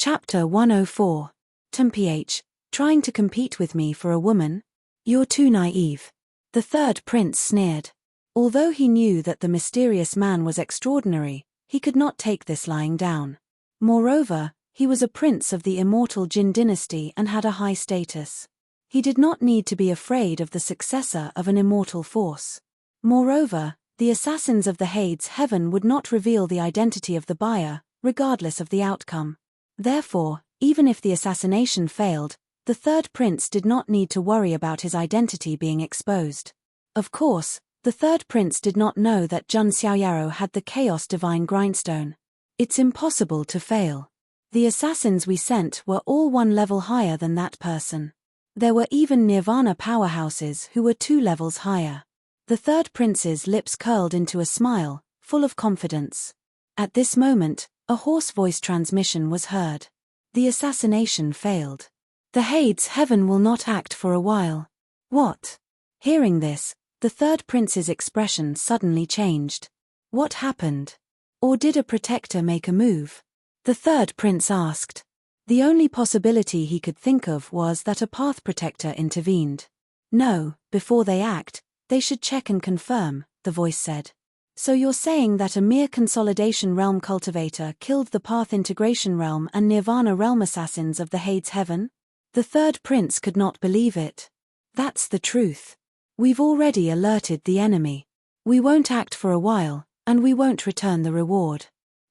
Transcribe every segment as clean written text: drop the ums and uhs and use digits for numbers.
Chapter 104. TMPH, trying to compete with me for a woman? You're too naive. The third prince sneered. Although he knew that the mysterious man was extraordinary, he could not take this lying down. Moreover, he was a prince of the immortal Jin dynasty and had a high status. He did not need to be afraid of the successor of an immortal force. Moreover, the assassins of the Hades heaven would not reveal the identity of the buyer, regardless of the outcome. Therefore, even if the assassination failed, the third prince did not need to worry about his identity being exposed. Of course, the third prince did not know that Jun Xiaoyaro had the Chaos Divine Grindstone. It's impossible to fail. The assassins we sent were all one level higher than that person. There were even Nirvana powerhouses who were 2 levels higher. The third prince's lips curled into a smile, full of confidence. At this moment, a hoarse voice transmission was heard. The assassination failed. The Hades heaven will not act for a while. What? Hearing this, the third prince's expression suddenly changed. What happened? Or did a protector make a move? The third prince asked. The only possibility he could think of was that a path protector intervened. No, before they act, they should check and confirm, the voice said. So you're saying that a mere consolidation realm cultivator killed the path integration realm and nirvana realm assassins of the Hades heaven? The third prince could not believe it. That's the truth. We've already alerted the enemy. We won't act for a while, and we won't return the reward.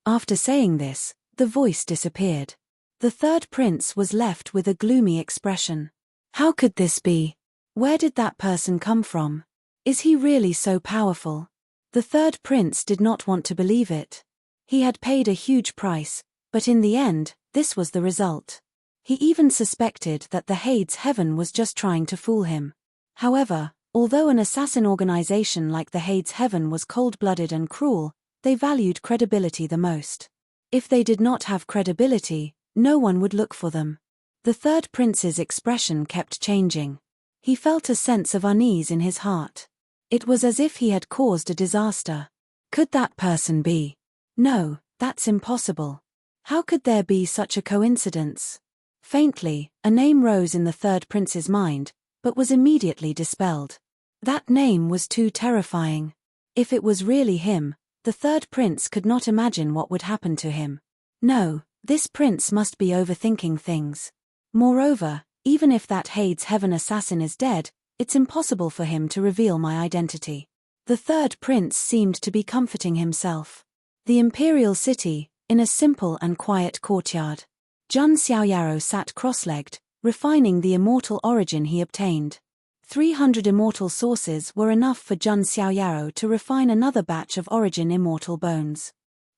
After saying this, the voice disappeared. The third prince was left with a gloomy expression. How could this be? Where did that person come from? Is he really so powerful? The third prince did not want to believe it. He had paid a huge price, but in the end, this was the result. He even suspected that the Hades heaven was just trying to fool him. However, although an assassin organization like the Hades heaven was cold-blooded and cruel, they valued credibility the most. If they did not have credibility, no one would look for them. The third prince's expression kept changing. He felt a sense of unease in his heart. It was as if he had caused a disaster. Could that person be? No, that's impossible. How could there be such a coincidence? Faintly, a name rose in the third prince's mind, but was immediately dispelled. That name was too terrifying. If it was really him, the third prince could not imagine what would happen to him. No, this prince must be overthinking things. Moreover, even if that Hades heaven assassin is dead, it's impossible for him to reveal my identity. The third prince seemed to be comforting himself. The imperial city, in a simple and quiet courtyard. Jun Xiaoyaro sat cross-legged, refining the immortal origin he obtained. 300 immortal sources were enough for Jun Xiaoyaro to refine another batch of origin immortal bones.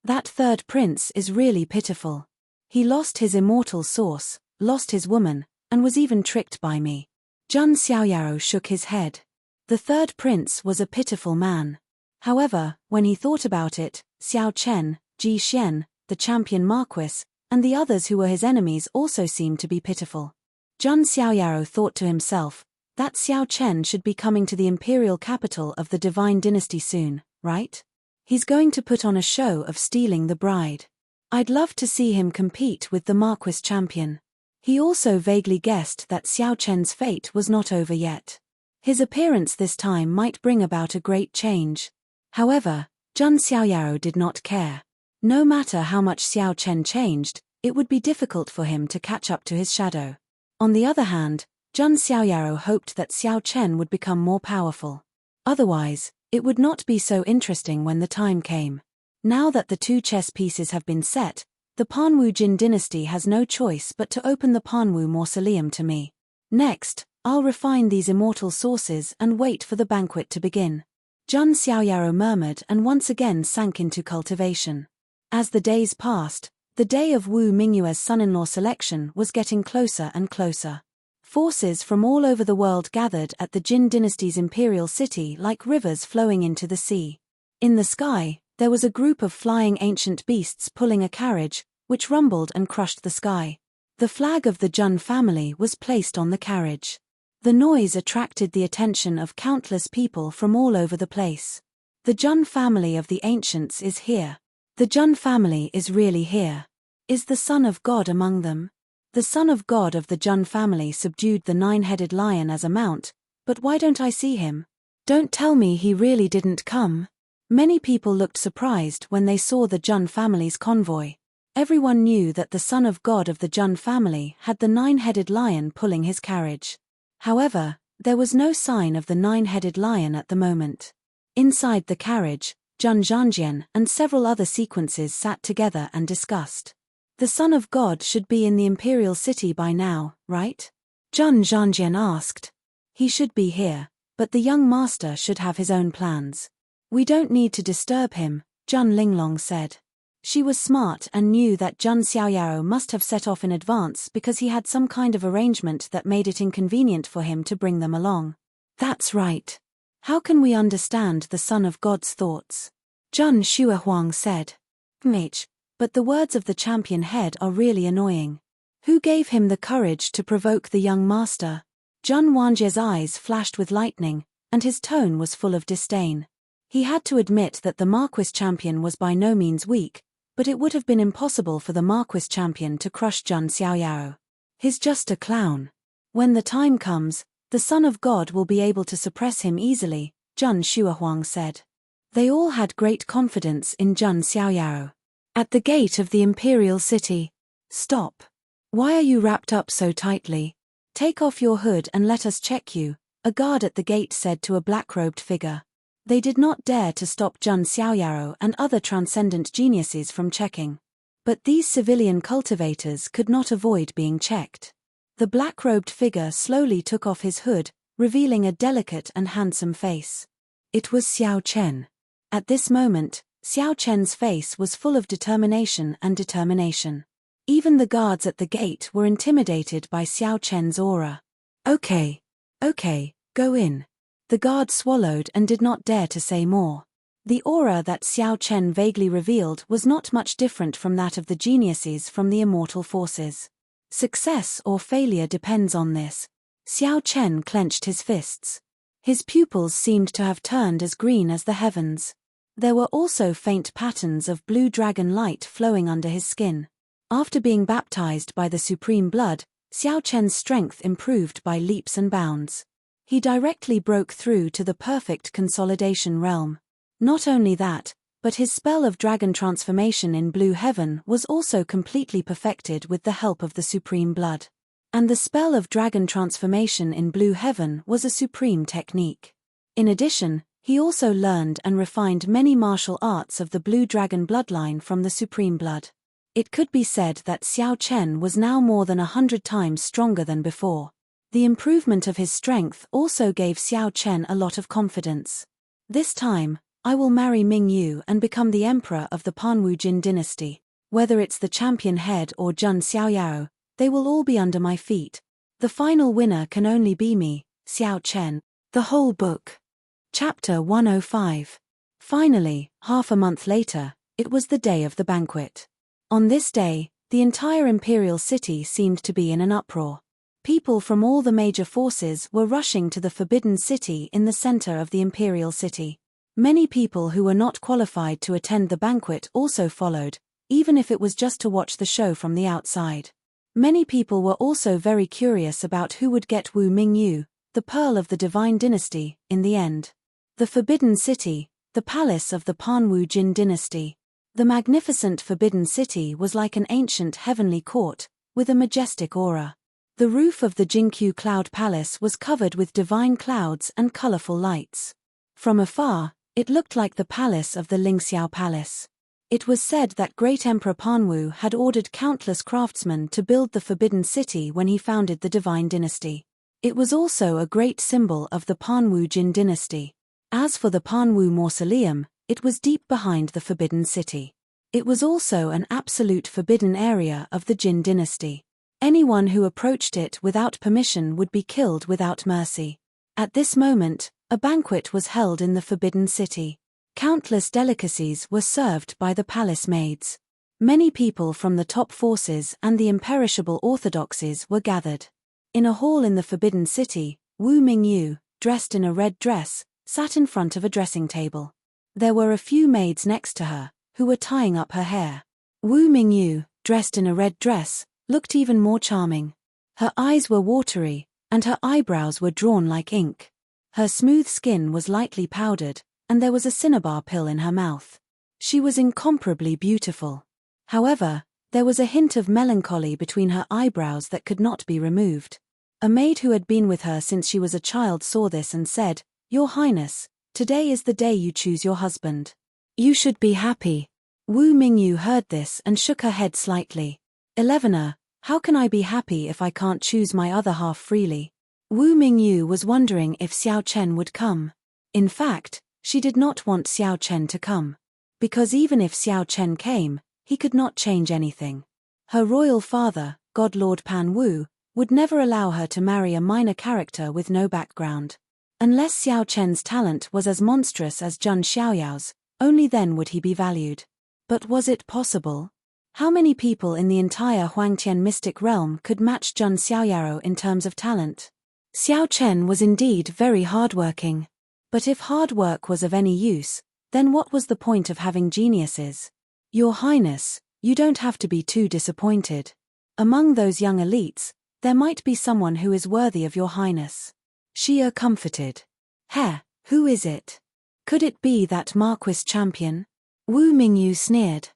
That third prince is really pitiful. He lost his immortal source, lost his woman, and was even tricked by me. Jun Xiaoyaro shook his head. The third prince was a pitiful man. However, when he thought about it, Xiao Chen, Ji Xian, the champion Marquis, and the others who were his enemies also seemed to be pitiful. Jun Xiaoyaro thought to himself, that Xiao Chen should be coming to the imperial capital of the divine dynasty soon, right? He's going to put on a show of stealing the bride. I'd love to see him compete with the Marquis champion. He also vaguely guessed that Xiao Chen's fate was not over yet. His appearance this time might bring about a great change. However, Jun Xiaoyaro did not care. No matter how much Xiao Chen changed, it would be difficult for him to catch up to his shadow. On the other hand, Jun Xiaoyaro hoped that Xiao Chen would become more powerful. Otherwise, it would not be so interesting when the time came. Now that the 2 chess pieces have been set, the Panwu Jin dynasty has no choice but to open the Panwu mausoleum to me. Next, I'll refine these immortal sources and wait for the banquet to begin. Jun Xiaoyaro murmured and once again sank into cultivation. As the days passed, the day of Wu Mingyue's son-in-law selection was getting closer and closer. Forces from all over the world gathered at the Jin dynasty's imperial city like rivers flowing into the sea. In the sky, there was a group of flying ancient beasts pulling a carriage, which rumbled and crushed the sky. The flag of the Jun family was placed on the carriage. The noise attracted the attention of countless people from all over the place. The Jun family of the ancients is here. The Jun family is really here. Is the Son of God among them? The Son of God of the Jun family subdued the 9-headed lion as a mount, but why don't I see him? Don't tell me he really didn't come. Many people looked surprised when they saw the Jun family's convoy. Everyone knew that the Son of God of the Jun family had the 9-headed lion pulling his carriage. However, there was no sign of the 9-headed lion at the moment. Inside the carriage, Jun Zhangjian and several other sequences sat together and discussed. The Son of God should be in the Imperial City by now, right? Jun Zhangjian asked. He should be here, but the young master should have his own plans. We don't need to disturb him, Jun Linglong said. She was smart and knew that Jun Xiaoyao must have set off in advance because he had some kind of arrangement that made it inconvenient for him to bring them along. That's right. How can we understand the Son of God's thoughts? Jun Shuahuang said. But the words of the champion head are really annoying. Who gave him the courage to provoke the young master? Jun Wanjie's eyes flashed with lightning, and his tone was full of disdain. He had to admit that the Marquis champion was by no means weak, but it would have been impossible for the Marquis champion to crush Jun Xiaoyao. He's just a clown. When the time comes, the Son of God will be able to suppress him easily, Jun Shuahuang said. They all had great confidence in Jun Xiaoyao. At the gate of the Imperial City. Stop. Why are you wrapped up so tightly? Take off your hood and let us check you, a guard at the gate said to a black-robed figure. They did not dare to stop Jun Xiaoyao and other transcendent geniuses from checking. But these civilian cultivators could not avoid being checked. The black-robed figure slowly took off his hood, revealing a delicate and handsome face. It was Xiao Chen. At this moment, Xiao Chen's face was full of determination. Even the guards at the gate were intimidated by Xiao Chen's aura. Okay, go in. The guard swallowed and did not dare to say more. The aura that Xiao Chen vaguely revealed was not much different from that of the geniuses from the immortal forces. Success or failure depends on this. Xiao Chen clenched his fists. His pupils seemed to have turned as green as the heavens. There were also faint patterns of blue dragon light flowing under his skin. After being baptized by the supreme blood, Xiao Chen's strength improved by leaps and bounds. He directly broke through to the perfect consolidation realm. Not only that, but his spell of dragon transformation in blue heaven was also completely perfected with the help of the supreme blood. And the spell of dragon transformation in blue heaven was a supreme technique. In addition, he also learned and refined many martial arts of the blue dragon bloodline from the supreme blood. It could be said that Xiao Chen was now more than 100 times stronger than before. The improvement of his strength also gave Xiao Chen a lot of confidence. This time, I will marry Ming Yu and become the emperor of the Panwu Jin dynasty. Whether it's the champion head or Jun Xiaoyao, they will all be under my feet. The final winner can only be me, Xiao Chen. The whole book. Chapter 105. Finally, half a month later, it was the day of the banquet. On this day, the entire imperial city seemed to be in an uproar. People from all the major forces were rushing to the Forbidden City in the center of the imperial city. Many people who were not qualified to attend the banquet also followed, even if it was just to watch the show from the outside. Many people were also very curious about who would get Wu Mingyu, the pearl of the divine dynasty, in the end. The Forbidden City, the palace of the Panwu Jin dynasty. The magnificent Forbidden City was like an ancient heavenly court, with a majestic aura. The roof of the Jingqiu Cloud Palace was covered with divine clouds and colorful lights. From afar, it looked like the palace of the Lingxiao Palace. It was said that great Emperor Panwu had ordered countless craftsmen to build the Forbidden City when he founded the divine dynasty. It was also a great symbol of the Panwu Jin dynasty. As for the Panwu Mausoleum, it was deep behind the Forbidden City. It was also an absolute forbidden area of the Jin dynasty. Anyone who approached it without permission would be killed without mercy. At this moment, a banquet was held in the Forbidden City. Countless delicacies were served by the palace maids. Many people from the top forces and the imperishable orthodoxies were gathered. In a hall in the Forbidden City, Wu Mingyu, dressed in a red dress, sat in front of a dressing table. There were a few maids next to her, who were tying up her hair. Wu Mingyu, dressed in a red dress, looked even more charming. Her eyes were watery, and her eyebrows were drawn like ink. Her smooth skin was lightly powdered, and there was a cinnabar pill in her mouth. She was incomparably beautiful. However, there was a hint of melancholy between her eyebrows that could not be removed. A maid who had been with her since she was a child saw this and said, "Your Highness, today is the day you choose your husband. You should be happy." Wu Mingyu heard this and shook her head slightly. "Elevener, how can I be happy if I can't choose my other half freely?" Wu Mingyu was wondering if Xiao Chen would come. In fact, she did not want Xiao Chen to come. Because even if Xiao Chen came, he could not change anything. Her royal father, God Lord Pan Wu, would never allow her to marry a minor character with no background. Unless Xiao Chen's talent was as monstrous as Zhun Xiaoyao's, only then would he be valued. But was it possible? How many people in the entire Huangtian mystic realm could match Zhun Xiaoyao in terms of talent? Xiao Chen was indeed very hardworking. But if hard work was of any use, then what was the point of having geniuses? Your Highness, you don't have to be too disappointed. Among those young elites, there might be someone who is worthy of your Highness. Xia comforted. Who is it? Could it be that Marquis champion? Wu Mingyu sneered.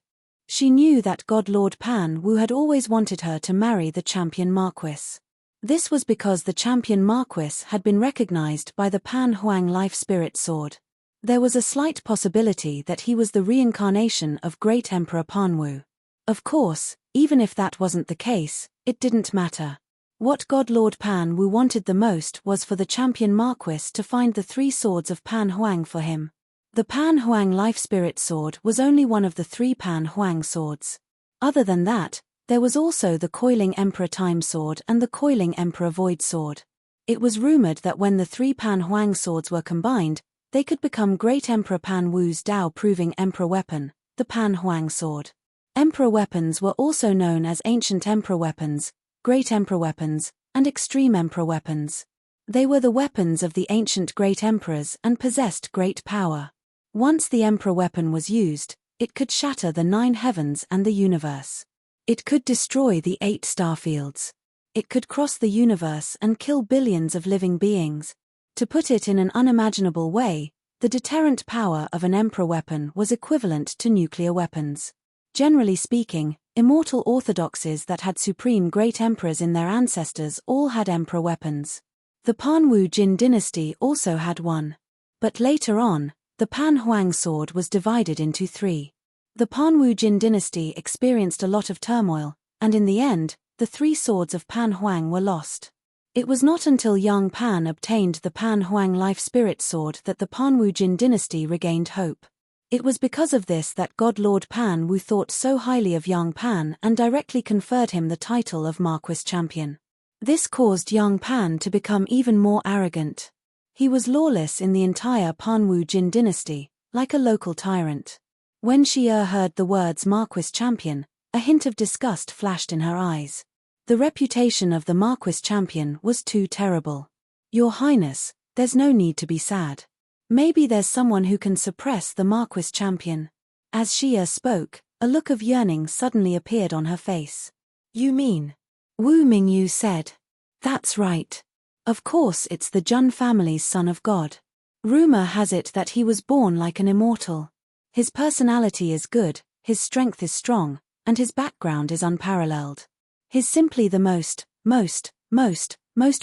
She knew that God Lord Pan Wu had always wanted her to marry the champion Marquis. This was because the champion Marquis had been recognized by the Pan Huang Life Spirit Sword. There was a slight possibility that he was the reincarnation of Great Emperor Pan Wu. Of course, even if that wasn't the case, it didn't matter. What God Lord Pan Wu wanted the most was for the champion Marquis to find the 3 swords of Pan Huang for him. The Pan Huang Life Spirit Sword was only one of the 3 Pan Huang swords. Other than that, there was also the Coiling Emperor Time Sword and the Coiling Emperor Void Sword. It was rumored that when the 3 Pan Huang swords were combined, they could become Great Emperor Pan Wu's Tao-proving Emperor weapon, the Pan Huang Sword. Emperor weapons were also known as Ancient Emperor weapons, Great Emperor weapons, and Extreme Emperor weapons. They were the weapons of the ancient great emperors and possessed great power. Once the Emperor weapon was used, it could shatter the 9 heavens and the universe. It could destroy the 8 starfields. It could cross the universe and kill billions of living beings. To put it in an unimaginable way, the deterrent power of an Emperor weapon was equivalent to nuclear weapons. Generally speaking, immortal orthodoxies that had supreme great emperors in their ancestors all had Emperor weapons. The Pan Wu Jin dynasty also had one. But later on, the Pan Huang sword was divided into 3. The Pan Wu Jin dynasty experienced a lot of turmoil, and in the end, the 3 swords of Pan Huang were lost. It was not until Yang Pan obtained the Pan Huang Life Spirit Sword that the Pan Wu Jin dynasty regained hope. It was because of this that God Lord Pan Wu thought so highly of Yang Pan and directly conferred him the title of Marquis Champion. This caused Yang Pan to become even more arrogant. He was lawless in the entire Pan Wu Jin dynasty, like a local tyrant. When Xia heard the words Marquis Champion, a hint of disgust flashed in her eyes. The reputation of the Marquis Champion was too terrible. Your Highness, there's no need to be sad. Maybe there's someone who can suppress the Marquis Champion. As Xia spoke, a look of yearning suddenly appeared on her face. You mean? Wu Mingyu said. That's right. Of course it's the Zhun family's son of God. Rumor has it that he was born like an immortal. His personality is good, his strength is strong, and his background is unparalleled. He's simply the most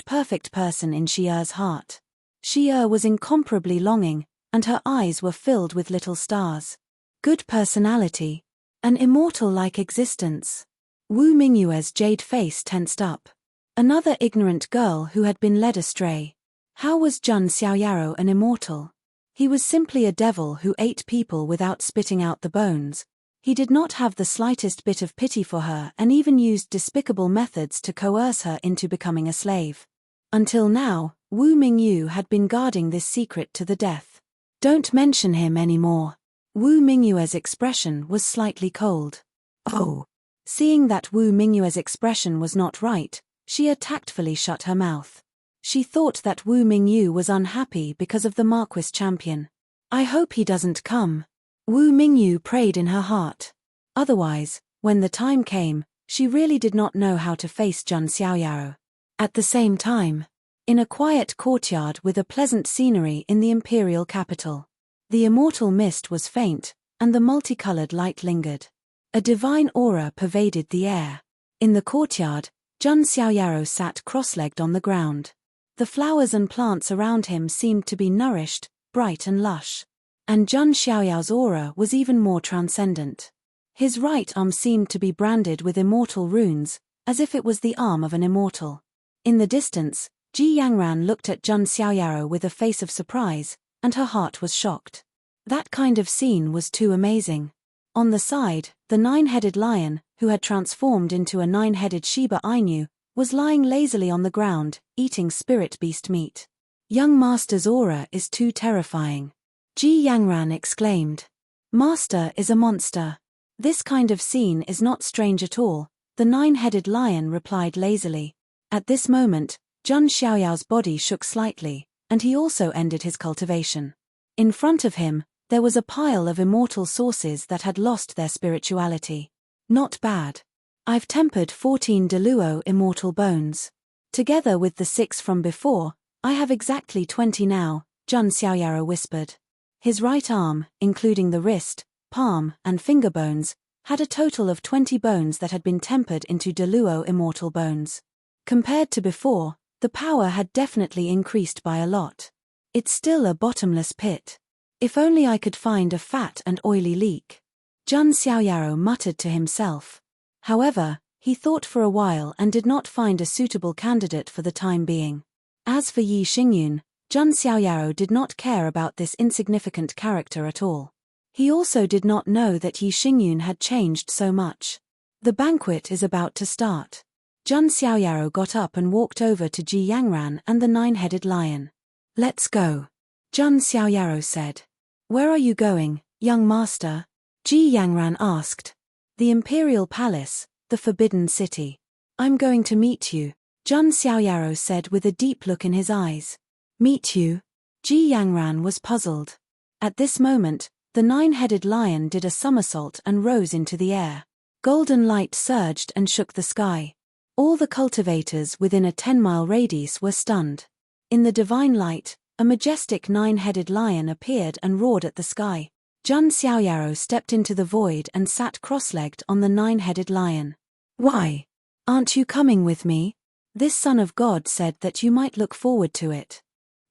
perfect person in Xia's heart. Xia was incomparably longing, and her eyes were filled with little stars. Good personality. An immortal-like existence. Wu Mingyue's jade face tensed up. Another ignorant girl who had been led astray. How was Zhun Xiaoyao an immortal? He was simply a devil who ate people without spitting out the bones. He did not have the slightest bit of pity for her and even used despicable methods to coerce her into becoming a slave. Until now, Wu Mingyu had been guarding this secret to the death. Don't mention him anymore. Wu Mingyue's expression was slightly cold. Oh. Seeing that Wu Mingyue's expression was not right, Xia tactfully shut her mouth. She thought that Wu Mingyu was unhappy because of the Marquis Champion. I hope he doesn't come. Wu Mingyu prayed in her heart. Otherwise, When the time came, she really did not know how to face Jun Xiaoyao. At the same time, in a quiet courtyard with a pleasant scenery in the imperial capital, the immortal mist was faint, and the multicolored light lingered. A divine aura pervaded the air. In the courtyard, Jun Xiaoyao sat cross-legged on the ground. The flowers and plants around him seemed to be nourished, bright and lush. And Jun Xiaoyao's aura was even more transcendent. His right arm seemed to be branded with immortal runes, as if it was the arm of an immortal. In the distance, Ji Yangran looked at Jun Xiaoyao with a face of surprise, and her heart was shocked. That kind of scene was too amazing. On the side, the nine-headed lion, who had transformed into a nine-headed Shiba Inu, was lying lazily on the ground, eating spirit beast meat. Young Master's aura is too terrifying. Ji Yangran exclaimed. Master is a monster. This kind of scene is not strange at all, the nine-headed lion replied lazily. At this moment, Jun Xiaoyao's body shook slightly, and he also ended his cultivation. In front of him, there was a pile of immortal sources that had lost their spirituality. Not bad. I've tempered 14 Deluo immortal bones. Together with the 6 from before, I have exactly 20 now, Jun Xiaoyao whispered. His right arm, including the wrist, palm, and finger bones, had a total of 20 bones that had been tempered into Deluo immortal bones. Compared to before, the power had definitely increased by a lot. It's still a bottomless pit. If only I could find a fat and oily leak. Jun Xiaoyao muttered to himself. However, he thought for a while and did not find a suitable candidate for the time being. As for Yi Xingyun, Jun Xiaoyao did not care about this insignificant character at all. He also did not know that Yi Xingyun had changed so much. The banquet is about to start. Jun Xiaoyao got up and walked over to Ji Yangran and the nine-headed lion. Let's go. Jun Xiaoyao said. Where are you going, young master? Ji Yangran asked. The Imperial Palace, the Forbidden City. I'm going to meet you, Jun Xiaoyao said with a deep look in his eyes. Meet you? Ji Yangran was puzzled. At this moment, the nine-headed lion did a somersault and rose into the air. Golden light surged and shook the sky. All the cultivators within a 10-mile radius were stunned. In the divine light, a majestic nine-headed lion appeared and roared at the sky. Jun Xiaoyao stepped into the void and sat cross-legged on the nine-headed lion. Why? Aren't you coming with me? This son of God said that you might look forward to it.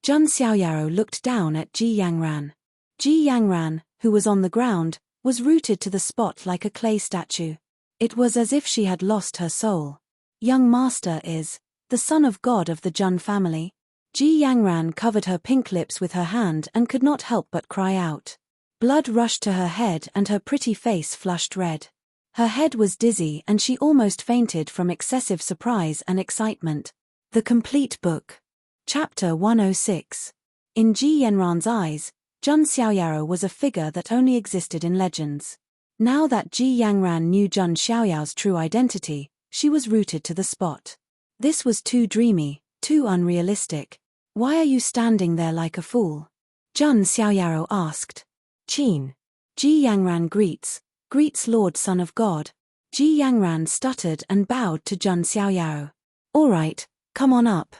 Jun Xiaoyao looked down at Ji Yangran. Ji Yangran, who was on the ground, was rooted to the spot like a clay statue. It was as if she had lost her soul. Young master is the son of God of the Jun family. Ji Yangran covered her pink lips with her hand and could not help but cry out. Blood rushed to her head and her pretty face flushed red. Her head was dizzy and she almost fainted from excessive surprise and excitement. The complete book. Chapter 106. In Ji Yanran's eyes, Jun Xiaoyao was a figure that only existed in legends. Now that Ji Yangran knew Jun Xiaoyao's true identity, she was rooted to the spot. This was too dreamy, too unrealistic. Why are you standing there like a fool? Jun Xiaoyao asked. Qin. Ji Yangran greets Lord Son of God. Ji Yangran stuttered and bowed to Jun Xiaoyao. All right, come on up.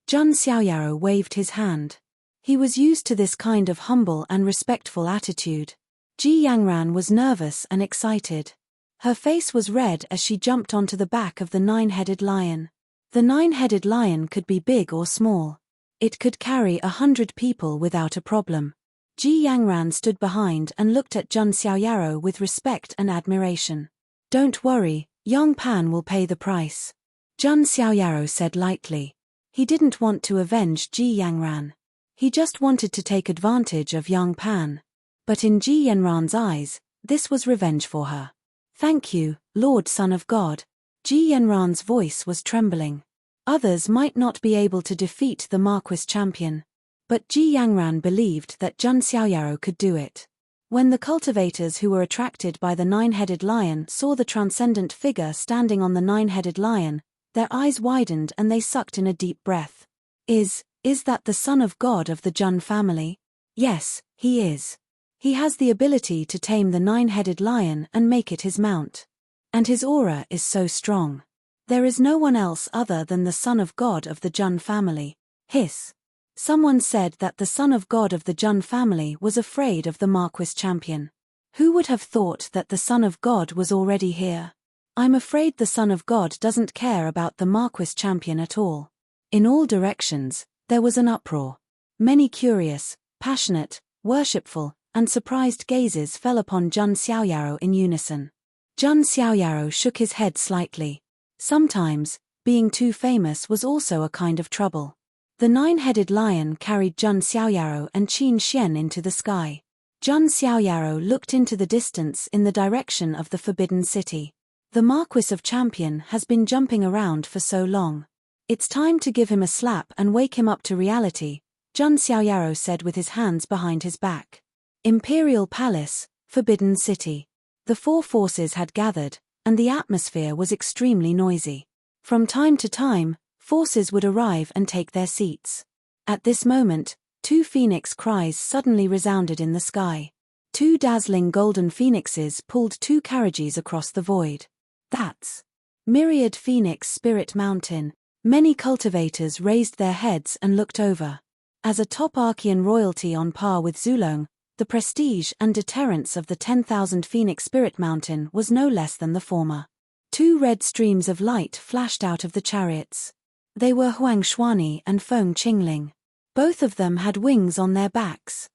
Jun Xiaoyao waved his hand. He was used to this kind of humble and respectful attitude. Ji Yangran was nervous and excited. Her face was red as she jumped onto the back of the nine-headed lion. The nine-headed lion could be big or small. It could carry 100 people without a problem. Ji Yangran stood behind and looked at Jun Xiaoyao with respect and admiration. Don't worry, Yang Pan will pay the price. Jun Xiaoyao said lightly. He didn't want to avenge Ji Yangran. He just wanted to take advantage of Yang Pan. But in Ji Yanran's eyes, this was revenge for her. Thank you, Lord Son of God. Ji Yanran's voice was trembling. Others might not be able to defeat the Marquis champion. But Ji Yangran believed that Jun Xiaoyao could do it. When the cultivators who were attracted by the nine-headed lion saw the transcendent figure standing on the nine-headed lion, their eyes widened and they sucked in a deep breath. Is that the son of God of the Jun family? Yes, he is. He has the ability to tame the nine-headed lion and make it his mount. And his aura is so strong. There is no one else other than the son of God of the Jun family. Hiss. Someone said that the son of God of the Jun family was afraid of the Marquis champion. Who would have thought that the son of God was already here? I'm afraid the son of God doesn't care about the Marquis champion at all. In all directions, there was an uproar. Many curious, passionate, worshipful, and surprised gazes fell upon Jun Xiaoyaro in unison. Jun Xiaoyaro shook his head slightly. Sometimes, being too famous was also a kind of trouble. The nine-headed lion carried Jun Xiaoyaro and Qin Xian into the sky. Jun Xiaoyaro looked into the distance in the direction of the Forbidden City. The Marquis of Champion has been jumping around for so long. It's time to give him a slap and wake him up to reality, Jun Xiaoyaro said with his hands behind his back. Imperial Palace, Forbidden City. The four forces had gathered, and the atmosphere was extremely noisy. From time to time, forces would arrive and take their seats. At this moment, two phoenix cries suddenly resounded in the sky. Two dazzling golden phoenixes pulled two carriages across the void. That's Myriad Phoenix Spirit Mountain. Many cultivators raised their heads and looked over. As a top Archean royalty on par with Zulong, the prestige and deterrence of the 10,000 Phoenix Spirit Mountain was no less than the former. Two red streams of light flashed out of the chariots. They were Huang Xuani and Feng Qingling. Both of them had wings on their backs.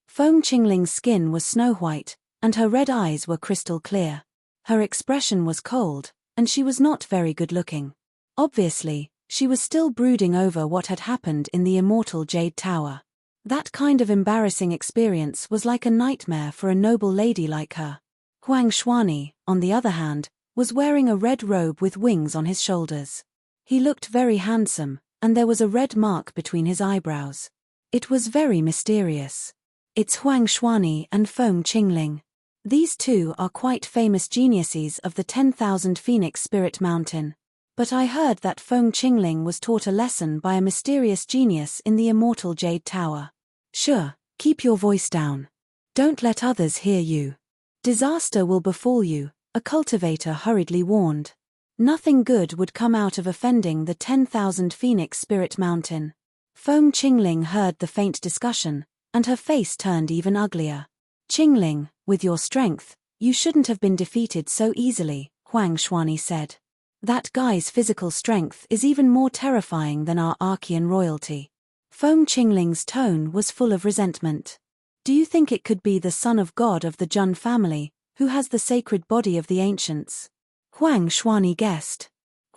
Feng Qingling's skin was snow-white, and her red eyes were crystal clear. Her expression was cold, and she was not very good-looking. Obviously, she was still brooding over what had happened in the immortal Jade Tower. That kind of embarrassing experience was like a nightmare for a noble lady like her. Huang Xuani, on the other hand, was wearing a red robe with wings on his shoulders. He looked very handsome, and there was a red mark between his eyebrows. It was very mysterious. It's Huang Xuani and Feng Qingling. These two are quite famous geniuses of the 10,000 Phoenix Spirit Mountain. But I heard that Feng Qingling was taught a lesson by a mysterious genius in the immortal Jade Tower. Sure, keep your voice down. Don't let others hear you. Disaster will befall you, a cultivator hurriedly warned. Nothing good would come out of offending the 10,000 Phoenix Spirit Mountain. Feng Qingling heard the faint discussion, and her face turned even uglier. Qingling, with your strength, you shouldn't have been defeated so easily, Huang Xuani said. That guy's physical strength is even more terrifying than our Archean royalty. Feng Qingling's tone was full of resentment. Do you think it could be the son of God of the Jun family, who has the sacred body of the ancients? Huang Xuani guessed.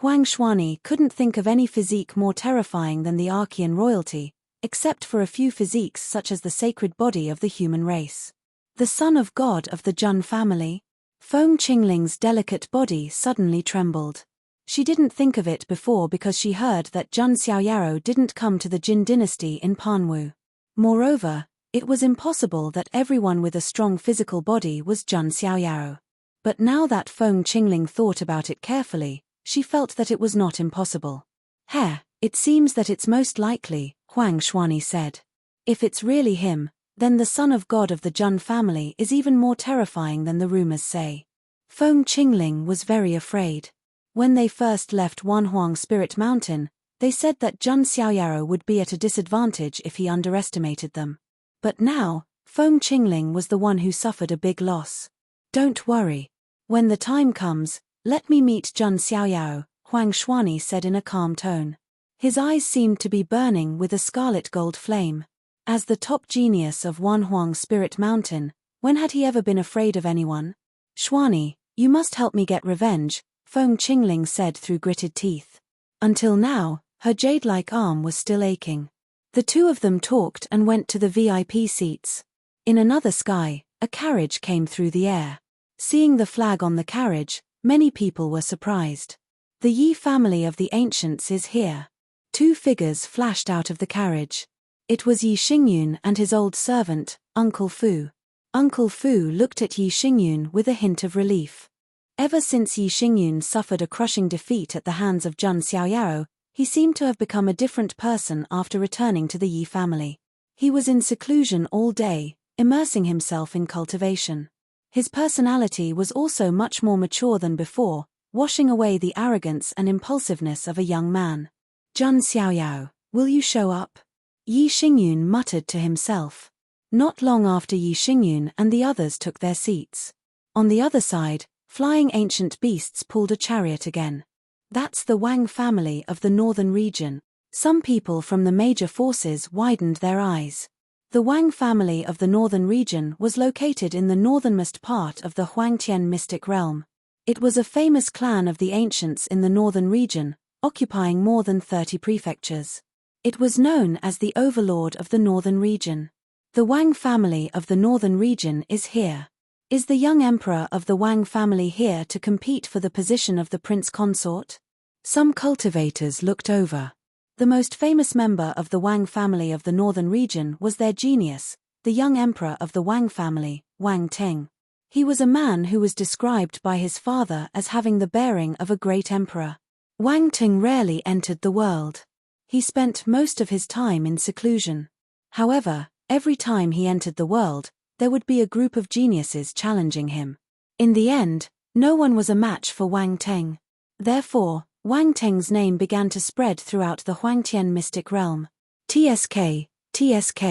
Huang Xuani couldn't think of any physique more terrifying than the Archean royalty, except for a few physiques such as the sacred body of the human race. The son of God of the Jun family? Feng Qingling's delicate body suddenly trembled. She didn't think of it before because she heard that Jun Xiaoyaro didn't come to the Jin dynasty in Panwu. Moreover, it was impossible that everyone with a strong physical body was Jun Xiaoyaro. But now that Feng Qingling thought about it carefully, she felt that it was not impossible. It seems that it's most likely, Huang Xuani said. If it's really him, then the son of God of the Jun family is even more terrifying than the rumors say. Feng Qingling was very afraid. When they first left Wanhuang Spirit Mountain, they said that Jun Xiaoyaro would be at a disadvantage if he underestimated them. But now, Feng Qingling was the one who suffered a big loss. Don't worry. When the time comes, let me meet Jun Xiaoyaro, Huang Xuani said in a calm tone. His eyes seemed to be burning with a scarlet gold flame. As the top genius of Wanhuang Spirit Mountain, when had he ever been afraid of anyone? Xuani, you must help me get revenge, Feng Qingling said through gritted teeth. Until now, her jade-like arm was still aching. The two of them talked and went to the VIP seats. In another sky, a carriage came through the air. Seeing the flag on the carriage, many people were surprised. The Yi family of the ancients is here. Two figures flashed out of the carriage. It was Yi Xingyun and his old servant, Uncle Fu. Uncle Fu looked at Yi Xingyun with a hint of relief. Ever since Yi Xingyun suffered a crushing defeat at the hands of Jun Xiaoyaro, he seemed to have become a different person after returning to the Yi family. He was in seclusion all day, immersing himself in cultivation. His personality was also much more mature than before, washing away the arrogance and impulsiveness of a young man. Jun Xiaoyao, will you show up? Yi Xingyun muttered to himself. Not long after Yi Xingyun and the others took their seats. On the other side, flying ancient beasts pulled a chariot again. That's the Wang family of the northern region. Some people from the major forces widened their eyes. The Wang family of the northern region was located in the northernmost part of the Huangtian mystic realm. It was a famous clan of the ancients in the northern region, occupying more than 30 prefectures. It was known as the overlord of the northern region. The Wang family of the northern region is here. Is the young emperor of the Wang family here to compete for the position of the prince consort? Some cultivators looked over. The most famous member of the Wang family of the northern region was their genius, the young emperor of the Wang family, Wang Teng. He was a man who was described by his father as having the bearing of a great emperor. Wang Teng rarely entered the world. He spent most of his time in seclusion. However, every time he entered the world, there would be a group of geniuses challenging him. In the end, no one was a match for Wang Teng. Therefore, Wang Teng's name began to spread throughout the Huangtian mystic realm. TSK, TSK.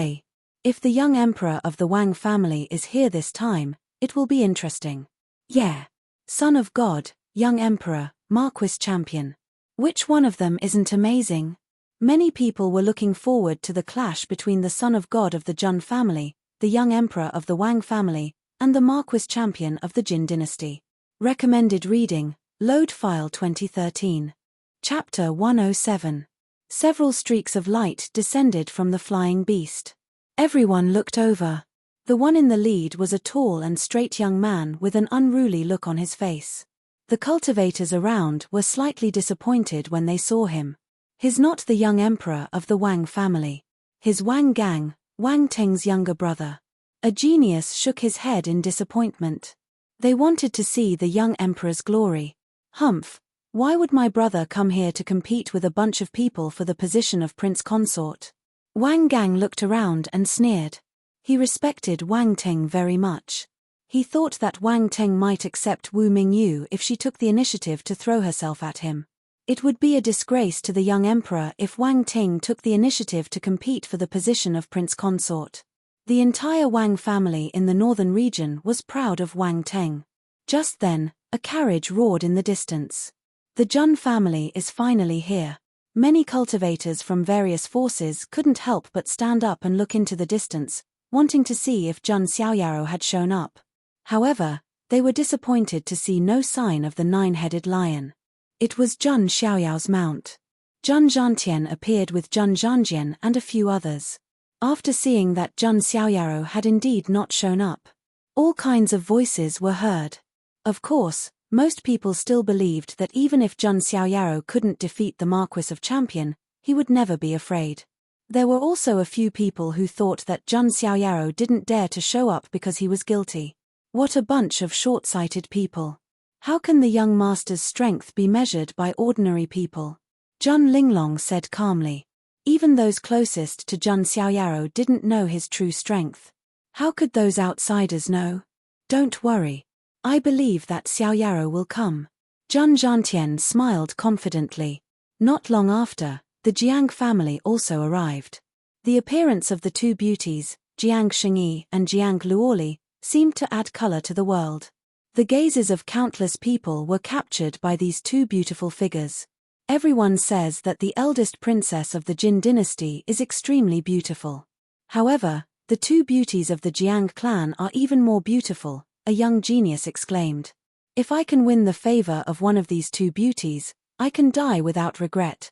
If the young emperor of the Wang family is here this time, it will be interesting. Yeah. Son of God, young emperor, Marquis champion. Which one of them isn't amazing? Many people were looking forward to the clash between the son of God of the Jun family, the young emperor of the Wang family, and the Marquis champion of the Jin dynasty. Recommended reading, Load File 2013. Chapter 107. Several streaks of light descended from the flying beast. Everyone looked over. The one in the lead was a tall and straight young man with an unruly look on his face. The cultivators around were slightly disappointed when they saw him. He's not the young emperor of the Wang family. He's Wang Gang, Wang Teng's younger brother. A genius shook his head in disappointment. They wanted to see the young emperor's glory. Humph, why would my brother come here to compete with a bunch of people for the position of prince consort? Wang Gang looked around and sneered. He respected Wang Teng very much. He thought that Wang Teng might accept Wu Mingyu if she took the initiative to throw herself at him. It would be a disgrace to the young emperor if Wang Teng took the initiative to compete for the position of prince consort. The entire Wang family in the northern region was proud of Wang Teng. Just then, a carriage roared in the distance. The Jun family is finally here. Many cultivators from various forces couldn't help but stand up and look into the distance, wanting to see if Jun Xiaoyao had shown up. However, they were disappointed to see no sign of the nine-headed lion. It was Jun Xiaoyao's mount. Jun Zhantian appeared with Jun Zhanjian and a few others. After seeing that Jun Xiaoyao had indeed not shown up, all kinds of voices were heard. Of course, most people still believed that even if Jun Xiaoyao couldn't defeat the Marquis of Champion, he would never be afraid. There were also a few people who thought that Jun Xiaoyao didn't dare to show up because he was guilty. What a bunch of short-sighted people. How can the young master's strength be measured by ordinary people? Jun Linglong said calmly. Even those closest to Jun Xiaoyao didn't know his true strength. How could those outsiders know? Don't worry. I believe that Xiaoyao will come. Jun Zhantian smiled confidently. Not long after, the Jiang family also arrived. The appearance of the two beauties, Jiang Xingyi and Jiang Luoli, seemed to add color to the world. The gazes of countless people were captured by these two beautiful figures. Everyone says that the eldest princess of the Jin dynasty is extremely beautiful. However, the two beauties of the Jiang clan are even more beautiful, a young genius exclaimed. If I can win the favor of one of these two beauties, I can die without regret.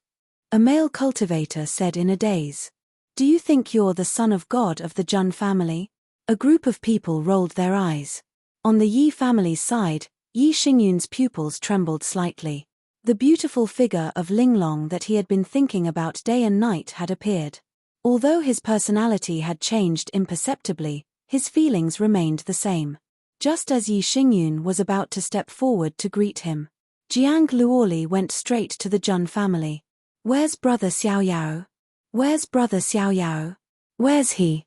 A male cultivator said in a daze. Do you think you're the son of God of the Jun family? A group of people rolled their eyes. On the Yi family's side, Yi Xingyun's pupils trembled slightly. The beautiful figure of Linglong that he had been thinking about day and night had appeared. Although his personality had changed imperceptibly, his feelings remained the same. Just as Yi Xingyun was about to step forward to greet him, Jiang Luoli went straight to the Jun family. Where's brother Xiaoyao? Where's brother Xiaoyao? Where's he?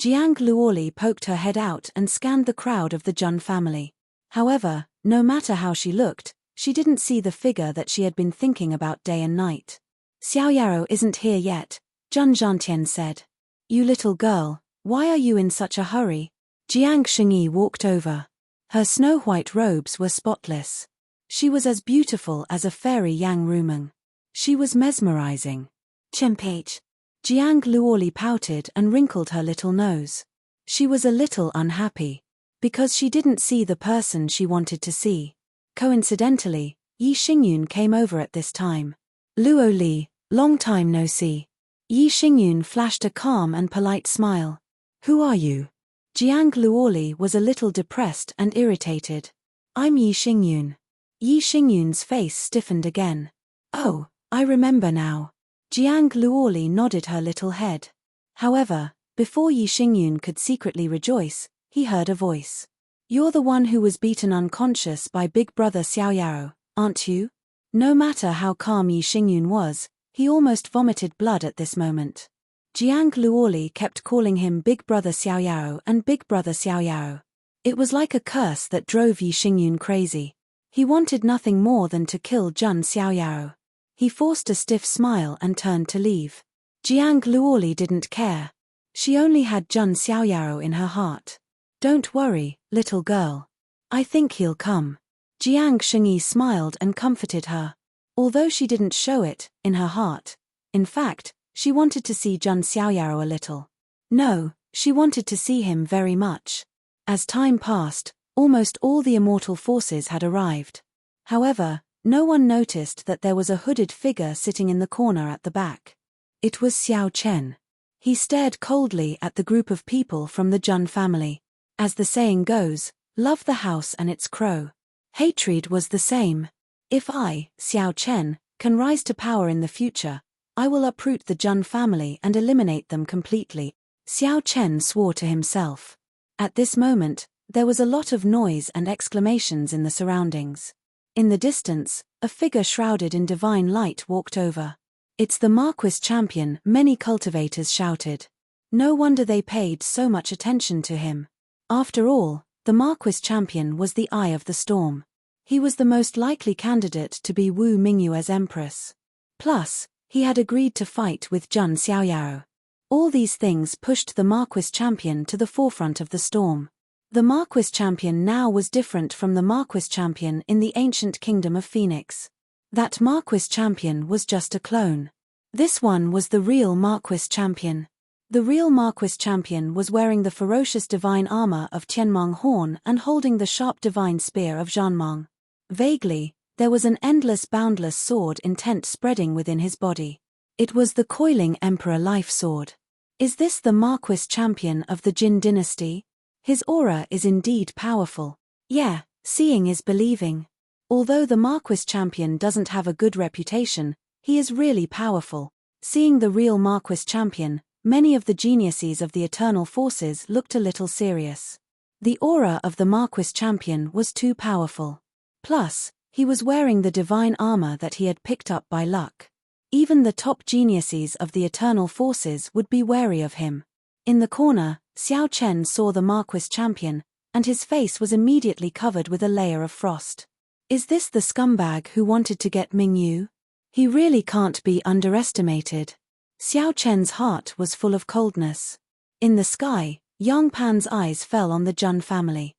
Jiang Luoli poked her head out and scanned the crowd of the Jun family. However, no matter how she looked, she didn't see the figure that she had been thinking about day and night. Xiaoyaro isn't here yet, Jun Zhantian said. You little girl, why are you in such a hurry? Jiang Shengyi walked over. Her snow-white robes were spotless. She was as beautiful as a fairy Yang Rumeng. She was mesmerizing. Chempage. Jiang Luoli pouted and wrinkled her little nose. She was a little unhappy. Because she didn't see the person she wanted to see. Coincidentally, Yi Xingyun came over at this time. Luo Li, long time no see. Yi Xingyun flashed a calm and polite smile. Who are you? Jiang Luoli was a little depressed and irritated. I'm Yi Xingyun. Yi Xingyun's face stiffened again. Oh, I remember now. Jiang Luoli nodded her little head. However, before Yi Xingyun could secretly rejoice, he heard a voice. You're the one who was beaten unconscious by big brother Xiaoyaro, aren't you? No matter how calm Yi Xingyun was, he almost vomited blood at this moment. Jiang Luoli kept calling him Big Brother Xiaoyaro and Big Brother Xiaoyaro. It was like a curse that drove Yi Xingyun crazy. He wanted nothing more than to kill Jun Xiaoyaro. He forced a stiff smile and turned to leave. Jiang Luoli didn't care. She only had Jun Xiaoyaro in her heart. Don't worry, little girl. I think he'll come. Jiang Shengyi smiled and comforted her. Although she didn't show it, in her heart. In fact, she wanted to see Jun Xiaoyaro a little. No, she wanted to see him very much. As time passed, almost all the immortal forces had arrived. However, no one noticed that there was a hooded figure sitting in the corner at the back. It was Xiao Chen. He stared coldly at the group of people from the Jun family. As the saying goes, love the house and its crow. Hatred was the same. If I, Xiao Chen, can rise to power in the future, I will uproot the Jun family and eliminate them completely. Xiao Chen swore to himself. At this moment, there was a lot of noise and exclamations in the surroundings. In the distance, a figure shrouded in divine light walked over. It's the Marquis champion, many cultivators shouted. No wonder they paid so much attention to him. After all, the Marquis champion was the eye of the storm. He was the most likely candidate to be Wu Mingyue's empress. Plus, he had agreed to fight with Jun Xiaoyaro. All these things pushed the Marquis champion to the forefront of the storm. The Marquis champion now was different from the Marquis champion in the ancient kingdom of Phoenix. That Marquis champion was just a clone. This one was the real Marquis champion. The real Marquis champion was wearing the ferocious divine armor of Tianmong Horn and holding the sharp divine spear of Zhanmong. Vaguely, there was an endless boundless sword intent spreading within his body. It was the coiling Emperor Life Sword. Is this the Marquis champion of the Jin dynasty? His aura is indeed powerful. Yeah, seeing is believing. Although the Marquis champion doesn't have a good reputation, he is really powerful. Seeing the real Marquis champion, many of the geniuses of the eternal forces looked a little serious. The aura of the Marquis champion was too powerful. Plus, he was wearing the divine armor that he had picked up by luck. Even the top geniuses of the eternal forces would be wary of him. In the corner, Xiao Chen saw the Marquis champion, and his face was immediately covered with a layer of frost. Is this the scumbag who wanted to get Mingyu? He really can't be underestimated. Xiao Chen's heart was full of coldness. In the sky, Yang Pan's eyes fell on the Jun family.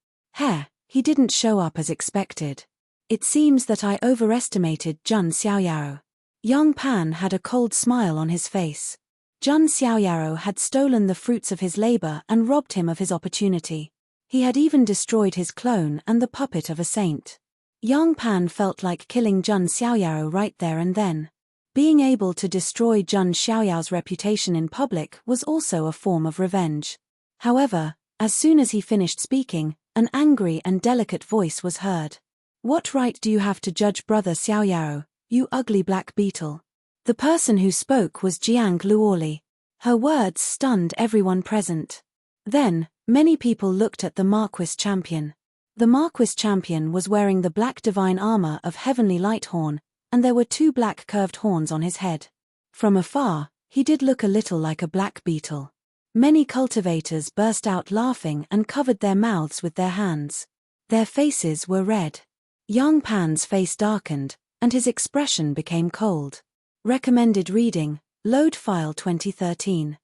He didn't show up as expected. It seems that I overestimated Jun Xiaoyaro. Yang Pan had a cold smile on his face. Jun Xiaoyaro had stolen the fruits of his labor and robbed him of his opportunity. He had even destroyed his clone and the puppet of a saint. Yang Pan felt like killing Jun Xiaoyaro right there and then. Being able to destroy Jun Xiaoyao's reputation in public was also a form of revenge. However, as soon as he finished speaking, an angry and delicate voice was heard. What right do you have to judge Brother Xiaoyaro, you ugly black beetle? The person who spoke was Jiang Luoli. Her words stunned everyone present. Then, many people looked at the Marquis champion. The Marquis champion was wearing the black divine armor of Heavenly Lighthorn, and there were 2 black curved horns on his head. From afar, he did look a little like a black beetle. Many cultivators burst out laughing and covered their mouths with their hands. Their faces were red. Yang Pan's face darkened, and his expression became cold. Recommended reading, Load File 2013.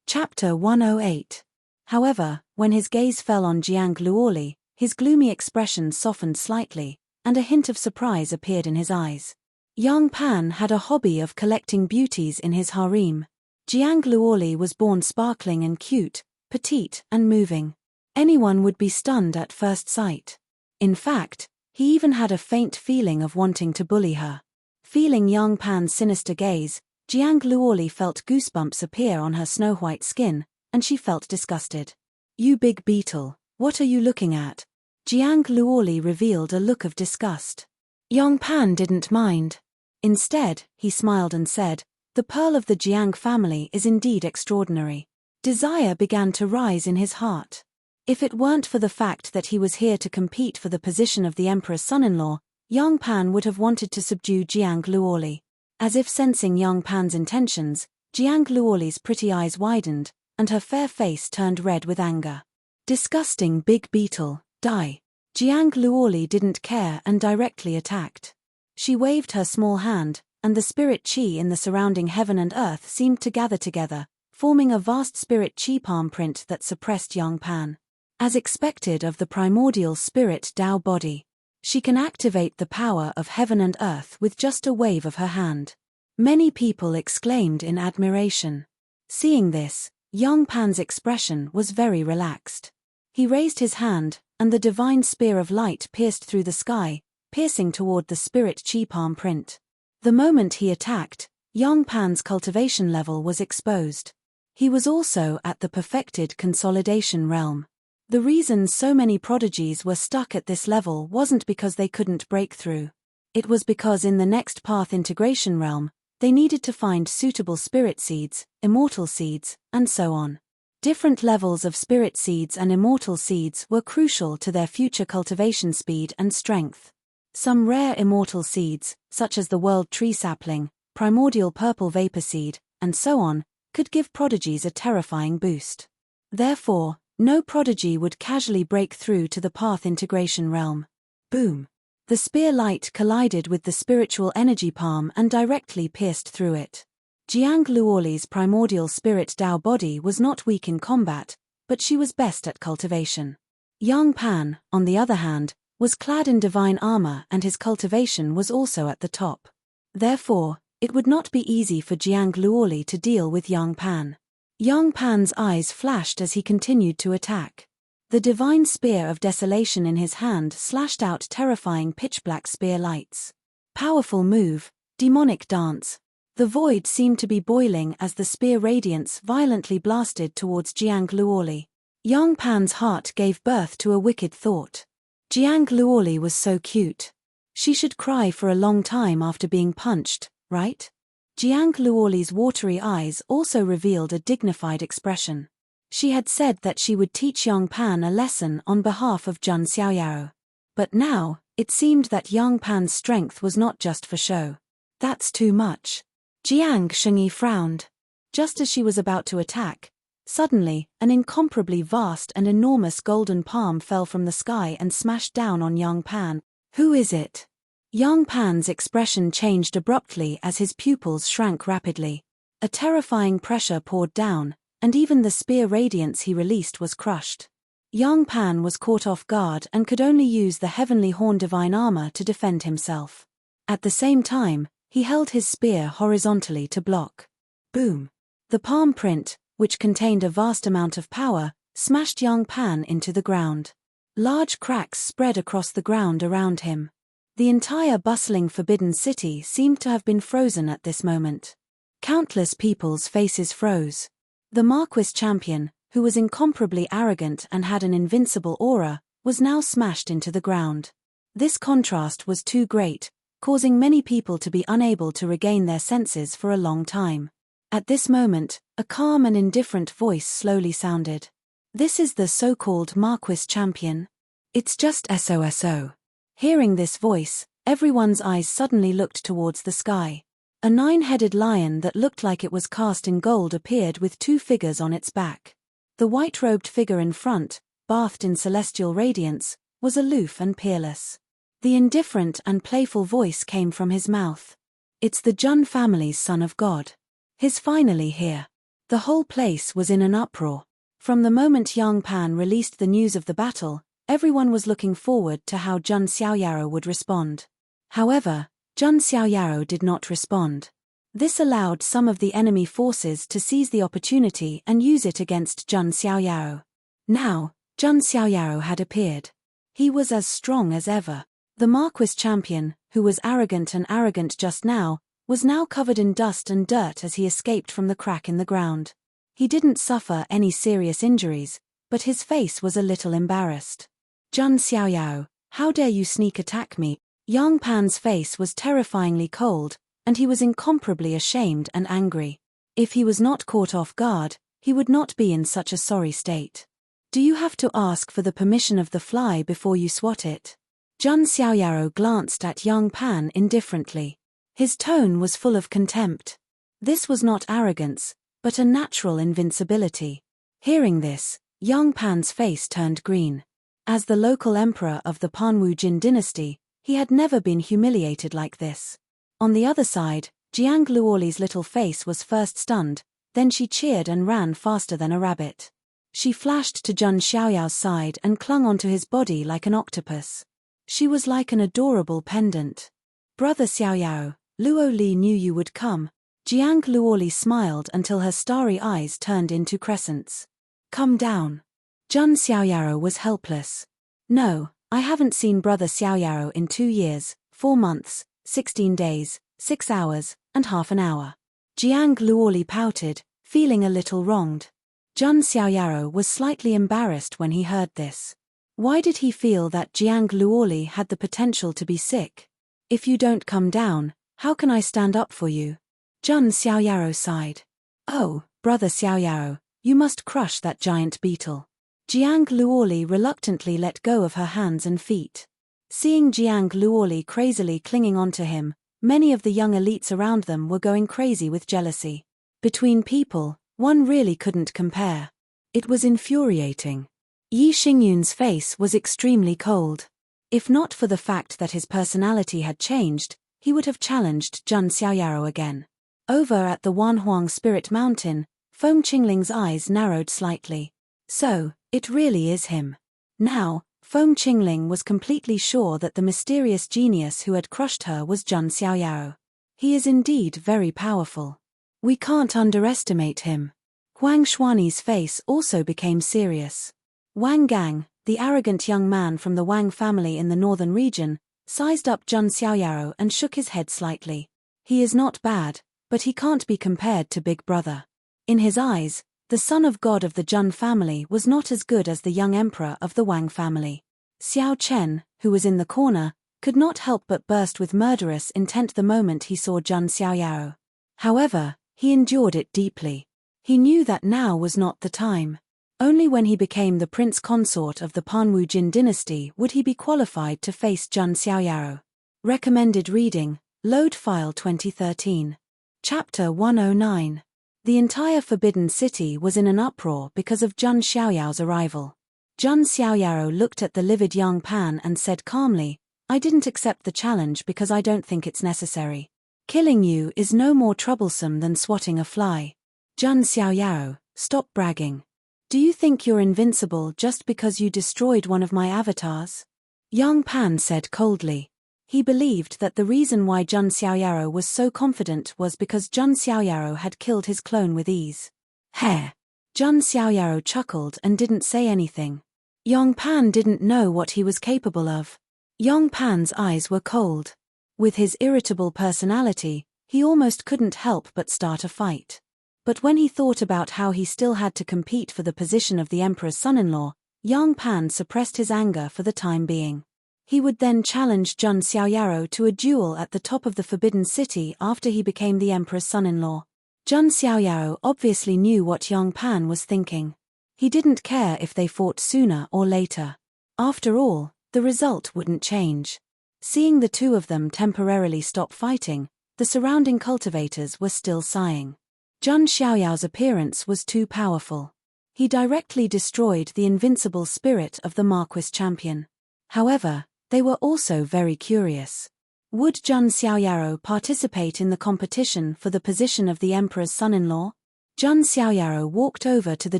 Chapter 108. However, when his gaze fell on Jiang Luoli, his gloomy expression softened slightly, and a hint of surprise appeared in his eyes. Yang Pan had a hobby of collecting beauties in his harem. Jiang Luoli was born sparkling and cute, petite and moving. Anyone would be stunned at first sight. In fact, he even had a faint feeling of wanting to bully her. Feeling Yang Pan's sinister gaze, Jiang Luoli felt goosebumps appear on her snow-white skin, and she felt disgusted. "You big beetle, what are you looking at?" Jiang Luoli revealed a look of disgust. Yang Pan didn't mind. Instead, he smiled and said, "The pearl of the Jiang family is indeed extraordinary." Desire began to rise in his heart. If it weren't for the fact that he was here to compete for the position of the emperor's son-in-law, Yang Pan would have wanted to subdue Jiang Luoli. As if sensing Yang Pan's intentions, Jiang Luoli's pretty eyes widened, and her fair face turned red with anger. "Disgusting big beetle, die." Jiang Luoli didn't care and directly attacked. She waved her small hand, and the spirit chi in the surrounding heaven and earth seemed to gather together, forming a vast spirit chi palm print that suppressed Yang Pan. As expected of the primordial spirit Tao body, she can activate the power of heaven and earth with just a wave of her hand. Many people exclaimed in admiration. Seeing this, Yang Pan's expression was very relaxed. He raised his hand, and the divine spear of light pierced through the sky, piercing toward the spirit chi palm print. The moment he attacked, Yang Pan's cultivation level was exposed. He was also at the perfected consolidation realm. The reason so many prodigies were stuck at this level wasn't because they couldn't break through. It was because in the next path integration realm, they needed to find suitable spirit seeds, immortal seeds, and so on. Different levels of spirit seeds and immortal seeds were crucial to their future cultivation speed and strength. Some rare immortal seeds, such as the world tree sapling, primordial purple vapor seed, and so on, could give prodigies a terrifying boost. Therefore, no prodigy would casually break through to the path integration realm. Boom! The spear light collided with the spiritual energy palm and directly pierced through it. Jiang Luoli's primordial spirit Tao body was not weak in combat, but she was best at cultivation. Yang Pan, on the other hand, was clad in divine armor and his cultivation was also at the top. Therefore, it would not be easy for Jiang Luoli to deal with Yang Pan. Yang Pan's eyes flashed as he continued to attack. The divine spear of desolation in his hand slashed out terrifying pitch-black spear lights. Powerful move, demonic dance. The void seemed to be boiling as the spear radiance violently blasted towards Jiang Luoli. Yang Pan's heart gave birth to a wicked thought. Jiang Luoli was so cute. She should cry for a long time after being punched, right? Jiang Luoli's watery eyes also revealed a dignified expression. She had said that she would teach Yang Pan a lesson on behalf of Jun Xiaoyao. But now, it seemed that Yang Pan's strength was not just for show. That's too much. Jiang Shengyi frowned. Just as she was about to attack, suddenly, an incomparably vast and enormous golden palm fell from the sky and smashed down on Yang Pan. "Who is it?" Yang Pan's expression changed abruptly as his pupils shrank rapidly. A terrifying pressure poured down, and even the spear radiance he released was crushed. Yang Pan was caught off guard and could only use the heavenly horn divine armor to defend himself. At the same time, he held his spear horizontally to block. Boom! The palm print, which contained a vast amount of power, smashed Yang Pan into the ground. Large cracks spread across the ground around him. The entire bustling forbidden city seemed to have been frozen at this moment. Countless people's faces froze. The Marquis champion, who was incomparably arrogant and had an invincible aura, was now smashed into the ground. This contrast was too great, causing many people to be unable to regain their senses for a long time. At this moment, a calm and indifferent voice slowly sounded. "This is the so-called Marquis champion. It's just SOSO. Hearing this voice, everyone's eyes suddenly looked towards the sky. A 9-headed lion that looked like it was cast in gold appeared with 2 figures on its back. The white-robed figure in front, bathed in celestial radiance, was aloof and peerless. The indifferent and playful voice came from his mouth. "It's the Jun family's son of God. He's finally here." The whole place was in an uproar. From the moment Yang Pan released the news of the battle, everyone was looking forward to how Jun Xiaoyaro would respond. However, Jun Xiaoyaro did not respond. This allowed some of the enemy forces to seize the opportunity and use it against Jun Xiaoyaro. Now, Jun Xiaoyaro had appeared. He was as strong as ever. The Marquis champion, who was arrogant just now, was now covered in dust and dirt as he escaped from the crack in the ground. He didn't suffer any serious injuries, but his face was a little embarrassed. "Jun Xiaoyao, how dare you sneak attack me?" Yang Pan's face was terrifyingly cold, and he was incomparably ashamed and angry. If he was not caught off guard, he would not be in such a sorry state. "Do you have to ask for the permission of the fly before you swat it?" Jun Xiaoyaro glanced at Yang Pan indifferently. His tone was full of contempt. This was not arrogance, but a natural invincibility. Hearing this, Yang Pan's face turned green. As the local emperor of the Panwu Jin dynasty, he had never been humiliated like this. On the other side, Jiang Luoli's little face was first stunned, then she cheered and ran faster than a rabbit. She flashed to Jun Xiaoyao's side and clung onto his body like an octopus. She was like an adorable pendant. "Brother Xiaoyao, Luo Li knew you would come." Jiang Luoli smiled until her starry eyes turned into crescents. "Come down." Jun Xiaoyaro was helpless. "No, I haven't seen Brother Xiaoyaro in 2 years, 4 months, 16 days, 6 hours, and half an hour." Jiang Luoli pouted, feeling a little wronged. Jun Xiaoyaro was slightly embarrassed when he heard this. Why did he feel that Jiang Luoli had the potential to be sick? "If you don't come down, how can I stand up for you?" Jun Xiaoyaro sighed. "Oh, Brother Xiaoyaro, you must crush that giant beetle." Jiang Luoli reluctantly let go of her hands and feet. Seeing Jiang Luoli crazily clinging onto him, many of the young elites around them were going crazy with jealousy. Between people, one really couldn't compare. It was infuriating. Yi Xingyun's face was extremely cold. If not for the fact that his personality had changed, he would have challenged Jun Xiaoyaro again. Over at the Wanhuang Spirit Mountain, Feng Qingling's eyes narrowed slightly. So, it really is him. Now, Feng Qingling was completely sure that the mysterious genius who had crushed her was Jun Xiaoyaro. He is indeed very powerful. We can't underestimate him. Huang Xuani's face also became serious. Wang Gang, the arrogant young man from the Wang family in the northern region, sized up Jun Xiaoyaro and shook his head slightly. He is not bad, but he can't be compared to Big Brother. In his eyes, the son of God of the Jun family was not as good as the young emperor of the Wang family. Xiao Chen, who was in the corner, could not help but burst with murderous intent the moment he saw Jun Xiaoyaro. However, he endured it deeply. He knew that now was not the time. Only when he became the prince consort of the Panwu Jin dynasty would he be qualified to face Jun Xiaoyaro. Recommended reading, Load File 2013. Chapter 109. The entire Forbidden City was in an uproar because of Jun Xiaoyao's arrival. Jun Xiaoyaro looked at the livid Yang Pan and said calmly, "I didn't accept the challenge because I don't think it's necessary. Killing you is no more troublesome than swatting a fly." "Jun Xiaoyaro, stop bragging. Do you think you're invincible just because you destroyed one of my avatars?" Yang Pan said coldly. He believed that the reason why Jun Xiaoyaro was so confident was because Jun Xiaoyaro had killed his clone with ease. "Heh." Jun Xiaoyaro chuckled and didn't say anything. Yang Pan didn't know what he was capable of. Yang Pan's eyes were cold. With his irritable personality, he almost couldn't help but start a fight. But when he thought about how he still had to compete for the position of the emperor's son-in-law, Yang Pan suppressed his anger for the time being. He would then challenge Jun Xiaoyaro to a duel at the top of the Forbidden City after he became the emperor's son-in-law. Jun Xiaoyaro obviously knew what Yang Pan was thinking. He didn't care if they fought sooner or later. After all, the result wouldn't change. Seeing the two of them temporarily stop fighting, the surrounding cultivators were still sighing. Jun Xiaoyao's appearance was too powerful. He directly destroyed the invincible spirit of the Marquis champion. However, they were also very curious. Would Jun Xiaoyaro participate in the competition for the position of the emperor's son-in-law? Jun Xiaoyaro walked over to the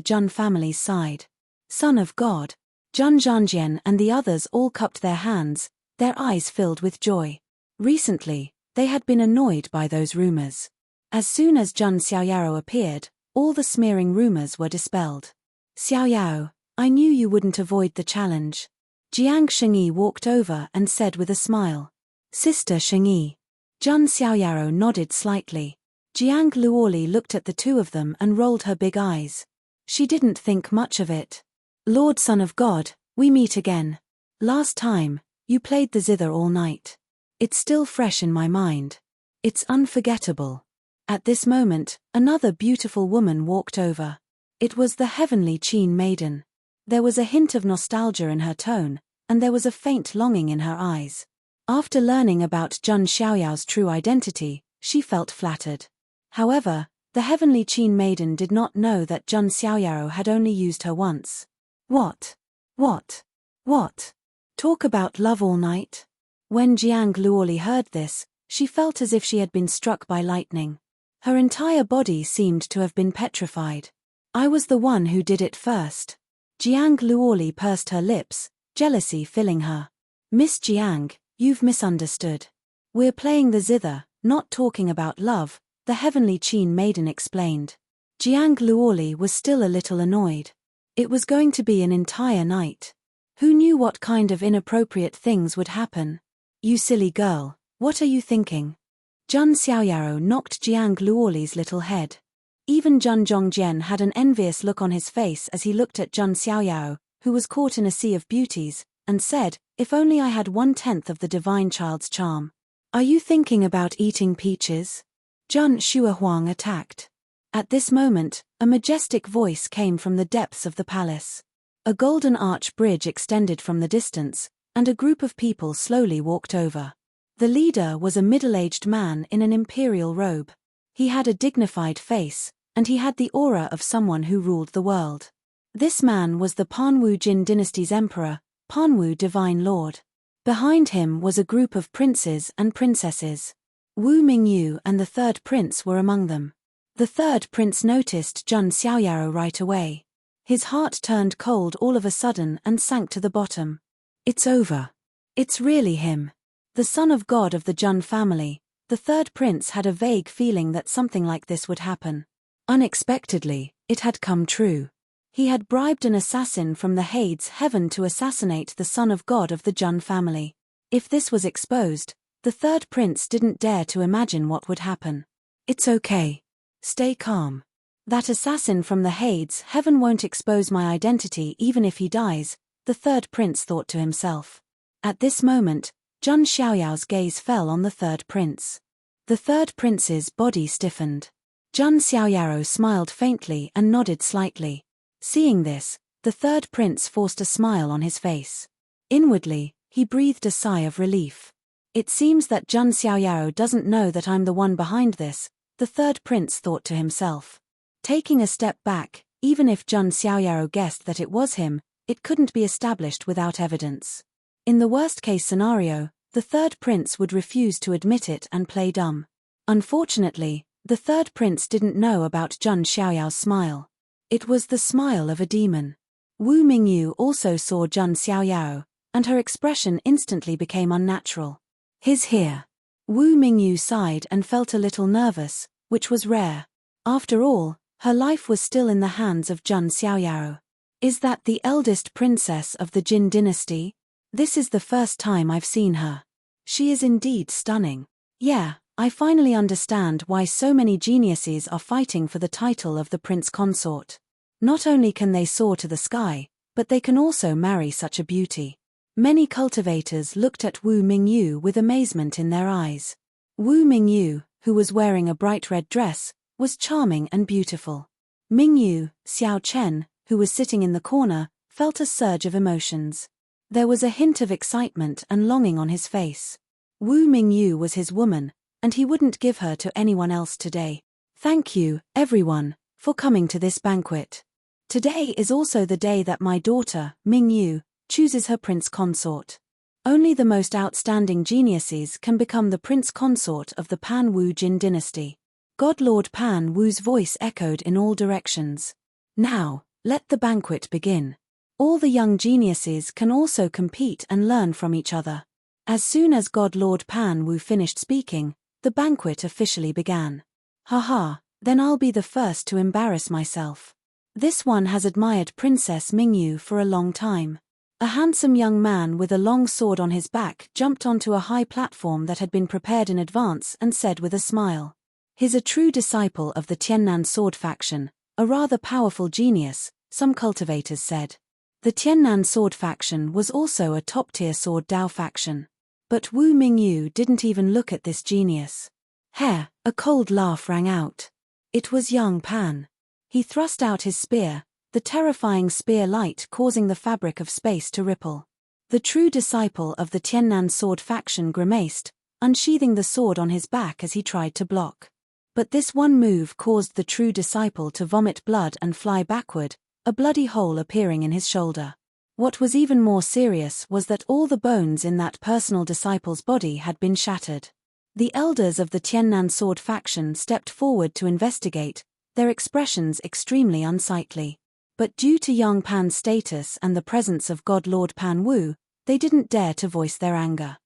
Jun family's side. Son of God. Jun Zhanjian and the others all cupped their hands, their eyes filled with joy. Recently, they had been annoyed by those rumors. As soon as Jun Xiaoyaro appeared, all the smearing rumors were dispelled. Xiaoyao, I knew you wouldn't avoid the challenge. Jiang Shengyi walked over and said with a smile. Sister Shengyi. Jun Xiaoyaro nodded slightly. Jiang Luoli looked at the two of them and rolled her big eyes. She didn't think much of it. Lord Son of God, we meet again. Last time, you played the zither all night. It's still fresh in my mind. It's unforgettable. At this moment, another beautiful woman walked over. It was the heavenly Qin maiden. There was a hint of nostalgia in her tone, and there was a faint longing in her eyes. After learning about Jun Xiaoyao's true identity, she felt flattered. However, the heavenly Qin maiden did not know that Jun Xiaoyaro had only used her once. What? Talk about love all night? When Jiang Luoli heard this, she felt as if she had been struck by lightning. Her entire body seemed to have been petrified. I was the one who did it first. Jiang Luoli pursed her lips, jealousy filling her. Miss Jiang, you've misunderstood. We're playing the zither, not talking about love, the heavenly Qin maiden explained. Jiang Luoli was still a little annoyed. It was going to be an entire night. Who knew what kind of inappropriate things would happen? You silly girl, what are you thinking? Jun Xiaoyaro knocked Jiang Luoli's little head. Even Jun Zhongjian had an envious look on his face as he looked at Jun Xiaoyao, who was caught in a sea of beauties, and said, if only I had 1/10 of the divine child's charm. Are you thinking about eating peaches? Jun Shuahuang attacked. At this moment, a majestic voice came from the depths of the palace. A golden arch bridge extended from the distance, and a group of people slowly walked over. The leader was a middle-aged man in an imperial robe. He had a dignified face, and he had the aura of someone who ruled the world. This man was the Panwu Jin dynasty's emperor, Panwu Divine Lord. Behind him was a group of princes and princesses. Wu Mingyu and the third prince were among them. The third prince noticed Jun Xiaoyaro right away. His heart turned cold all of a sudden and sank to the bottom. It's over. It's really him. The son of God of the Jun family, the third prince had a vague feeling that something like this would happen. Unexpectedly, it had come true. He had bribed an assassin from the Hades heaven to assassinate the son of God of the Jun family. If this was exposed, the third prince didn't dare to imagine what would happen. It's okay. Stay calm. That assassin from the Hades heaven won't expose my identity even if he dies, the third prince thought to himself. At this moment, Jun Xiaoyao's gaze fell on the third prince. The third prince's body stiffened. Jun Xiaoyaro smiled faintly and nodded slightly. Seeing this, the third prince forced a smile on his face. Inwardly, he breathed a sigh of relief. It seems that Jun Xiaoyaro doesn't know that I'm the one behind this, the third prince thought to himself. Taking a step back, even if Jun Xiaoyaro guessed that it was him, it couldn't be established without evidence. In the worst-case scenario, the third prince would refuse to admit it and play dumb. Unfortunately, the third prince didn't know about Jun Xiaoyao's smile. It was the smile of a demon. Wu Mingyu also saw Jun Xiaoyao, and her expression instantly became unnatural. He's here. Wu Mingyu sighed and felt a little nervous, which was rare. After all, her life was still in the hands of Jun Xiaoyao. Is that the eldest princess of the Jin dynasty? This is the first time I've seen her. She is indeed stunning. Yeah, I finally understand why so many geniuses are fighting for the title of the prince consort. Not only can they soar to the sky, but they can also marry such a beauty. Many cultivators looked at Wu Mingyu with amazement in their eyes. Wu Mingyu, who was wearing a bright red dress, was charming and beautiful. Mingyu, Xiao Chen, who was sitting in the corner, felt a surge of emotions. There was a hint of excitement and longing on his face. Wu Mingyu was his woman, and he wouldn't give her to anyone else today. Thank you, everyone, for coming to this banquet. Today is also the day that my daughter, Mingyu, chooses her prince consort. Only the most outstanding geniuses can become the prince consort of the Pan Wu Jin dynasty. God Lord Pan Wu's voice echoed in all directions. Now, let the banquet begin. All the young geniuses can also compete and learn from each other. As soon as God Lord Pan Wu finished speaking, the banquet officially began. Haha, then I'll be the first to embarrass myself. This one has admired Princess Mingyu for a long time. A handsome young man with a long sword on his back jumped onto a high platform that had been prepared in advance and said with a smile. He's a true disciple of the Tiannan sword faction, a rather powerful genius, some cultivators said. The Tiannan sword faction was also a top-tier sword Dao faction. But Wu Mingyu didn't even look at this genius. A cold laugh rang out. It was young Pan. He thrust out his spear, the terrifying spear light causing the fabric of space to ripple. The true disciple of the Tiannan sword faction grimaced, unsheathing the sword on his back as he tried to block. But this one move caused the true disciple to vomit blood and fly backward, a bloody hole appearing in his shoulder. What was even more serious was that all the bones in that personal disciple's body had been shattered. The elders of the Tiannan sword faction stepped forward to investigate, their expressions extremely unsightly. But due to young Pan's status and the presence of God Lord Pan Wu, they didn't dare to voice their anger.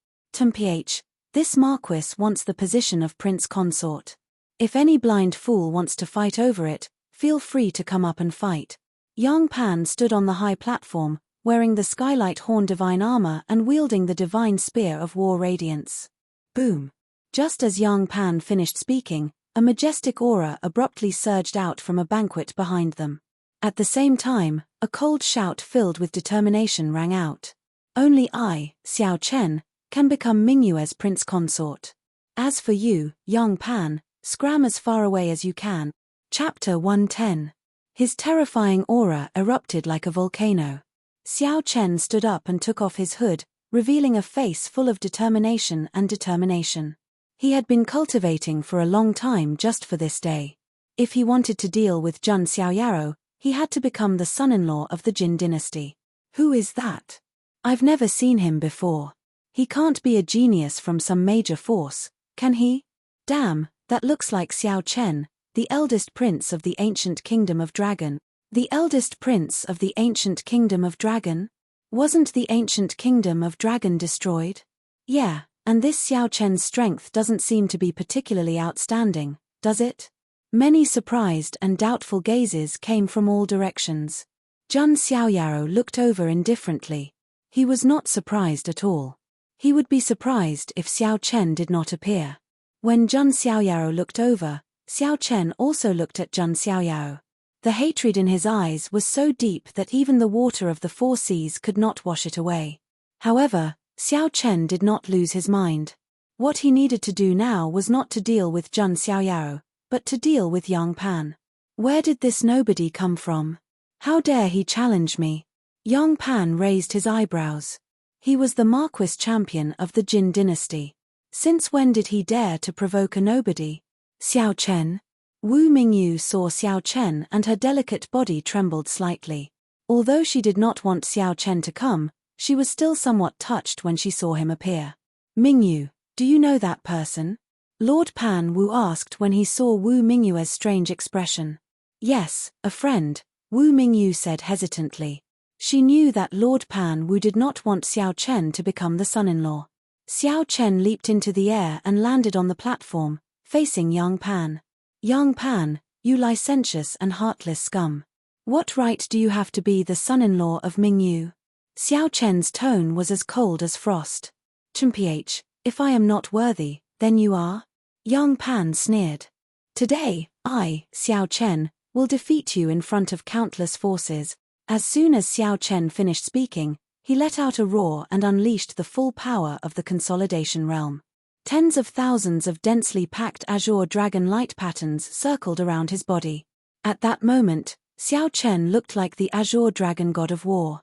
This Marquis wants the position of Prince Consort. If any blind fool wants to fight over it, feel free to come up and fight. Young Pan stood on the high platform, wearing the Skylight Horn divine armor and wielding the divine spear of war radiance. Boom! Just as young Pan finished speaking, a majestic aura abruptly surged out from a banquet behind them. At the same time, a cold shout filled with determination rang out. Only I, Xiao Chen, can become Mingyue's prince consort. As for you, young Pan, scram as far away as you can. Chapter 110. His terrifying aura erupted like a volcano. Xiao Chen stood up and took off his hood, revealing a face full of determination and determination. He had been cultivating for a long time just for this day. If he wanted to deal with Jun Xiaoyaro, he had to become the son-in-law of the Jin dynasty. Who is that? I've never seen him before. He can't be a genius from some major force, can he? Damn, that looks like Xiao Chen, the eldest prince of the ancient kingdom of Dragon. The eldest prince of the ancient kingdom of Dragon? Wasn't the ancient kingdom of Dragon destroyed? Yeah, and this Xiao Chen's strength doesn't seem to be particularly outstanding, does it? Many surprised and doubtful gazes came from all directions. Jun Xiaoyaro looked over indifferently. He was not surprised at all. He would be surprised if Xiao Chen did not appear. When Jun Xiaoyaro looked over, Xiao Chen also looked at Jun Xiaoyaro. The hatred in his eyes was so deep that even the water of the four seas could not wash it away. However, Xiao Chen did not lose his mind. What he needed to do now was not to deal with Jun Xiaoyaro, but to deal with young Pan. Where did this nobody come from? How dare he challenge me? Young Pan raised his eyebrows. He was the Marquis champion of the Jin dynasty. Since when did he dare to provoke a nobody? Xiao Chen? Wu Mingyu saw Xiao Chen and her delicate body trembled slightly. Although she did not want Xiao Chen to come, she was still somewhat touched when she saw him appear. Mingyu, do you know that person? Lord Pan Wu asked when he saw Wu Mingyue's strange expression. Yes, a friend, Wu Mingyu said hesitantly. She knew that Lord Pan Wu did not want Xiao Chen to become the son-in-law. Xiao Chen leaped into the air and landed on the platform, facing young Pan. Young Pan, you licentious and heartless scum. What right do you have to be the son-in-law of Mingyu? Xiao Chen's tone was as cold as frost. If I am not worthy, then you are? Young Pan sneered. Today, I, Xiao Chen, will defeat you in front of countless forces. As soon as Xiao Chen finished speaking, he let out a roar and unleashed the full power of the consolidation realm. Tens of thousands of densely packed azure dragon light patterns circled around his body. At that moment, Xiao Chen looked like the azure dragon god of war.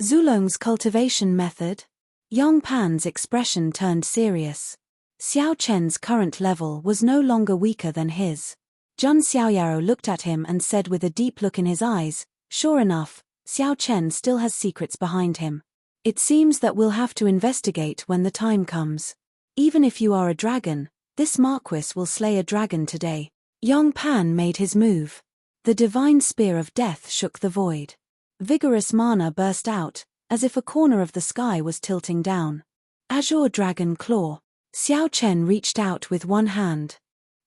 Zulong's cultivation method? Young Pan's expression turned serious. Xiao Chen's current level was no longer weaker than his. Jun Xiaoyaro looked at him and said with a deep look in his eyes, "Sure enough, Xiao Chen still has secrets behind him. It seems that we'll have to investigate when the time comes. Even if you are a dragon, this Marquis will slay a dragon today." Yang Pan made his move. The divine spear of death shook the void. Vigorous mana burst out, as if a corner of the sky was tilting down. Azure Dragon Claw. Xiao Chen reached out with one hand.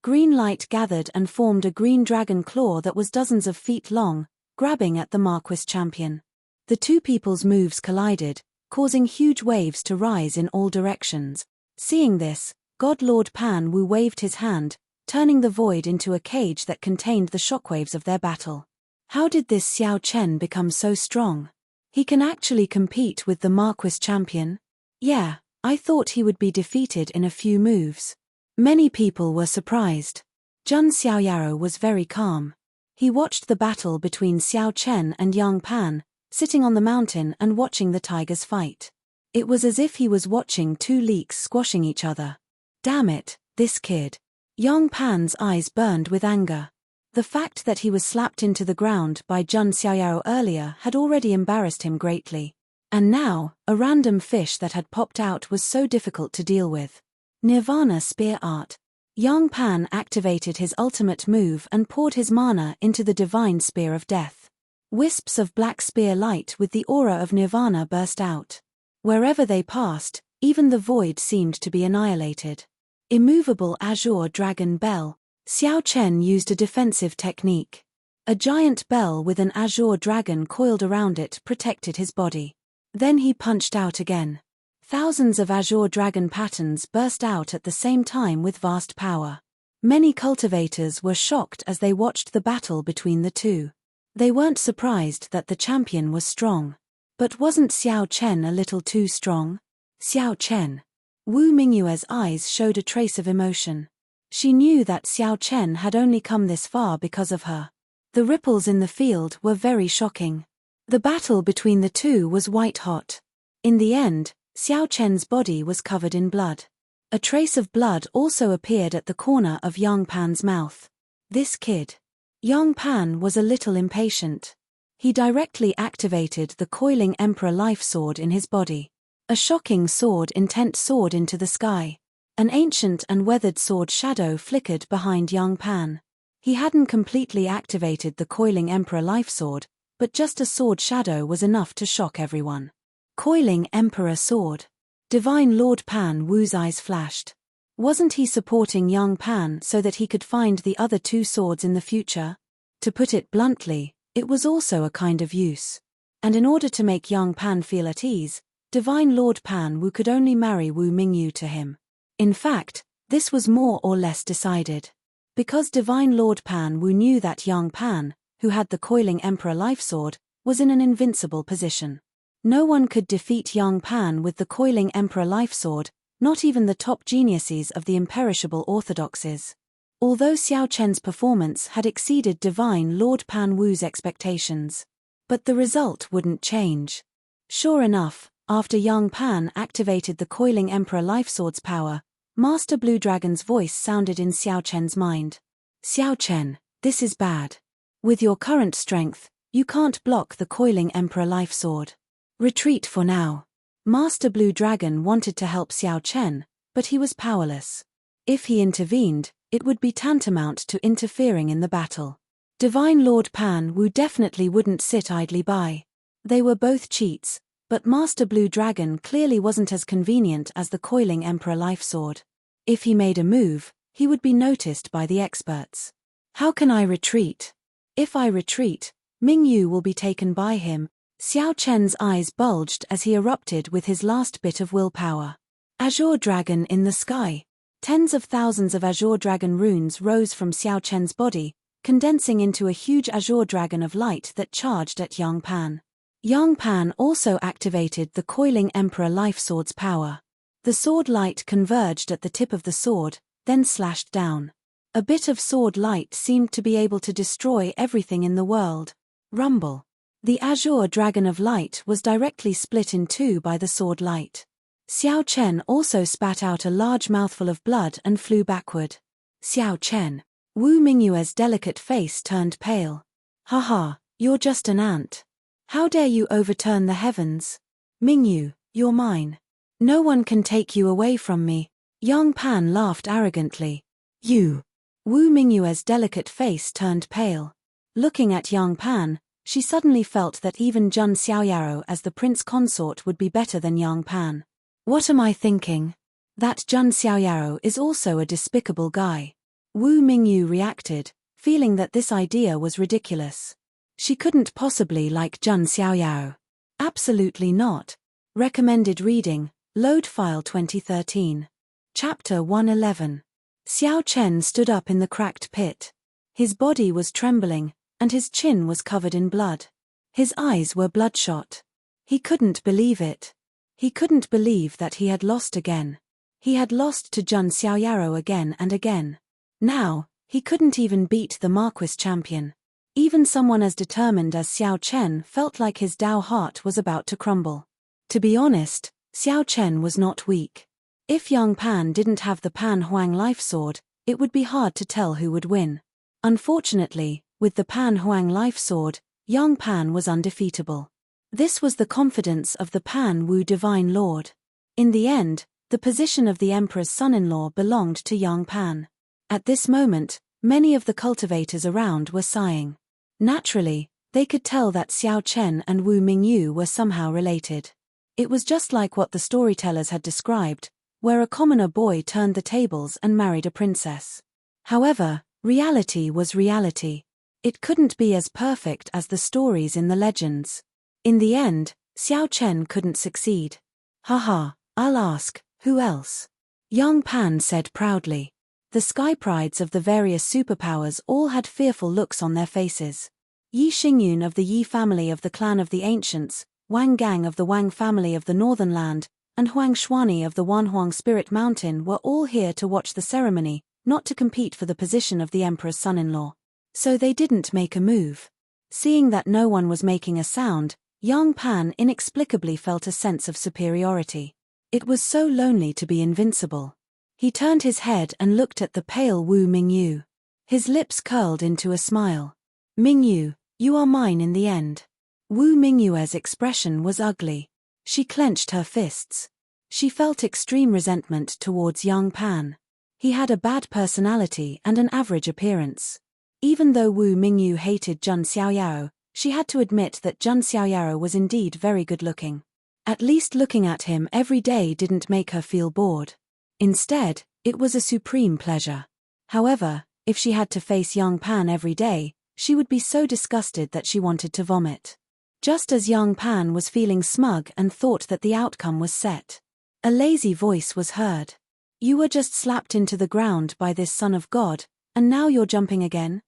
Green light gathered and formed a green dragon claw that was dozens of feet long, grabbing at the Marquis champion. The two people's moves collided, causing huge waves to rise in all directions. Seeing this, God Lord Pan Wu waved his hand, turning the void into a cage that contained the shockwaves of their battle. How did this Xiao Chen become so strong? He can actually compete with the Marquis champion? Yeah, I thought he would be defeated in a few moves. Many people were surprised. Jun Xiaoyaro was very calm. He watched the battle between Xiao Chen and Yang Pan, sitting on the mountain and watching the tigers fight. It was as if he was watching two leeks squashing each other. Damn it, this kid. Yang Pan's eyes burned with anger. The fact that he was slapped into the ground by Jun Xiaoyaro earlier had already embarrassed him greatly. And now, a random fish that had popped out was so difficult to deal with. Nirvana Spear Art. Yang Pan activated his ultimate move and poured his mana into the divine spear of death. Wisps of black spear light with the aura of Nirvana burst out. Wherever they passed, even the void seemed to be annihilated. Immovable Azure Dragon Bell. Xiao Chen used a defensive technique. A giant bell with an azure dragon coiled around it protected his body. Then he punched out again. Thousands of azure dragon patterns burst out at the same time with vast power. Many cultivators were shocked as they watched the battle between the two. They weren't surprised that the champion was strong. But wasn't Xiao Chen a little too strong? Xiao Chen. Wu Mingyue's eyes showed a trace of emotion. She knew that Xiao Chen had only come this far because of her. The ripples in the field were very shocking. The battle between the two was white hot. In the end, Xiao Chen's body was covered in blood. A trace of blood also appeared at the corner of Yang Pan's mouth. This kid. Yang Pan was a little impatient. He directly activated the coiling Emperor Life Sword in his body. A shocking sword intent soared into the sky. An ancient and weathered sword shadow flickered behind Yang Pan. He hadn't completely activated the coiling Emperor Life Sword, but just a sword shadow was enough to shock everyone. Coiling Emperor Sword. Divine Lord Pan Wu's eyes flashed. Wasn't he supporting Yang Pan so that he could find the other two swords in the future? To put it bluntly, it was also a kind of use. And in order to make Yang Pan feel at ease, Divine Lord Pan Wu could only marry Wu Mingyu to him. In fact, this was more or less decided. Because Divine Lord Pan Wu knew that Yang Pan, who had the coiling Emperor Life Sword, was in an invincible position. No one could defeat Yang Pan with the coiling Emperor Life Sword, not even the top geniuses of the imperishable orthodoxies. Although Xiao Chen's performance had exceeded Divine Lord Pan Wu's expectations. But the result wouldn't change. Sure enough, after Yang Pan activated the coiling Emperor Life Sword's power, Master Blue Dragon's voice sounded in Xiao Chen's mind. Xiao Chen, this is bad. With your current strength, you can't block the coiling Emperor Life Sword. Retreat for now. Master Blue Dragon wanted to help Xiao Chen, but he was powerless. If he intervened, it would be tantamount to interfering in the battle. Divine Lord Pan Wu definitely wouldn't sit idly by. They were both cheats, but Master Blue Dragon clearly wasn't as convenient as the coiling Emperor Life Sword. If he made a move, he would be noticed by the experts. How can I retreat? If I retreat, Mingyu will be taken by him. Xiao Chen's eyes bulged as he erupted with his last bit of willpower. Azure Dragon in the sky. Tens of thousands of Azure Dragon runes rose from Xiao Chen's body, condensing into a huge Azure Dragon of light that charged at Yang Pan. Yang Pan also activated the coiling Emperor Life Sword's power. The sword light converged at the tip of the sword, then slashed down. A bit of sword light seemed to be able to destroy everything in the world. Rumble. The Azure Dragon of Light was directly split in two by the sword light. Xiao Chen also spat out a large mouthful of blood and flew backward. Xiao Chen. Wu Mingyue's delicate face turned pale. Haha, you're just an ant. How dare you overturn the heavens? Mingyu, you're mine. No one can take you away from me. Yang Pan laughed arrogantly. You. Wu Mingyue's delicate face turned pale. Looking at Yang Pan, she suddenly felt that even Jun Xiaoyaro as the prince consort would be better than Yang Pan. What am I thinking? That Jun Xiaoyaro is also a despicable guy. Wu Mingyu reacted, feeling that this idea was ridiculous. She couldn't possibly like Jun Xiaoyaro. Absolutely not. Recommended reading, Load File 2013. Chapter 111. Xiao Chen stood up in the cracked pit. His body was trembling, and his chin was covered in blood. His eyes were bloodshot. He couldn't believe it. He couldn't believe that he had lost again. He had lost to Jun Xiaoyaro again and again. Now, he couldn't even beat the Marquis champion. Even someone as determined as Xiao Chen felt like his Dao heart was about to crumble. To be honest, Xiao Chen was not weak. If Yang Pan didn't have the Pan Huang life sword, it would be hard to tell who would win. Unfortunately, with the Pan Huang life sword, Yang Pan was undefeatable. This was the confidence of the Pan Wu Divine Lord. In the end, the position of the Emperor's son-in-law belonged to Yang Pan. At this moment, many of the cultivators around were sighing. Naturally, they could tell that Xiao Chen and Wu Mingyu were somehow related. It was just like what the storytellers had described, where a commoner boy turned the tables and married a princess. However, reality was reality. It couldn't be as perfect as the stories in the legends. In the end, Xiao Chen couldn't succeed. Haha, I'll ask, who else? Yang Pan said proudly. The sky prides of the various superpowers all had fearful looks on their faces. Yi Xingyun of the Yi family of the clan of the ancients, Wang Gang of the Wang family of the northern land, and Huang Xuani of the Wanhuang Spirit Mountain were all here to watch the ceremony, not to compete for the position of the emperor's son-in-law. So they didn't make a move. Seeing that no one was making a sound, Yang Pan inexplicably felt a sense of superiority. It was so lonely to be invincible. He turned his head and looked at the pale Wu Mingyu. His lips curled into a smile. Mingyu, you are mine in the end. Wu Mingyue's expression was ugly. She clenched her fists. She felt extreme resentment towards Yang Pan. He had a bad personality and an average appearance. Even though Wu Mingyu hated Jun Xiaoyaro, she had to admit that Jun Xiaoyaro was indeed very good-looking. At least looking at him every day didn't make her feel bored. Instead, it was a supreme pleasure. However, if she had to face Yang Pan every day, she would be so disgusted that she wanted to vomit. Just as Yang Pan was feeling smug and thought that the outcome was set, a lazy voice was heard. You were just slapped into the ground by this son of God, and now you're jumping again?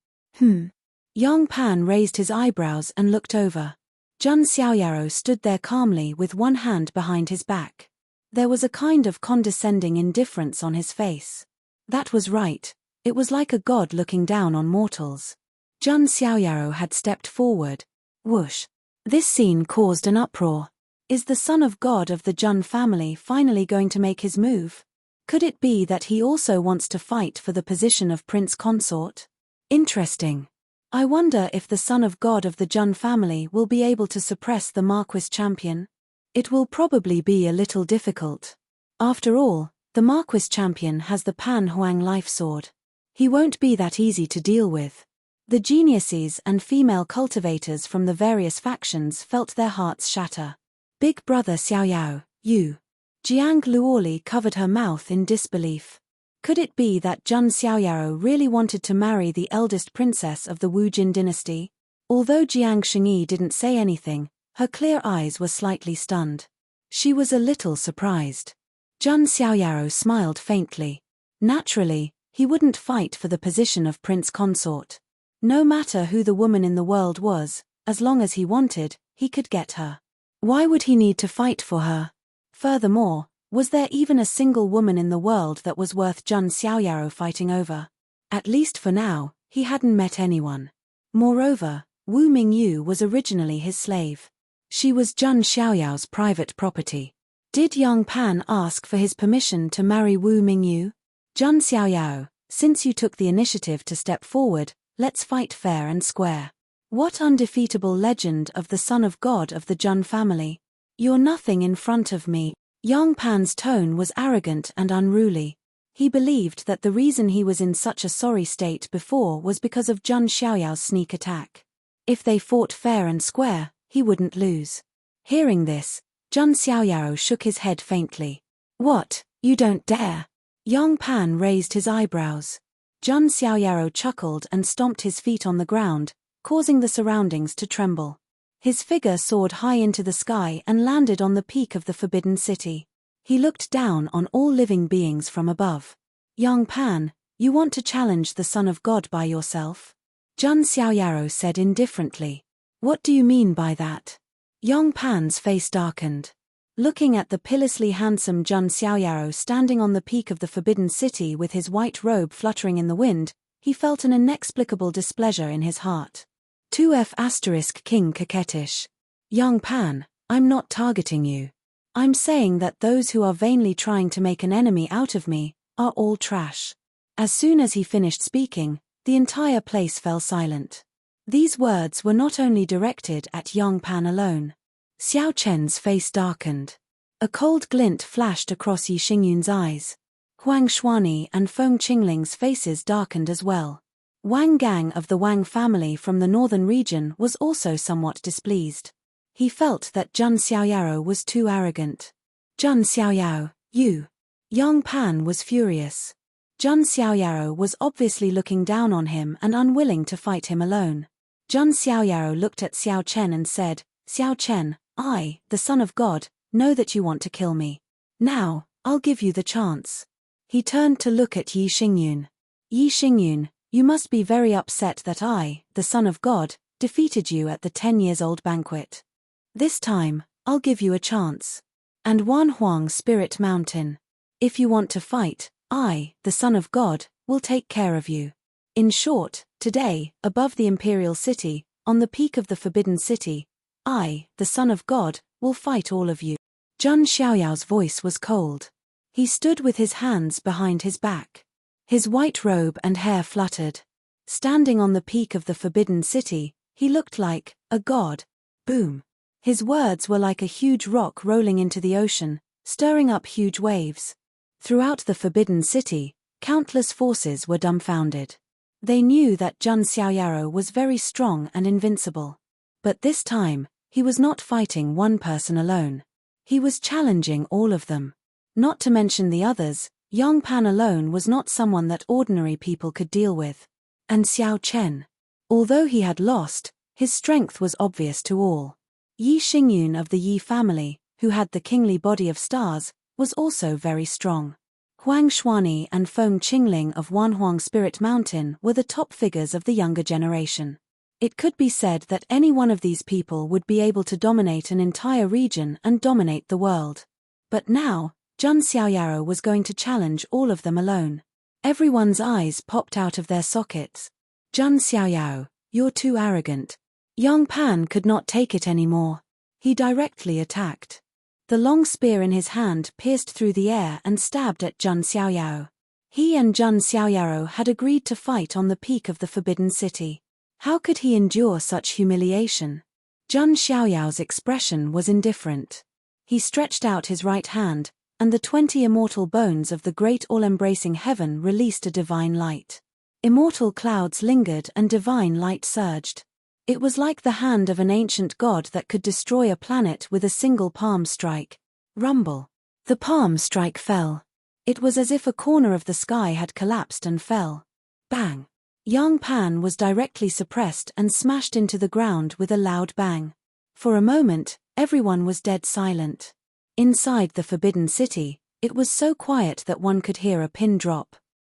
Yang Pan raised his eyebrows and looked over. Jun Xiaoyaro stood there calmly with one hand behind his back. There was a kind of condescending indifference on his face. That was right, it was like a god looking down on mortals. Jun Xiaoyaro had stepped forward. Whoosh. This scene caused an uproar. Is the son of God of the Jun family finally going to make his move? Could it be that he also wants to fight for the position of prince consort? Interesting. I wonder if the son of God of the Jun family will be able to suppress the Marquis champion? It will probably be a little difficult. After all, the Marquis champion has the Pan Huang life sword. He won't be that easy to deal with. The geniuses and female cultivators from the various factions felt their hearts shatter. Big brother Xiaoyao, you. Jiang Luoli covered her mouth in disbelief. Could it be that Jun Xiaoyaro really wanted to marry the eldest princess of the Wu Jin dynasty? Although Jiang Xingyi didn't say anything, her clear eyes were slightly stunned. She was a little surprised. Jun Xiaoyaro smiled faintly. Naturally, he wouldn't fight for the position of prince consort. No matter who the woman in the world was, as long as he wanted, he could get her. Why would he need to fight for her? Furthermore, was there even a single woman in the world that was worth Jun Xiaoyaro fighting over? At least for now, he hadn't met anyone. Moreover, Wu Mingyu was originally his slave. She was Jun Xiaoyao's private property. Did Yang Pan ask for his permission to marry Wu Mingyu? Jun Xiaoyao, Since you took the initiative to step forward, let's fight fair and square. What undefeatable legend of the son of God of the Jun family? You're nothing in front of me. Yang Pan's tone was arrogant and unruly. He believed that the reason he was in such a sorry state before was because of Jun Xiaoyao's sneak attack. If they fought fair and square, he wouldn't lose. Hearing this, Jun Xiaoyao shook his head faintly. What, you don't dare? Yang Pan raised his eyebrows. Jun Xiaoyao chuckled and stomped his feet on the ground, causing the surroundings to tremble. His figure soared high into the sky and landed on the peak of the Forbidden City. He looked down on all living beings from above. Yang Pan, you want to challenge the Son of God by yourself? Jun Xiaoyao said indifferently. What do you mean by that? Yang Pan's face darkened. Looking at the pitilessly handsome Jun Xiaoyao standing on the peak of the Forbidden City with his white robe fluttering in the wind, he felt an inexplicable displeasure in his heart. 2F** King coquettish. Yang Pan, I'm not targeting you. I'm saying that those who are vainly trying to make an enemy out of me are all trash. As soon as he finished speaking, the entire place fell silent. These words were not only directed at Yang Pan alone. Xiao Chen's face darkened. A cold glint flashed across Yi Xingyun's eyes. Huang Xuani and Feng Qingling's faces darkened as well. Wang Gang of the Wang family from the northern region was also somewhat displeased. He felt that Jun Xiaoyao was too arrogant. Jun Xiaoyao, you. Yang Pan was furious. Jun Xiaoyao was obviously looking down on him and unwilling to fight him alone. Jun Xiaoyao looked at Xiao Chen and said, Xiao Chen, I, the son of God, know that you want to kill me. Now, I'll give you the chance. He turned to look at Yi Xingyun. Yi Xingyun, you must be very upset that I, the son of God, defeated you at the 10-years-old banquet. This time, I'll give you a chance. And Wanhuang Spirit Mountain. If you want to fight, I, the son of God, will take care of you. In short, today, above the Imperial City, on the peak of the Forbidden City, I, the son of God, will fight all of you. Jun Xiaoyao's voice was cold. He stood with his hands behind his back. His white robe and hair fluttered. Standing on the peak of the Forbidden City, he looked like a god. Boom. His words were like a huge rock rolling into the ocean, stirring up huge waves. Throughout the Forbidden City, countless forces were dumbfounded. They knew that Jun Xiaoyao was very strong and invincible. But this time, he was not fighting one person alone. He was challenging all of them. Not to mention the others, Yang Pan alone was not someone that ordinary people could deal with. And Xiao Chen. Although he had lost, his strength was obvious to all. Yi Xingyun of the Yi family, who had the kingly body of stars, was also very strong. Huang Xuani and Feng Qingling of Wanhuang Spirit Mountain were the top figures of the younger generation. It could be said that any one of these people would be able to dominate an entire region and dominate the world. But now, Jun Xiaoyao was going to challenge all of them alone. Everyone's eyes popped out of their sockets. Jun Xiaoyao, you're too arrogant. Yang Pan could not take it anymore. He directly attacked. The long spear in his hand pierced through the air and stabbed at Jun Xiaoyao. He and Jun Xiaoyao had agreed to fight on the peak of the Forbidden City. How could he endure such humiliation? Jun Xiaoyao's expression was indifferent. He stretched out his right hand, and the 20 immortal bones of the great all-embracing heaven released a divine light. Immortal clouds lingered and divine light surged. It was like the hand of an ancient god that could destroy a planet with a single palm strike. Rumble. The palm strike fell. It was as if a corner of the sky had collapsed and fell. Bang. Yang Pan was directly suppressed and smashed into the ground with a loud bang. For a moment, everyone was dead silent. Inside the Forbidden City, it was so quiet that one could hear a pin drop.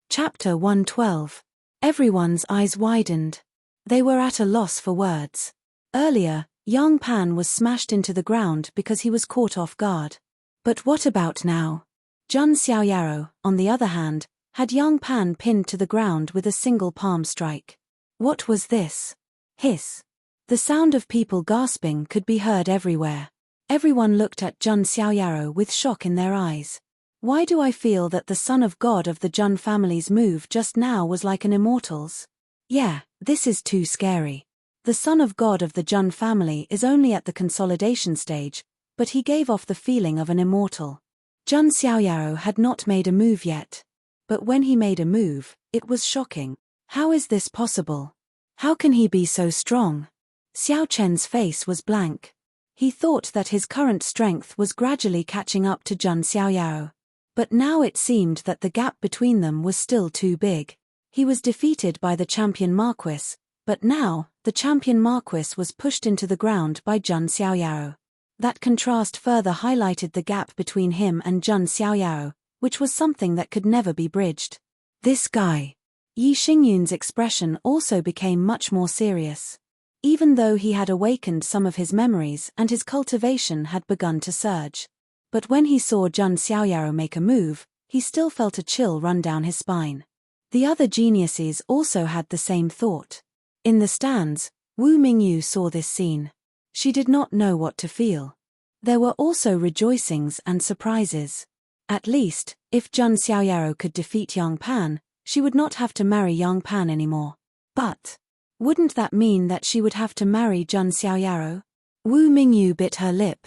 Chapter 112. Everyone's eyes widened. They were at a loss for words. Earlier, Yang Pan was smashed into the ground because he was caught off guard. But what about now? Jun Xiaoyao, on the other hand, had Yang Pan pinned to the ground with a single palm strike. What was this? Hiss. The sound of people gasping could be heard everywhere. Everyone looked at Jun Xiaoyao with shock in their eyes. Why do I feel that the son of God of the Jun family's move just now was like an immortal's? Yeah, this is too scary. The son of God of the Jun family is only at the consolidation stage, but he gave off the feeling of an immortal. Jun Xiaoyao had not made a move yet. But when he made a move, it was shocking. How is this possible? How can he be so strong? Xiao Chen's face was blank. He thought that his current strength was gradually catching up to Jun Xiaoyao. But now it seemed that the gap between them was still too big. He was defeated by the champion Marquis, but now, the champion Marquis was pushed into the ground by Jun Xiaoyao. That contrast further highlighted the gap between him and Jun Xiaoyao, which was something that could never be bridged. This guy. Yi Xingyun's expression also became much more serious. Even though he had awakened some of his memories and his cultivation had begun to surge. But when he saw Jun Xiaoyao make a move, he still felt a chill run down his spine. The other geniuses also had the same thought. In the stands, Wu Mingyu saw this scene. She did not know what to feel. There were also rejoicings and surprises. At least, if Jun Xiaoyao could defeat Yang Pan, she would not have to marry Yang Pan anymore. But wouldn't that mean that she would have to marry Jun Xiaoyao? Wu Mingyu bit her lip.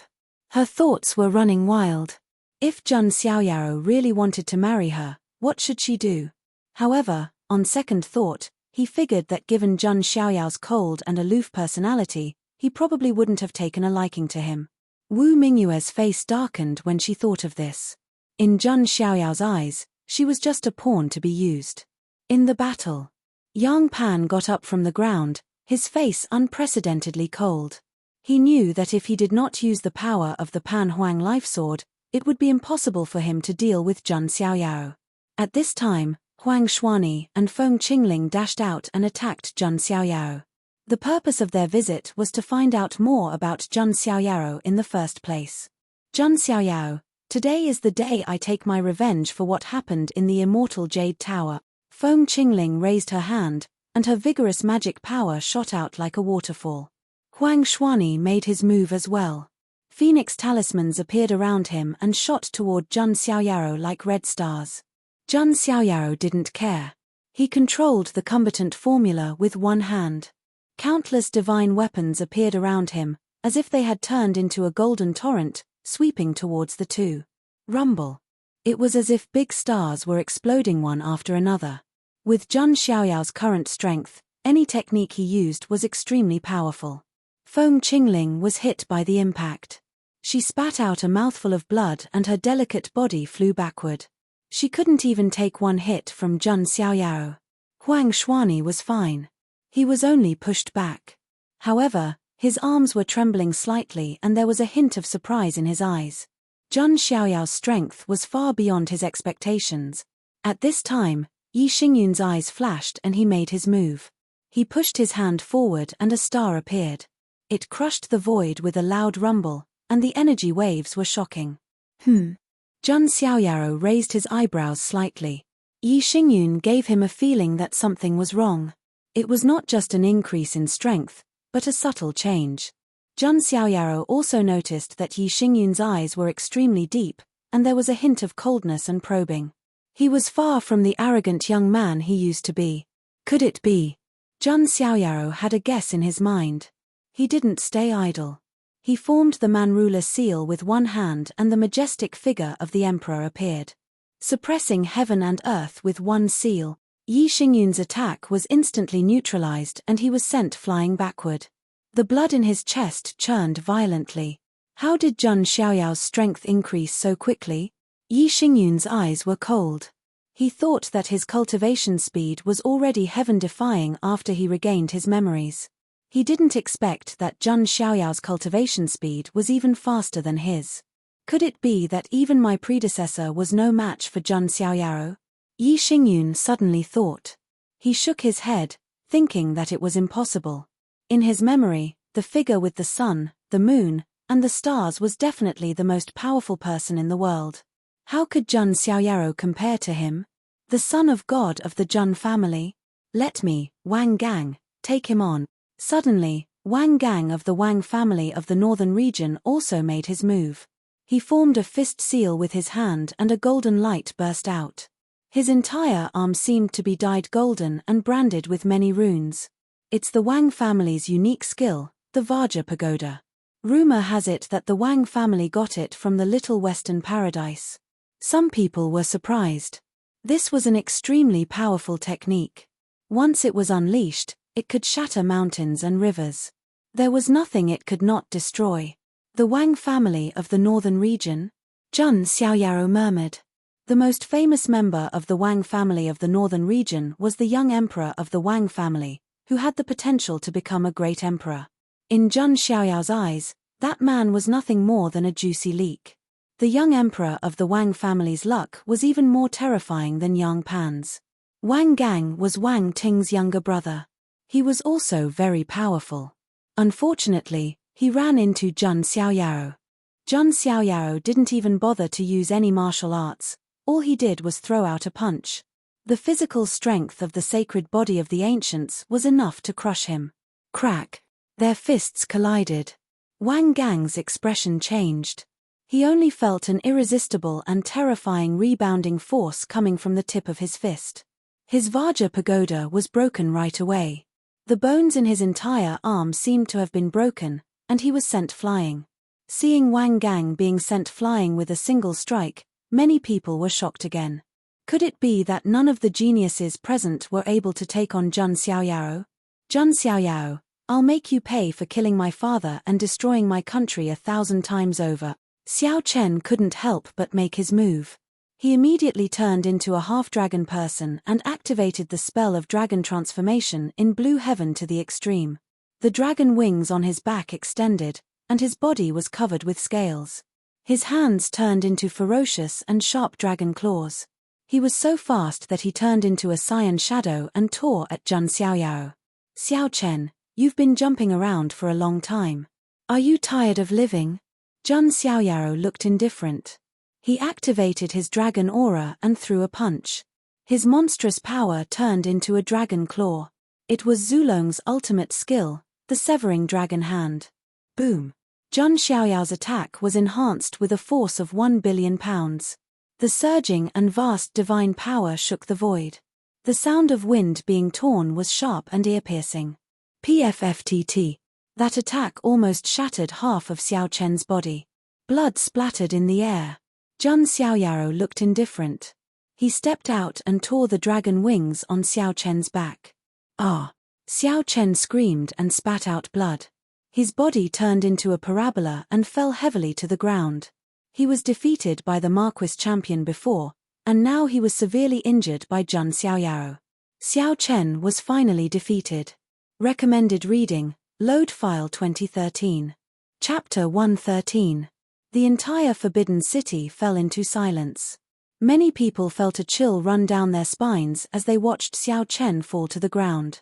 Her thoughts were running wild. If Jun Xiaoyao really wanted to marry her, what should she do? However, on second thought, he figured that given Jun Xiaoyao's cold and aloof personality, he probably wouldn't have taken a liking to him. Wu Mingyue's face darkened when she thought of this. In Jun Xiaoyao's eyes, she was just a pawn to be used. In the battle, Yang Pan got up from the ground, his face unprecedentedly cold. He knew that if he did not use the power of the Pan Huang life sword, it would be impossible for him to deal with Jun Xiaoyao. At this time, Huang Xuanyi and Feng Qingling dashed out and attacked Jun Xiaoyao. The purpose of their visit was to find out more about Jun Xiaoyao in the first place. Jun Xiaoyao, today is the day I take my revenge for what happened in the immortal Jade Tower. Feng Qingling raised her hand, and her vigorous magic power shot out like a waterfall. Huang Xuanyi made his move as well. Phoenix talismans appeared around him and shot toward Jun Xiaoyao like red stars. Jun Xiaoyao didn't care. He controlled the combatant formula with one hand. Countless divine weapons appeared around him, as if they had turned into a golden torrent, sweeping towards the two. Rumble. It was as if big stars were exploding one after another. With Jun Xiaoyao's current strength, any technique he used was extremely powerful. Feng Qingling was hit by the impact. She spat out a mouthful of blood and her delicate body flew backward. She couldn't even take one hit from Jun Xiaoyao. Huang Xuanyi was fine. He was only pushed back. However, his arms were trembling slightly and there was a hint of surprise in his eyes. Jun Xiaoyao's strength was far beyond his expectations. At this time, Yi Xingyun's eyes flashed and he made his move. He pushed his hand forward and a star appeared. It crushed the void with a loud rumble, and the energy waves were shocking. Jun Xiaoyao raised his eyebrows slightly. Yi Xingyun gave him a feeling that something was wrong. It was not just an increase in strength, but a subtle change. Jun Xiaoyao also noticed that Yi Xingyun's eyes were extremely deep, and there was a hint of coldness and probing. He was far from the arrogant young man he used to be. Could it be? Jun Xiaoyao had a guess in his mind. He didn't stay idle. He formed the Manruler seal with one hand and the majestic figure of the emperor appeared. Suppressing heaven and earth with one seal, Yi Xingyun's attack was instantly neutralized and he was sent flying backward. The blood in his chest churned violently. How did Jun Xiaoyao's strength increase so quickly? Yi Xingyun's eyes were cold. He thought that his cultivation speed was already heaven-defying after he regained his memories. He didn't expect that Jun Xiaoyao's cultivation speed was even faster than his. Could it be that even my predecessor was no match for Jun Xiaoyao? Yi Xingyun suddenly thought. He shook his head, thinking that it was impossible. In his memory, the figure with the sun, the moon, and the stars was definitely the most powerful person in the world. How could Jun Xiaoyao compare to him? The son of God of the Jun family? Let me, Wang Gang, take him on. Suddenly, Wang Gang of the Wang family of the northern region also made his move. He formed a fist seal with his hand and a golden light burst out. His entire arm seemed to be dyed golden and branded with many runes. It's the Wang family's unique skill, the Vajra Pagoda. Rumor has it that the Wang family got it from the Little Western Paradise. Some people were surprised. This was an extremely powerful technique. Once it was unleashed, it could shatter mountains and rivers. There was nothing it could not destroy. The Wang family of the northern region? Jun Xiaoyaro murmured. The most famous member of the Wang family of the northern region was the young emperor of the Wang family, who had the potential to become a great emperor. In Jun Xiaoyao's eyes, that man was nothing more than a juicy leek. The young emperor of the Wang family's luck was even more terrifying than Yang Pan's. Wang Gang was Wang Ting's younger brother. He was also very powerful. Unfortunately, he ran into Jun Xiaoyaro. Jun Xiaoyaro didn't even bother to use any martial arts. All he did was throw out a punch. The physical strength of the sacred body of the ancients was enough to crush him. Crack! Their fists collided. Wang Gang's expression changed. He only felt an irresistible and terrifying rebounding force coming from the tip of his fist. His Vajra Pagoda was broken right away. The bones in his entire arm seemed to have been broken, and he was sent flying. Seeing Wang Gang being sent flying with a single strike, many people were shocked again. Could it be that none of the geniuses present were able to take on Jun Xiaoyaro? Jun Xiaoyaro, I'll make you pay for killing my father and destroying my country 1,000 times over. Xiao Chen couldn't help but make his move. He immediately turned into a half-dragon person and activated the spell of dragon transformation in blue heaven to the extreme. The dragon wings on his back extended, and his body was covered with scales. His hands turned into ferocious and sharp dragon claws. He was so fast that he turned into a cyan shadow and tore at Jun Xiaoyaro. Xiao Chen, you've been jumping around for a long time. Are you tired of living? Jun Xiaoyaro looked indifferent. He activated his dragon aura and threw a punch. His monstrous power turned into a dragon claw. It was Zulong's ultimate skill, the severing dragon hand. Boom! Jun Xiaoyao's attack was enhanced with a force of 1 billion pounds. The surging and vast divine power shook the void. The sound of wind being torn was sharp and ear-piercing. PFFTT. That attack almost shattered half of Xiao Chen's body. Blood splattered in the air. Jun Xiaoyaro looked indifferent. He stepped out and tore the dragon wings on Xiao Chen's back. Ah! Xiao Chen screamed and spat out blood. His body turned into a parabola and fell heavily to the ground. He was defeated by the Marquis champion before, and now he was severely injured by Jun Xiaoyaro. Xiao Chen was finally defeated. Recommended reading, Load File 2013. Chapter 113. The entire Forbidden City fell into silence. Many people felt a chill run down their spines as they watched Xiao Chen fall to the ground.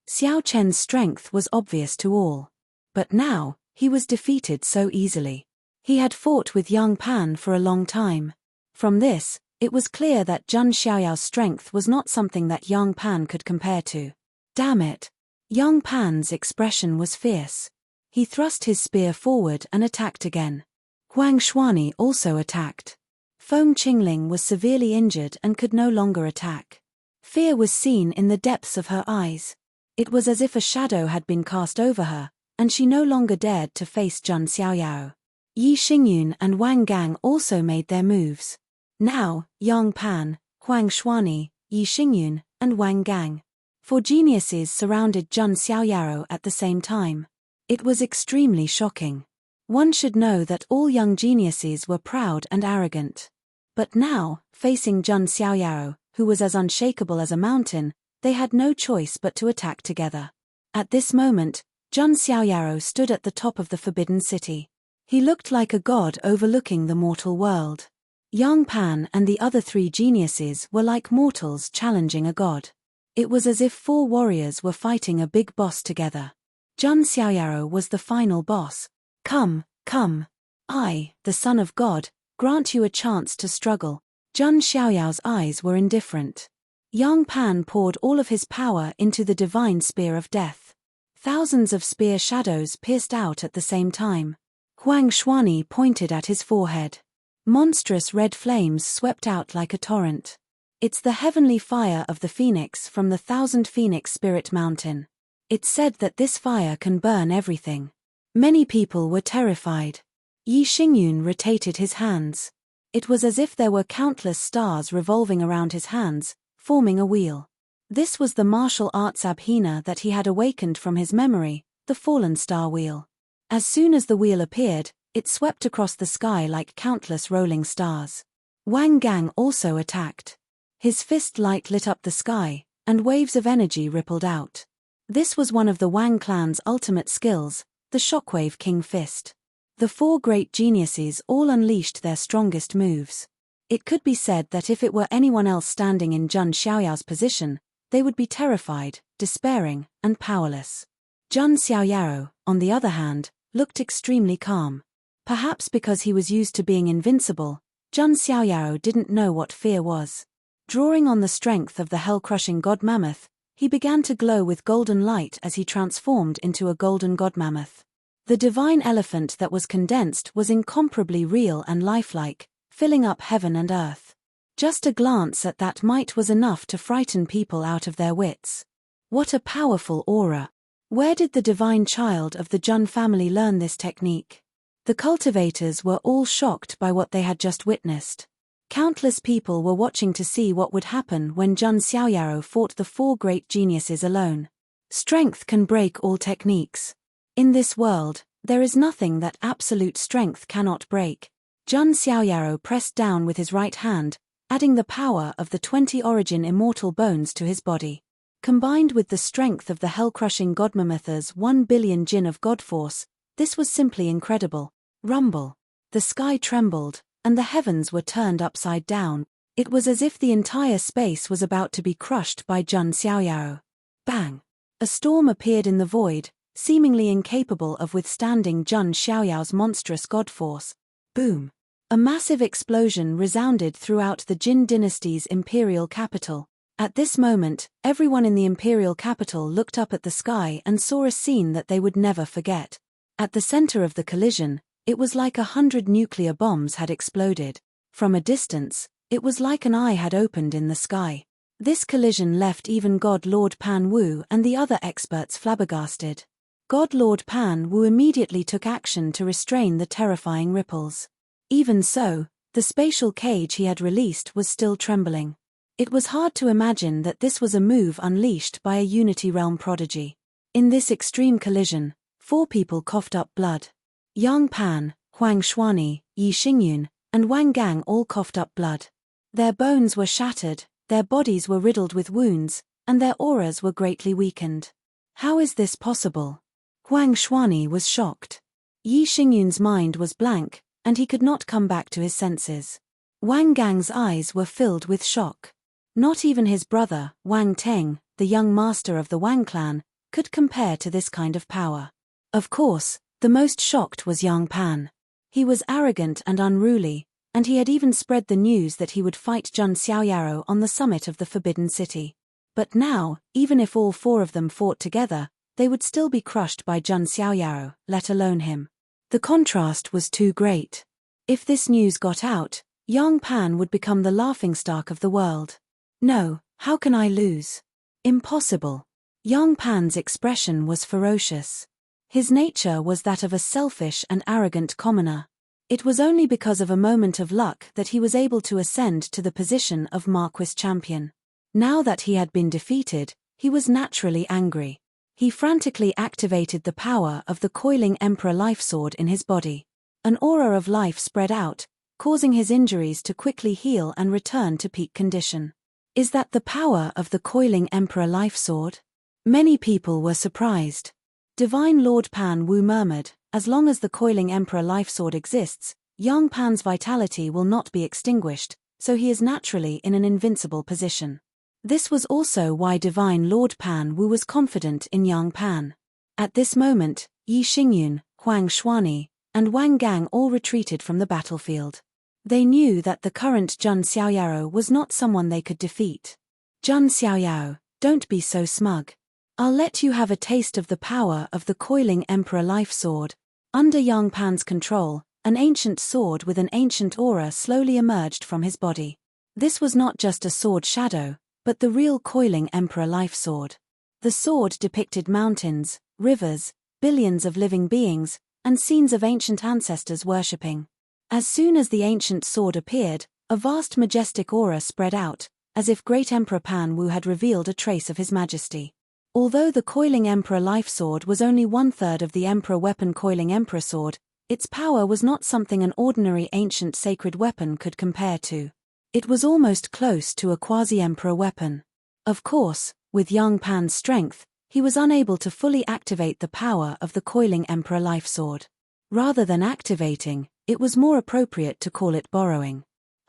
Xiao Chen's strength was obvious to all. But now, he was defeated so easily. He had fought with Yang Pan for a long time. From this, it was clear that Jun Xiaoyao's strength was not something that Yang Pan could compare to. Damn it! Yang Pan's expression was fierce. He thrust his spear forward and attacked again. Huang Xuani also attacked. Feng Qingling was severely injured and could no longer attack. Fear was seen in the depths of her eyes. It was as if a shadow had been cast over her, and she no longer dared to face Jun Xiaoyao. Yi Xingyun and Wang Gang also made their moves. Now, Yang Pan, Huang Xuani, Yi Xingyun, and Wang Gang. 4 geniuses surrounded Jun Xiaoyaro at the same time. It was extremely shocking. One should know that all young geniuses were proud and arrogant. But now, facing Jun Xiaoyaro, who was as unshakable as a mountain, they had no choice but to attack together. At this moment, Jun Xiaoyaro stood at the top of the Forbidden City. He looked like a god overlooking the mortal world. Yang Pan and the other 3 geniuses were like mortals challenging a god. It was as if 4 warriors were fighting a big boss together. Jun Xiaoyaro was the final boss. Come, come. I, the son of God, grant you a chance to struggle. Jun Xiaoyao's eyes were indifferent. Yang Pan poured all of his power into the divine spear of death. Thousands of spear shadows pierced out at the same time. Huang Xuanyi pointed at his forehead. Monstrous red flames swept out like a torrent. It's the heavenly fire of the phoenix from the 1,000 Phoenix Spirit Mountain. It's said that this fire can burn everything. Many people were terrified. Yi Xingyun rotated his hands. It was as if there were countless stars revolving around his hands, forming a wheel. This was the martial arts abhina that he had awakened from his memory, the fallen star wheel. As soon as the wheel appeared, it swept across the sky like countless rolling stars. Wang Gang also attacked. His fist light lit up the sky, and waves of energy rippled out. This was one of the Wang clan's ultimate skills, the Shockwave King Fist. The four great geniuses all unleashed their strongest moves. It could be said that if it were anyone else standing in Zhun Xiaoyao's position, they would be terrified, despairing, and powerless. Zhun Xiaoyao, on the other hand, looked extremely calm. Perhaps because he was used to being invincible, Zhun Xiaoyao didn't know what fear was. Drawing on the strength of the hell-crushing god mammoth, he began to glow with golden light as he transformed into a golden god mammoth. The divine elephant that was condensed was incomparably real and lifelike, filling up heaven and earth. Just a glance at that might was enough to frighten people out of their wits. What a powerful aura! Where did the divine child of the Zhun family learn this technique? The cultivators were all shocked by what they had just witnessed. Countless people were watching to see what would happen when Zhun Xiaoyao fought the four great geniuses alone. Strength can break all techniques. In this world, there is nothing that absolute strength cannot break. Zhun Xiaoyao pressed down with his right hand, adding the power of the 20 origin immortal bones to his body. Combined with the strength of the hell-crushing godmammoth's 1 billion jin of god force, this was simply incredible. Rumble. The sky trembled, and the heavens were turned upside down. It was as if the entire space was about to be crushed by Zhun Xiaoyao. Bang! A storm appeared in the void, seemingly incapable of withstanding Zhun Xiaoyao's monstrous god force. Boom! A massive explosion resounded throughout the Jin dynasty's imperial capital. At this moment, everyone in the imperial capital looked up at the sky and saw a scene that they would never forget. At the center of the collision, it was like 100 nuclear bombs had exploded. From a distance, it was like an eye had opened in the sky. This collision left even God Lord Pan Wu and the other experts flabbergasted. God Lord Pan Wu immediately took action to restrain the terrifying ripples. Even so, the spatial cage he had released was still trembling. It was hard to imagine that this was a move unleashed by a Unity Realm prodigy. In this extreme collision, 4 people coughed up blood. Yang Pan, Huang Xuanyi, Yi Xingyun, and Wang Gang all coughed up blood. Their bones were shattered, their bodies were riddled with wounds, and their auras were greatly weakened. How is this possible? Huang Xuanyi was shocked. Yi Xingyun's mind was blank, and he could not come back to his senses. Wang Gang's eyes were filled with shock. Not even his brother, Wang Teng, the young master of the Wang clan, could compare to this kind of power. Of course, the most shocked was Yang Pan. He was arrogant and unruly, and he had even spread the news that he would fight Zhun Xiaoyao on the summit of the Forbidden City. But now, even if all 4 of them fought together, they would still be crushed by Zhun Xiaoyao, let alone him. The contrast was too great. If this news got out, Yang Pan would become the laughingstock of the world. No, how can I lose? Impossible. Yang Pan's expression was ferocious. His nature was that of a selfish and arrogant commoner. It was only because of a moment of luck that he was able to ascend to the position of Marquis Champion. Now that he had been defeated, he was naturally angry. He frantically activated the power of the coiling Emperor Life Sword in his body. An aura of life spread out, causing his injuries to quickly heal and return to peak condition. Is that the power of the coiling Emperor Life Sword? Many people were surprised. Divine Lord Pan Wu murmured, as long as the coiling Emperor Life Sword exists, Yang Pan's vitality will not be extinguished, so he is naturally in an invincible position. This was also why Divine Lord Pan Wu was confident in Yang Pan. At this moment, Yi Xingyun, Huang Xuanyi, and Wang Gang all retreated from the battlefield. They knew that the current Zhun Xiaoyao was not someone they could defeat. Zhun Xiaoyao, don't be so smug. I'll let you have a taste of the power of the coiling Emperor Life Sword. Under Yang Pan's control, an ancient sword with an ancient aura slowly emerged from his body. This was not just a sword shadow, but the real coiling Emperor life sword. The sword depicted mountains, rivers, billions of living beings, and scenes of ancient ancestors worshipping. As soon as the ancient sword appeared, a vast majestic aura spread out, as if great Emperor Pan Wu had revealed a trace of his majesty. Although the coiling Emperor life sword was only 1/3 of the Emperor weapon coiling Emperor sword, its power was not something an ordinary ancient sacred weapon could compare to. It was almost close to a quasi-Emperor weapon. Of course, with Yang Pan's strength, he was unable to fully activate the power of the coiling Emperor life sword. Rather than activating, it was more appropriate to call it borrowing.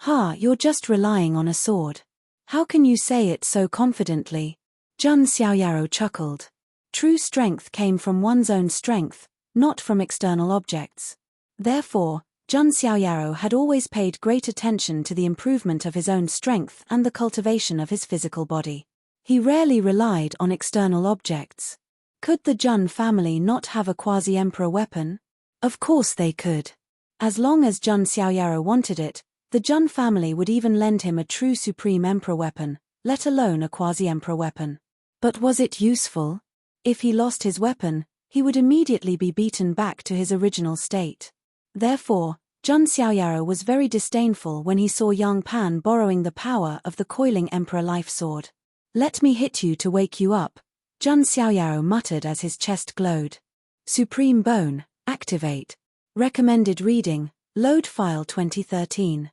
You're just relying on a sword. How can you say it so confidently? Zhun Xiaoyaro chuckled. True strength came from one's own strength, not from external objects. Therefore, Zhun Xiaoyaro had always paid great attention to the improvement of his own strength and the cultivation of his physical body. He rarely relied on external objects. Could the Zhun family not have a quasi-emperor weapon? Of course they could. As long as Zhun Xiaoyaro wanted it, the Zhun family would even lend him a true supreme emperor weapon, let alone a quasi-emperor weapon. But was it useful? If he lost his weapon, he would immediately be beaten back to his original state. Therefore, Zhun Xiaoyaro was very disdainful when he saw Yang Pan borrowing the power of the coiling emperor life sword. Let me hit you to wake you up, Zhun Xiaoyaro muttered as his chest glowed. Supreme Bone, activate. Recommended reading, Load File 2013.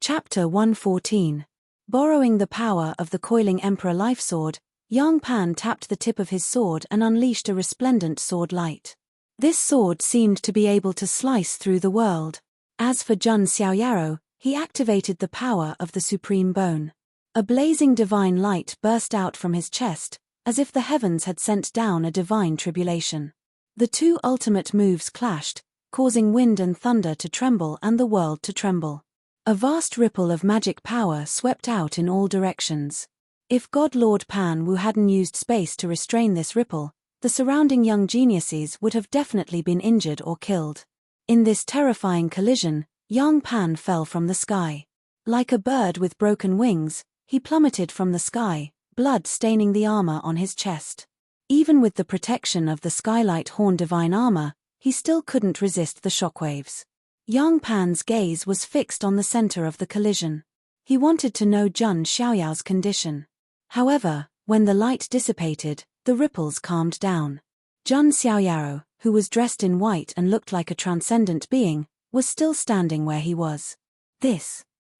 Chapter 114. Borrowing the power of the coiling emperor life sword, Yang Pan tapped the tip of his sword and unleashed a resplendent sword light. This sword seemed to be able to slice through the world. As for Zhun Xiaoyaro, he activated the power of the Supreme Bone. A blazing divine light burst out from his chest, as if the heavens had sent down a divine tribulation. The two ultimate moves clashed, causing wind and thunder to tremble and the world to tremble. A vast ripple of magic power swept out in all directions. If God Lord Pan Wu hadn't used space to restrain this ripple, the surrounding young geniuses would have definitely been injured or killed. In this terrifying collision, Yang Pan fell from the sky. Like a bird with broken wings, he plummeted from the sky, blood staining the armor on his chest. Even with the protection of the Skylight Horn divine armor, he still couldn't resist the shockwaves. Yang Pan's gaze was fixed on the center of the collision. He wanted to know Zhun Xiaoyao's condition. However, when the light dissipated, the ripples calmed down. Zhun Xiaoyaro, who was dressed in white and looked like a transcendent being, was still standing where he was.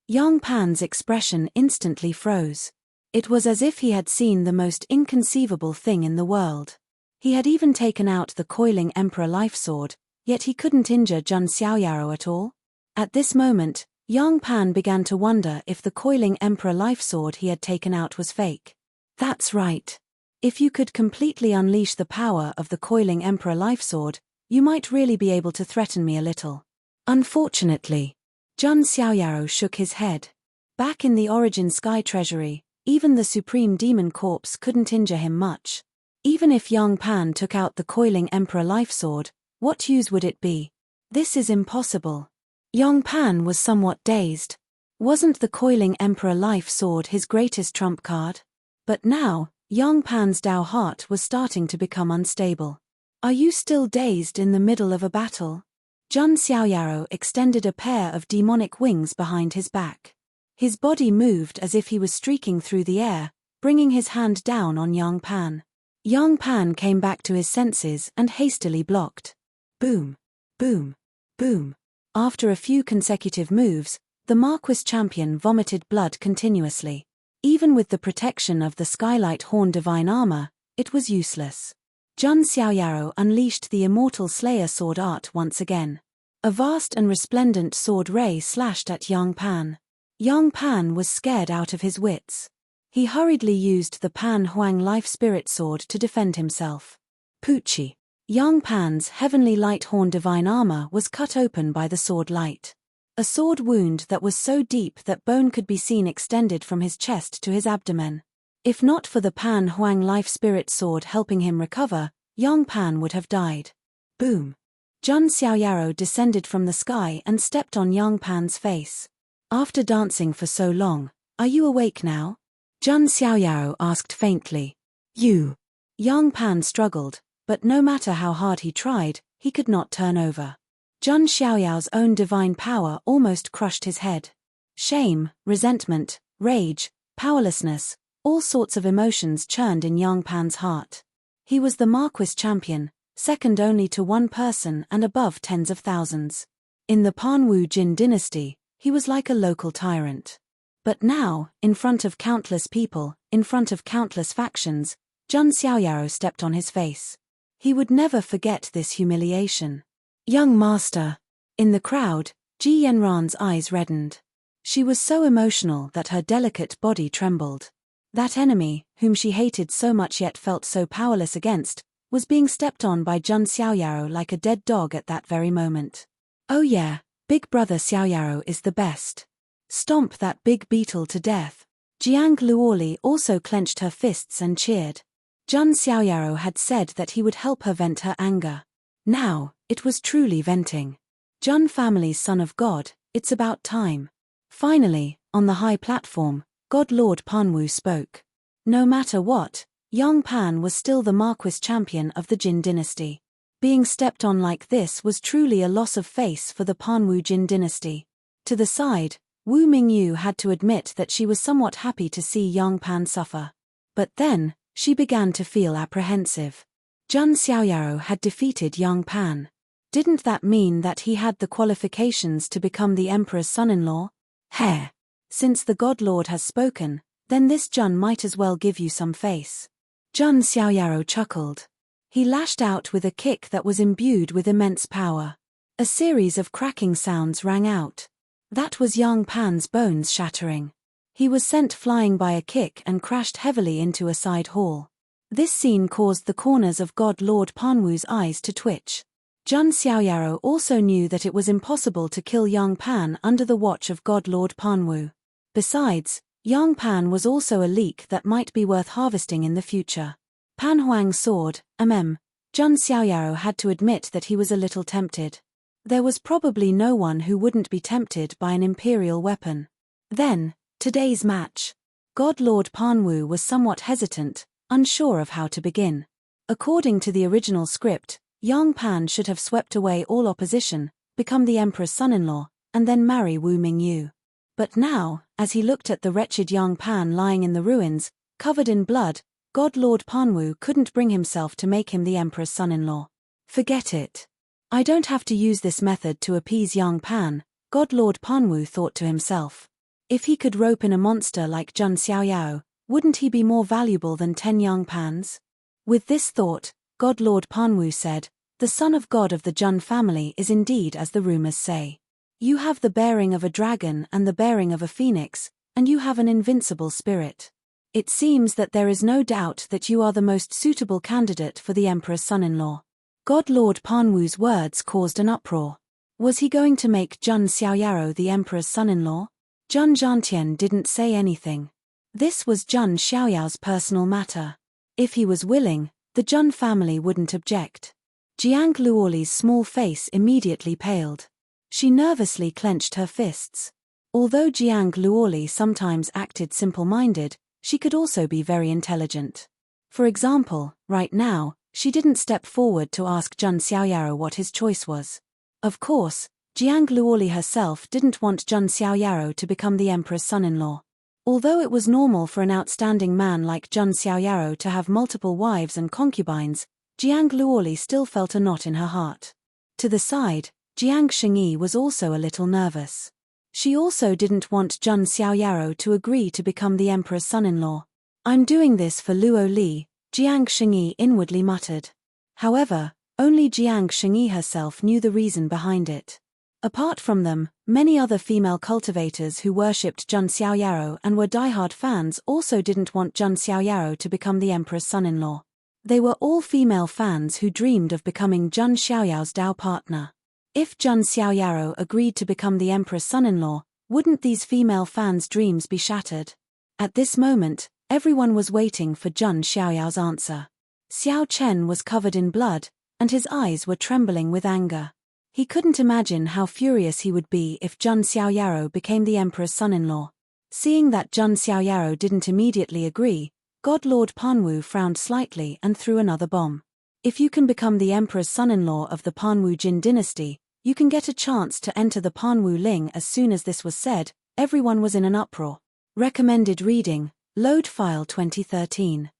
Yang Pan's expression instantly froze. It was as if he had seen the most inconceivable thing in the world. He had even taken out the coiling emperor life sword, yet he couldn't injure Zhun Xiaoyaro at all. At this moment, Yang Pan began to wonder if the coiling emperor life sword he had taken out was fake. That's right. If you could completely unleash the power of the coiling emperor life sword, you might really be able to threaten me a little. Unfortunately. Zhun Xiaoyaro shook his head. Back in the Origin Sky Treasury, even the Supreme Demon Corpse couldn't injure him much. Even if Yang Pan took out the coiling emperor life sword, what use would it be? This is impossible. Yang Pan was somewhat dazed. Wasn't the coiling emperor life sword his greatest trump card? But now, Yang Pan's Dao heart was starting to become unstable. Are you still dazed in the middle of a battle? Zhun Xiaoyaro extended a pair of demonic wings behind his back. His body moved as if he was streaking through the air, bringing his hand down on Yang Pan. Yang Pan came back to his senses and hastily blocked. Boom, boom, boom. After a few consecutive moves, the Marquis champion vomited blood continuously. Even with the protection of the Skylight Horn divine armor, it was useless. Zhun Xiaoyaro unleashed the immortal Slayer sword art once again. A vast and resplendent sword ray slashed at Yang Pan. Yang Pan was scared out of his wits. He hurriedly used the Pan Huang life spirit sword to defend himself. Poochie. Yang Pan's heavenly light horn divine armor was cut open by the sword light. A sword wound that was so deep that bone could be seen extended from his chest to his abdomen. If not for the Pan Huang life spirit sword helping him recover, Yang Pan would have died. Boom. Jun Xiaoyaro descended from the sky and stepped on Yang Pan's face. After dancing for so long, are you awake now? Jun Xiaoyaro asked faintly. You. Yang Pan struggled, but no matter how hard he tried, he could not turn over. Jun Xiaoyao's own divine power almost crushed his head. Shame, resentment, rage, powerlessness, all sorts of emotions churned in Yang Pan's heart. He was the Marquis champion, second only to one person and above tens of thousands. In the Panwu Jin dynasty, he was like a local tyrant. But now, in front of countless people, in front of countless factions, Jun Xiaoyaro stepped on his face. He would never forget this humiliation. Young master. In the crowd, Ji Yanran's eyes reddened. She was so emotional that her delicate body trembled. That enemy, whom she hated so much yet felt so powerless against, was being stepped on by Jun Xiaoyaro like a dead dog at that very moment. Oh yeah, big brother Xiaoyaro is the best. Stomp that big beetle to death. Jiang Luoli also clenched her fists and cheered. Jun Xiaoyaro had said that he would help her vent her anger. Now, it was truly venting. Jun family's son of God, it's about time. Finally, on the high platform, God Lord Panwu spoke. No matter what, Yang Pan was still the Marquis champion of the Jin dynasty. Being stepped on like this was truly a loss of face for the Panwu Jin dynasty. To the side, Wu Mingyu had to admit that she was somewhat happy to see Yang Pan suffer. But then, she began to feel apprehensive. Jun Xiaoyaro had defeated Yang Pan. Didn't that mean that he had the qualifications to become the emperor's son-in-law? Heh. Since the God Lord has spoken, then this Jun might as well give you some face. Jun Xiaoyaro chuckled. He lashed out with a kick that was imbued with immense power. A series of cracking sounds rang out. That was Yang Pan's bones shattering. He was sent flying by a kick and crashed heavily into a side hall. This scene caused the corners of God Lord Panwu's eyes to twitch. Jun Xiaoyaro also knew that it was impossible to kill Yang Pan under the watch of God Lord Panwu. Besides, Yang Pan was also a leak that might be worth harvesting in the future. Pan Huang's sword, Jun Xiaoyaro had to admit that he was a little tempted. There was probably no one who wouldn't be tempted by an imperial weapon. Then, today's match. God Lord Panwu was somewhat hesitant, unsure of how to begin. According to the original script, Yang Pan should have swept away all opposition, become the emperor's son-in-law, and then marry Wu Mingyu. But now, as he looked at the wretched Yang Pan lying in the ruins, covered in blood, God Lord Panwu couldn't bring himself to make him the emperor's son-in-law. Forget it. I don't have to use this method to appease Yang Pan, God Lord Panwu thought to himself. If he could rope in a monster like Jun Xiaoyao, wouldn't he be more valuable than 10 Yang Pans? With this thought, God Lord Panwu said, the son of God of the Jun family is indeed as the rumors say. You have the bearing of a dragon and the bearing of a phoenix, and you have an invincible spirit. It seems that there is no doubt that you are the most suitable candidate for the emperor's son-in-law. God Lord Panwu's words caused an uproar. Was he going to make Jun Xiaoyaro the emperor's son-in-law? Jun Zhantian didn't say anything. This was Jun Xiaoyao's personal matter. If he was willing, the Jun family wouldn't object. Jiang Luoli's small face immediately paled. She nervously clenched her fists. Although Jiang Luoli sometimes acted simple-minded, she could also be very intelligent. For example, right now, she didn't step forward to ask Jun Xiaoyaro what his choice was. Of course, Jiang Luoli herself didn't want Jun Xiaoyaro to become the emperor's son-in-law. Although it was normal for an outstanding man like Jun Xiaoyaro to have multiple wives and concubines, Jiang Luoli still felt a knot in her heart. To the side, Jiang Shengyi was also a little nervous. She also didn't want Jun Xiaoyaro to agree to become the emperor's son-in-law. I'm doing this for Luo Li, Jiang Shengyi inwardly muttered. However, only Jiang Shengyi herself knew the reason behind it. Apart from them, many other female cultivators who worshipped Jun Xiaoyaro and were diehard fans also didn't want Jun Xiaoyaro to become the emperor's son-in-law. They were all female fans who dreamed of becoming Jun Xiaoyao's Dao partner. If Jun Xiaoyaro agreed to become the emperor's son-in-law, wouldn't these female fans' dreams be shattered? At this moment, everyone was waiting for Jun Xiaoyao's answer. Xiao Chen was covered in blood, and his eyes were trembling with anger. He couldn't imagine how furious he would be if Jun Xiaoyaro became the emperor's son-in-law. Seeing that Jun Xiaoyaro didn't immediately agree, God Lord Panwu frowned slightly and threw another bomb. If you can become the emperor's son-in-law of the Panwu Jin dynasty, you can get a chance to enter the Panwu Ling. As soon as this was said, everyone was in an uproar. Recommended reading, Load File 2013.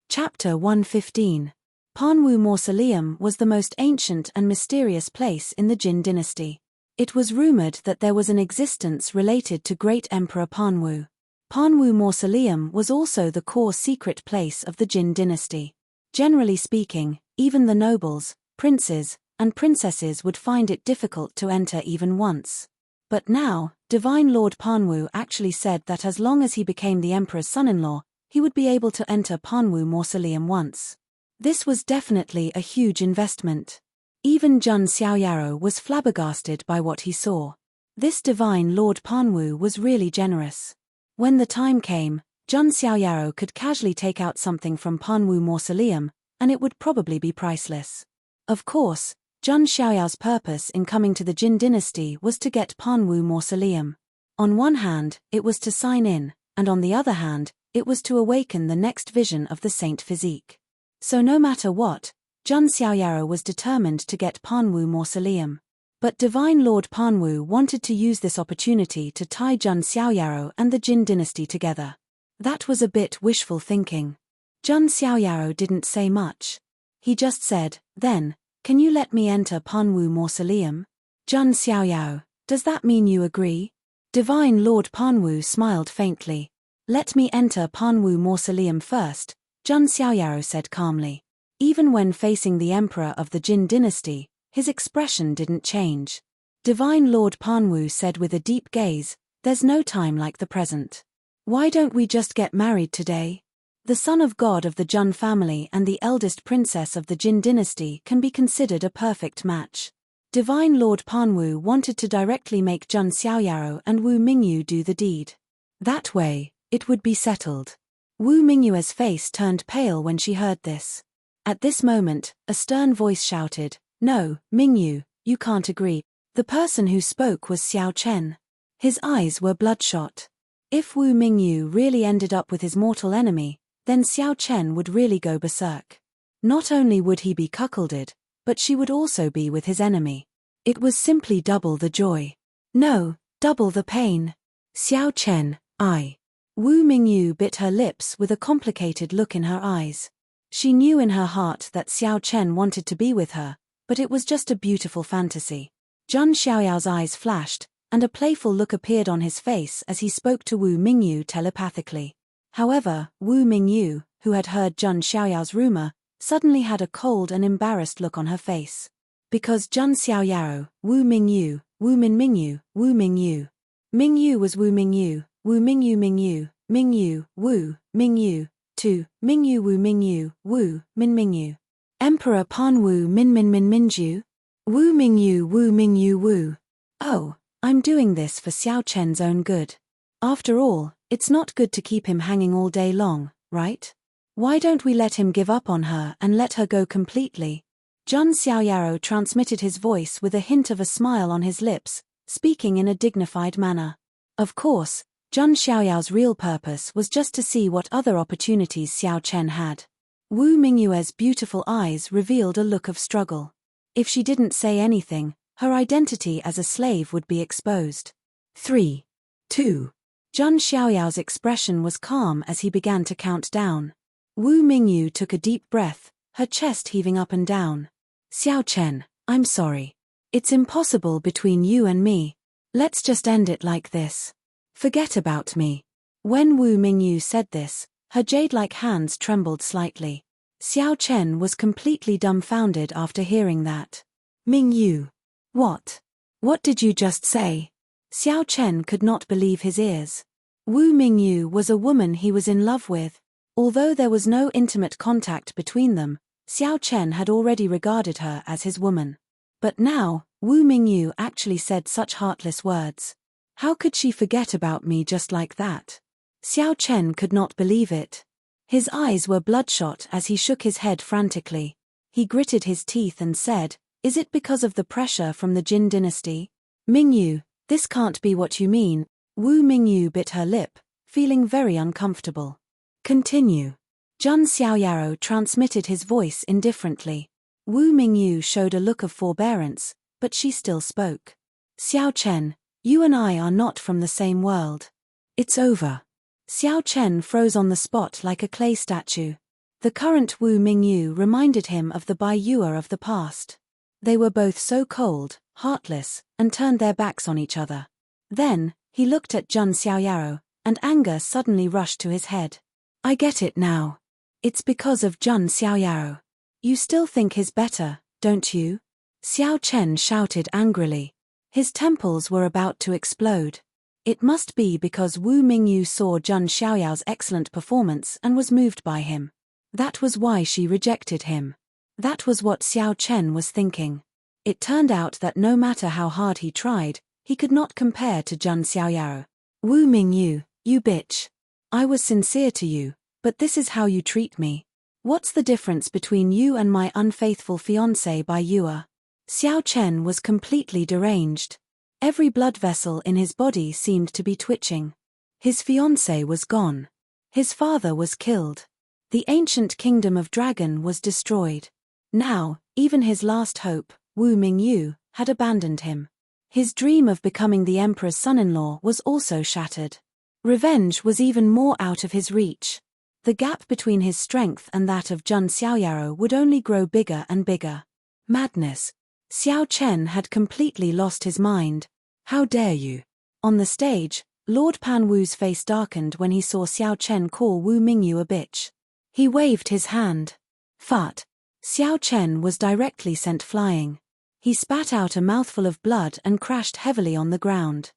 Chapter 115. Panwu Mausoleum was the most ancient and mysterious place in the Jin dynasty. It was rumored that there was an existence related to Great Emperor Panwu. Panwu Mausoleum was also the core secret place of the Jin dynasty. Generally speaking, even the nobles, princes, and princesses would find it difficult to enter even once. But now, Divine Lord Panwu actually said that as long as he became the emperor's son-in-law, he would be able to enter Panwu Mausoleum once. This was definitely a huge investment. Even Jun Xiaoyaro was flabbergasted by what he saw. This Divine Lord Panwu was really generous. When the time came, Jun Xiaoyaro could casually take out something from Panwu Mausoleum, and it would probably be priceless. Of course, Jun Xiaoyao's purpose in coming to the Jin dynasty was to get Panwu Mausoleum. On one hand, it was to sign in, and on the other hand, it was to awaken the next vision of the Saint Physique. So no matter what, Jun Xiaoyaro was determined to get Panwu Mausoleum. But Divine Lord Panwu wanted to use this opportunity to tie Jun Xiaoyaro and the Jin dynasty together. That was a bit wishful thinking. Jun Xiaoyaro didn't say much. He just said, "Then, can you let me enter Panwu Mausoleum?" "Jun Xiaoyao, does that mean you agree?" Divine Lord Panwu smiled faintly. "Let me enter Panwu Mausoleum first," Jun Xiaoyaro said calmly. Even when facing the emperor of the Jin dynasty, his expression didn't change. Divine Lord Panwu said with a deep gaze, "There's no time like the present. Why don't we just get married today?" The son of God of the Jun family and the eldest princess of the Jin dynasty can be considered a perfect match. Divine Lord Panwu wanted to directly make Jun Xiaoyaro and Wu Mingyu do the deed. That way, it would be settled. Wu Mingyue's face turned pale when she heard this. At this moment, a stern voice shouted, "No, Mingyu, you can't agree." The person who spoke was Xiao Chen. His eyes were bloodshot. If Wu Mingyu really ended up with his mortal enemy, then Xiao Chen would really go berserk. Not only would he be cuckolded, but she would also be with his enemy. It was simply double the joy. No, double the pain. "Xiao Chen, I." Wu Mingyu bit her lips with a complicated look in her eyes. She knew in her heart that Xiao Chen wanted to be with her, but it was just a beautiful fantasy. Jun Xiaoyao's eyes flashed, and a playful look appeared on his face as he spoke to Wu Mingyu telepathically. However, Wu Mingyu, who had heard Jun Xiaoyao's rumor, suddenly had a cold and embarrassed look on her face. Because Jun Xiaoyao, Wu Mingyu, Wu Min Mingyu, Wu Mingyu. Mingyu was Wu Mingyu, Wu Mingyu Mingyu, Mingyu, Wu, Mingyu, 2, Mingyu Wu Mingyu, Wu, Min Mingyu. Emperor Panwu Min Min Min Minju? Wu Mingyu Wu Mingyu Wu. Oh, I'm doing this for Xiao Chen's own good. After all, it's not good to keep him hanging all day long, right? Why don't we let him give up on her and let her go completely? Jun Xiaoyaro transmitted his voice with a hint of a smile on his lips, speaking in a dignified manner. Of course, Jun Xiaoyao's real purpose was just to see what other opportunities Xiao Chen had. Wu Mingyue's beautiful eyes revealed a look of struggle. If she didn't say anything, her identity as a slave would be exposed. 3, 2. Jun Xiaoyao's expression was calm as he began to count down. Wu Mingyu took a deep breath, her chest heaving up and down. "Xiao Chen, I'm sorry. It's impossible between you and me. Let's just end it like this. Forget about me." When Wu Mingyu said this, her jade-like hands trembled slightly. Xiao Chen was completely dumbfounded after hearing that. "Mingyu. What? What did you just say?" Xiao Chen could not believe his ears. Wu Mingyu was a woman he was in love with. Although there was no intimate contact between them, Xiao Chen had already regarded her as his woman. But now, Wu Mingyu actually said such heartless words. How could she forget about me just like that? Xiao Chen could not believe it. His eyes were bloodshot as he shook his head frantically. He gritted his teeth and said, "Is it because of the pressure from the Jin dynasty?" "Mingyu, this can't be what you mean." Wu Mingyu bit her lip, feeling very uncomfortable. "Continue." Jun Xiaoyaro transmitted his voice indifferently. Wu Mingyu showed a look of forbearance, but she still spoke. "Xiao Chen, you and I are not from the same world. It's over." Xiao Chen froze on the spot like a clay statue. The current Wu Mingyu reminded him of the Bai Yue of the past. They were both so cold, heartless, and turned their backs on each other. Then, he looked at Jun Xiaoyaro, and anger suddenly rushed to his head. "I get it now. It's because of Jun Xiaoyaro. You still think he's better, don't you?" Xiao Chen shouted angrily. His temples were about to explode. It must be because Wu Mingyu saw Jun Xiaoyao's excellent performance and was moved by him. That was why she rejected him. That was what Xiao Chen was thinking. It turned out that no matter how hard he tried, he could not compare to Jun Xiaoyaro. "Wu Mingyu, you bitch. I was sincere to you, but this is how you treat me. What's the difference between you and my unfaithful fiancé Bai Yue?" Xiao Chen was completely deranged. Every blood vessel in his body seemed to be twitching. His fiancé was gone. His father was killed. The ancient kingdom of Dragon was destroyed. Now, even his last hope, Wu Mingyu, had abandoned him. His dream of becoming the emperor's son-in-law was also shattered. Revenge was even more out of his reach. The gap between his strength and that of Jun Xiaoyaro would only grow bigger and bigger. Madness. Xiao Chen had completely lost his mind. "How dare you!" On the stage, Lord Pan Wu's face darkened when he saw Xiao Chen call Wu Mingyu a bitch. He waved his hand. "Fart." Xiao Chen was directly sent flying. He spat out a mouthful of blood and crashed heavily on the ground.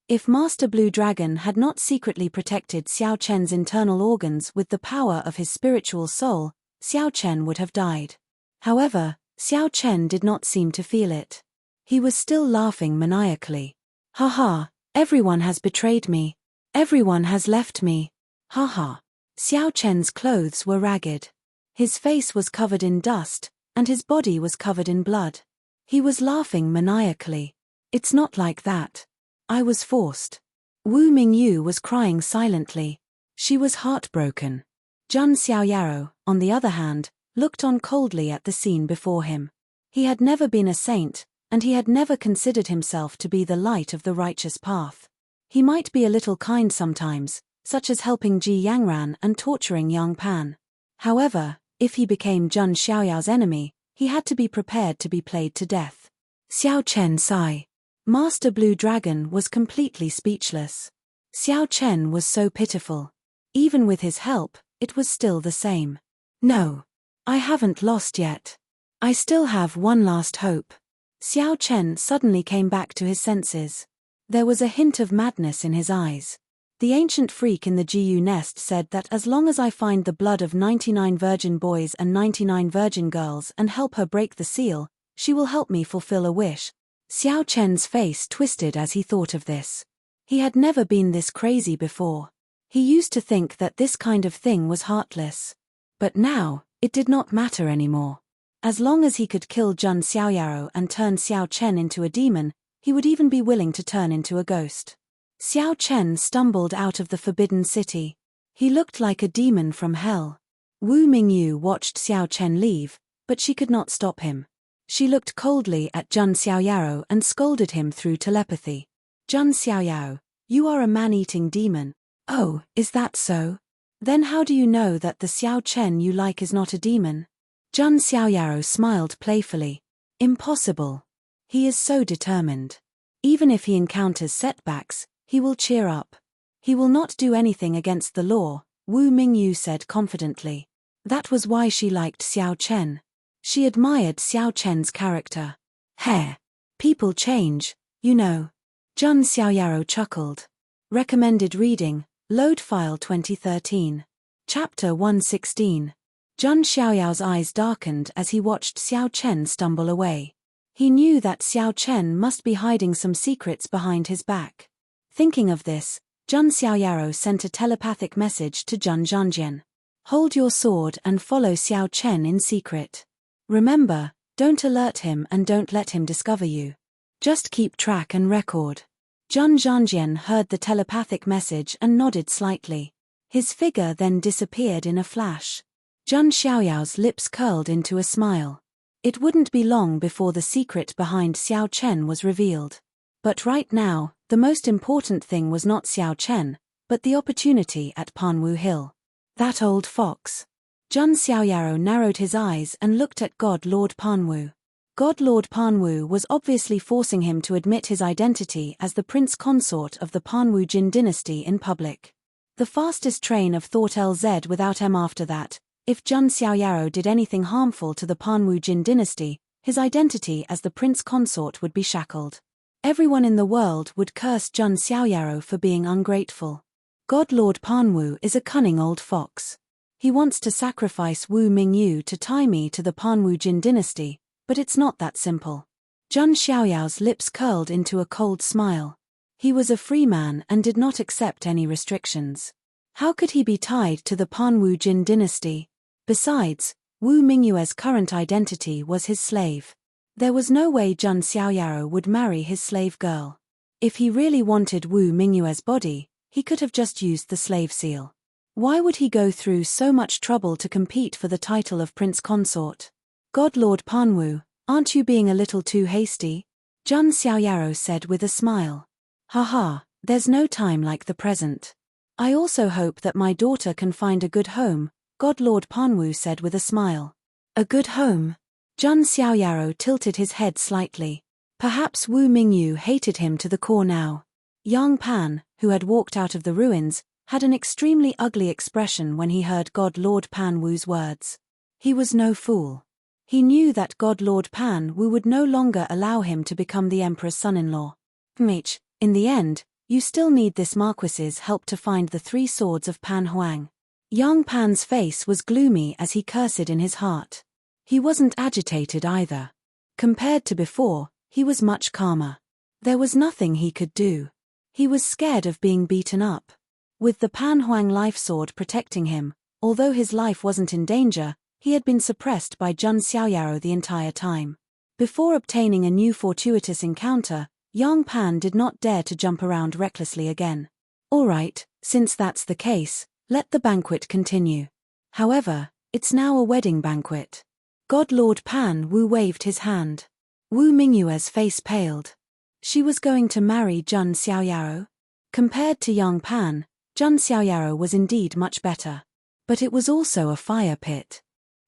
If Master Blue Dragon had not secretly protected Xiao Chen's internal organs with the power of his spiritual soul, Xiao Chen would have died. However, Xiao Chen did not seem to feel it. He was still laughing maniacally. "Ha ha, everyone has betrayed me. Everyone has left me. Ha ha." Xiao Chen's clothes were ragged. His face was covered in dust, and his body was covered in blood. He was laughing maniacally. "It's not like that. I was forced." Wu Mingyu was crying silently. She was heartbroken. Jun Xiaoyaro, on the other hand, looked on coldly at the scene before him. He had never been a saint, and he had never considered himself to be the light of the righteous path. He might be a little kind sometimes, such as helping Ji Yangran and torturing Yang Pan. However, if he became Jun Xiaoyao's enemy, he had to be prepared to be played to death. Xiao Chen sighed. Master Blue Dragon was completely speechless. Xiao Chen was so pitiful. Even with his help, it was still the same. "No. I haven't lost yet. I still have one last hope." Xiao Chen suddenly came back to his senses. There was a hint of madness in his eyes. The ancient freak in the Jiyu nest said that as long as I find the blood of 99 virgin boys and 99 virgin girls and help her break the seal, she will help me fulfill a wish. Xiao Chen's face twisted as he thought of this. He had never been this crazy before. He used to think that this kind of thing was heartless. But now, it did not matter anymore. As long as he could kill Jun Xiaoyaro and turn Xiao Chen into a demon, he would even be willing to turn into a ghost. Xiao Chen stumbled out of the forbidden city. He looked like a demon from hell. Wu Mingyu watched Xiao Chen leave, but she could not stop him. She looked coldly at Jun Xiaoyaro and scolded him through telepathy. "Jun Xiaoyaro, you are a man-eating demon." "Oh, is that so? Then how do you know that the Xiao Chen you like is not a demon?" Jun Xiaoyaro smiled playfully. "Impossible. He is so determined. Even if he encounters setbacks, he will cheer up. He will not do anything against the law," Wu Mingyu said confidently. That was why she liked Xiao Chen. She admired Xiao Chen's character. "Heh. People change, you know." Jun Xiaoyaro chuckled. Recommended reading, Load File 2013. Chapter 116. Jun Xiaoyao's eyes darkened as he watched Xiao Chen stumble away. He knew that Xiao Chen must be hiding some secrets behind his back. Thinking of this, Jun Xiaoyaro sent a telepathic message to Jun Zhanjian. "Hold your sword and follow Xiao Chen in secret. Remember, don't alert him and don't let him discover you. Just keep track and record. Zhang Zhangjian heard the telepathic message and nodded slightly. His figure then disappeared in a flash. Zhang Xiaoyao's lips curled into a smile. It wouldn't be long before the secret behind Xiao Chen was revealed. But right now, the most important thing was not Xiao Chen, but the opportunity at Panwu Hill. That old fox. Zhang Xiaoyao narrowed his eyes and looked at God Lord Panwu. God Lord Panwu was obviously forcing him to admit his identity as the prince consort of the Panwu Jin dynasty in public. The fastest train of thought LZ without M after that. If Zhang Xiaoyao did anything harmful to the Panwu Jin dynasty, his identity as the prince consort would be shackled. Everyone in the world would curse Zhang Xiaoyao for being ungrateful. God Lord Panwu is a cunning old fox. He wants to sacrifice Wu Mingyu to tie me to the Panwu Jin dynasty, but it's not that simple. Zhang Xiaoyao's lips curled into a cold smile. He was a free man and did not accept any restrictions. How could he be tied to the Panwu Jin dynasty? Besides, Wu Mingyue's current identity was his slave. There was no way Zhang Xiaoyao would marry his slave girl. If he really wanted Wu Mingyue's body, he could have just used the slave seal. Why would he go through so much trouble to compete for the title of prince consort? God Lord Panwu, aren't you being a little too hasty? Zhang Xiaoyao said with a smile. Haha, there's no time like the present. I also hope that my daughter can find a good home, God Lord Panwu said with a smile. A good home? Zhang Xiaoyao tilted his head slightly. Perhaps Wu Mingyu hated him to the core now. Yang Pan, who had walked out of the ruins, had an extremely ugly expression when he heard God Lord Panwu's words. He was no fool. He knew that God Lord Panwu would no longer allow him to become the emperor's son-in-law. Mitch, in the end, you still need this marquis's help to find the 3 swords of Pan Huang. Yang Pan's face was gloomy as he cursed in his heart. He wasn't agitated either. Compared to before, he was much calmer. There was nothing he could do. He was scared of being beaten up. With the Pan Huang life sword protecting him, although his life wasn't in danger, he had been suppressed by Zhang Xiaoyao the entire time. Before obtaining a new fortuitous encounter, Yang Pan did not dare to jump around recklessly again. Alright, since that's the case, let the banquet continue. However, it's now a wedding banquet. God Lord Panwu waved his hand. Wu Mingyue's face paled. She was going to marry Zhang Xiaoyao? Compared to Yang Pan, Zhang Xiaoyao was indeed much better. But it was also a fire pit.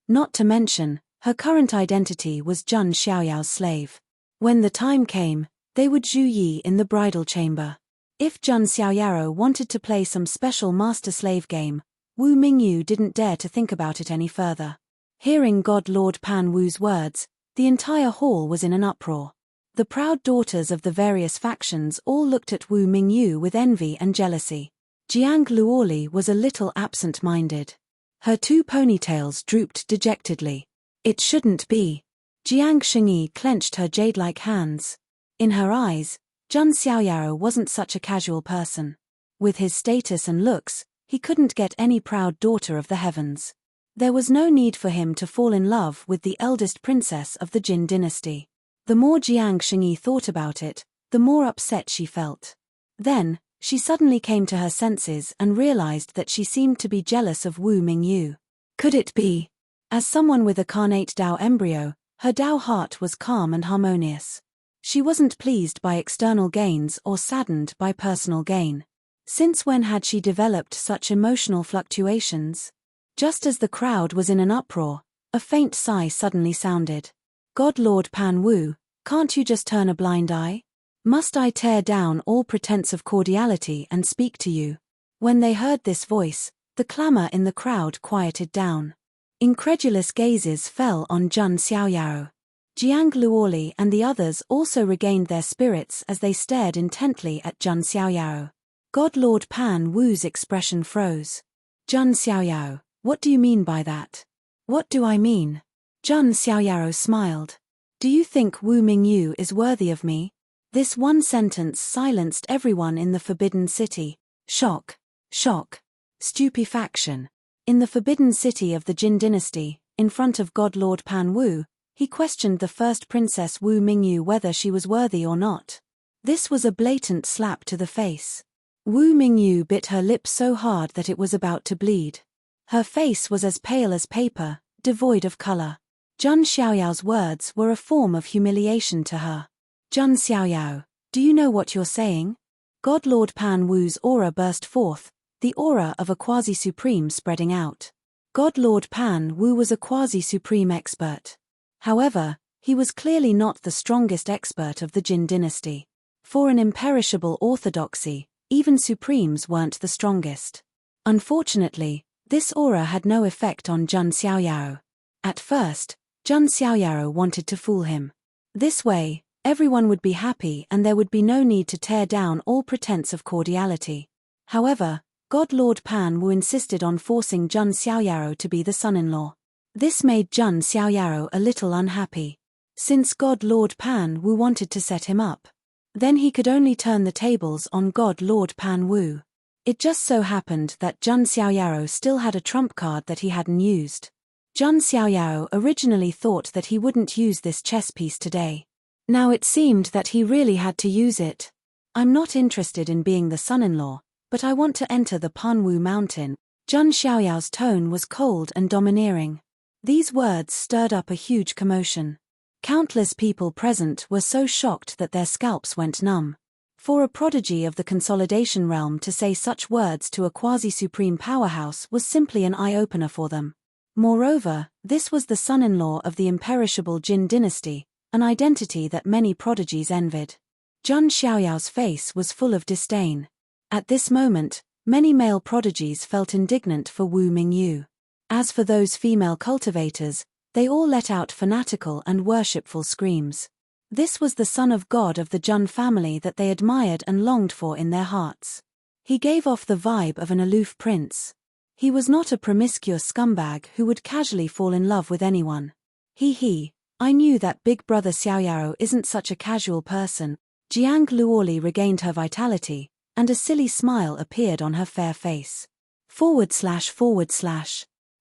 Not to mention, her current identity was Zhang Xiaoyao's slave. When the time came, they would Zhu Yi in the bridal chamber. If Zhang Xiaoyao wanted to play some special master-slave game, Wu Mingyu didn't dare to think about it any further. Hearing God Lord Panwu's words, the entire hall was in an uproar. The proud daughters of the various factions all looked at Wu Mingyu with envy and jealousy. Jiang Luoli was a little absent-minded. Her 2 ponytails drooped dejectedly. It shouldn't be. Jiang Shengyi clenched her jade-like hands. In her eyes, Zhang Xiaoyao wasn't such a casual person. With his status and looks, he couldn't get any proud daughter of the heavens. There was no need for him to fall in love with the eldest princess of the Jin dynasty. The more Jiang Shengyi thought about it, the more upset she felt. Then, she suddenly came to her senses and realized that she seemed to be jealous of Wu Mingyu. Could it be? As someone with a carnate Dao embryo, her Dao heart was calm and harmonious. She wasn't pleased by external gains or saddened by personal gain. Since when had she developed such emotional fluctuations? Just as the crowd was in an uproar, a faint sigh suddenly sounded. God Lord Panwu, can't you just turn a blind eye? Must I tear down all pretense of cordiality and speak to you? When they heard this voice, the clamor in the crowd quieted down. Incredulous gazes fell on Zhang Xiaoyao. Jiang Luoli and the others also regained their spirits as they stared intently at Zhang Xiaoyao. God Lord Panwu's expression froze. Zhang Xiaoyao, what do you mean by that? What do I mean? Zhang Xiaoyao smiled. Do you think Wu Mingyu is worthy of me? This one sentence silenced everyone in the Forbidden City. Shock. Shock. Stupefaction. In the Forbidden City of the Jin dynasty, in front of God Lord Panwu, He questioned the first Princess Wu Mingyu whether she was worthy or not. This was a blatant slap to the face. Wu Mingyu bit her lip so hard that it was about to bleed. Her face was as pale as paper, devoid of color. Zhun Xiaoyao's words were a form of humiliation to her. Zhun Xiaoyao, do you know what you're saying? God Lord Pan Wu's aura burst forth, the aura of a quasi-supreme spreading out. God Lord Pan Wu was a quasi-supreme expert. However, he was clearly not the strongest expert of the Jin dynasty. For an imperishable orthodoxy, even supremes weren't the strongest. Unfortunately, this aura had no effect on Zhun Xiaoyao. At first, Zhun Xiaoyao wanted to fool him. This way, everyone would be happy and there would be no need to tear down all pretense of cordiality. However, God Lord Pan Wu insisted on forcing Zhun Xiaoyao to be the son-in-law. This made Zhun Xiaoyao a little unhappy. Since God Lord Pan Wu wanted to set him up, then he could only turn the tables on God Lord Pan Wu. It just so happened that Zhun Xiaoyao still had a trump card that he hadn't used. Zhun Xiaoyao originally thought that he wouldn't use this chess piece today. Now it seemed that he really had to use it. I'm not interested in being the son-in-law, but I want to enter the Panwu mountain. Zhun Xiaoyao's tone was cold and domineering. These words stirred up a huge commotion. Countless people present were so shocked that their scalps went numb. For a prodigy of the consolidation realm to say such words to a quasi-supreme powerhouse was simply an eye-opener for them. Moreover, this was the son-in-law of the imperishable Jin dynasty, an identity that many prodigies envied. Zhun Xiaoyao's face was full of disdain. At this moment, many male prodigies felt indignant for Wu Mingyu. As for those female cultivators, they all let out fanatical and worshipful screams. This was the son of God of the Zhun family that they admired and longed for in their hearts. He gave off the vibe of an aloof prince. He was not a promiscuous scumbag who would casually fall in love with anyone. I knew that big brother Xiaoyao isn't such a casual person. Jiang Luoli regained her vitality, and a silly smile appeared on her fair face. /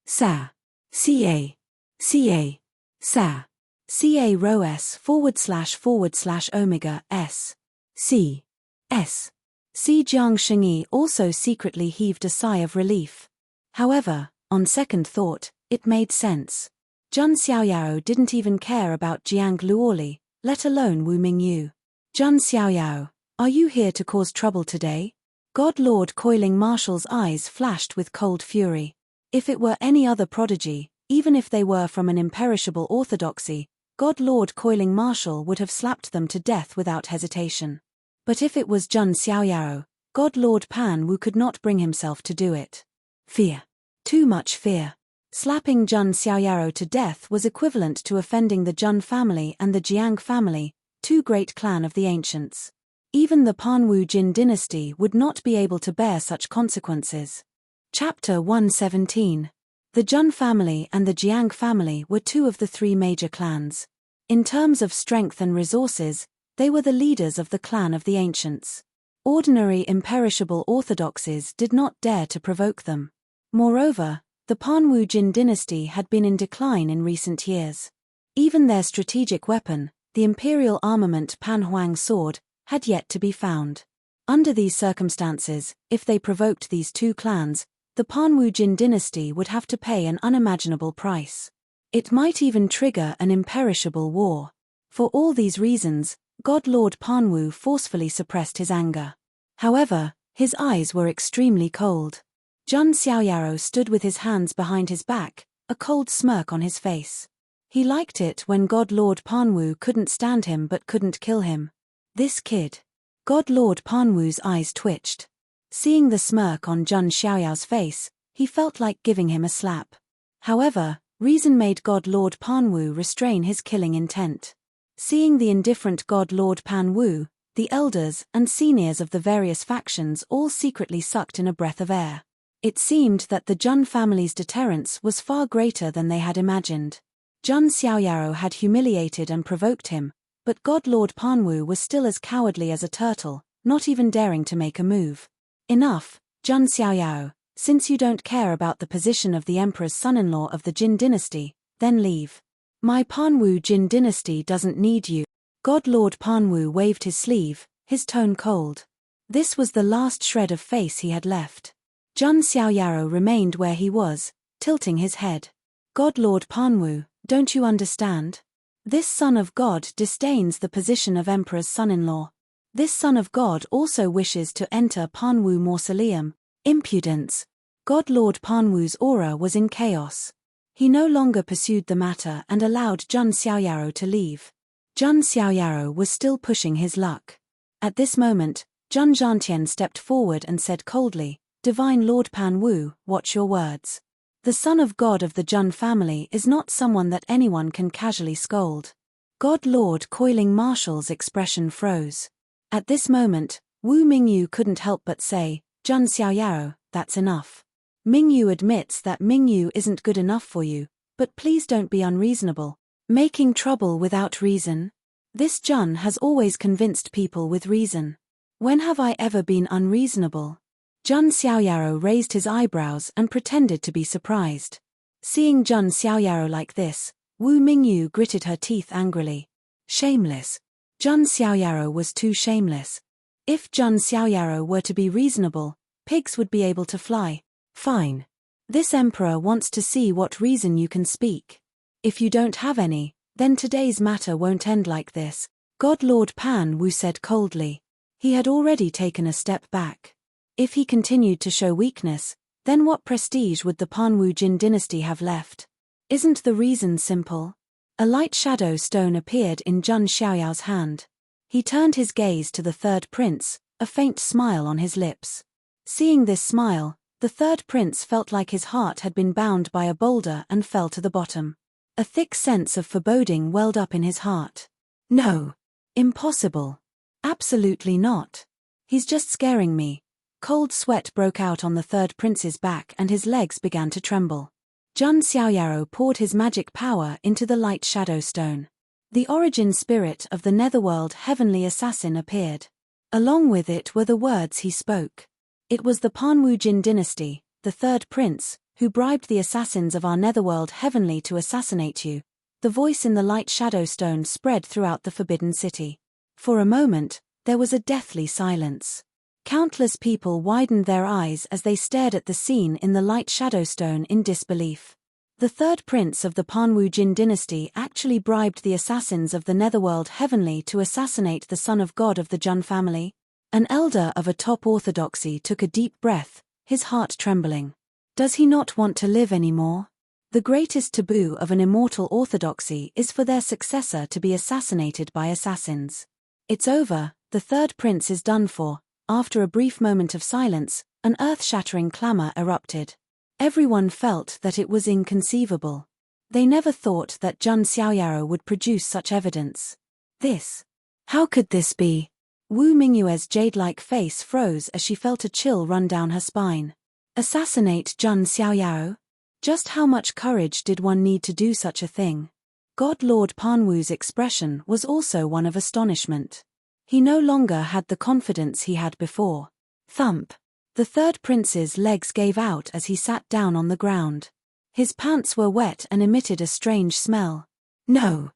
Sa. Ca. Sa. Ca Ro S / Omega S. C. S. Si Jiang Shengyi also secretly heaved a sigh of relief. However, on second thought, it made sense. Zhun Xiaoyao didn't even care about Jiang Luoli, let alone Wu Mingyu. Zhun Xiaoyao, are you here to cause trouble today? God Lord Coiling Marshall's eyes flashed with cold fury. If it were any other prodigy, even if they were from an imperishable orthodoxy, God Lord Coiling Marshall would have slapped them to death without hesitation. But if it was Zhun Xiaoyao, God Lord Pan Wu could not bring himself to do it. Fear. Too much fear. Slapping Zhun Xiaoyao to death was equivalent to offending the Zhun family and the Jiang family, two great clan of the ancients. Even the Panwu Jin dynasty would not be able to bear such consequences. Chapter 117. The Zhun family and the Jiang family were two of the three major clans. In terms of strength and resources, they were the leaders of the clan of the ancients. Ordinary imperishable orthodoxies did not dare to provoke them. Moreover, the Panwu Jin dynasty had been in decline in recent years. Even their strategic weapon, the imperial armament Panhuang sword, had yet to be found. Under these circumstances, if they provoked these two clans, the Panwu Jin dynasty would have to pay an unimaginable price. It might even trigger an imperishable war. For all these reasons, God Lord Panwu forcefully suppressed his anger. However, his eyes were extremely cold. Zhun Xiaoyao stood with his hands behind his back, a cold smirk on his face. He liked it when God Lord Panwu couldn't stand him but couldn't kill him. This kid. God Lord Panwu's eyes twitched. Seeing the smirk on Zhun Xiaoyao's face, he felt like giving him a slap. However, reason made God Lord Panwu restrain his killing intent. Seeing the indifferent God Lord Panwu, the elders and seniors of the various factions all secretly sucked in a breath of air. It seemed that the Zhun family's deterrence was far greater than they had imagined. Zhun Xiaoyao had humiliated and provoked him, but God Lord Panwu was still as cowardly as a turtle, not even daring to make a move. Enough, Zhun Xiaoyao, since you don't care about the position of the emperor's son-in-law of the Jin dynasty, then leave. My Panwu Jin dynasty doesn't need you. God Lord Panwu waved his sleeve, his tone cold. This was the last shred of face he had left. Jun Xiaoyaro remained where he was, tilting his head. God Lord Panwu, don't you understand? This son of God disdains the position of emperor's son-in-law. This son of God also wishes to enter Panwu mausoleum. Impudence. God Lord Panwu's aura was in chaos. He no longer pursued the matter and allowed Jun Xiaoyaro to leave. Jun Xiaoyaro was still pushing his luck. At this moment, Jun Zhantian stepped forward and said coldly, Divine Lord Panwu, watch your words. The son of God of the Jun family is not someone that anyone can casually scold. God Lord Coiling Marshall's expression froze. At this moment, Wu Mingyu couldn't help but say, Jun Xiaoyaro, that's enough. Mingyu admits that Mingyu isn't good enough for you, but please don't be unreasonable. Making trouble without reason? This Jun has always convinced people with reason. When have I ever been unreasonable? Jun Xiaoyaro raised his eyebrows and pretended to be surprised. Seeing Jun Xiaoyaro like this, Wu Mingyu gritted her teeth angrily. Shameless. Jun Xiaoyaro was too shameless. If Jun Xiaoyaro were to be reasonable, pigs would be able to fly. Fine. This emperor wants to see what reason you can speak. If you don't have any, then today's matter won't end like this. God Lord Pan Wu said coldly. He had already taken a step back. If he continued to show weakness, then what prestige would the Panwu Jin dynasty have left? Isn't the reason simple? A light shadow stone appeared in Jun Xiaoyao's hand. He turned his gaze to the third prince, a faint smile on his lips. Seeing this smile, the third prince felt like his heart had been bound by a boulder and fell to the bottom. A thick sense of foreboding welled up in his heart. No. Impossible. Absolutely not. He's just scaring me. Cold sweat broke out on the third prince's back and his legs began to tremble. Jun Xiaoyaro poured his magic power into the light shadow stone. The origin spirit of the netherworld heavenly assassin appeared. Along with it were the words he spoke. It was the Panwu Jin dynasty, the third prince, who bribed the assassins of our netherworld heavenly to assassinate you. The voice in the light shadow stone spread throughout the forbidden city. For a moment, there was a deathly silence. Countless people widened their eyes as they stared at the scene in the light shadow stone in disbelief. The third prince of the Panwu Jin dynasty actually bribed the assassins of the netherworld heavenly to assassinate the son of God of the Jun family? An elder of a top orthodoxy took a deep breath, his heart trembling. Does he not want to live anymore? The greatest taboo of an immortal orthodoxy is for their successor to be assassinated by assassins. It's over, the third prince is done for. After a brief moment of silence, an earth-shattering clamor erupted. Everyone felt that it was inconceivable. They never thought that Jun Xiaoyaro would produce such evidence. This. How could this be? Wu Mingyue's jade-like face froze as she felt a chill run down her spine. Assassinate Jun Xiaoyaro? Just how much courage did one need to do such a thing? God Lord Panwu's expression was also one of astonishment. He no longer had the confidence he had before. Thump. The third prince's legs gave out as he sat down on the ground. His pants were wet and emitted a strange smell. No,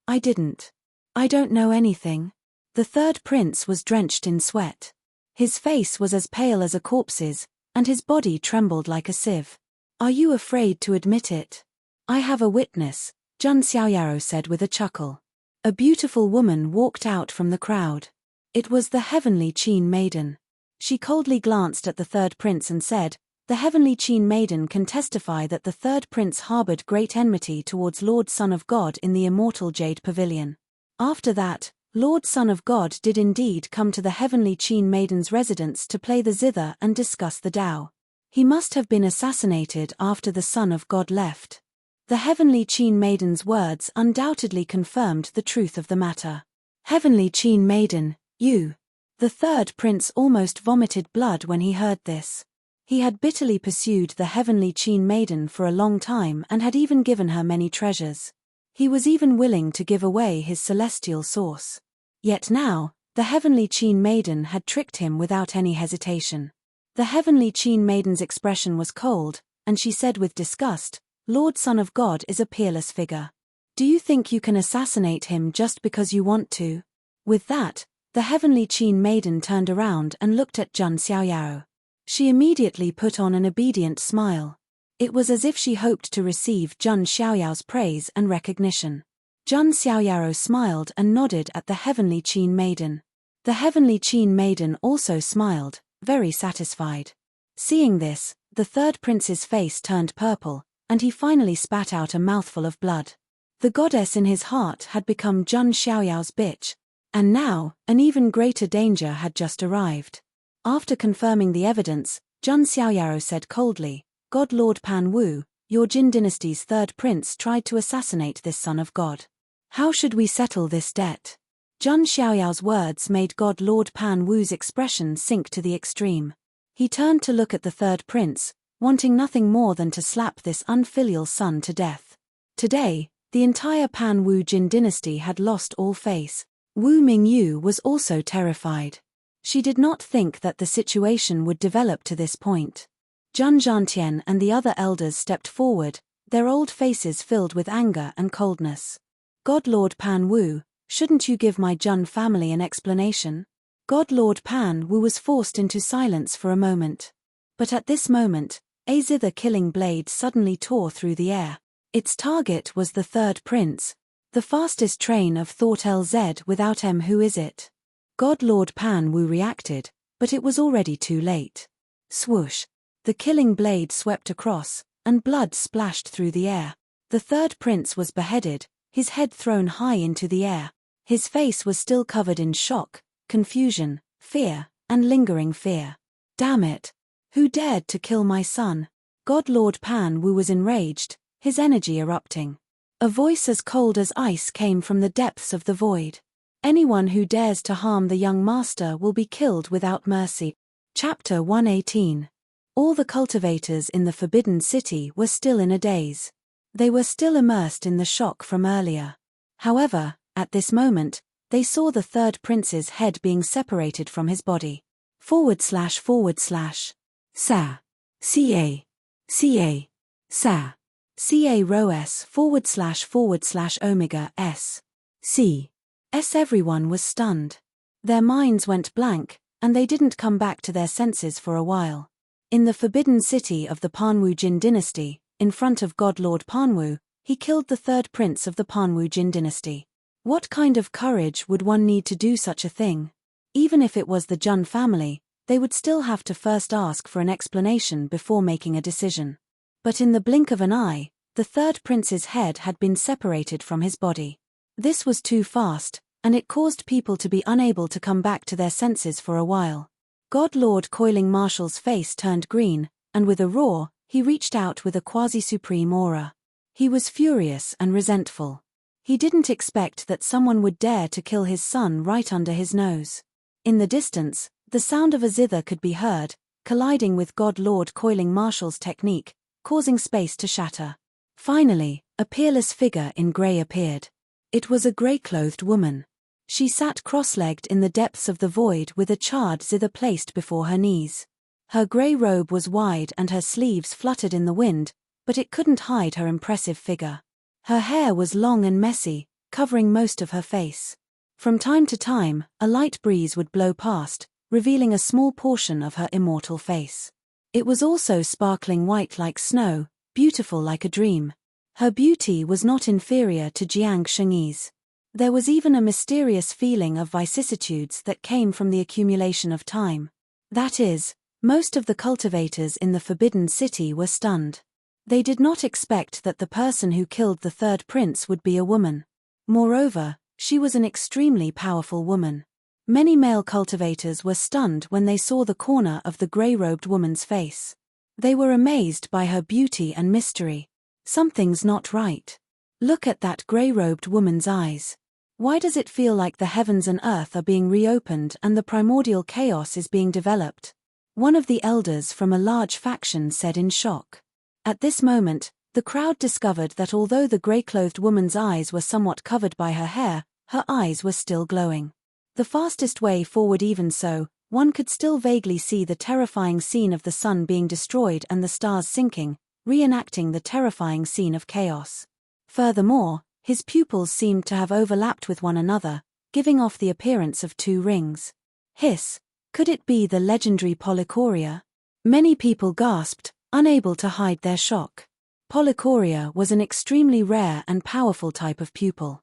I didn't. I don't know anything. The third prince was drenched in sweat. His face was as pale as a corpse's, and his body trembled like a sieve. Are you afraid to admit it? I have a witness, Jun Xiaoyaro said with a chuckle. A beautiful woman walked out from the crowd. It was the heavenly Qin maiden. She coldly glanced at the third prince and said, the heavenly Qin maiden can testify that the third prince harbored great enmity towards Lord Son of God in the immortal Jade Pavilion. After that, Lord Son of God did indeed come to the heavenly Qin maiden's residence to play the zither and discuss the Tao. He must have been assassinated after the Son of God left. The heavenly Qin maiden's words undoubtedly confirmed the truth of the matter. Heavenly Qin maiden, you. The third prince almost vomited blood when he heard this. He had bitterly pursued the heavenly Qin maiden for a long time and had even given her many treasures. He was even willing to give away his celestial source. Yet now, the heavenly Qin maiden had tricked him without any hesitation. The heavenly Qin maiden's expression was cold, and she said with disgust, Lord Son of God is a peerless figure. Do you think you can assassinate him just because you want to? With that, the heavenly Qin maiden turned around and looked at Jun Xiaoyao. She immediately put on an obedient smile. It was as if she hoped to receive Jun Xiaoyao's praise and recognition. Jun Xiaoyao smiled and nodded at the heavenly Qin maiden. The heavenly Qin maiden also smiled, very satisfied. Seeing this, the third prince's face turned purple, and he finally spat out a mouthful of blood. The goddess in his heart had become Jun Xiaoyao's bitch, and now, an even greater danger had just arrived. After confirming the evidence, Jun Xiaoyao said coldly, God Lord Pan Wu, your Jin dynasty's third prince tried to assassinate this son of God. How should we settle this debt? Jun Xiaoyao's words made God Lord Pan Wu's expression sink to the extreme. He turned to look at the third prince, wanting nothing more than to slap this unfilial son to death. Today, the entire Pan Wu Jin dynasty had lost all face. Wu Mingyu was also terrified. She did not think that the situation would develop to this point. Jun Zhantian and the other elders stepped forward, their old faces filled with anger and coldness. God Lord Pan Wu, shouldn't you give my Jun family an explanation? God Lord Pan Wu was forced into silence for a moment. But at this moment, a zither killing blade suddenly tore through the air. Its target was the third prince, the fastest train of thought LZ without M. Who is it? God Lord Pan Wu reacted, but it was already too late. Swoosh! The killing blade swept across, and blood splashed through the air. The third prince was beheaded, his head thrown high into the air. His face was still covered in shock, confusion, fear, and lingering fear. Damn it! Who dared to kill my son? God Lord Pan Wu was enraged, his energy erupting. A voice as cold as ice came from the depths of the void. Anyone who dares to harm the young master will be killed without mercy. Chapter 118. All the cultivators in the Forbidden City were still in a daze. They were still immersed in the shock from earlier. However, at this moment, they saw the third prince's head being separated from his body. // Sa. Ca. Ca. Sa. Ca rho s / omega s. C. S. Everyone was stunned. Their minds went blank, and they didn't come back to their senses for a while. In the Forbidden City of the Panwu Jin dynasty, in front of God Lord Panwu, he killed the third prince of the Panwu Jin dynasty. What kind of courage would one need to do such a thing? Even if it was the Jun family, they would still have to first ask for an explanation before making a decision. But in the blink of an eye, the third prince's head had been separated from his body. This was too fast, and it caused people to be unable to come back to their senses for a while. God Lord Coiling Marshall's face turned green, and with a roar, he reached out with a quasi-supreme aura. He was furious and resentful. He didn't expect that someone would dare to kill his son right under his nose. In the distance, the sound of a zither could be heard, colliding with God Lord Coiling Marshall's technique, causing space to shatter. Finally, a peerless figure in grey appeared. It was a grey-clothed woman. She sat cross-legged in the depths of the void with a charred zither placed before her knees. Her grey robe was wide and her sleeves fluttered in the wind, but it couldn't hide her impressive figure. Her hair was long and messy, covering most of her face. From time to time, a light breeze would blow past, revealing a small portion of her immortal face. It was also sparkling white like snow, beautiful like a dream. Her beauty was not inferior to Jiang Shengyi's. There was even a mysterious feeling of vicissitudes that came from the accumulation of time. That is, most of the cultivators in the Forbidden City were stunned. They did not expect that the person who killed the third prince would be a woman. Moreover, she was an extremely powerful woman. Many male cultivators were stunned when they saw the corner of the grey-robed woman's face. They were amazed by her beauty and mystery. Something's not right. Look at that grey-robed woman's eyes. Why does it feel like the heavens and earth are being reopened and the primordial chaos is being developed? One of the elders from a large faction said in shock. At this moment, the crowd discovered that although the grey-clothed woman's eyes were somewhat covered by her hair, her eyes were still glowing. The fastest way forward. Even so, one could still vaguely see the terrifying scene of the sun being destroyed and the stars sinking, reenacting the terrifying scene of chaos. Furthermore, His pupils seemed to have overlapped with one another, giving off the appearance of two rings. Hiss! Could it be the legendary Polychoria? Many people gasped, unable to hide their shock. Polychoria was an extremely rare and powerful type of pupil.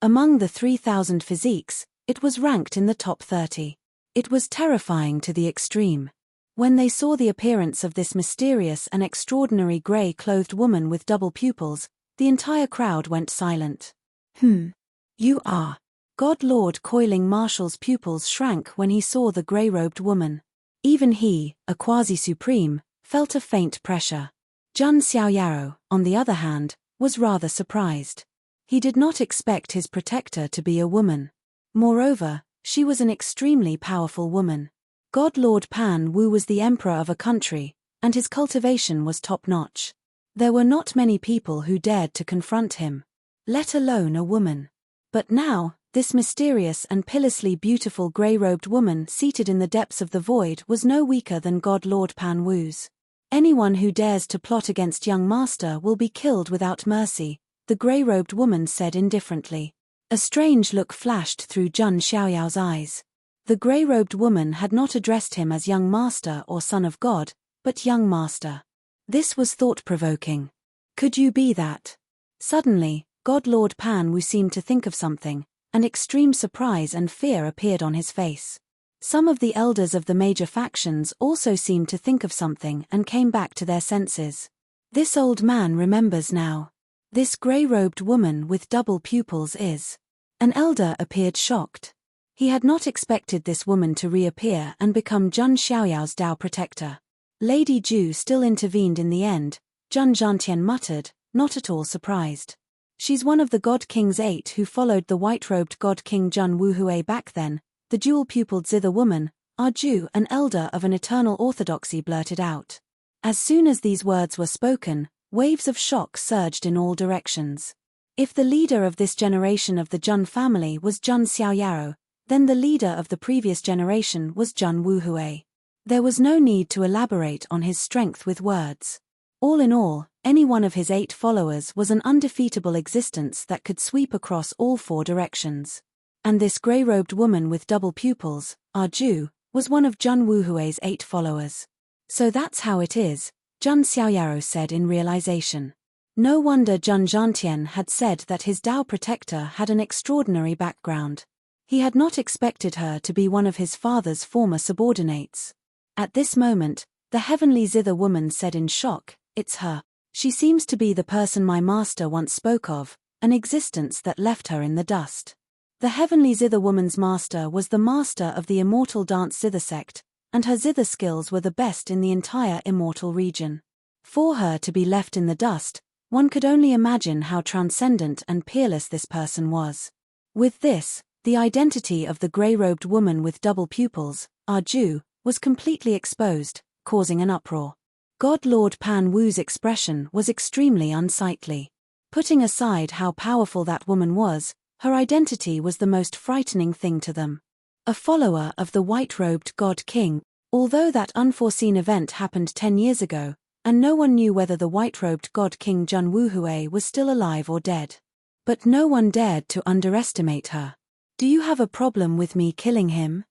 Among the 3,000 physiques, it was ranked in the top 30. It was terrifying to the extreme. When they saw the appearance of this mysterious and extraordinary grey-clothed woman with double pupils, the entire crowd went silent. You are. God Lord Coiling Marshall's pupils shrank when he saw the grey-robed woman. Even he, a quasi-supreme, felt a faint pressure. Jun Xiaoyao, on the other hand, was rather surprised. He did not expect his protector to be a woman. Moreover, she was an extremely powerful woman. God Lord Pan Wu was the emperor of a country, and his cultivation was top-notch. There were not many people who dared to confront him, let alone a woman. But now, this mysterious and pitilessly beautiful grey-robed woman seated in the depths of the void was no weaker than God Lord Pan Wu's. Anyone who dares to plot against young master will be killed without mercy, the grey-robed woman said indifferently. A strange look flashed through Jun Xiaoyao's eyes. The grey-robed woman had not addressed him as young master or son of God, but young master. This was thought-provoking. Could you be that? Suddenly, God Lord Pan Wu seemed to think of something, and extreme surprise and fear appeared on his face. Some of the elders of the major factions also seemed to think of something and came back to their senses. This old man remembers now. This grey-robed woman with double pupils is. An elder appeared shocked. He had not expected this woman to reappear and become Jun Xiaoyao's Dao protector. Lady Ju still intervened in the end. Jun Zhantian muttered, not at all surprised. She's one of the God King's 8 who followed the white-robed God King Jun Wuhui back then. The dual-pupiled zither woman, Ju, an elder of an eternal orthodoxy, blurted out. As soon as these words were spoken, waves of shock surged in all directions. If the leader of this generation of the Jun family was Jun Xiaoyao, then the leader of the previous generation was Jun Wuhui. There was no need to elaborate on his strength with words. All in all, any one of his 8 followers was an undefeatable existence that could sweep across all 4 directions. And this grey-robed woman with double pupils, Ju, was one of Jun Wuhui's 8 followers. So that's how it is, Jun Xiaoyao said in realization. No wonder Jun Zhantian had said that his Dao protector had an extraordinary background. He had not expected her to be one of his father's former subordinates. At this moment, the heavenly zither woman said in shock, "It's her. She seems to be the person my master once spoke of, an existence that left her in the dust." The heavenly zither woman's master was the master of the immortal dance zither sect, and her zither skills were the best in the entire immortal region. For her to be left in the dust, one could only imagine how transcendent and peerless this person was. With this, the identity of the grey-robed woman with double pupils, Ju, was completely exposed, causing an uproar. God Lord Pan Wu's expression was extremely unsightly. Putting aside how powerful that woman was, her identity was the most frightening thing to them. A follower of the white-robed God King, although that unforeseen event happened 10 years ago, and no one knew whether the white-robed God King Jun Wuhui was still alive or dead. But no one dared to underestimate her. "Do you have a problem with me killing him?"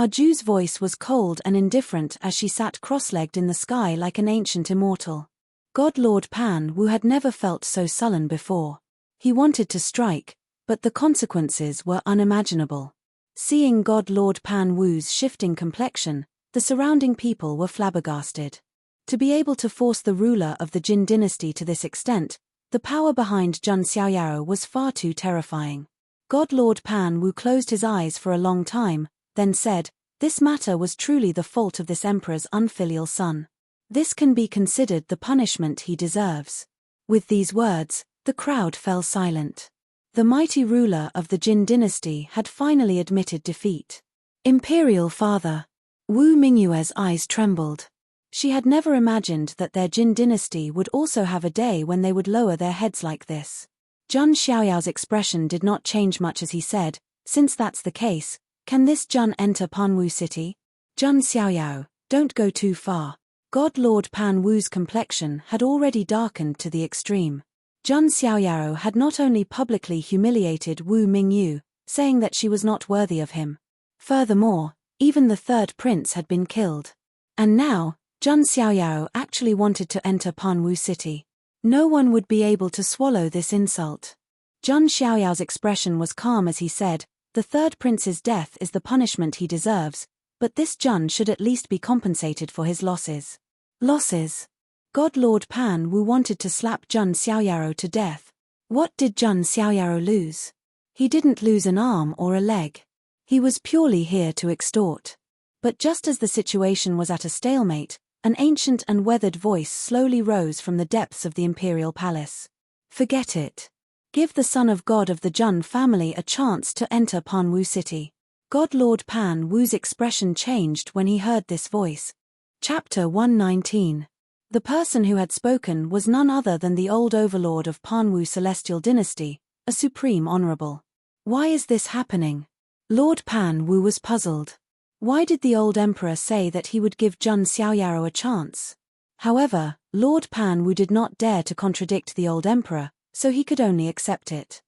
Ju's voice was cold and indifferent as she sat cross-legged in the sky like an ancient immortal. God Lord Pan Wu had never felt so sullen before. He wanted to strike, but the consequences were unimaginable. Seeing God Lord Pan Wu's shifting complexion, the surrounding people were flabbergasted. To be able to force the ruler of the Jin dynasty to this extent, the power behind Jun Xiaoyao was far too terrifying. God Lord Pan Wu closed his eyes for a long time, then said, "This matter was truly the fault of this emperor's unfilial son. This can be considered the punishment he deserves." With these words, the crowd fell silent. The mighty ruler of the Jin dynasty had finally admitted defeat. Imperial father. Wu Mingyue's eyes trembled. She had never imagined that their Jin dynasty would also have a day when they would lower their heads like this. Jun Xiaoyao's expression did not change much as he said, "Since that's the case, can this Jun enter Panwu city?" "Jun Xiaoyao, don't go too far." God Lord Pan Wu's complexion had already darkened to the extreme. Jun Xiaoyao had not only publicly humiliated Wu Mingyu, saying that she was not worthy of him. Furthermore, even the third prince had been killed. And now, Jun Xiaoyao actually wanted to enter Panwu City. No one would be able to swallow this insult. Jun Xiaoyao's expression was calm as he said, "The third prince's death is the punishment he deserves, but this Jun should at least be compensated for his losses." Losses? God Lord Pan Wu wanted to slap Jun Xiaoyao to death. What did Jun Xiaoyao lose? He didn't lose an arm or a leg. He was purely here to extort. But just as the situation was at a stalemate, an ancient and weathered voice slowly rose from the depths of the imperial palace. "Forget it. Give the son of God of the Jun family a chance to enter Panwu City." God Lord Pan Wu's expression changed when he heard this voice. Chapter 119. The person who had spoken was none other than the old overlord of Panwu Celestial Dynasty, a supreme honorable. Why is this happening? Lord Pan Wu was puzzled. Why did the old emperor say that he would give Jun Xiaoyao a chance? However, Lord Pan Wu did not dare to contradict the old emperor, so he could only accept it.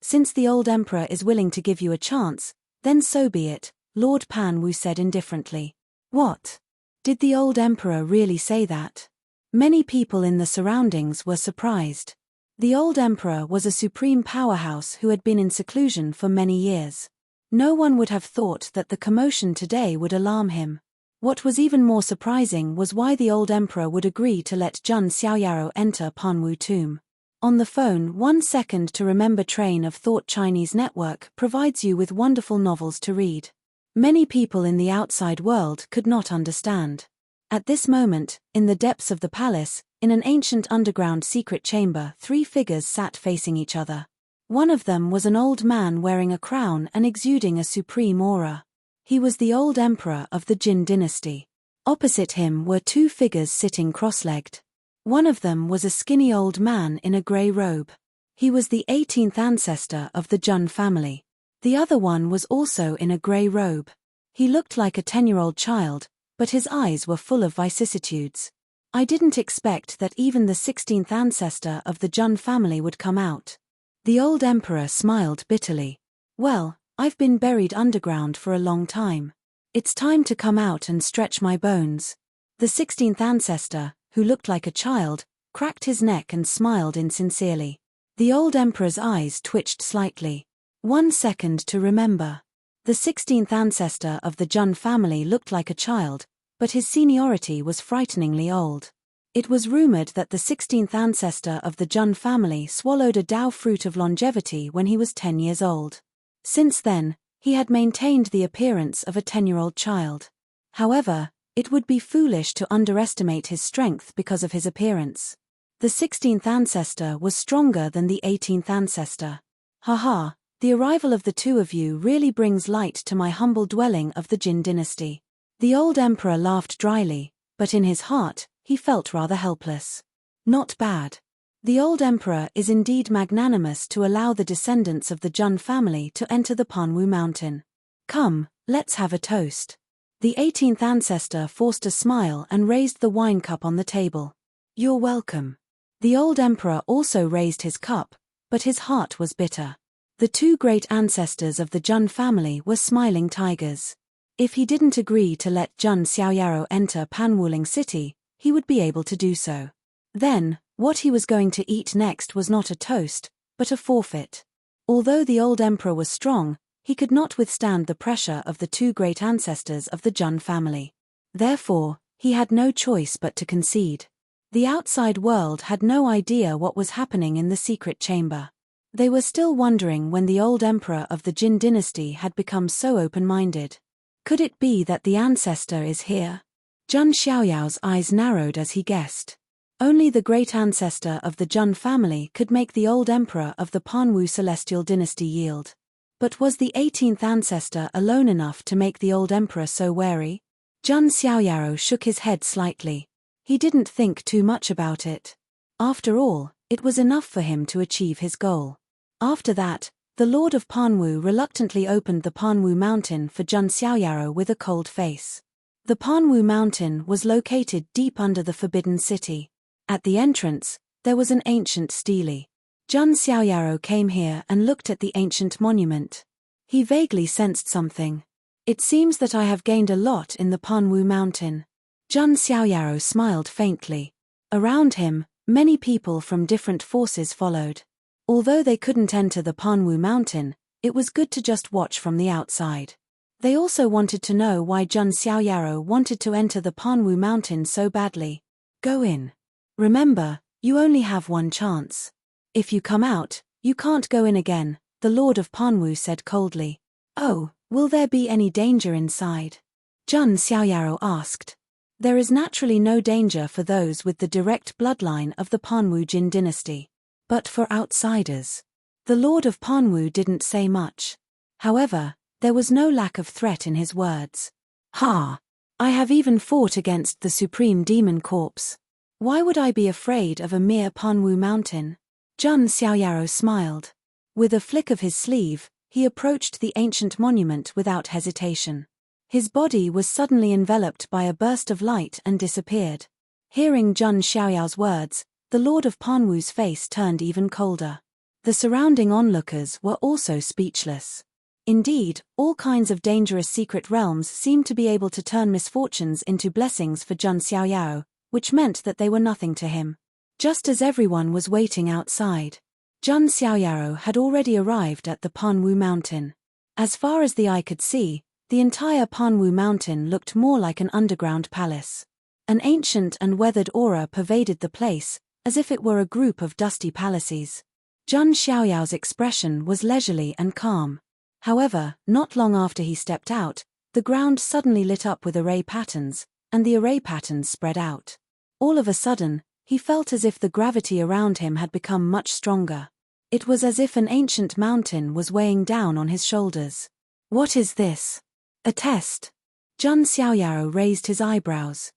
Since the old emperor is willing to give you a chance, then so be it, Lord Pan Wu said indifferently. What? Did the old emperor really say that? Many people in the surroundings were surprised. The old emperor was a supreme powerhouse who had been in seclusion for many years. No one would have thought that the commotion today would alarm him. What was even more surprising was why the old emperor would agree to let Jun Xiaoyao enter Panwu tomb. On the phone, 1 second to remember train of thought Chinese network provides you with wonderful novels to read. Many people in the outside world could not understand. At this moment, in the depths of the palace, in an ancient underground secret chamber, 3 figures sat facing each other. One of them was an old man wearing a crown and exuding a supreme aura. He was the old emperor of the Jin dynasty. Opposite him were 2 figures sitting cross-legged. One of them was a skinny old man in a grey robe. He was the 18th ancestor of the Jun family. The other one was also in a grey robe. He looked like a 10-year-old child, but his eyes were full of vicissitudes. I didn't expect that even the 16th ancestor of the Jun family would come out. The old emperor smiled bitterly. Well, I've been buried underground for a long time. It's time to come out and stretch my bones. The 16th ancestor, who looked like a child, cracked his neck and smiled insincerely. The old emperor's eyes twitched slightly. 1 second to remember. The 16th ancestor of the Jun family looked like a child, but his seniority was frighteningly old. It was rumored that the 16th ancestor of the Jun family swallowed a Dao fruit of longevity when he was 10 years old. Since then, he had maintained the appearance of a 10-year-old child. However, it would be foolish to underestimate his strength because of his appearance. The 16th ancestor was stronger than the 18th ancestor. Haha, the arrival of the 2 of you really brings light to my humble dwelling of the Jin dynasty. The old emperor laughed dryly, but in his heart, he felt rather helpless. Not bad. The old emperor is indeed magnanimous to allow the descendants of the Jun family to enter the Panwu mountain. Come, let's have a toast. The 18th ancestor forced a smile and raised the wine cup on the table. You're welcome. The old emperor also raised his cup, but his heart was bitter. The 2 great ancestors of the Jun family were smiling tigers. If he didn't agree to let Jun Xiaoyao enter Panwuling City, he would be able to do so. Then, what he was going to eat next was not a toast, but a forfeit. Although the old emperor was strong, he could not withstand the pressure of the 2 great ancestors of the Jun family. Therefore, he had no choice but to concede. The outside world had no idea what was happening in the secret chamber. They were still wondering when the old emperor of the Jin dynasty had become so open-minded. Could it be that the ancestor is here? Jun Xiaoyao's eyes narrowed as he guessed. Only the great ancestor of the Jun family could make the old emperor of the Panwu Celestial Dynasty yield. But was the 18th ancestor alone enough to make the old emperor so wary? Jun Xiaoyao shook his head slightly. He didn't think too much about it. After all, it was enough for him to achieve his goal. After that, the Lord of Panwu reluctantly opened the Panwu mountain for Jun Xiaoyao with a cold face. The Panwu mountain was located deep under the Forbidden City. At the entrance, there was an ancient stele. Jun Xiaoyaro came here and looked at the ancient monument. He vaguely sensed something. It seems that I have gained a lot in the Panwu Mountain. Jun Xiaoyaro smiled faintly. Around him, many people from different forces followed. Although they couldn't enter the Panwu Mountain, it was good to just watch from the outside. They also wanted to know why Jun Xiaoyaro wanted to enter the Panwu Mountain so badly. Go in. Remember, you only have one chance. If you come out, you can't go in again, the Lord of Panwu said coldly. Oh, will there be any danger inside? Jun Xiaoyaro asked. There is naturally no danger for those with the direct bloodline of the Panwu Jin dynasty. But for outsiders. The Lord of Panwu didn't say much. However, there was no lack of threat in his words. Ha! I have even fought against the Supreme Demon Corps. Why would I be afraid of a mere Panwu mountain? Jun Xiaoyaro smiled. With a flick of his sleeve, he approached the ancient monument without hesitation. His body was suddenly enveloped by a burst of light and disappeared. Hearing Jun Xiaoyao's words, the Lord of Panwu's face turned even colder. The surrounding onlookers were also speechless. Indeed, all kinds of dangerous secret realms seemed to be able to turn misfortunes into blessings for Jun Xiaoyao, which meant that they were nothing to him. Just as everyone was waiting outside, Jun Xiaoyaro had already arrived at the Panwu Mountain. As far as the eye could see, the entire Panwu Mountain looked more like an underground palace. An ancient and weathered aura pervaded the place, as if it were a group of dusty palaces. Jun Xiaoyao's expression was leisurely and calm. However, not long after he stepped out, the ground suddenly lit up with array patterns, and the array patterns spread out. All of a sudden, he felt as if the gravity around him had become much stronger. It was as if an ancient mountain was weighing down on his shoulders. What is this? A test? Jun Xiaoyaro raised his eyebrows.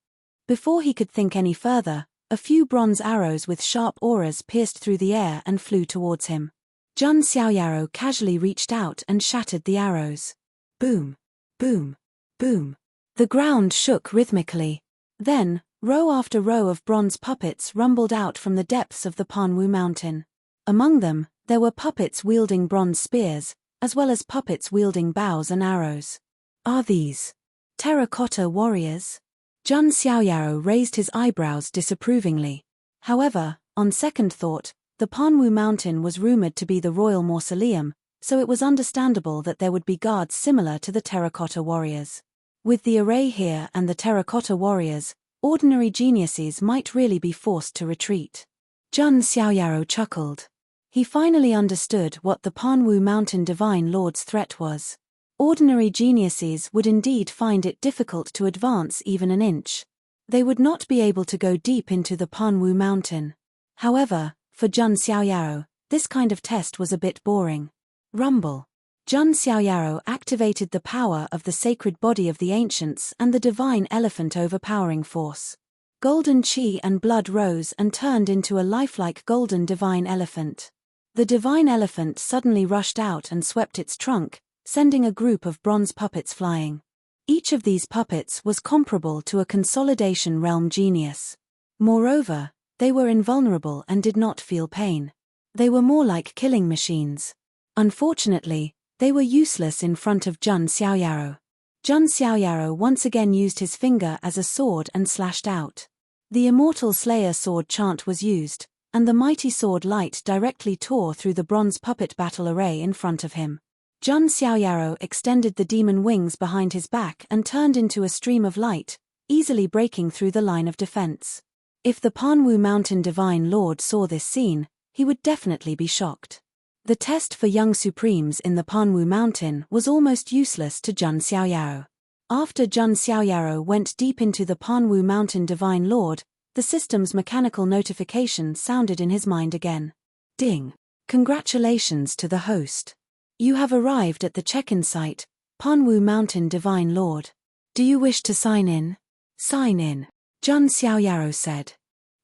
Before he could think any further, a few bronze arrows with sharp auras pierced through the air and flew towards him. Jun Xiaoyaro casually reached out and shattered the arrows. Boom, boom, boom. The ground shook rhythmically. Then, row after row of bronze puppets rumbled out from the depths of the Panwu Mountain. Among them, there were puppets wielding bronze spears, as well as puppets wielding bows and arrows. Are these terracotta warriors? Jun Xiaoyaro raised his eyebrows disapprovingly. However, on second thought, the Panwu Mountain was rumored to be the royal mausoleum, so it was understandable that there would be guards similar to the terracotta warriors. With the array here and the terracotta warriors, ordinary geniuses might really be forced to retreat. Jun Xiaoyaro chuckled. He finally understood what the Panwu Mountain Divine Lord's threat was. Ordinary geniuses would indeed find it difficult to advance even an inch. They would not be able to go deep into the Panwu Mountain. However, for Jun Xiaoyaro, this kind of test was a bit boring. Rumble. Jun Xiaoyaro activated the power of the sacred body of the ancients and the divine elephant overpowering force. Golden chi and blood rose and turned into a lifelike golden divine elephant. The divine elephant suddenly rushed out and swept its trunk, sending a group of bronze puppets flying. Each of these puppets was comparable to a consolidation realm genius. Moreover, they were invulnerable and did not feel pain. They were more like killing machines. Unfortunately, they were useless in front of Jun Xiaoyaro. Jun Xiaoyaro once again used his finger as a sword and slashed out. The Immortal Slayer sword chant was used, and the mighty sword light directly tore through the bronze puppet battle array in front of him. Jun Xiaoyaro extended the demon wings behind his back and turned into a stream of light, easily breaking through the line of defense. If the Panwu Mountain Divine Lord saw this scene, he would definitely be shocked. The test for young supremes in the Panwu Mountain was almost useless to Jun Xiaoyaro. After Jun Xiaoyaro went deep into the Panwu Mountain Divine Lord, the system's mechanical notification sounded in his mind again. Ding! Congratulations to the host. You have arrived at the check-in site, Panwu Mountain Divine Lord. Do you wish to sign in? Sign in, Jun Xiaoyaro said.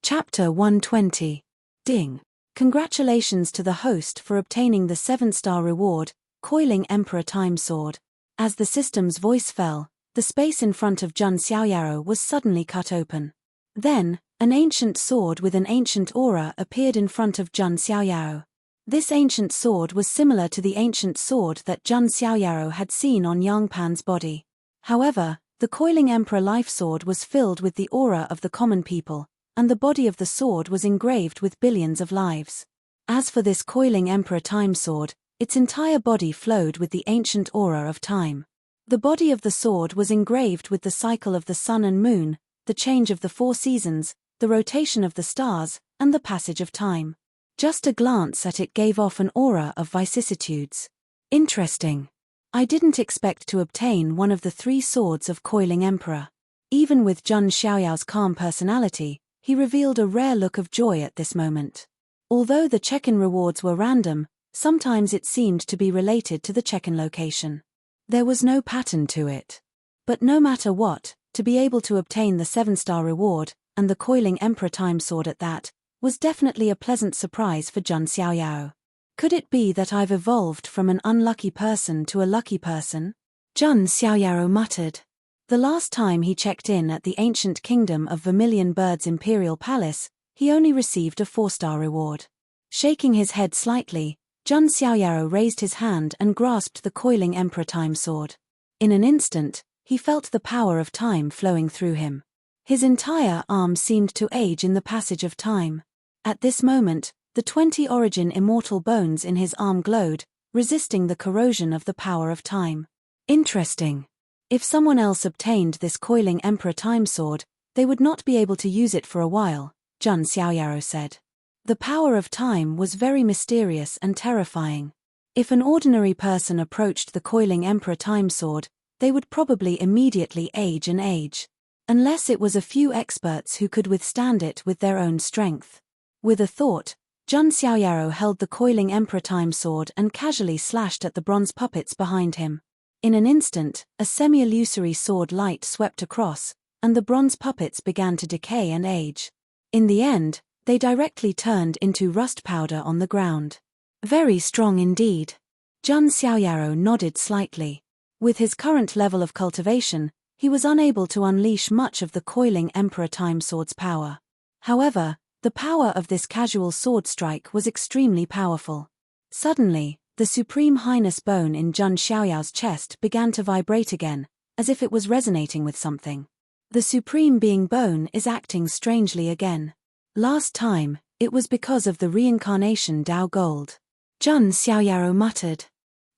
Chapter 120. Ding! Congratulations to the host for obtaining the 7-star reward, Coiling Emperor Time Sword. As the system's voice fell, the space in front of Jun Xiaoyaro was suddenly cut open. Then, An ancient sword with an ancient aura appeared in front of Jun Xiaoyao. This ancient sword was similar to the ancient sword that Jun Xiaoyao had seen on Yang Pan's body. However, the Coiling Emperor Life Sword was filled with the aura of the common people, and the body of the sword was engraved with billions of lives. As for this Coiling Emperor Time Sword, its entire body flowed with the ancient aura of time. The body of the sword was engraved with the cycle of the sun and moon, the change of the 4 seasons, the rotation of the stars, and the passage of time. Just a glance at it gave off an aura of vicissitudes. Interesting. I didn't expect to obtain one of the 3 swords of Coiling Emperor. Even with Jun Xiaoyao's calm personality, he revealed a rare look of joy at this moment. Although the check-in rewards were random, sometimes it seemed to be related to the check-in location. There was no pattern to it. But no matter what, to be able to obtain the 7-star reward, and the Coiling Emperor Time Sword at that, was definitely a pleasant surprise for Jun Xiaoyao. Could it be that I've evolved from an unlucky person to a lucky person? Jun Xiaoyao muttered. The last time he checked in at the ancient kingdom of Vermilion Bird's Imperial Palace, he only received a 4-star reward. Shaking his head slightly, Jun Xiaoyao raised his hand and grasped the Coiling Emperor Time Sword. In an instant, he felt the power of time flowing through him. His entire arm seemed to age in the passage of time. At this moment, the 20 origin immortal bones in his arm glowed, resisting the corrosion of the power of time. Interesting. If someone else obtained this Coiling Emperor Time Sword, they would not be able to use it for a while, Jun Xiaoyao said. The power of time was very mysterious and terrifying. If an ordinary person approached the Coiling Emperor Time Sword, they would probably immediately age and age. Unless it was a few experts who could withstand it with their own strength. With a thought, Jun Xiaoyao held the Coiling Emperor Time Sword and casually slashed at the bronze puppets behind him. In an instant, a semi-illusory sword light swept across, and the bronze puppets began to decay and age. In the end, they directly turned into rust powder on the ground. Very strong indeed. Jun Xiaoyao nodded slightly. With his current level of cultivation, he was unable to unleash much of the Coiling Emperor Time Sword's power. However, the power of this casual sword strike was extremely powerful. Suddenly, the Supreme Highness bone in Jun Xiaoyao's chest began to vibrate again, as if it was resonating with something. The Supreme Being bone is acting strangely again. Last time, it was because of the reincarnation Dao Gold. Jun Xiaoyao muttered.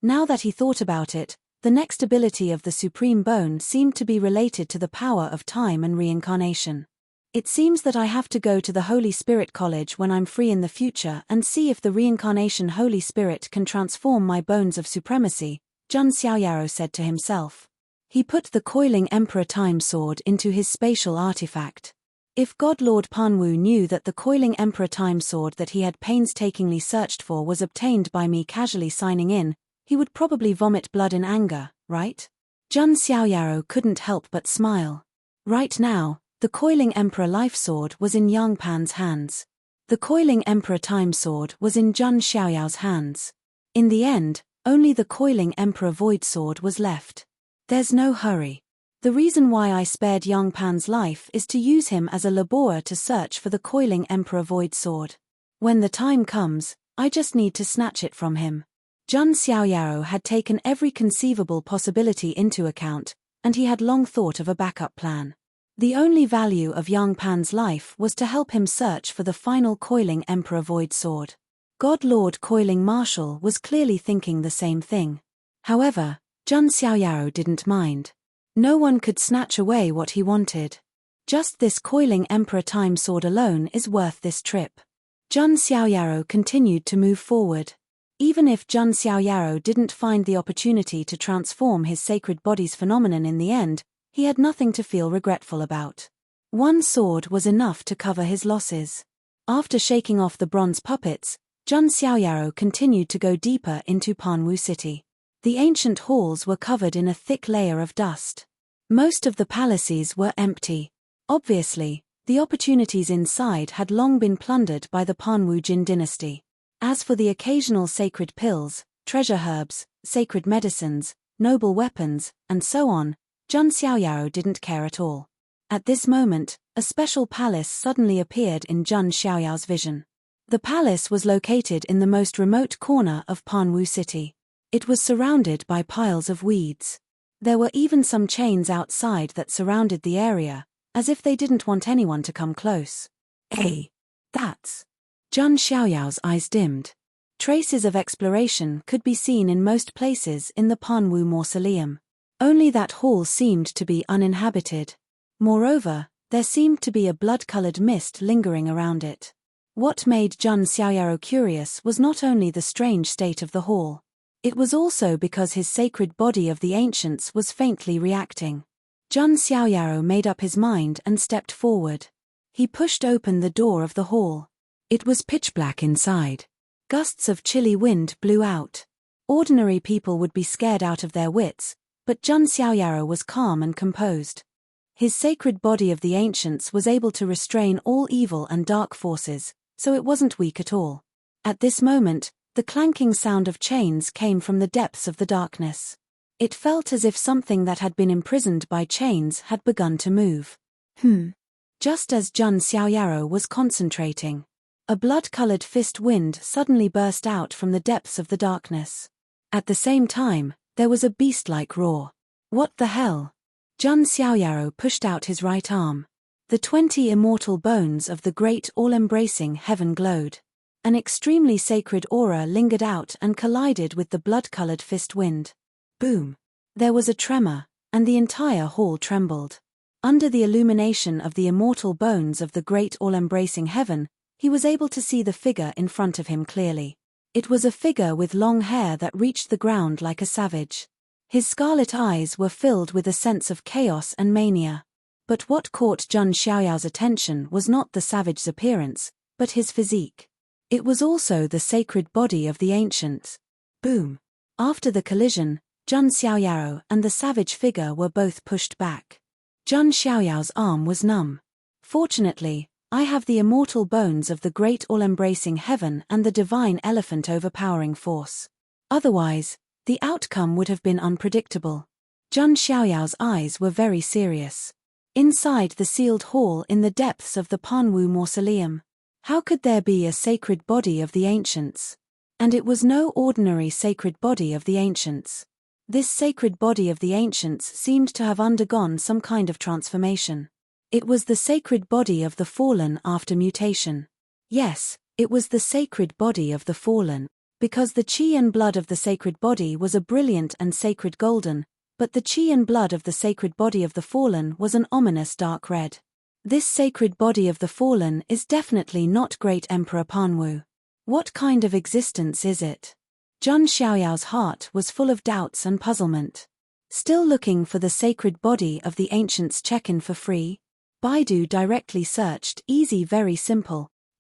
Now that he thought about it, the next ability of the Supreme Bone seemed to be related to the power of time and reincarnation. It seems that I have to go to the Holy Spirit College when I'm free in the future and see if the reincarnation Holy Spirit can transform my bones of supremacy, Jun Xiaoyao said to himself. He put the Coiling Emperor Time Sword into his spatial artifact. If God Lord Panwu knew that the Coiling Emperor Time Sword that he had painstakingly searched for was obtained by me casually signing in, he would probably vomit blood in anger, right? Jun Xiaoyao couldn't help but smile. Right now, the Coiling Emperor Life Sword was in Yang Pan's hands. The Coiling Emperor Time Sword was in Jun Xiaoyao's hands. In the end, only the Coiling Emperor Void Sword was left. There's no hurry. The reason why I spared Yang Pan's life is to use him as a laborer to search for the Coiling Emperor Void Sword. When the time comes, I just need to snatch it from him. Jun Xiaoyao had taken every conceivable possibility into account, and he had long thought of a backup plan. The only value of Yang Pan's life was to help him search for the final Coiling Emperor Void Sword. God Lord Coiling Marshal was clearly thinking the same thing. However, Jun Xiaoyao didn't mind. No one could snatch away what he wanted. Just this Coiling Emperor Time Sword alone is worth this trip. Jun Xiaoyao continued to move forward. Even if Jun Xiaoyao didn't find the opportunity to transform his sacred body's phenomenon in the end, he had nothing to feel regretful about. One sword was enough to cover his losses. After shaking off the bronze puppets, Jun Xiaoyao continued to go deeper into Panwu City. The ancient halls were covered in a thick layer of dust. Most of the palaces were empty. Obviously, the opportunities inside had long been plundered by the Panwu Jin dynasty. As for the occasional sacred pills, treasure herbs, sacred medicines, noble weapons, and so on, Jun Xiaoyao didn't care at all. At this moment, a special palace suddenly appeared in Jun Xiaoyao's vision. The palace was located in the most remote corner of Panwu City. It was surrounded by piles of weeds. There were even some chains outside that surrounded the area, as if they didn't want anyone to come close. Hey, that's... Jun Xiaoyao's eyes dimmed. Traces of exploration could be seen in most places in the Panwu mausoleum. Only that hall seemed to be uninhabited. Moreover, there seemed to be a blood-colored mist lingering around it. What made Jun Xiaoyao curious was not only the strange state of the hall. It was also because his sacred body of the ancients was faintly reacting. Jun Xiaoyao made up his mind and stepped forward. He pushed open the door of the hall. It was pitch black inside. Gusts of chilly wind blew out. Ordinary people would be scared out of their wits, but Jun Xiaoyao was calm and composed. His sacred body of the ancients was able to restrain all evil and dark forces, so it wasn't weak at all. At this moment, the clanking sound of chains came from the depths of the darkness. It felt as if something that had been imprisoned by chains had begun to move. Just as Jun Xiaoyao was concentrating, a blood-colored fist wind suddenly burst out from the depths of the darkness. At the same time, there was a beast-like roar. What the hell? Jun Xiaoyao pushed out his right arm. The 20 immortal bones of the great all-embracing heaven glowed. An extremely sacred aura lingered out and collided with the blood-colored fist wind. Boom! There was a tremor, and the entire hall trembled. Under the illumination of the immortal bones of the great all-embracing heaven, he was able to see the figure in front of him clearly. It was a figure with long hair that reached the ground like a savage. His scarlet eyes were filled with a sense of chaos and mania. But what caught Jun Xiaoyao's attention was not the savage's appearance, but his physique. It was also the sacred body of the ancients. Boom! After the collision, Jun Xiaoyao and the savage figure were both pushed back. Jun Xiaoyao's arm was numb. Fortunately, I have the immortal bones of the great all-embracing heaven and the divine elephant overpowering force. Otherwise, the outcome would have been unpredictable. Jun Xiaoyao's eyes were very serious. Inside the sealed hall in the depths of the Panwu mausoleum, how could there be a sacred body of the ancients? And it was no ordinary sacred body of the ancients. This sacred body of the ancients seemed to have undergone some kind of transformation. It was the sacred body of the fallen after mutation. Yes, it was the sacred body of the fallen, because the qi and blood of the sacred body was a brilliant and sacred golden, but the qi and blood of the sacred body of the fallen was an ominous dark red. This sacred body of the fallen is definitely not Great Emperor Panwu. What kind of existence is it? Jun Xiaoyao's heart was full of doubts and puzzlement. Still looking for the sacred body of the ancients check-in for free? Baidu directly searched easy very simple, =.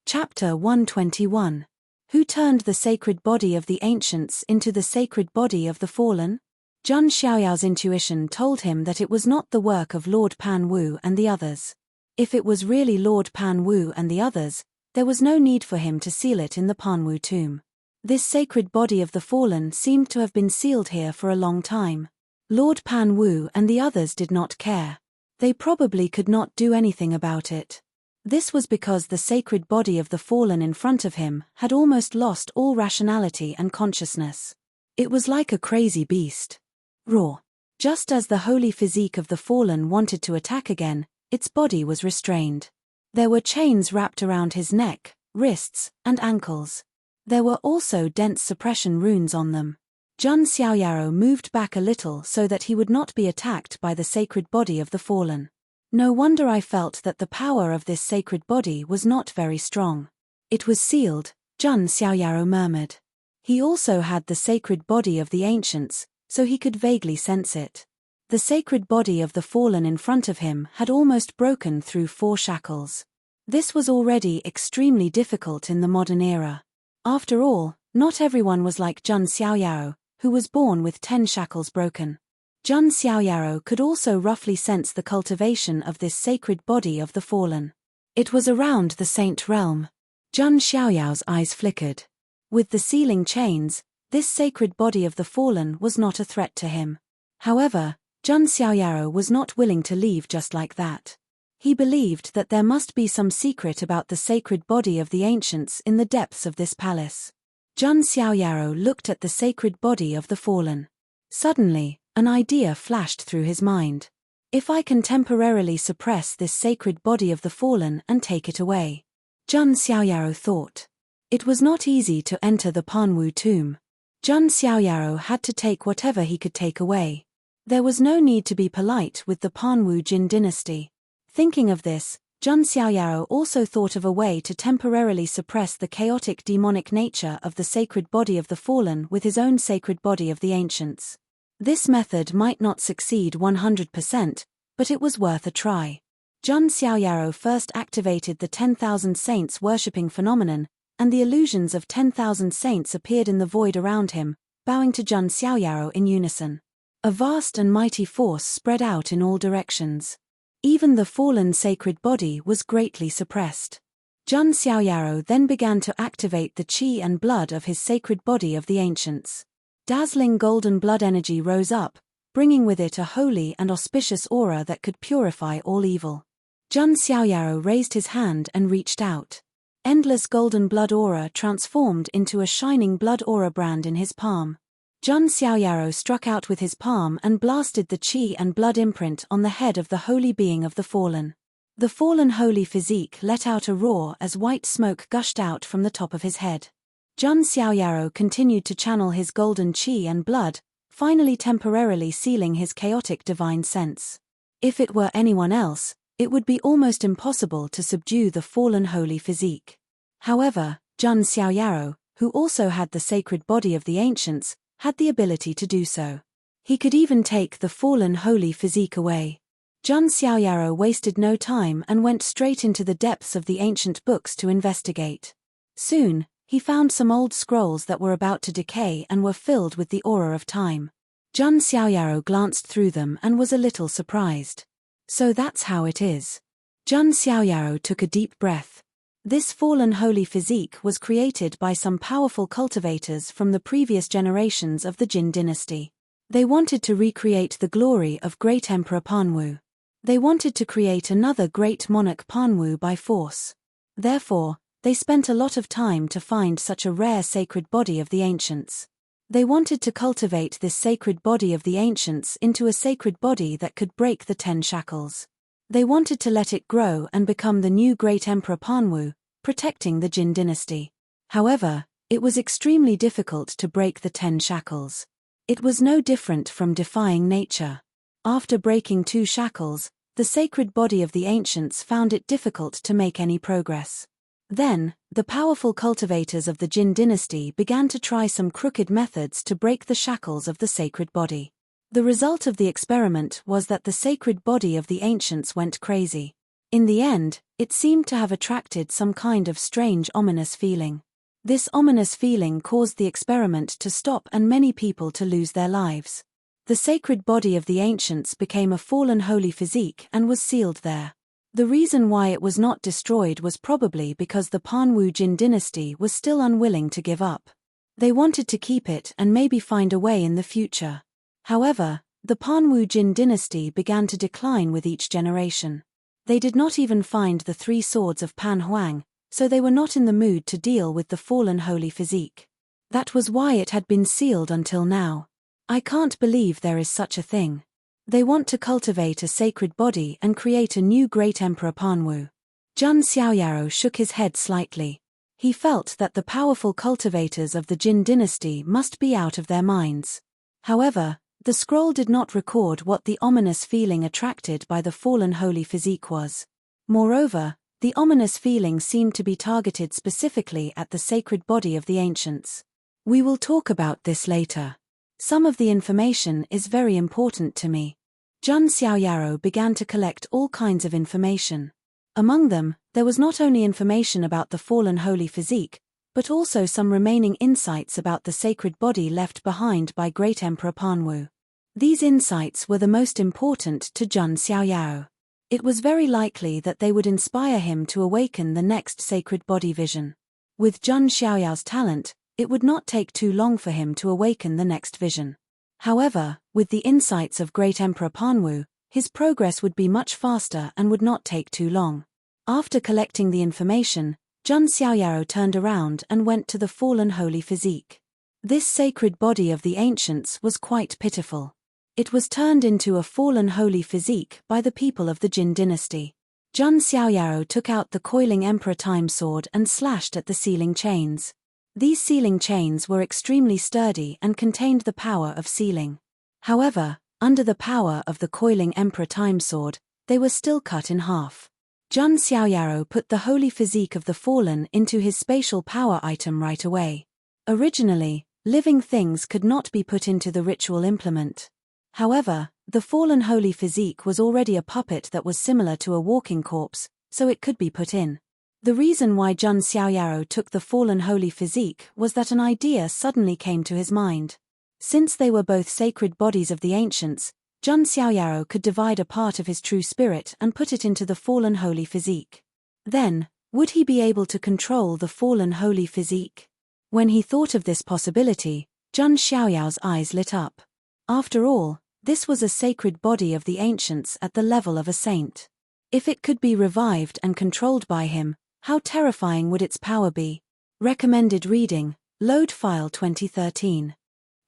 Chapter 121. Who turned the sacred body of the ancients into the sacred body of the fallen? Jun Xiaoyao's intuition told him that it was not the work of Lord Pan Wu and the others. If it was really Lord Pan Wu and the others, there was no need for him to seal it in the Panwu tomb. This sacred body of the fallen seemed to have been sealed here for a long time. Lord Pan Wu and the others did not care. They probably could not do anything about it. This was because the sacred body of the fallen in front of him had almost lost all rationality and consciousness. It was like a crazy beast. Raw. Just as the holy physique of the fallen wanted to attack again, its body was restrained. There were chains wrapped around his neck, wrists, and ankles. There were also dense suppression runes on them. Jun Xiaoyao moved back a little so that he would not be attacked by the sacred body of the fallen. No wonder I felt that the power of this sacred body was not very strong. It was sealed, Jun Xiaoyao murmured. He also had the sacred body of the ancients, so he could vaguely sense it. The sacred body of the fallen in front of him had almost broken through 4 shackles. This was already extremely difficult in the modern era. After all, not everyone was like Jun Xiaoyao, who was born with 10 shackles broken. Jun Xiaoyao could also roughly sense the cultivation of this sacred body of the fallen. It was around the saint realm. Jun Xiaoyao's eyes flickered. With the sealing chains, this sacred body of the fallen was not a threat to him. However, Jun Xiaoyaro was not willing to leave just like that. He believed that there must be some secret about the sacred body of the ancients in the depths of this palace. Jun Xiaoyaro looked at the sacred body of the fallen. Suddenly, an idea flashed through his mind. If I can temporarily suppress this sacred body of the fallen and take it away. Jun Xiaoyaro thought. It was not easy to enter the Panwu tomb. Jun Xiaoyaro had to take whatever he could take away. There was no need to be polite with the Panwu Jin dynasty. Thinking of this, Jun Xiaoyaro also thought of a way to temporarily suppress the chaotic demonic nature of the sacred body of the fallen with his own sacred body of the ancients. This method might not succeed 100%, but it was worth a try. Jun Xiaoyaro first activated the 10,000 saints worshipping phenomenon, and the illusions of 10,000 saints appeared in the void around him, bowing to Jun Xiaoyaro in unison. A vast and mighty force spread out in all directions. Even the fallen sacred body was greatly suppressed. Jun Xiaoyaro then began to activate the qi and blood of his sacred body of the ancients. Dazzling golden blood energy rose up, bringing with it a holy and auspicious aura that could purify all evil. Jun Xiaoyaro raised his hand and reached out. Endless golden blood aura transformed into a shining blood aura brand in his palm. Jun Xiaoyaro struck out with his palm and blasted the qi and blood imprint on the head of the holy being of the fallen. The fallen holy physique let out a roar as white smoke gushed out from the top of his head. Jun Xiaoyaro continued to channel his golden qi and blood, finally temporarily sealing his chaotic divine sense. If it were anyone else, it would be almost impossible to subdue the fallen holy physique. However, Jun Xiaoyaro, who also had the sacred body of the ancients, had the ability to do so. He could even take the fallen holy physique away. Jun Xiaoyaro wasted no time and went straight into the depths of the ancient books to investigate. Soon, he found some old scrolls that were about to decay and were filled with the aura of time. Jun Xiaoyaro glanced through them and was a little surprised. So that's how it is. Jun Xiaoyaro took a deep breath. This fallen holy physique was created by some powerful cultivators from the previous generations of the Jin dynasty. They wanted to recreate the glory of great Emperor Panwu. They wanted to create another great monarch Panwu by force. Therefore, they spent a lot of time to find such a rare sacred body of the ancients. They wanted to cultivate this sacred body of the ancients into a sacred body that could break the 10 shackles. They wanted to let it grow and become the new great Emperor Panwu, protecting the Jin dynasty. However, it was extremely difficult to break the 10 shackles. It was no different from defying nature. After breaking 2 shackles, the sacred body of the ancients found it difficult to make any progress. Then, the powerful cultivators of the Jin dynasty began to try some crooked methods to break the shackles of the sacred body. The result of the experiment was that the sacred body of the ancients went crazy. In the end, it seemed to have attracted some kind of strange ominous feeling. This ominous feeling caused the experiment to stop and many people to lose their lives. The sacred body of the ancients became a fallen holy physique and was sealed there. The reason why it was not destroyed was probably because the Panwu Jin dynasty was still unwilling to give up. They wanted to keep it and maybe find a way in the future. However, the Panwu Jin dynasty began to decline with each generation. They did not even find the 3 swords of Pan Huang, so they were not in the mood to deal with the fallen holy physique. That was why it had been sealed until now. I can't believe there is such a thing. They want to cultivate a sacred body and create a new great Emperor Panwu. Jun Xiaoyaro shook his head slightly. He felt that the powerful cultivators of the Jin dynasty must be out of their minds. However, the scroll did not record what the ominous feeling attracted by the fallen holy physique was. Moreover, the ominous feeling seemed to be targeted specifically at the sacred body of the ancients. We will talk about this later. Some of the information is very important to me. Jun Xiaoyaro began to collect all kinds of information. Among them, there was not only information about the fallen holy physique, but also some remaining insights about the sacred body left behind by great Emperor Panwu. These insights were the most important to Jun Xiaoyaro. It was very likely that they would inspire him to awaken the next sacred body vision. With Jun Xiaoyao's talent, it would not take too long for him to awaken the next vision. However, with the insights of Great Emperor Panwu, his progress would be much faster and would not take too long. After collecting the information, Jun Xiaoyaro turned around and went to the fallen holy Physique. This sacred body of the ancients was quite pitiful. It was turned into a fallen holy Physique by the people of the Jin dynasty. Jun Xiaoyaro took out the coiling emperor time sword and slashed at the sealing chains. These sealing chains were extremely sturdy and contained the power of sealing. However, under the power of the coiling emperor time sword, they were still cut in half. Jun Xiaoyaro put the holy Physique of the fallen into his spatial power item right away. Originally, living things could not be put into the ritual implement. However, the fallen holy Physique was already a puppet that was similar to a walking corpse, so it could be put in. The reason why Jun Xiaoyaro took the fallen holy Physique was that an idea suddenly came to his mind. Since they were both sacred bodies of the ancients, Jun Xiaoyaro could divide a part of his true spirit and put it into the fallen holy Physique. Then, would he be able to control the fallen holy Physique? When he thought of this possibility, Jun Xiaoyao's eyes lit up. After all, this was a sacred body of the ancients at the level of a saint. If it could be revived and controlled by him, how terrifying would its power be? Recommended reading, Load File 2013.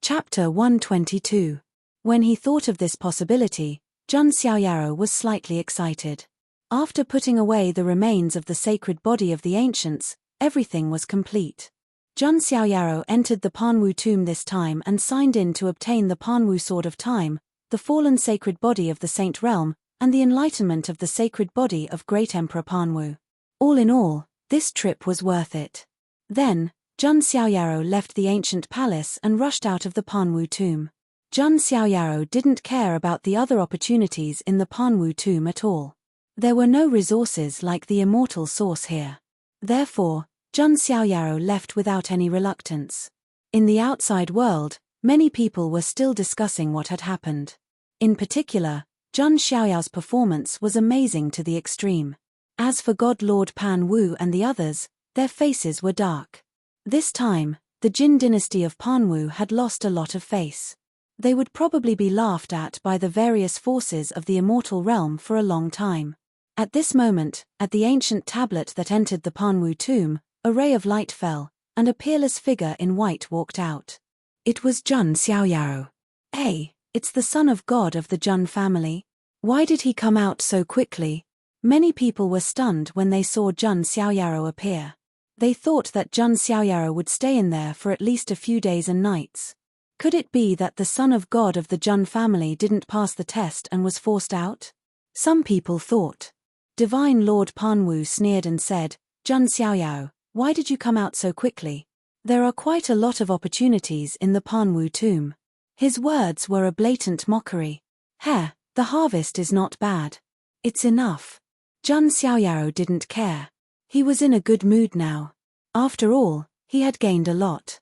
Chapter 122. When he thought of this possibility, Jun Xiaoyaro was slightly excited. After putting away the remains of the sacred body of the ancients, everything was complete. Jun Xiaoyaro entered the Panwu tomb this time and signed in to obtain the Panwu Sword of Time, the fallen sacred body of the Saint Realm, and the enlightenment of the sacred body of Great Emperor Panwu. All in all, this trip was worth it. Then, Jun Xiaoyaro left the ancient palace and rushed out of the Panwu tomb. Jun Xiaoyaro didn't care about the other opportunities in the Panwu tomb at all. There were no resources like the immortal source here. Therefore, Jun Xiaoyaro left without any reluctance. In the outside world, many people were still discussing what had happened. In particular, Jun Xiaoyao's performance was amazing to the extreme. As for God Lord Pan Wu and the others, their faces were dark. This time, the Jin dynasty of Panwu had lost a lot of face. They would probably be laughed at by the various forces of the immortal realm for a long time. At this moment, at the ancient tablet that entered the Panwu tomb, a ray of light fell, and a peerless figure in white walked out. It was Jun Xiaoyaro. Hey, it's the son of God of the Jun family. Why did he come out so quickly? Many people were stunned when they saw Jun Xiaoyaro appear. They thought that Jun Xiaoyaro would stay in there for at least a few days and nights. Could it be that the son of God of the Jun family didn't pass the test and was forced out? Some people thought. Divine Lord Panwu sneered and said, Jun Xiaoyao, why did you come out so quickly? There are quite a lot of opportunities in the Panwu tomb. His words were a blatant mockery. Heh, the harvest is not bad. It's enough. Jun Xiaoyao didn't care. He was in a good mood now. After all, he had gained a lot.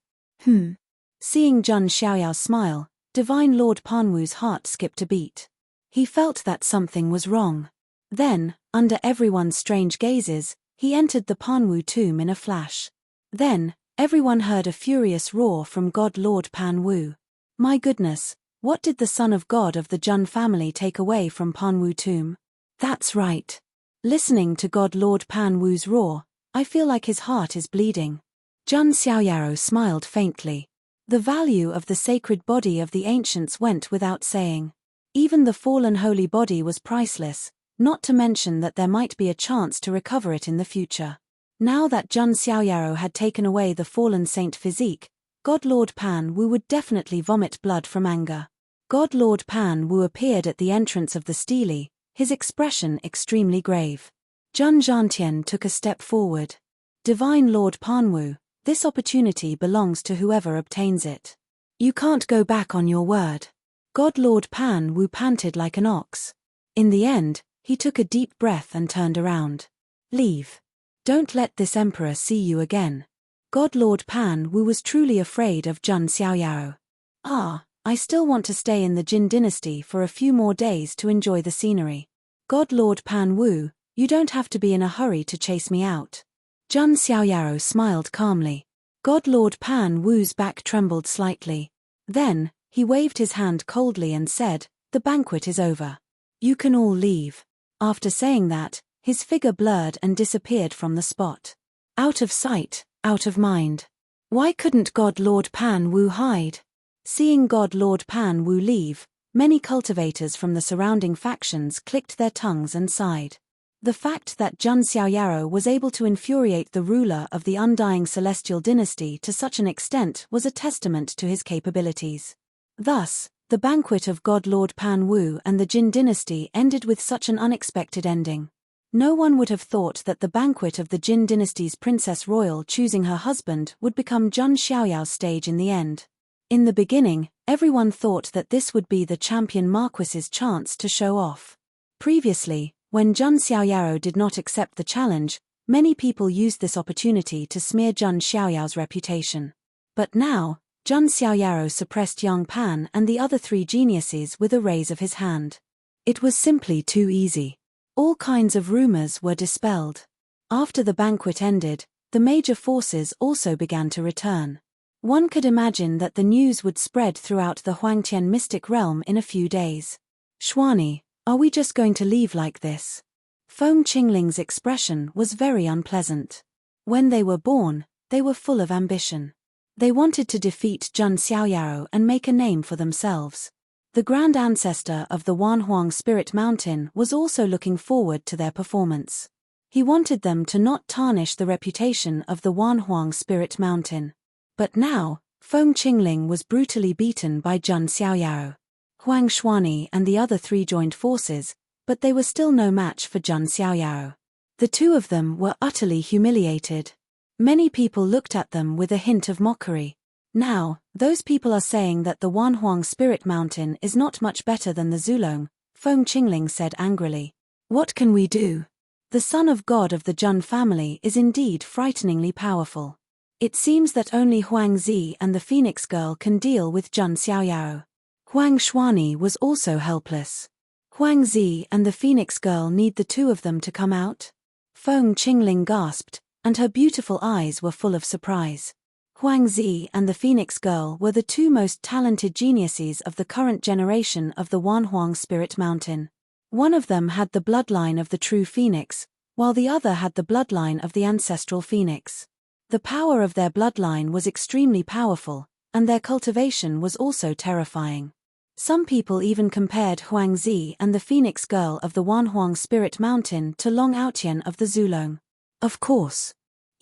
Seeing Jun Xiaoyao smile, Divine Lord Panwu's heart skipped a beat. He felt that something was wrong. Then, under everyone's strange gazes, he entered the Panwu tomb in a flash. Then, everyone heard a furious roar from God Lord Panwu. My goodness, what did the son of God of the Jun family take away from Panwu tomb? That's right. Listening to God Lord Panwu's roar, I feel like his heart is bleeding. Jun Xiaoyaro smiled faintly. The value of the sacred body of the ancients went without saying. Even the fallen holy body was priceless, not to mention that there might be a chance to recover it in the future. Now that Jun Xiaoyaro had taken away the fallen Saint Physique, God Lord Pan Wu would definitely vomit blood from anger. God Lord Pan Wu appeared at the entrance of the stele, his expression extremely grave. Jun Zhantian took a step forward. Divine Lord Pan Wu, this opportunity belongs to whoever obtains it. You can't go back on your word. God Lord Pan Wu panted like an ox. In the end, he took a deep breath and turned around. Leave. Don't let this emperor see you again. God Lord Pan Wu was truly afraid of Jun Xiaoyao. I still want to stay in the Jin dynasty for a few more days to enjoy the scenery. God Lord Pan Wu, you don't have to be in a hurry to chase me out. Jun Xiaoyao smiled calmly. God Lord Pan Wu's back trembled slightly. Then, He waved his hand coldly and said, "The banquet is over. You can all leave." After saying that, his figure blurred and disappeared from the spot. Out of sight, out of mind. Why couldn't God Lord Pan Wu hide? Seeing God Lord Pan Wu leave, many cultivators from the surrounding factions clicked their tongues and sighed. The fact that Jun Xiaoyaro was able to infuriate the ruler of the undying celestial dynasty to such an extent was a testament to his capabilities. Thus, the banquet of God Lord Pan Wu and the Jin dynasty ended with such an unexpected ending. No one would have thought that the banquet of the Jin dynasty's Princess Royal choosing her husband would become Jun Xiaoyao's stage in the end. In the beginning, everyone thought that this would be the champion Marquis's chance to show off. Previously, when Jun Xiaoyaro did not accept the challenge, many people used this opportunity to smear Jun Xiaoyao's reputation. But now, Jun Xiaoyaro suppressed Yang Pan and the other three geniuses with a raise of his hand. It was simply too easy. All kinds of rumors were dispelled. After the banquet ended, the major forces also began to return. One could imagine that the news would spread throughout the Huangtian mystic realm in a few days. "Xuani, are we just going to leave like this?" Feng Qingling's expression was very unpleasant. When they were born, they were full of ambition. They wanted to defeat Jun Xiaoyaro and make a name for themselves. The grand ancestor of the Wanhuang Spirit Mountain was also looking forward to their performance. He wanted them to not tarnish the reputation of the Wanhuang Spirit Mountain. But now, Feng Qingling was brutally beaten by Jun Xiaoyaro. Huang Xuani and the other three joined forces, but they were still no match for Jun Xiaoyaro. The two of them were utterly humiliated. Many people looked at them with a hint of mockery. Now, those people are saying that the Wanhuang Spirit Mountain is not much better than the Zulong, Feng Qingling said angrily. What can we do? The son of God of the Jun family is indeed frighteningly powerful. It seems that only Huang Zi and the Phoenix girl can deal with Jun Xiaoyaro. Huang Xuani was also helpless. Huang Zi and the Phoenix girl need the two of them to come out? Feng Qingling gasped, and her beautiful eyes were full of surprise. Huang Zi and the Phoenix girl were the two most talented geniuses of the current generation of the Wanhuang Spirit Mountain. One of them had the bloodline of the true Phoenix, while the other had the bloodline of the ancestral Phoenix. The power of their bloodline was extremely powerful, and their cultivation was also terrifying. Some people even compared Huang Zi and the Phoenix girl of the Wanhuang Spirit Mountain to Long Outian of the Zulong. Of course.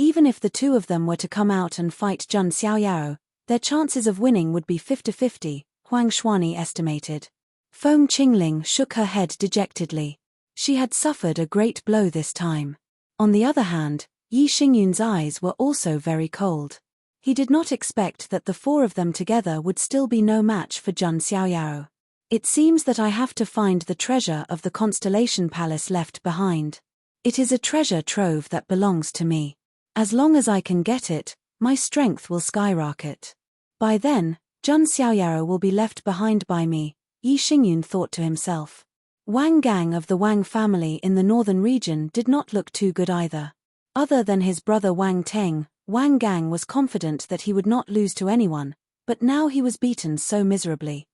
Even if the two of them were to come out and fight Jun Xiaoyaro, their chances of winning would be 50-50, Huang Xuani estimated. Feng Qingling shook her head dejectedly. She had suffered a great blow this time. On the other hand, Yi Xingyun's eyes were also very cold. He did not expect that the four of them together would still be no match for Jun Xiaoyaro. It seems that I have to find the treasure of the Constellation Palace left behind. It is a treasure trove that belongs to me. As long as I can get it, my strength will skyrocket. By then, Jun Xiaoyaro will be left behind by me, Yi Xingyun thought to himself. Wang Gang of the Wang family in the northern region did not look too good either. Other than his brother Wang Teng, Wang Gang was confident that he would not lose to anyone, but now he was beaten so miserably.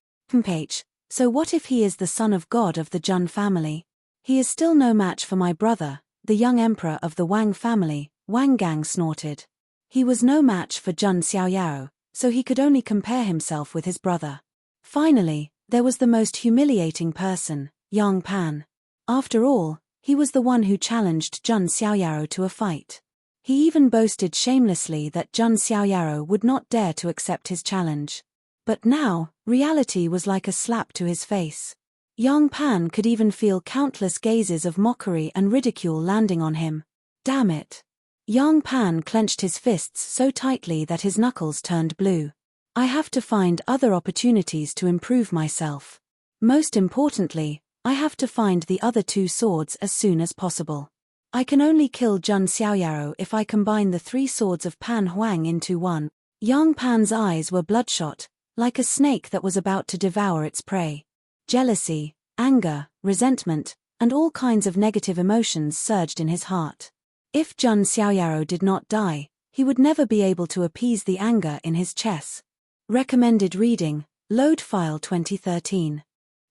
So what if he is the son of God of the Jun family? He is still no match for my brother, the young emperor of the Wang family, Wang Gang snorted. He was no match for Jun Xiaoyaro, so he could only compare himself with his brother. Finally, there was the most humiliating person, Yang Pan. After all, he was the one who challenged Jun Xiaoyaro to a fight. He even boasted shamelessly that Jun Xiaoyaro would not dare to accept his challenge. But now, reality was like a slap to his face. Yang Pan could even feel countless gazes of mockery and ridicule landing on him. Damn it. Yang Pan clenched his fists so tightly that his knuckles turned blue. I have to find other opportunities to improve myself. Most importantly, I have to find the other two swords as soon as possible. I can only kill Jun Xiaoyaro if I combine the three swords of Pan Huang into one. Yang Pan's eyes were bloodshot, like a snake that was about to devour its prey. Jealousy, anger, resentment, and all kinds of negative emotions surged in his heart. If Jun Xiaoyaro did not die, he would never be able to appease the anger in his chest. Recommended reading, Load file 2013.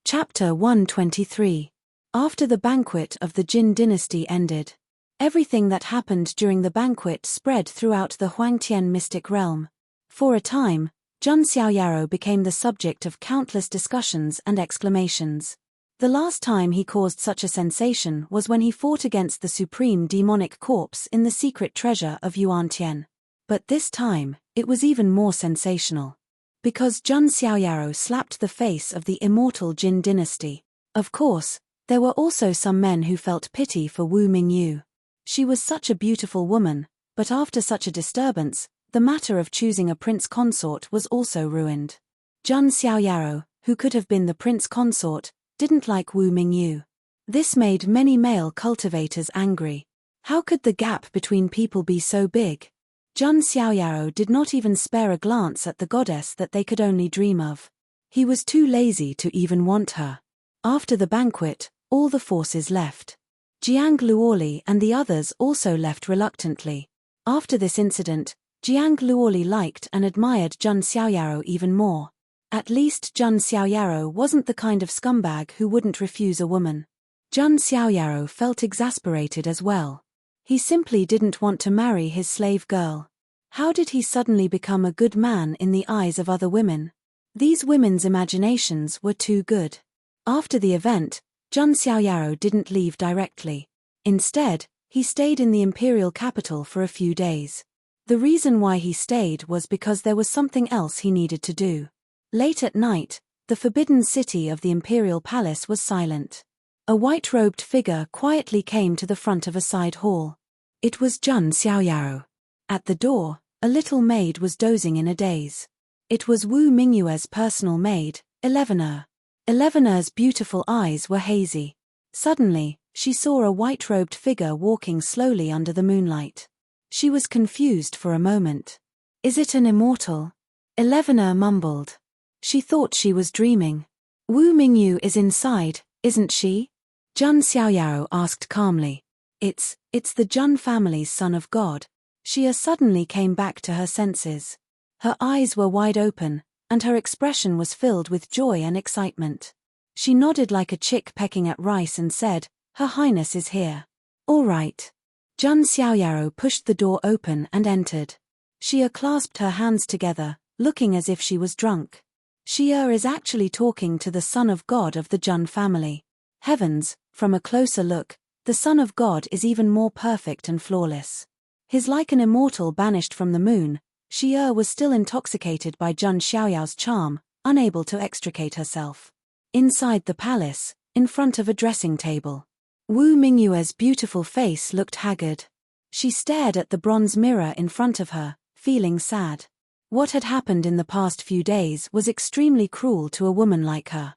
Chapter 123. After the banquet of the Jin dynasty ended, everything that happened during the banquet spread throughout the Huangtian mystic realm. For a time, Zhun Xiaoyaro became the subject of countless discussions and exclamations. The last time he caused such a sensation was when he fought against the supreme demonic corpse in the secret treasure of Yuantian. But this time, it was even more sensational. Because Zhun Xiaoyaro slapped the face of the immortal Jin dynasty. Of course, there were also some men who felt pity for Wu Mingyu. She was such a beautiful woman, but after such a disturbance, the matter of choosing a prince consort was also ruined. Zhun Xiaoyaro, who could have been the prince consort, didn't like Wu Mingyu. This made many male cultivators angry. How could the gap between people be so big? Zhun Xiaoyaro did not even spare a glance at the goddess that they could only dream of. He was too lazy to even want her. After the banquet, all the forces left. Jiang Luoli and the others also left reluctantly. After this incident, Jiang Luoli liked and admired Zhun Xiaoyaro even more. At least Zhun Xiaoyaro wasn't the kind of scumbag who wouldn't refuse a woman. Zhun Xiaoyaro felt exasperated as well. He simply didn't want to marry his slave girl. How did he suddenly become a good man in the eyes of other women? These women's imaginations were too good. After the event, Zhun Xiaoyaro didn't leave directly. Instead, he stayed in the imperial capital for a few days. The reason why he stayed was because there was something else he needed to do. Late at night, the forbidden city of the imperial palace was silent. A white-robed figure quietly came to the front of a side hall. It was Zhun Xiaoyaro. At the door, a little maid was dozing in a daze. It was Wu Mingyue's personal maid, Elevenor. Elevenor's beautiful eyes were hazy. Suddenly, she saw a white-robed figure walking slowly under the moonlight. She was confused for a moment. "Is it an immortal?" Elevenor mumbled. She thought she was dreaming. "Wu Mingyu is inside, isn't she?" Zhun Xiaoyaro asked calmly. It's the Zhun family's son of God." Xia suddenly came back to her senses. Her eyes were wide open, and her expression was filled with joy and excitement. She nodded like a chick pecking at rice and said, "Her Highness is here." "All right." Zhun Xiaoyaro pushed the door open and entered. Xia clasped her hands together, looking as if she was drunk. Xia is actually talking to the son of God of the Zhun family. Heavens, from a closer look, the Son of God is even more perfect and flawless. He's like an immortal banished from the moon. Xia was still intoxicated by Zhun Xiaoyao's charm, unable to extricate herself. Inside the palace, in front of a dressing table, Wu Mingyue's beautiful face looked haggard. She stared at the bronze mirror in front of her, feeling sad. What had happened in the past few days was extremely cruel to a woman like her.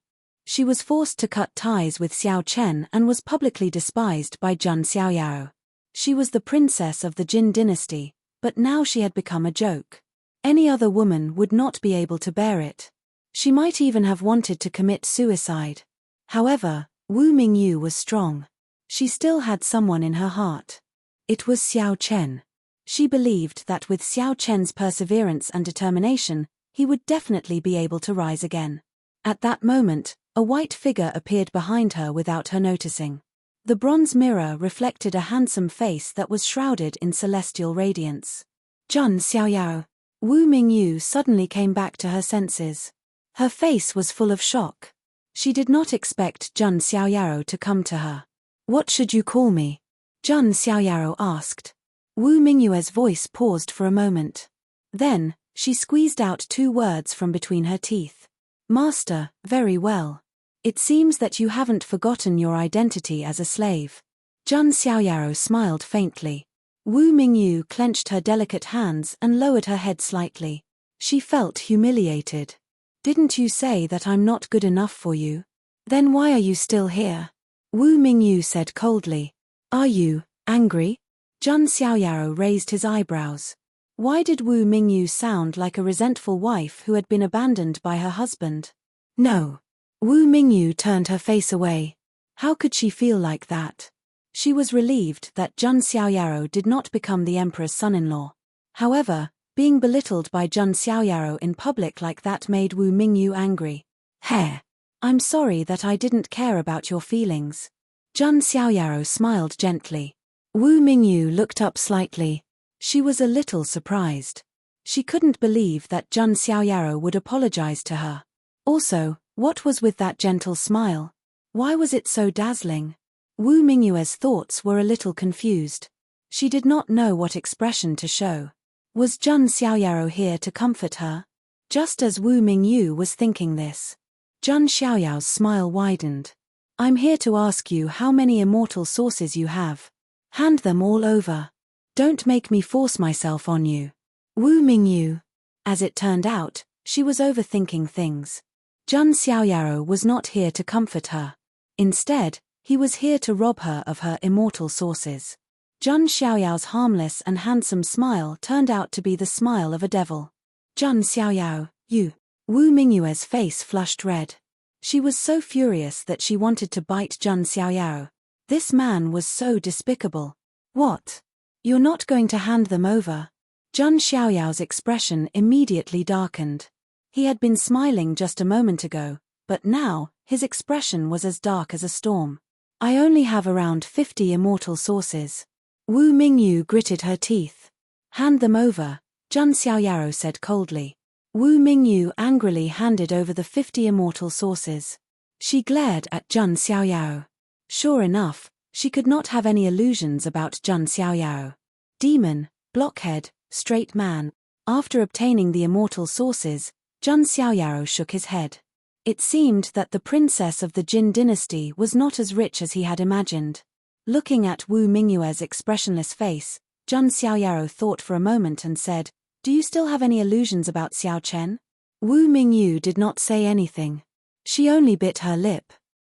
She was forced to cut ties with Xiao Chen and was publicly despised by Zhun Xiaoyaro. She was the princess of the Jin dynasty, but now she had become a joke. Any other woman would not be able to bear it. She might even have wanted to commit suicide. However, Wu Mingyu was strong. She still had someone in her heart. It was Xiao Chen. She believed that with Xiao Chen's perseverance and determination, he would definitely be able to rise again. At that moment, a white figure appeared behind her without her noticing. The bronze mirror reflected a handsome face that was shrouded in celestial radiance. Zhun Xiaoyao. Wu Mingyu suddenly came back to her senses. Her face was full of shock. She did not expect Zhun Xiaoyao to come to her. "What should you call me?" Zhun Xiaoyao asked. Wu Mingyue's voice paused for a moment. Then, she squeezed out 2 words from between her teeth. "Master, very well. It seems that you haven't forgotten your identity as a slave." Zhun Xiaoyao smiled faintly. Wu Mingyu clenched her delicate hands and lowered her head slightly. She felt humiliated. "Didn't you say that I'm not good enough for you? Then why are you still here?" Wu Mingyu said coldly. "Are you angry?" Zhun Xiaoyao raised his eyebrows. Why did Wu Mingyu sound like a resentful wife who had been abandoned by her husband? "No." Wu Mingyu turned her face away. How could she feel like that? She was relieved that Zhun Xiaoyao did not become the emperor's son-in-law. However, Being belittled by Jun Xiaoyaro in public like that made Wu Mingyu angry. Hey, I'm sorry that I didn't care about your feelings. Jun Xiaoyaro smiled gently. Wu Mingyu looked up slightly. She was a little surprised. She couldn't believe that Jun Xiaoyaro would apologize to her. Also, what was with that gentle smile? Why was it so dazzling? Wu Mingyue's thoughts were a little confused. She did not know what expression to show. Was Jun Xiaoyaro here to comfort her? Just as Wu Mingyu was thinking this, Jun Xiaoyao's smile widened. I'm here to ask you how many immortal sources you have. Hand them all over. Don't make me force myself on you. Wu Mingyu. As it turned out, she was overthinking things. Jun Xiaoyaro was not here to comfort her. Instead, he was here to rob her of her immortal sources. Jun Xiaoyao's harmless and handsome smile turned out to be the smile of a devil. Jun Xiaoyao, you. Wu Mingyue's face flushed red. She was so furious that she wanted to bite Jun Xiaoyao. This man was so despicable. What? You're not going to hand them over? Jun Xiaoyao's expression immediately darkened. He had been smiling just a moment ago, but now, his expression was as dark as a storm. I only have around 50 immortal sources. Wu Mingyu gritted her teeth. Hand them over, Jun Xiaoyaro said coldly. Wu Mingyu angrily handed over the 50 immortal sources. She glared at Jun Xiaoyaro. Sure enough, she could not have any illusions about Jun Xiaoyaro. Demon, blockhead, straight man. After obtaining the immortal sources, Jun Xiaoyaro shook his head. It seemed that the princess of the Jin dynasty was not as rich as he had imagined. Looking at Wu Mingyue's expressionless face, Jun Xiaoyaro thought for a moment and said, Do you still have any illusions about Xiao Chen? Wu Mingyu did not say anything. She only bit her lip.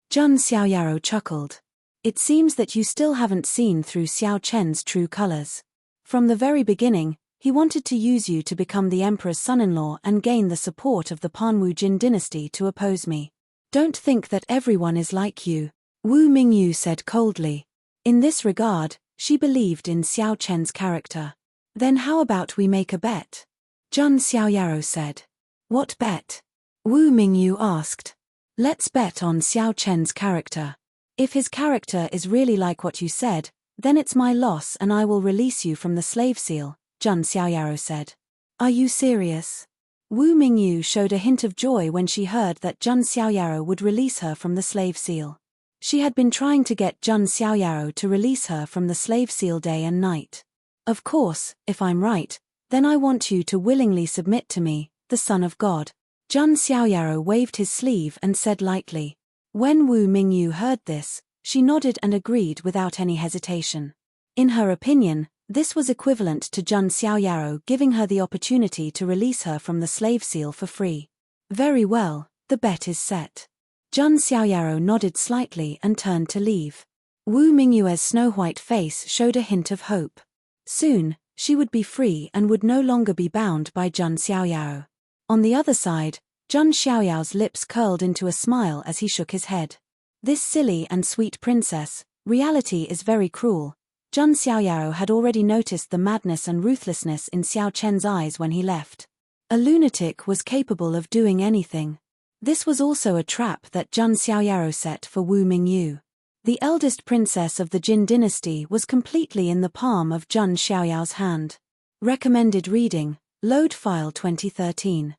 Jun Xiaoyaro chuckled. It seems that you still haven't seen through Xiao Chen's true colors. From the very beginning, he wanted to use you to become the emperor's son-in-law and gain the support of the Panwu Jin dynasty to oppose me. Don't think that everyone is like you, Wu Mingyu said coldly. In this regard, she believed in Xiao Chen's character. Then how about we make a bet? Jun Xiaoyaro said. What bet? Wu Mingyu asked. Let's bet on Xiao Chen's character. If his character is really like what you said, then it's my loss and I will release you from the slave seal, Jun Xiaoyaro said. Are you serious? Wu Mingyu showed a hint of joy when she heard that Jun Xiaoyaro would release her from the slave seal. She had been trying to get Jun Xiaoyaro to release her from the slave seal day and night. Of course, if I'm right, then I want you to willingly submit to me, the Son of God. Jun Xiaoyaro waved his sleeve and said lightly. When Wu Mingyu heard this, she nodded and agreed without any hesitation. In her opinion, this was equivalent to Jun Xiaoyaro giving her the opportunity to release her from the slave seal for free. Very well, the bet is set. Jun Xiaoyaro nodded slightly and turned to leave. Wu Mingyue's snow-white face showed a hint of hope. Soon, she would be free and would no longer be bound by Jun Xiaoyaro. On the other side, Jun Xiaoyao's lips curled into a smile as he shook his head. This silly and sweet princess, reality is very cruel. Jun Xiaoyaro had already noticed the madness and ruthlessness in Xiao Chen's eyes when he left. A lunatic was capable of doing anything. This was also a trap that Jun Xiaoyaro set for Wu Mingyu. The eldest princess of the Jin dynasty was completely in the palm of Jun Xiaoyao's hand. Recommended reading, Load File 2013.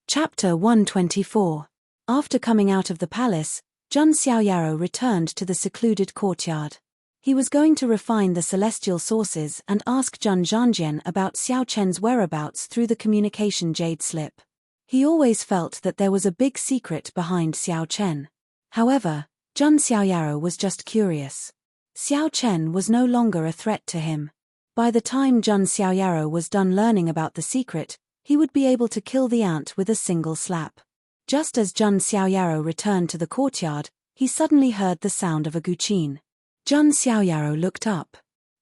Chapter 124. After coming out of the palace, Jun Xiaoyaro returned to the secluded courtyard. He was going to refine the celestial sources and ask Jun Zhanjian about Xiao Chen's whereabouts through the communication jade slip. He always felt that there was a big secret behind Xiao Chen. However, Jun Xiaoyaro was just curious. Xiao Chen was no longer a threat to him. By the time Jun Xiaoyaro was done learning about the secret, he would be able to kill the ant with a single slap. Just as Jun Xiaoyaro returned to the courtyard, he suddenly heard the sound of a guqin. Jun Xiaoyaro looked up.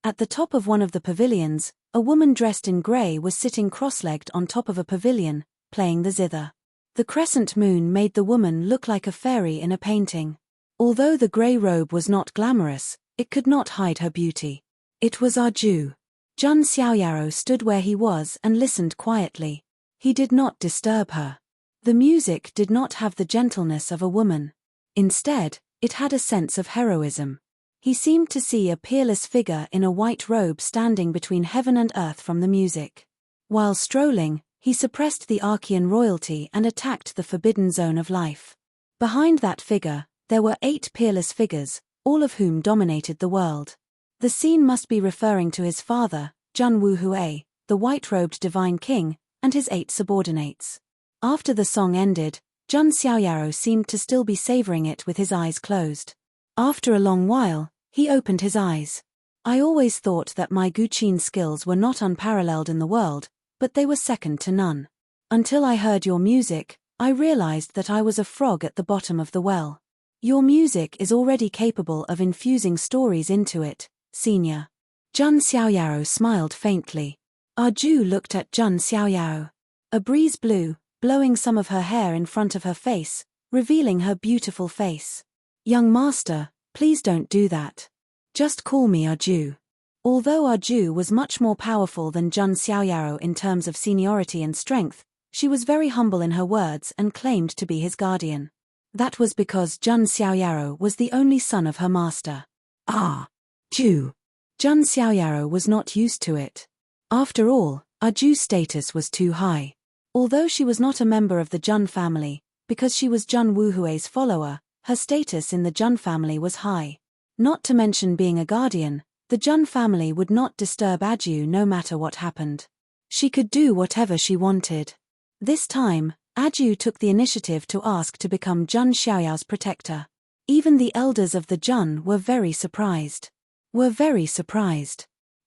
At the top of one of the pavilions, a woman dressed in grey was sitting cross-legged on top of a pavilion, playing the zither. The crescent moon made the woman look like a fairy in a painting. Although the grey robe was not glamorous, it could not hide her beauty. It was Arju. Jun Xiaoyaro stood where he was and listened quietly. He did not disturb her. The music did not have the gentleness of a woman. Instead, it had a sense of heroism. He seemed to see a peerless figure in a white robe standing between heaven and earth from the music. While strolling, he suppressed the Archean royalty and attacked the forbidden zone of life. Behind that figure, there were 8 peerless figures, all of whom dominated the world. The scene must be referring to his father, Jun Wuhui, the white-robed divine king, and his 8 subordinates. After the song ended, Jun Xiaoyaro seemed to still be savoring it with his eyes closed. After a long while, he opened his eyes. I always thought that my Guqin skills were not unparalleled in the world, but they were second to none. Until I heard your music, I realized that I was a frog at the bottom of the well. Your music is already capable of infusing stories into it, senior. Jun Xiaoyaro smiled faintly. Arju looked at Jun Xiaoyaro. A breeze blew, blowing some of her hair in front of her face, revealing her beautiful face. Young master, please don't do that. Just call me Arju. Although Arju was much more powerful than Jun Xiaoyaro in terms of seniority and strength, she was very humble in her words and claimed to be his guardian. That was because Jun Xiaoyaro was the only son of her master. Ah, Ju. Jun Xiaoyaro was not used to it. After all, Arju's status was too high. Although she was not a member of the Jun family, because she was Jun Wuhui's follower, her status in the Jun family was high. Not to mention being a guardian, the Jun family would not disturb Arju no matter what happened. She could do whatever she wanted. This time, Arju took the initiative to ask to become Jun Xiaoyao's protector. Even the elders of the Jun were very surprised.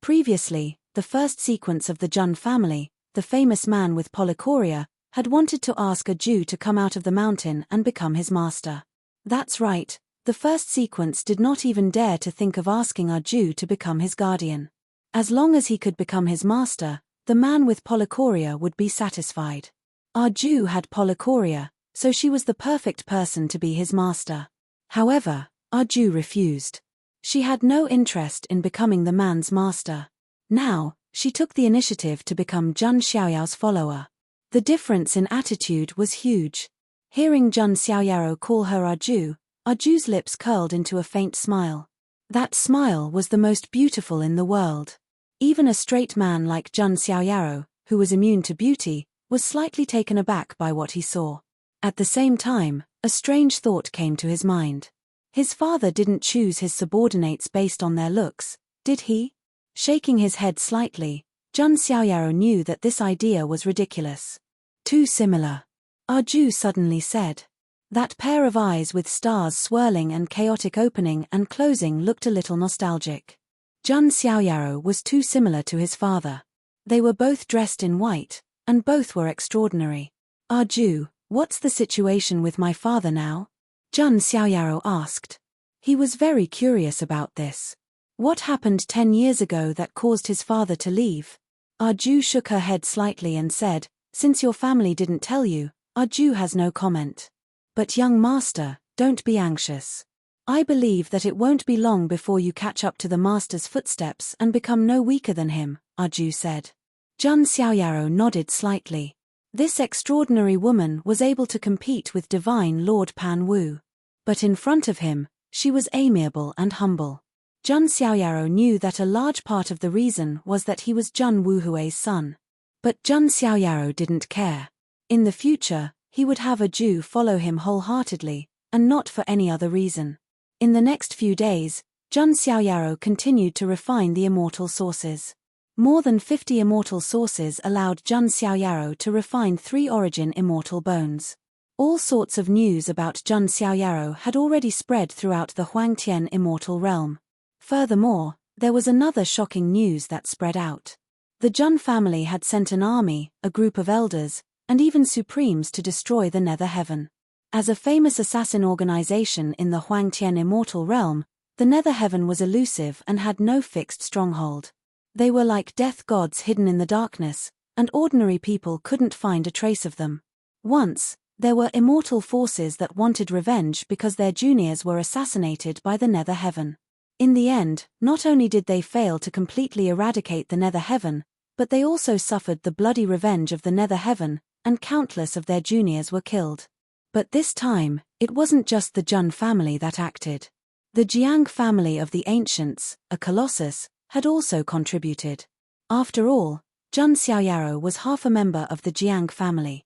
Previously, the first sequence of the Jun family, the famous man with polychoria, had wanted to ask Arju to come out of the mountain and become his master. That's right, the first sequence did not even dare to think of asking Arju to become his guardian. As long as he could become his master, the man with polychoria would be satisfied. Arju had polychoria, so she was the perfect person to be his master. However, Arju refused. She had no interest in becoming the man's master. Now, she took the initiative to become Jun Xiaoyao's follower. The difference in attitude was huge. Hearing Jun Xiaoyaro call her Arju, Arju's lips curled into a faint smile. That smile was the most beautiful in the world. Even a straight man like Jun Xiaoyaro, who was immune to beauty, was slightly taken aback by what he saw. At the same time, a strange thought came to his mind. His father didn't choose his subordinates based on their looks, did he? Shaking his head slightly, Jun Xiaoyaro knew that this idea was ridiculous. Too similar. Arju suddenly said. That pair of eyes with stars swirling and chaotic opening and closing looked a little nostalgic. Jun Xiaoyaro was too similar to his father. They were both dressed in white, and both were extraordinary. Arju, what's the situation with my father now? Jun Xiaoyaro asked. He was very curious about this. What happened 10 years ago that caused his father to leave? Arju shook her head slightly and said, since your family didn't tell you, Arju has no comment. But young master, don't be anxious. I believe that it won't be long before you catch up to the master's footsteps and become no weaker than him, Arju said. Jun Xiaoyaro nodded slightly. This extraordinary woman was able to compete with divine Lord Pan Wu. But in front of him, she was amiable and humble. Jun Xiaoyaro knew that a large part of the reason was that he was Jun Wuhui's son. But Jun Xiaoyaro didn't care. In the future, he would have Arju follow him wholeheartedly, and not for any other reason. In the next few days, Jun Xiaoyaro continued to refine the immortal sources. More than 50 immortal sources allowed Jun Xiaoyaro to refine 3 origin immortal bones. All sorts of news about Jun Xiaoyaro had already spread throughout the Huangtian immortal realm. Furthermore, there was another shocking news that spread out. The Jun family had sent an army, a group of elders, and even supremes to destroy the Nether Heaven. As a famous assassin organization in the Huangtian immortal realm, the Nether Heaven was elusive and had no fixed stronghold. They were like death gods hidden in the darkness, and ordinary people couldn't find a trace of them. Once, there were immortal forces that wanted revenge because their juniors were assassinated by the Nether Heaven. In the end, not only did they fail to completely eradicate the Nether Heaven, but they also suffered the bloody revenge of the Nether Heaven, and countless of their juniors were killed. But this time, it wasn't just the Jun family that acted. The Jiang family of the ancients, a colossus, had also contributed. After all, Jun Xiaoyaro was half a member of the Jiang family.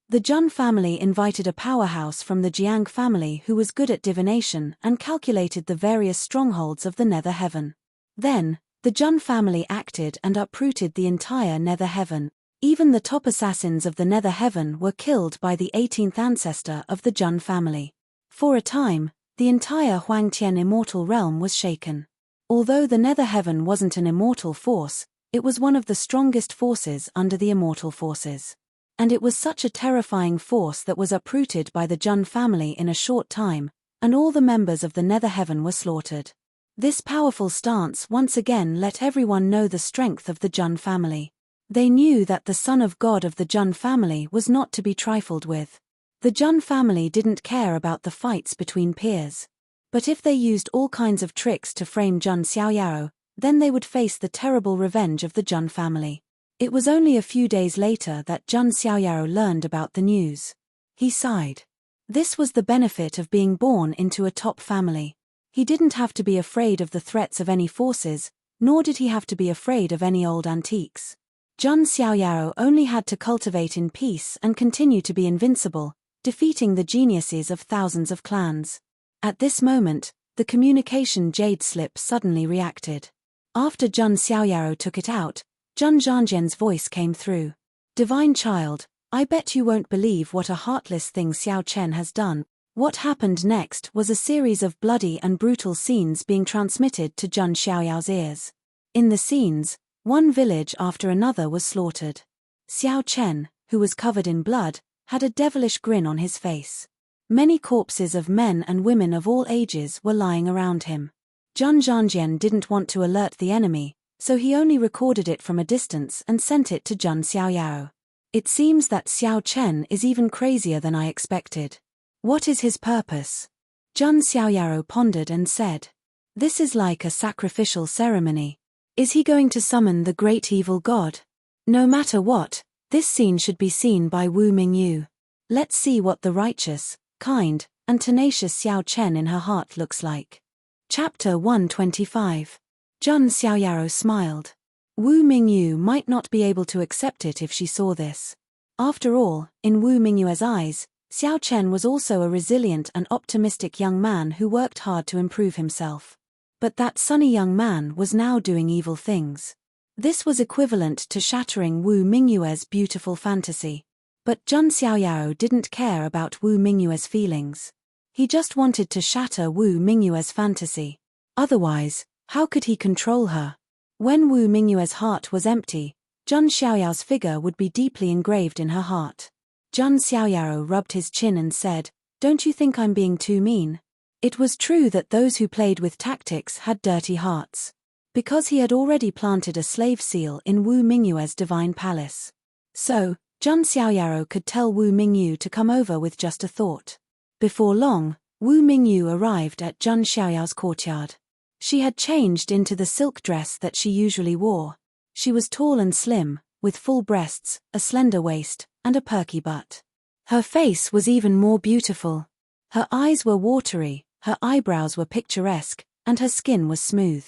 The Jun family invited a powerhouse from the Jiang family who was good at divination and calculated the various strongholds of the Nether Heaven. Then, the Jun family acted and uprooted the entire Nether Heaven. Even the top assassins of the Nether Heaven were killed by the 18th ancestor of the Jun family. For a time, the entire Huangtian immortal realm was shaken. Although the Nether Heaven wasn't an immortal force, it was one of the strongest forces under the immortal forces. And it was such a terrifying force that was uprooted by the Jun family in a short time, and all the members of the Nether Heaven were slaughtered. This powerful stance once again let everyone know the strength of the Jun family. They knew that the Son of God of the Jun family was not to be trifled with. The Jun family didn't care about the fights between peers. But if they used all kinds of tricks to frame Jun Xiaoyaro, then they would face the terrible revenge of the Jun family. It was only a few days later that Jun Xiaoyaro learned about the news. He sighed. This was the benefit of being born into a top family. He didn't have to be afraid of the threats of any forces, nor did he have to be afraid of any old antiques. Jun Xiaoyaro only had to cultivate in peace and continue to be invincible, defeating the geniuses of thousands of clans. At this moment, the communication jade slip suddenly reacted. After Jun Xiaoyaro took it out, Jun Zhangjian's voice came through. Divine child, I bet you won't believe what a heartless thing Xiao Chen has done. What happened next was a series of bloody and brutal scenes being transmitted to Jun Xiaoyao's ears. In the scenes, one village after another was slaughtered. Xiao Chen, who was covered in blood, had a devilish grin on his face. Many corpses of men and women of all ages were lying around him. Jun Zhangjian didn't want to alert the enemy, so he only recorded it from a distance and sent it to Jun Xiaoyaro. It seems that Xiao Chen is even crazier than I expected. What is his purpose? Jun Xiaoyaro pondered and said. This is like a sacrificial ceremony. Is he going to summon the great evil god? No matter what, this scene should be seen by Wu Mingyu. Let's see what the righteous, kind, and tenacious Xiao Chen in her heart looks like. Chapter 125. Jun Xiaoyaro smiled. Wu Mingyu might not be able to accept it if she saw this. After all, in Wu Mingyu's eyes, Xiao Chen was also a resilient and optimistic young man who worked hard to improve himself. But that sunny young man was now doing evil things. This was equivalent to shattering Wu Mingyu's beautiful fantasy. But Jun Xiaoyaro didn't care about Wu Mingyu's feelings. He just wanted to shatter Wu Mingyu's fantasy. Otherwise, how could he control her? When Wu Mingyu's heart was empty, Jun Xiaoyao's figure would be deeply engraved in her heart. Jun Xiaoyaro rubbed his chin and said, "Don't you think I'm being too mean?" It was true that those who played with tactics had dirty hearts. Because he had already planted a slave seal in Wu Mingyu's divine palace. So, Jun Xiaoyaro could tell Wu Mingyu to come over with just a thought. Before long, Wu Mingyu arrived at Jun Xiaoyao's courtyard. She had changed into the silk dress that she usually wore. She was tall and slim, with full breasts, a slender waist, and a perky butt. Her face was even more beautiful. Her eyes were watery, her eyebrows were picturesque, and her skin was smooth.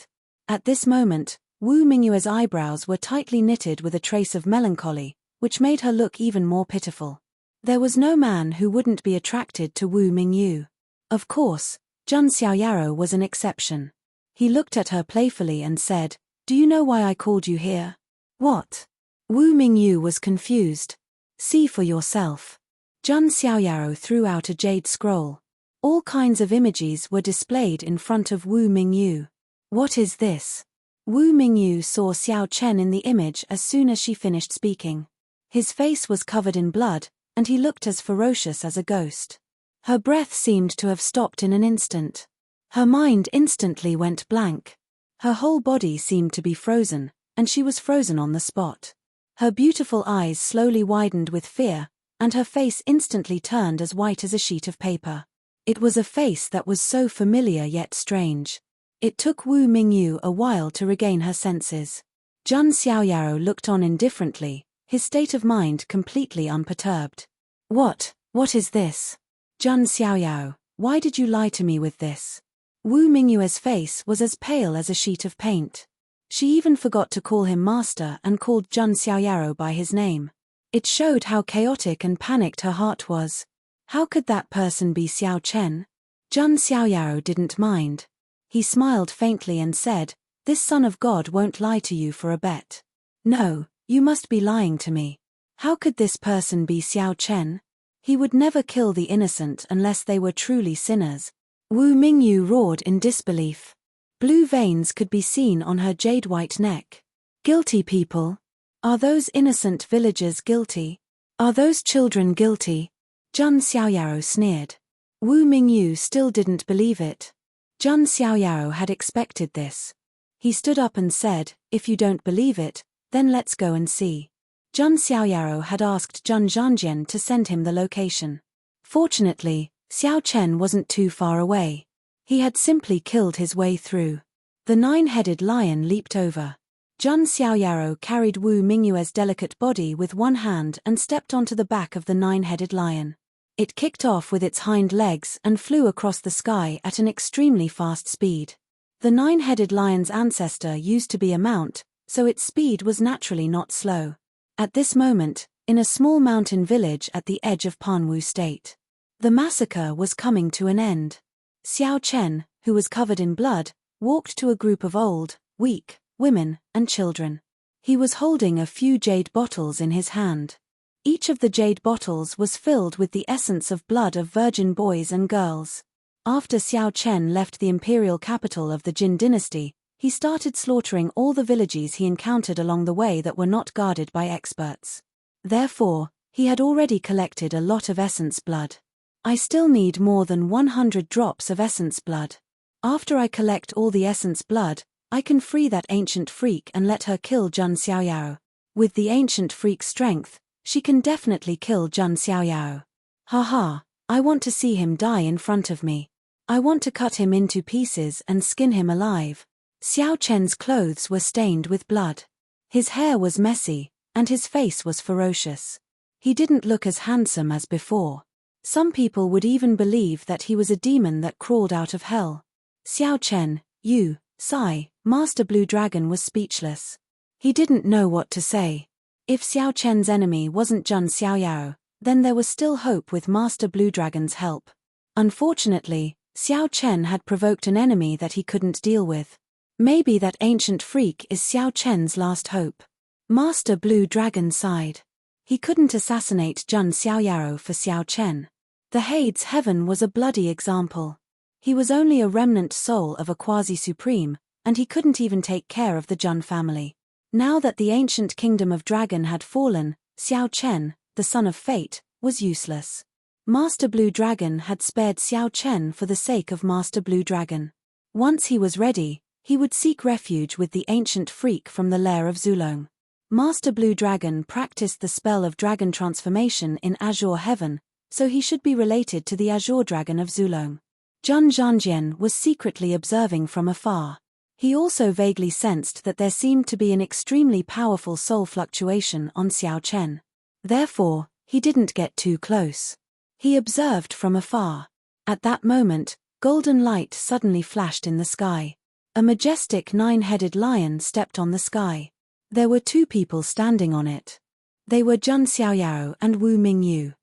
At this moment, Wu Mingyu's eyebrows were tightly knitted with a trace of melancholy, which made her look even more pitiful. There was no man who wouldn't be attracted to Wu Mingyu. Of course, Jun Xiaoyaro was an exception. He looked at her playfully and said, "Do you know why I called you here?" "What?" Wu Mingyu was confused. "See for yourself." Jun Xiaoyaro threw out a jade scroll. All kinds of images were displayed in front of Wu Mingyu. "What is this?" Wu Mingyu saw Xiao Chen in the image as soon as she finished speaking. His face was covered in blood, and he looked as ferocious as a ghost. Her breath seemed to have stopped in an instant. Her mind instantly went blank. Her whole body seemed to be frozen, and she was frozen on the spot. Her beautiful eyes slowly widened with fear, and her face instantly turned as white as a sheet of paper. It was a face that was so familiar yet strange. It took Wu Mingyu a while to regain her senses. Zhang Xiaoyao looked on indifferently, his state of mind completely unperturbed. What is this? Zhang Xiaoyao, why did you lie to me with this? Wu Mingyue's face was as pale as a sheet of paint. She even forgot to call him master and called Zhang Xiaoyao by his name. It showed how chaotic and panicked her heart was. How could that person be Xiao Chen? Zhang Xiaoyao didn't mind. He smiled faintly and said, "This son of God won't lie to you for a bet." "No, you must be lying to me. How could this person be Xiao Chen? He would never kill the innocent unless they were truly sinners." Wu Mingyu roared in disbelief. Blue veins could be seen on her jade-white neck. "Guilty people? Are those innocent villagers guilty? Are those children guilty?" Zhang Xiaoyao sneered. Wu Mingyu still didn't believe it. Zhang Xiaoyao had expected this. He stood up and said, "If you don't believe it, then let's go and see." Zhang Xiaoyao had asked Zhang Zhanjian to send him the location. Fortunately, Xiao Chen wasn't too far away. He had simply killed his way through. The nine-headed lion leaped over. Zhang Xiaoyao carried Wu Mingyue's delicate body with one hand and stepped onto the back of the nine-headed lion. It kicked off with its hind legs and flew across the sky at an extremely fast speed. The nine-headed lion's ancestor used to be a mount, so its speed was naturally not slow. At this moment, in a small mountain village at the edge of Panwu State, the massacre was coming to an end. Xiao Chen, who was covered in blood, walked to a group of old, weak women and children. He was holding a few jade bottles in his hand. Each of the jade bottles was filled with the essence of blood of virgin boys and girls. After Xiao Chen left the imperial capital of the Jin dynasty, he started slaughtering all the villages he encountered along the way that were not guarded by experts. Therefore, he had already collected a lot of essence blood. I still need more than 100 drops of essence blood. After I collect all the essence blood, I can free that ancient freak and let her kill Zhang Xiaoyao. With the ancient freak's strength, she can definitely kill Zhang Xiaoyao. Haha, I want to see him die in front of me. I want to cut him into pieces and skin him alive. Xiao Chen's clothes were stained with blood. His hair was messy, and his face was ferocious. He didn't look as handsome as before. Some people would even believe that he was a demon that crawled out of hell. Xiao Chen, you, Sai, Master Blue Dragon was speechless. He didn't know what to say. If Xiao Chen's enemy wasn't Zhang Xiaoyao, then there was still hope with Master Blue Dragon's help. Unfortunately, Xiao Chen had provoked an enemy that he couldn't deal with. Maybe that ancient freak is Xiao Chen's last hope. Master Blue Dragon sighed. He couldn't assassinate Zhang Xiaoyao for Xiao Chen. The Hades Heaven was a bloody example. He was only a remnant soul of a quasi-supreme, and he couldn't even take care of the Zhang family. Now that the ancient kingdom of Dragon had fallen, Xiao Chen, the son of fate, was useless. Master Blue Dragon had spared Xiao Chen for the sake of Master Blue Dragon. Once he was ready, he would seek refuge with the ancient freak from the lair of Zulong. Master Blue Dragon practiced the spell of dragon transformation in Azure Heaven, so he should be related to the Azure Dragon of Zulong. Zhang Zhanjian was secretly observing from afar. He also vaguely sensed that there seemed to be an extremely powerful soul fluctuation on Xiao Chen. Therefore, he didn't get too close. He observed from afar. At that moment, golden light suddenly flashed in the sky. A majestic nine-headed lion stepped on the sky. There were two people standing on it. They were Zhang Xiaoyao and Wu Mingyu.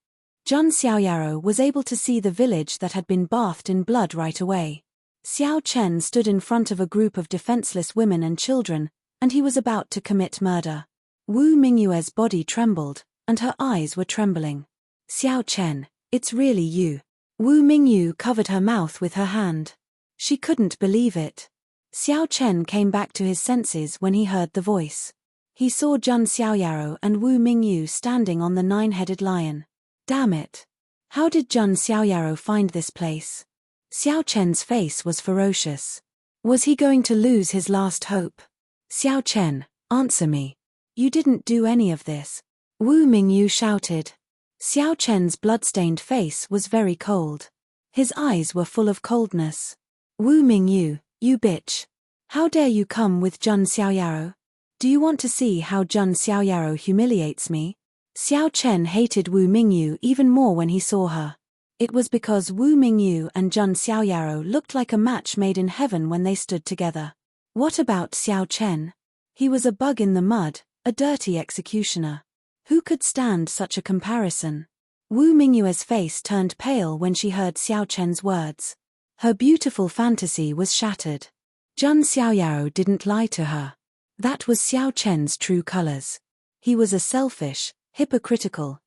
Zhang Xiaoyao was able to see the village that had been bathed in blood right away. Xiao Chen stood in front of a group of defenseless women and children, and he was about to commit murder. Wu Mingyue's body trembled, and her eyes were trembling. "Xiao Chen, it's really you." Wu Mingyu covered her mouth with her hand. She couldn't believe it. Xiao Chen came back to his senses when he heard the voice. He saw Zhang Xiaoyao and Wu Mingyu standing on the nine-headed lion. Damn it! How did Zhang Xiaoyao find this place? Xiao Chen's face was ferocious. Was he going to lose his last hope? "Xiao Chen, answer me. You didn't do any of this." Wu Mingyu shouted. Xiao Chen's blood-stained face was very cold. His eyes were full of coldness. "Wu Mingyu, You bitch. How dare you come with Jun Xiaoyaro? Do you want to see how Jun Xiaoyaro humiliates me? Xiao Chen hated Wu Mingyu even more when he saw her. It was because Wu Mingyu and Jun Xiaoyaro looked like a match made in heaven when they stood together. What about Xiao Chen? He was a bug in the mud, a dirty executioner. Who could stand such a comparison? Wu Mingyue's face turned pale when she heard Xiao Chen's words. Her beautiful fantasy was shattered. Jun Xiaoyaro didn't lie to her. That was Xiao Chen's true colors. He was a selfish, hypocritical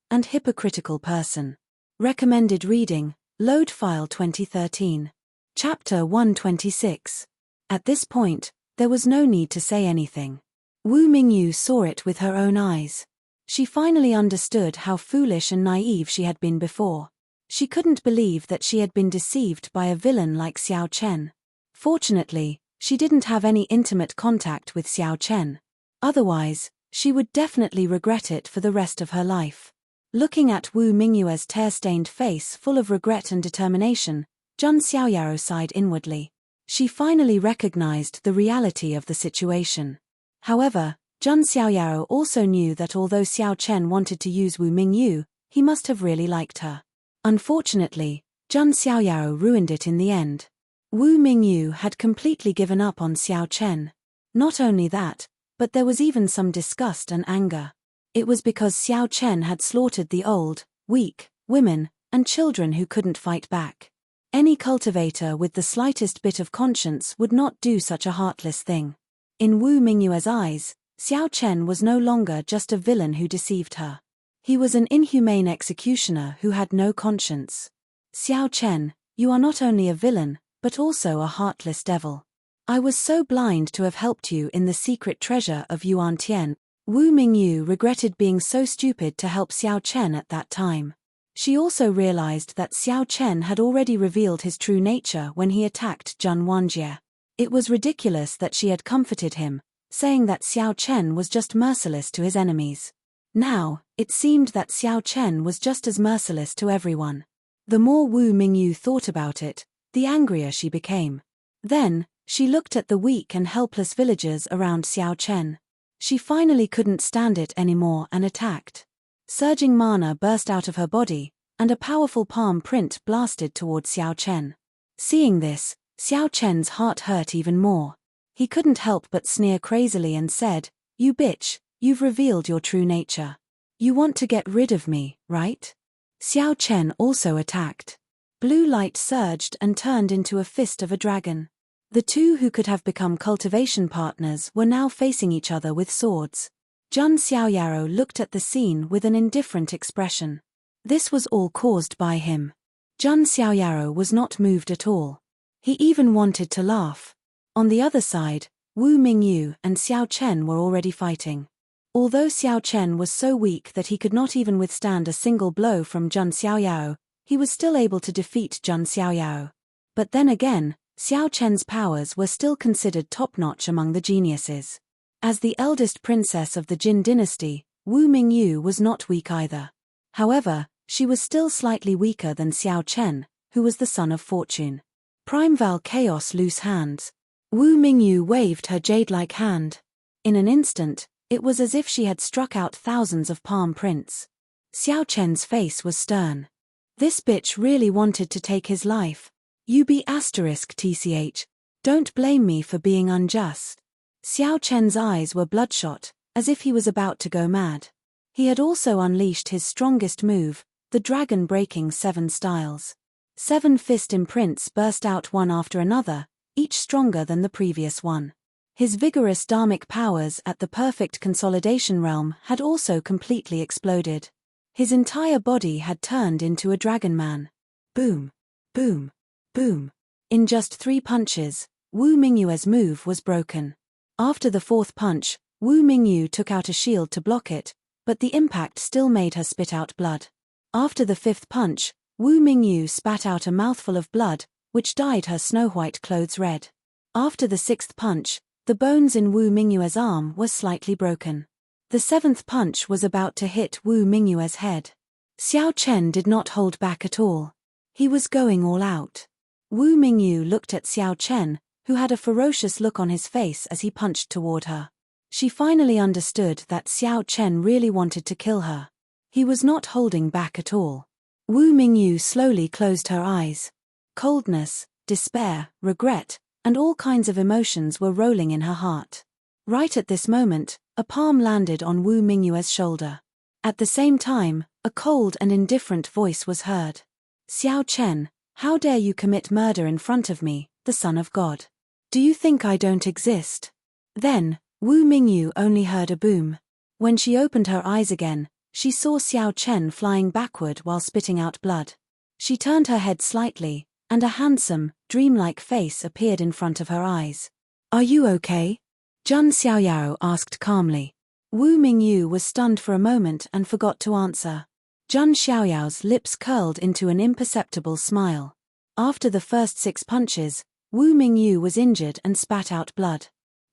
person. Recommended reading, Load File 2013. Chapter 126. At this point, there was no need to say anything. Wu Mingyu saw it with her own eyes. She finally understood how foolish and naive she had been before. She couldn't believe that she had been deceived by a villain like Xiao Chen. Fortunately, she didn't have any intimate contact with Xiao Chen. Otherwise, she would definitely regret it for the rest of her life. Looking at Wu Mingyue's tear-stained face full of regret and determination, Jun Xiaoyaro sighed inwardly. She finally recognized the reality of the situation. However, Jun Xiaoyaro also knew that although Xiao Chen wanted to use Wu Mingyu, he must have really liked her. Unfortunately, Jun Xiaoyaro ruined it in the end. Wu Mingyu had completely given up on Xiao Chen. Not only that, but there was even some disgust and anger. It was because Xiao Chen had slaughtered the old, weak, women, and children who couldn't fight back. Any cultivator with the slightest bit of conscience would not do such a heartless thing. In Wu Mingyue's eyes, Xiao Chen was no longer just a villain who deceived her. He was an inhumane executioner who had no conscience. Xiao Chen, you are not only a villain, but also a heartless devil. I was so blind to have helped you in the secret treasure of Yuan Tian. Wu Mingyu regretted being so stupid to help Xiao Chen at that time. She also realized that Xiao Chen had already revealed his true nature when he attacked Jun Wanjie. It was ridiculous that she had comforted him, saying that Xiao Chen was just merciless to his enemies. Now, it seemed that Xiao Chen was just as merciless to everyone. The more Wu Mingyu thought about it, the angrier she became. Then, she looked at the weak and helpless villagers around Xiao Chen. She finally couldn't stand it anymore and attacked. Surging mana burst out of her body, and a powerful palm print blasted toward Xiao Chen. Seeing this, Xiao Chen's heart hurt even more. He couldn't help but sneer crazily and said, "You bitch, you've revealed your true nature. You want to get rid of me, right?" Xiao Chen also attacked. Blue light surged and turned into a fist of a dragon. The two who could have become cultivation partners were now facing each other with swords. Jun Xiaoyaro looked at the scene with an indifferent expression. This was all caused by him. Jun Xiaoyaro was not moved at all. He even wanted to laugh. On the other side, Wu Mingyu and Xiao Chen were already fighting. Although Xiao Chen was so weak that he could not even withstand a single blow from Jun Xiaoyaro, he was still able to defeat Jun Xiaoyaro. But then again, Xiao Chen's powers were still considered top-notch among the geniuses. As the eldest princess of the Jin dynasty, Wu Mingyu was not weak either. However, she was still slightly weaker than Xiao Chen, who was the son of fortune. Primeval Chaos Loose Hands. Wu Mingyu waved her jade-like hand. In an instant, it was as if she had struck out thousands of palm prints. Xiao Chen's face was stern. This bitch really wanted to take his life. You be *tch. Don't blame me for being unjust. Xiao Chen's eyes were bloodshot, as if he was about to go mad. He had also unleashed his strongest move, the dragon-breaking 7 styles. 7 fist imprints burst out one after another, each stronger than the previous one. His vigorous dharmic powers at the perfect consolidation realm had also completely exploded. His entire body had turned into a dragon man. Boom, boom, boom. In just 3 punches, Wu Mingyue's move was broken. After the 4th punch, Wu Mingyu took out a shield to block it, but the impact still made her spit out blood. After the 5th punch, Wu Mingyu spat out a mouthful of blood, which dyed her snow-white clothes red. After the 6th punch, the bones in Wu Mingyue's arm were slightly broken. The 7th punch was about to hit Wu Mingyue's head. Xiao Chen did not hold back at all. He was going all out. Wu Mingyu looked at Xiao Chen, who had a ferocious look on his face as he punched toward her. She finally understood that Xiao Chen really wanted to kill her. He was not holding back at all. Wu Mingyu slowly closed her eyes. Coldness, despair, regret, and all kinds of emotions were rolling in her heart. Right at this moment, a palm landed on Wu Mingyue's shoulder. At the same time, a cold and indifferent voice was heard. Xiao Chen, how dare you commit murder in front of me, the Son of God? Do you think I don't exist? Then, Wu Mingyu only heard a boom. When she opened her eyes again, she saw Xiao Chen flying backward while spitting out blood. She turned her head slightly, and a handsome, dreamlike face appeared in front of her eyes. Are you okay? Zhang Xiaoyao asked calmly. Wu Mingyu was stunned for a moment and forgot to answer. Zhang Xiaoyao's lips curled into an imperceptible smile. After the first 6 punches, Wu Mingyu was injured and spat out blood.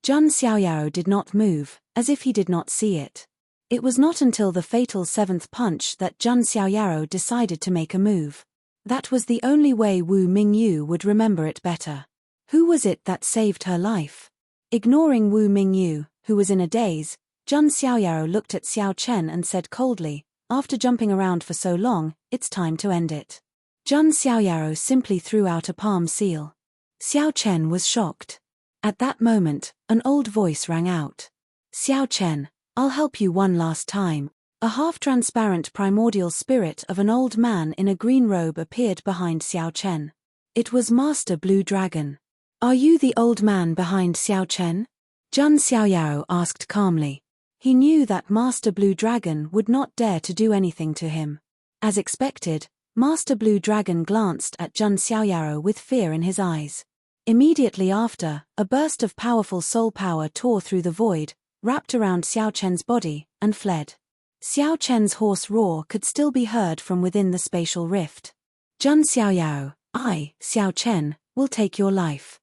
Zhang Xiaoyao did not move, as if he did not see it. It was not until the fatal 7th punch that Zhang Xiaoyao decided to make a move. That was the only way Wu Mingyu would remember it better. Who was it that saved her life? Ignoring Wu Mingyu, who was in a daze, Zhang Xiaoyao looked at Xiao Chen and said coldly, after jumping around for so long, it's time to end it. Zhang Xiaoyao simply threw out a palm seal. Xiao Chen was shocked. At that moment, an old voice rang out. Xiao Chen, I'll help you one last time. A half-transparent primordial spirit of an old man in a green robe appeared behind Xiao Chen. It was Master Blue Dragon. Are you the old man behind Xiao Chen? Zhang Xiaoyao asked calmly. He knew that Master Blue Dragon would not dare to do anything to him. As expected, Master Blue Dragon glanced at Zhang Xiaoyao with fear in his eyes. Immediately after, a burst of powerful soul power tore through the void, wrapped around Xiao Chen's body, and fled. Xiao Chen's hoarse roar could still be heard from within the spatial rift. Zhang Xiaoyao, I, Xiao Chen, will take your life.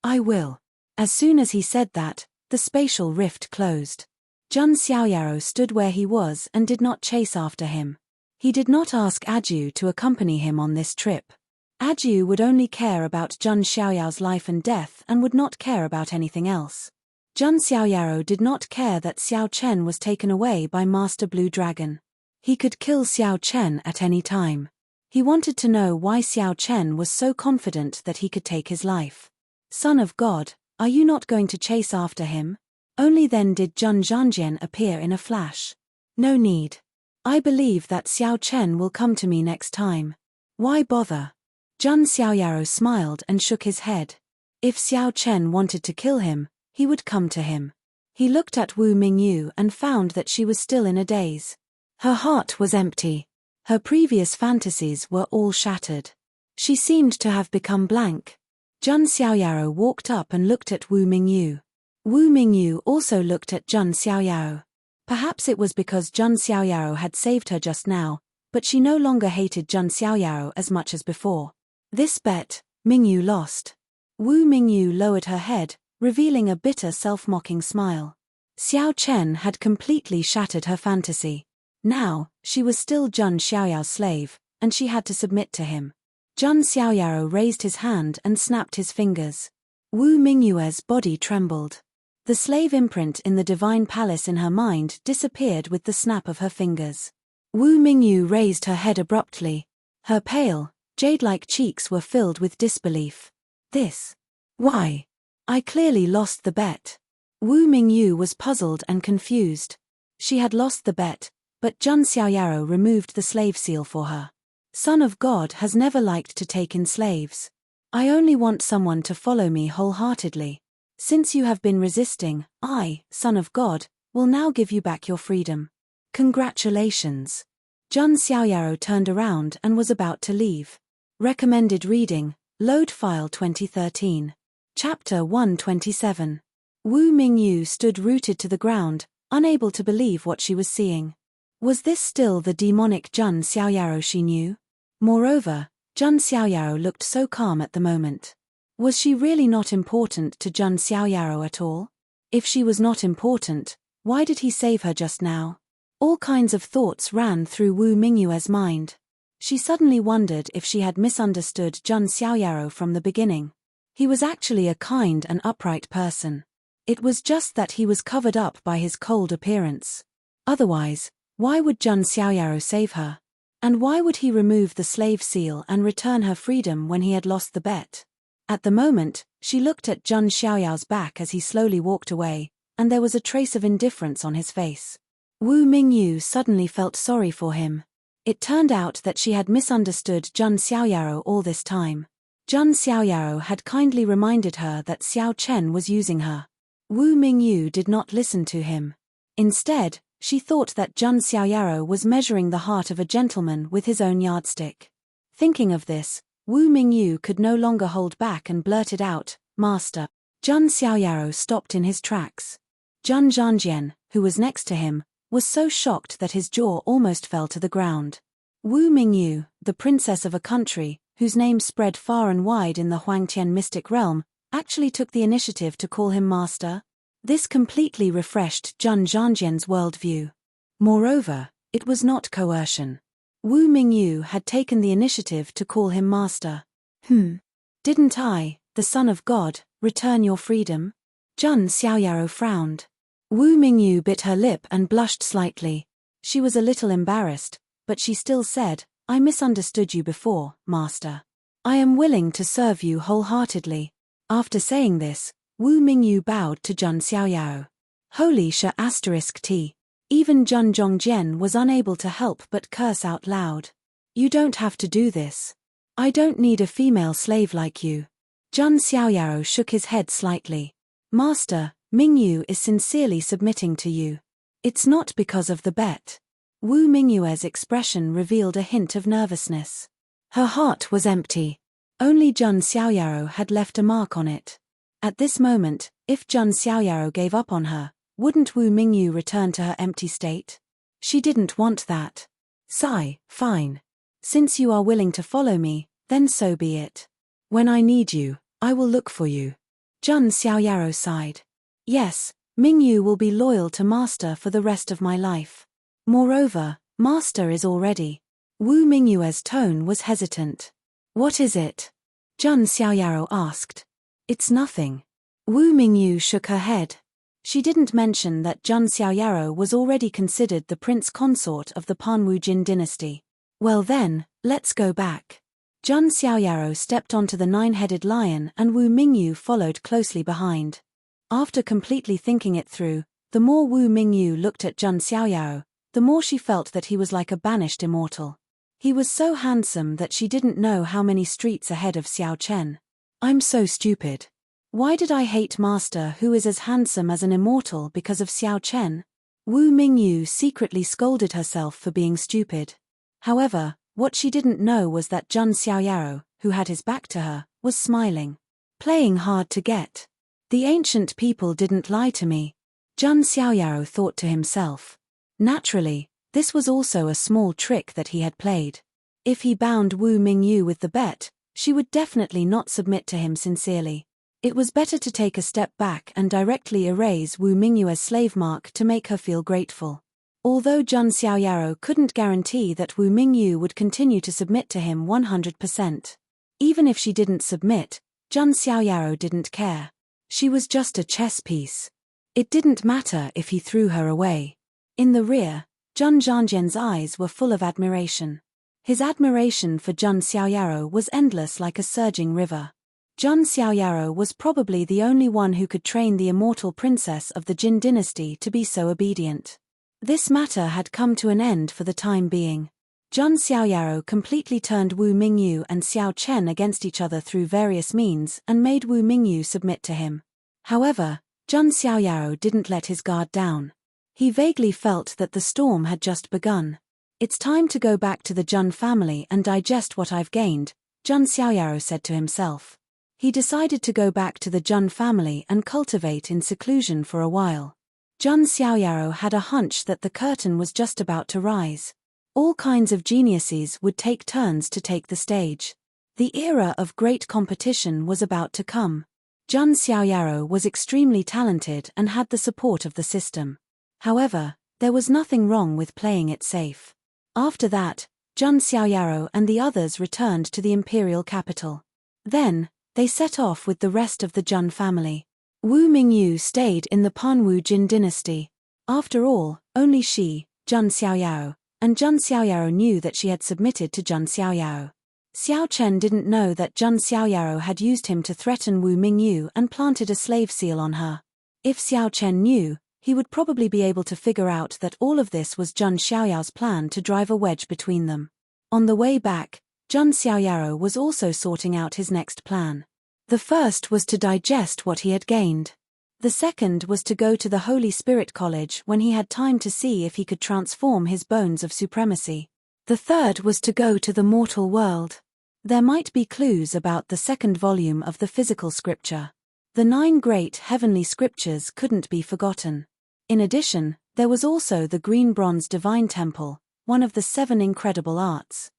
I will. As soon as he said that, the spatial rift closed. Zhang Xiaoyao stood where he was and did not chase after him. He did not ask Aju to accompany him on this trip. Aju would only care about Zhang Xiaoyao's life and death and would not care about anything else. Zhang Xiaoyao did not care that Xiao Chen was taken away by Master Blue Dragon. He could kill Xiao Chen at any time. He wanted to know why Xiao Chen was so confident that he could take his life. Son of God, are you not going to chase after him? Only then did Zhang Zhanjian appear in a flash. No need. I believe that Xiao Chen will come to me next time. Why bother? Zhang Xiaoyao smiled and shook his head. If Xiao Chen wanted to kill him, he would come to him. He looked at Wu Mingyu and found that she was still in a daze. Her heart was empty. Her previous fantasies were all shattered. She seemed to have become blank. Zhang Xiaoyao walked up and looked at Wu Mingyu. Wu Mingyu also looked at Zhang Xiaoyao. Perhaps it was because Zhang Xiaoyao had saved her just now, but she no longer hated Zhang Xiaoyao as much as before. This bet, Mingyu lost. Wu Mingyu lowered her head, revealing a bitter self-mocking smile. Xiao Chen had completely shattered her fantasy. Now, she was still Zhang Xiaoyao's slave, and she had to submit to him. Zhang Xiaoyao raised his hand and snapped his fingers. Wu Mingyue's body trembled. The slave imprint in the divine palace in her mind disappeared with the snap of her fingers. Wu Mingyu raised her head abruptly. Her pale, jade-like cheeks were filled with disbelief. This? Why? I clearly lost the bet. Wu Mingyu was puzzled and confused. She had lost the bet, but Zhang Xiaoyao removed the slave seal for her. Son of God has never liked to take in slaves. I only want someone to follow me wholeheartedly. Since you have been resisting, I, Son of God, will now give you back your freedom. Congratulations. Zhang Xiaoyao turned around and was about to leave. Recommended reading, Load File 2013. Chapter 127. Wu Mingyu stood rooted to the ground, unable to believe what she was seeing. Was this still the demonic Zhang Xiaoyao she knew? Moreover, Zhang Xiaoyao looked so calm at the moment. Was she really not important to Zhang Xiaoyao at all? If she was not important, why did he save her just now? All kinds of thoughts ran through Wu Mingyue's mind. She suddenly wondered if she had misunderstood Zhang Xiaoyao from the beginning. He was actually a kind and upright person. It was just that he was covered up by his cold appearance. Otherwise, why would Jun Xiaoyaro save her? And why would he remove the slave seal and return her freedom when he had lost the bet? At the moment, she looked at Jun Xiaoyao's back as he slowly walked away, and there was a trace of indifference on his face. Wu Mingyu suddenly felt sorry for him. It turned out that she had misunderstood Jun Xiaoyaro all this time. Jun Xiaoyaro had kindly reminded her that Xiao Chen was using her. Wu Mingyu did not listen to him. Instead, she thought that Jun Xiaoyaro was measuring the heart of a gentleman with his own yardstick. Thinking of this, Wu Mingyu could no longer hold back and blurted out, "Master." Jun Xiaoyaro stopped in his tracks. Jun Zhangjian, who was next to him, was so shocked that his jaw almost fell to the ground. Wu Mingyu, the princess of a country, whose name spread far and wide in the Huangtian mystic realm, actually took the initiative to call him master. This completely refreshed Jun Zhangjian's worldview. Moreover, it was not coercion. Wu Mingyu had taken the initiative to call him master. Didn't I, the son of God, return your freedom? Jun Xiaoyaro frowned. Wu Mingyu bit her lip and blushed slightly. She was a little embarrassed, but she still said, "I misunderstood you before, master. I am willing to serve you wholeheartedly." After saying this, Wu Mingyu bowed to Jun Xiaoyao. Holy **T. Even Jun Zhongjian was unable to help but curse out loud. "You don't have to do this. I don't need a female slave like you." Jun Xiaoyao shook his head slightly. "Master, Mingyu is sincerely submitting to you. It's not because of the bet." Wu Mingyue's expression revealed a hint of nervousness. Her heart was empty. Only Jun Xiaoyaro had left a mark on it. At this moment, if Jun Xiaoyaro gave up on her, wouldn't Wu Mingyu return to her empty state? She didn't want that. Sigh, "Fine. Since you are willing to follow me, then so be it. When I need you, I will look for you." Jun Xiaoyaro sighed. "Yes, Mingyu will be loyal to master for the rest of my life. Moreover, master is already." Wu Mingyue's tone was hesitant. "What is it?" Jun Xiaoyaro asked. "It's nothing." Wu Mingyu shook her head. She didn't mention that Jun Xiaoyaro was already considered the prince consort of the Panwu Jin dynasty. "Well then, let's go back." Jun Xiaoyaro stepped onto the nine-headed lion and Wu Mingyu followed closely behind. After completely thinking it through, the more Wu Mingyu looked at Jun Xiaoyao, the more she felt that he was like a banished immortal. He was so handsome that she didn't know how many streets ahead of Xiao Chen. "I'm so stupid. Why did I hate master who is as handsome as an immortal because of Xiao Chen?" Wu Mingyu secretly scolded herself for being stupid. However, what she didn't know was that Jun Xiaoyaro, who had his back to her, was smiling. Playing hard to get. The ancient people didn't lie to me. Jun Xiaoyaro thought to himself. Naturally, this was also a small trick that he had played. If he bound Wu Mingyu with the bet, she would definitely not submit to him sincerely. It was better to take a step back and directly erase Wu Mingyue's slave mark to make her feel grateful. Although Jun Xiaoyaro couldn't guarantee that Wu Mingyu would continue to submit to him 100%. Even if she didn't submit, Jun Xiaoyaro didn't care. She was just a chess piece. It didn't matter if he threw her away. In the rear, Jun Zhangjian's eyes were full of admiration. His admiration for Jun Xiaoyaro was endless like a surging river. Jun Xiaoyaro was probably the only one who could train the immortal princess of the Jin dynasty to be so obedient. This matter had come to an end for the time being. Jun Xiaoyaro completely turned Wu Mingyu and Xiao Chen against each other through various means and made Wu Mingyu submit to him. However, Jun Xiaoyaro didn't let his guard down. He vaguely felt that the storm had just begun. "It's time to go back to the Jun family and digest what I've gained," Jun Xiaoyaro said to himself. He decided to go back to the Jun family and cultivate in seclusion for a while. Jun Xiaoyaro had a hunch that the curtain was just about to rise. All kinds of geniuses would take turns to take the stage. The era of great competition was about to come. Jun Xiaoyaro was extremely talented and had the support of the system. However, there was nothing wrong with playing it safe. After that, Jun Xiaoyaro and the others returned to the imperial capital. Then, They set off with the rest of the Jun family. Wu Mingyu stayed in the Panwu Jin dynasty. After all, only she, Jun Xiaoyao, and Jun Xiaoyao knew that she had submitted to Jun Xiaoyao. Xiao Chen didn't know that Jun Xiaoyao had used him to threaten Wu Mingyu and planted a slave seal on her. If Xiao Chen knew, he would probably be able to figure out that all of this was Jun Xiaoyao's plan to drive a wedge between them. On the way back, Jun Xiaoyao was also sorting out his next plan. The first was to digest what he had gained. The second was to go to the Holy Spirit College when he had time to see if he could transform his bones of supremacy. The third was to go to the mortal world. There might be clues about the second volume of the physical scripture. The 9 great heavenly scriptures couldn't be forgotten. In addition, there was also the green bronze divine temple, one of the 7 incredible arts.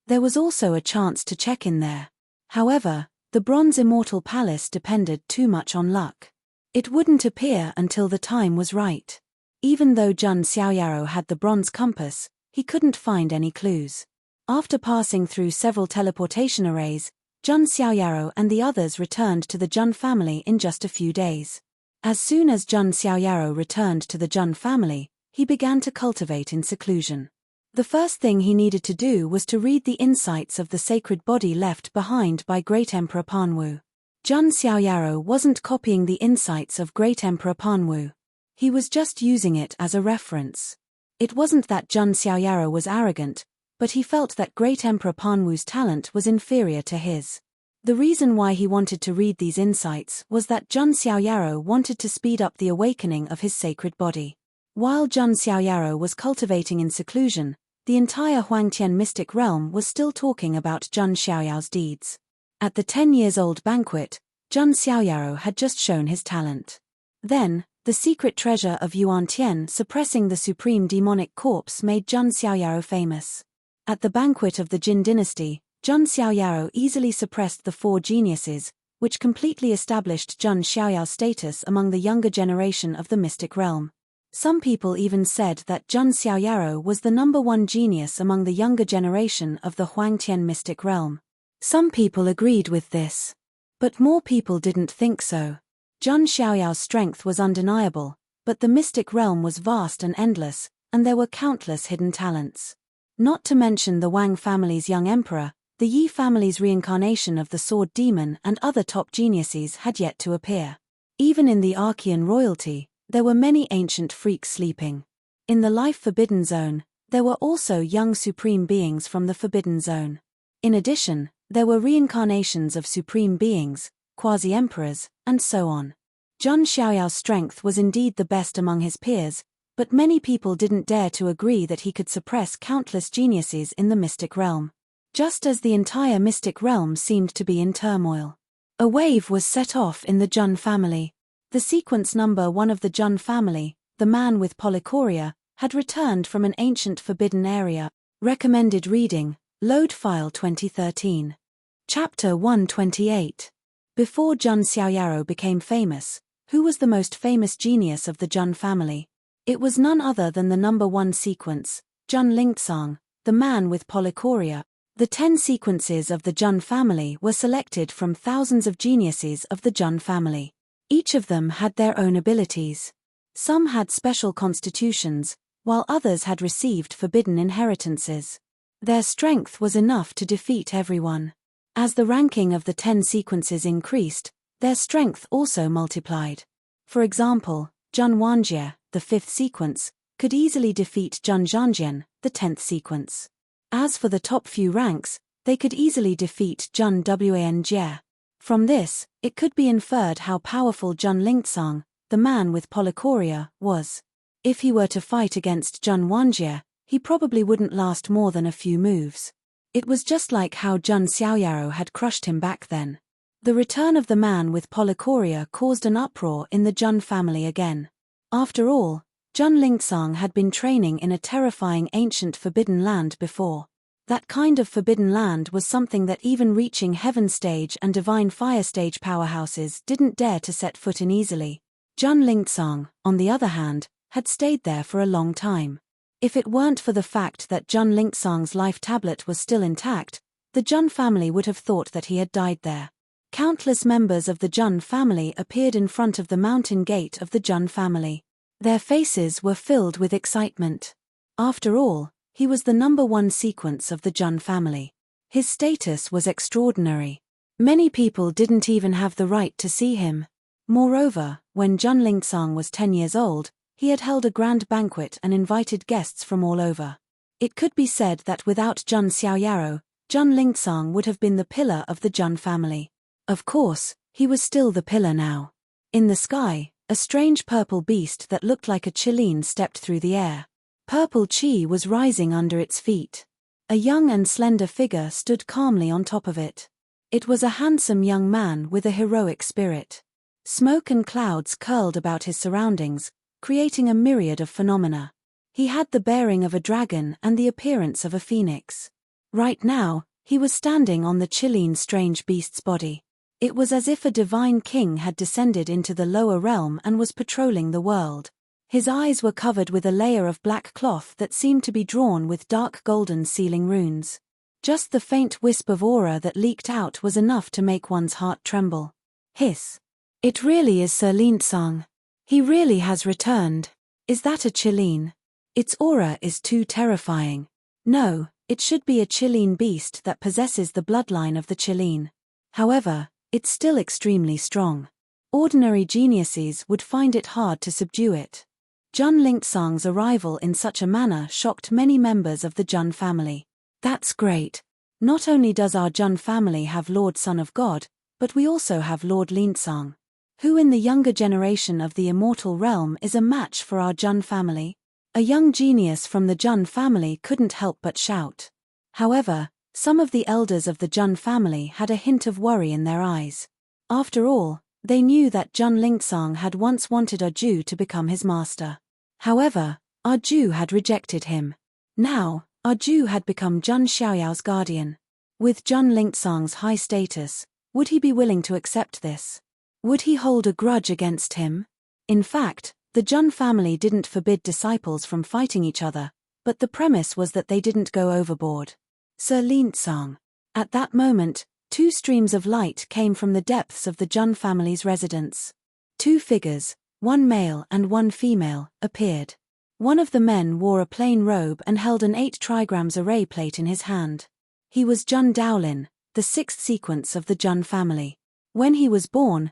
There was also a chance to check in there. However, the bronze immortal palace depended too much on luck. It wouldn't appear until the time was right. Even though Jun Xiaoyao had the bronze compass, he couldn't find any clues. After passing through several teleportation arrays, Jun Xiaoyao and the others returned to the Jun family in just a few days. As soon as Jun Xiaoyao returned to the Jun family, he began to cultivate in seclusion. The first thing he needed to do was to read the insights of the sacred body left behind by Great Emperor Panwu. Jun Xiaoyao wasn't copying the insights of Great Emperor Panwu. He was just using it as a reference. It wasn't that Jun Xiaoyao was arrogant, but he felt that Great Emperor Panwu's talent was inferior to his. The reason why he wanted to read these insights was that Jun Xiaoyao wanted to speed up the awakening of his sacred body. While Jun Xiaoyao was cultivating in seclusion, the entire Huangtian mystic realm was still talking about Jun Xiaoyao's deeds. At the 10-years-old banquet, Jun Xiaoyao had just shown his talent. Then, the secret treasure of Yuan Tian suppressing the supreme demonic corpse made Jun Xiaoyao famous. At the banquet of the Jin dynasty, Jun Xiaoyao easily suppressed the 4 geniuses, which completely established Jun Xiaoyao's status among the younger generation of the mystic realm. Some people even said that Jun Xiaoyao was the #1 genius among the younger generation of the Huangtian mystic realm. Some people agreed with this. But more people didn't think so. Jun Xiaoyao's strength was undeniable, but the mystic realm was vast and endless, and there were countless hidden talents. Not to mention the Wang family's young emperor, the Yi family's reincarnation of the sword demon and other top geniuses had yet to appear. Even in the Archean royalty, there were many ancient freaks sleeping. In the Life Forbidden Zone, there were also young supreme beings from the Forbidden Zone. In addition, there were reincarnations of supreme beings, quasi-emperors, and so on. Jun Xiaoyao's strength was indeed the best among his peers, but many people didn't dare to agree that he could suppress countless geniuses in the mystic realm. Just as the entire mystic realm seemed to be in turmoil. A wave was set off in the Jun family. The sequence #1 of the Jun family, the man with polychoria, had returned from an ancient forbidden area. Recommended reading, Load File 2013. Chapter 128. Before Jun Xiaoyao became famous, who was the most famous genius of the Jun family? It was none other than the #1 sequence, Jun Lingtsang, the man with polychoria. The 10 sequences of the Jun family were selected from thousands of geniuses of the Jun family. Each of them had their own abilities. Some had special constitutions, while others had received forbidden inheritances. Their strength was enough to defeat everyone. As the ranking of the 10 sequences increased, their strength also multiplied. For example, Jun Wanjie, the 5th sequence, could easily defeat Jun Zhanjian, the 10th sequence. As for the top few ranks, they could easily defeat Jun Wanjie. From this, it could be inferred how powerful Jun Lingtsang, the man with polychoria, was. If he were to fight against Jun Wanjie, he probably wouldn't last more than a few moves. It was just like how Jun Xiaoyao had crushed him back then. The return of the man with polychoria caused an uproar in the Jun family again. After all, Jun Lingtsang had been training in a terrifying ancient forbidden land before. That kind of forbidden land was something that even reaching Heaven Stage and Divine Fire Stage powerhouses didn't dare to set foot in easily. Jun Lingtsang, on the other hand, had stayed there for a long time. If it weren't for the fact that Jun Lingtsang's life tablet was still intact, the Jun family would have thought that he had died there. Countless members of the Jun family appeared in front of the mountain gate of the Jun family. Their faces were filled with excitement. After all, he was the #1 sequence of the Jun family. His status was extraordinary. Many people didn't even have the right to see him. Moreover, when Jun Lingsang was 10 years old, he had held a grand banquet and invited guests from all over. It could be said that without Jun Xiaoyaro, Jun Lingsang would have been the pillar of the Jun family. Of course, he was still the pillar now. In the sky, a strange purple beast that looked like a qilin stepped through the air. Purple qi was rising under its feet. A young and slender figure stood calmly on top of it. It was a handsome young man with a heroic spirit. Smoke and clouds curled about his surroundings, creating a myriad of phenomena. He had the bearing of a dragon and the appearance of a phoenix. Right now, he was standing on the qilin strange beast's body. It was as if a divine king had descended into the lower realm and was patrolling the world. His eyes were covered with a layer of black cloth that seemed to be drawn with dark golden sealing runes. Just the faint wisp of aura that leaked out was enough to make one's heart tremble. Hiss. It really is Sir Linsang. He really has returned. Is that a qilin? Its aura is too terrifying. No, it should be a qilin beast that possesses the bloodline of the qilin. However, it's still extremely strong. Ordinary geniuses would find it hard to subdue it. Jun Lingsang's arrival in such a manner shocked many members of the Jun family. That's great. Not only does our Jun family have Lord Son of God, but we also have Lord Linsang. Who in the younger generation of the immortal realm is a match for our Jun family? A young genius from the Jun family couldn't help but shout. However, some of the elders of the Jun family had a hint of worry in their eyes. After all, they knew that Jun Lingsang had once wanted Arju to become his master. However, Arju had rejected him. Now, Arju had become Jun Xiaoyao's guardian. With Jun Lingsang's high status, would he be willing to accept this? Would he hold a grudge against him? In fact, the Jun family didn't forbid disciples from fighting each other, but the premise was that they didn't go overboard. Sir Linsang. At that moment, 2 streams of light came from the depths of the Jun family's residence. 2 figures, one male and one female, appeared. One of the men wore a plain robe and held an 8 trigrams array plate in his hand. He was Jun Daolin, the 6th sequence of the Jun family. When he was born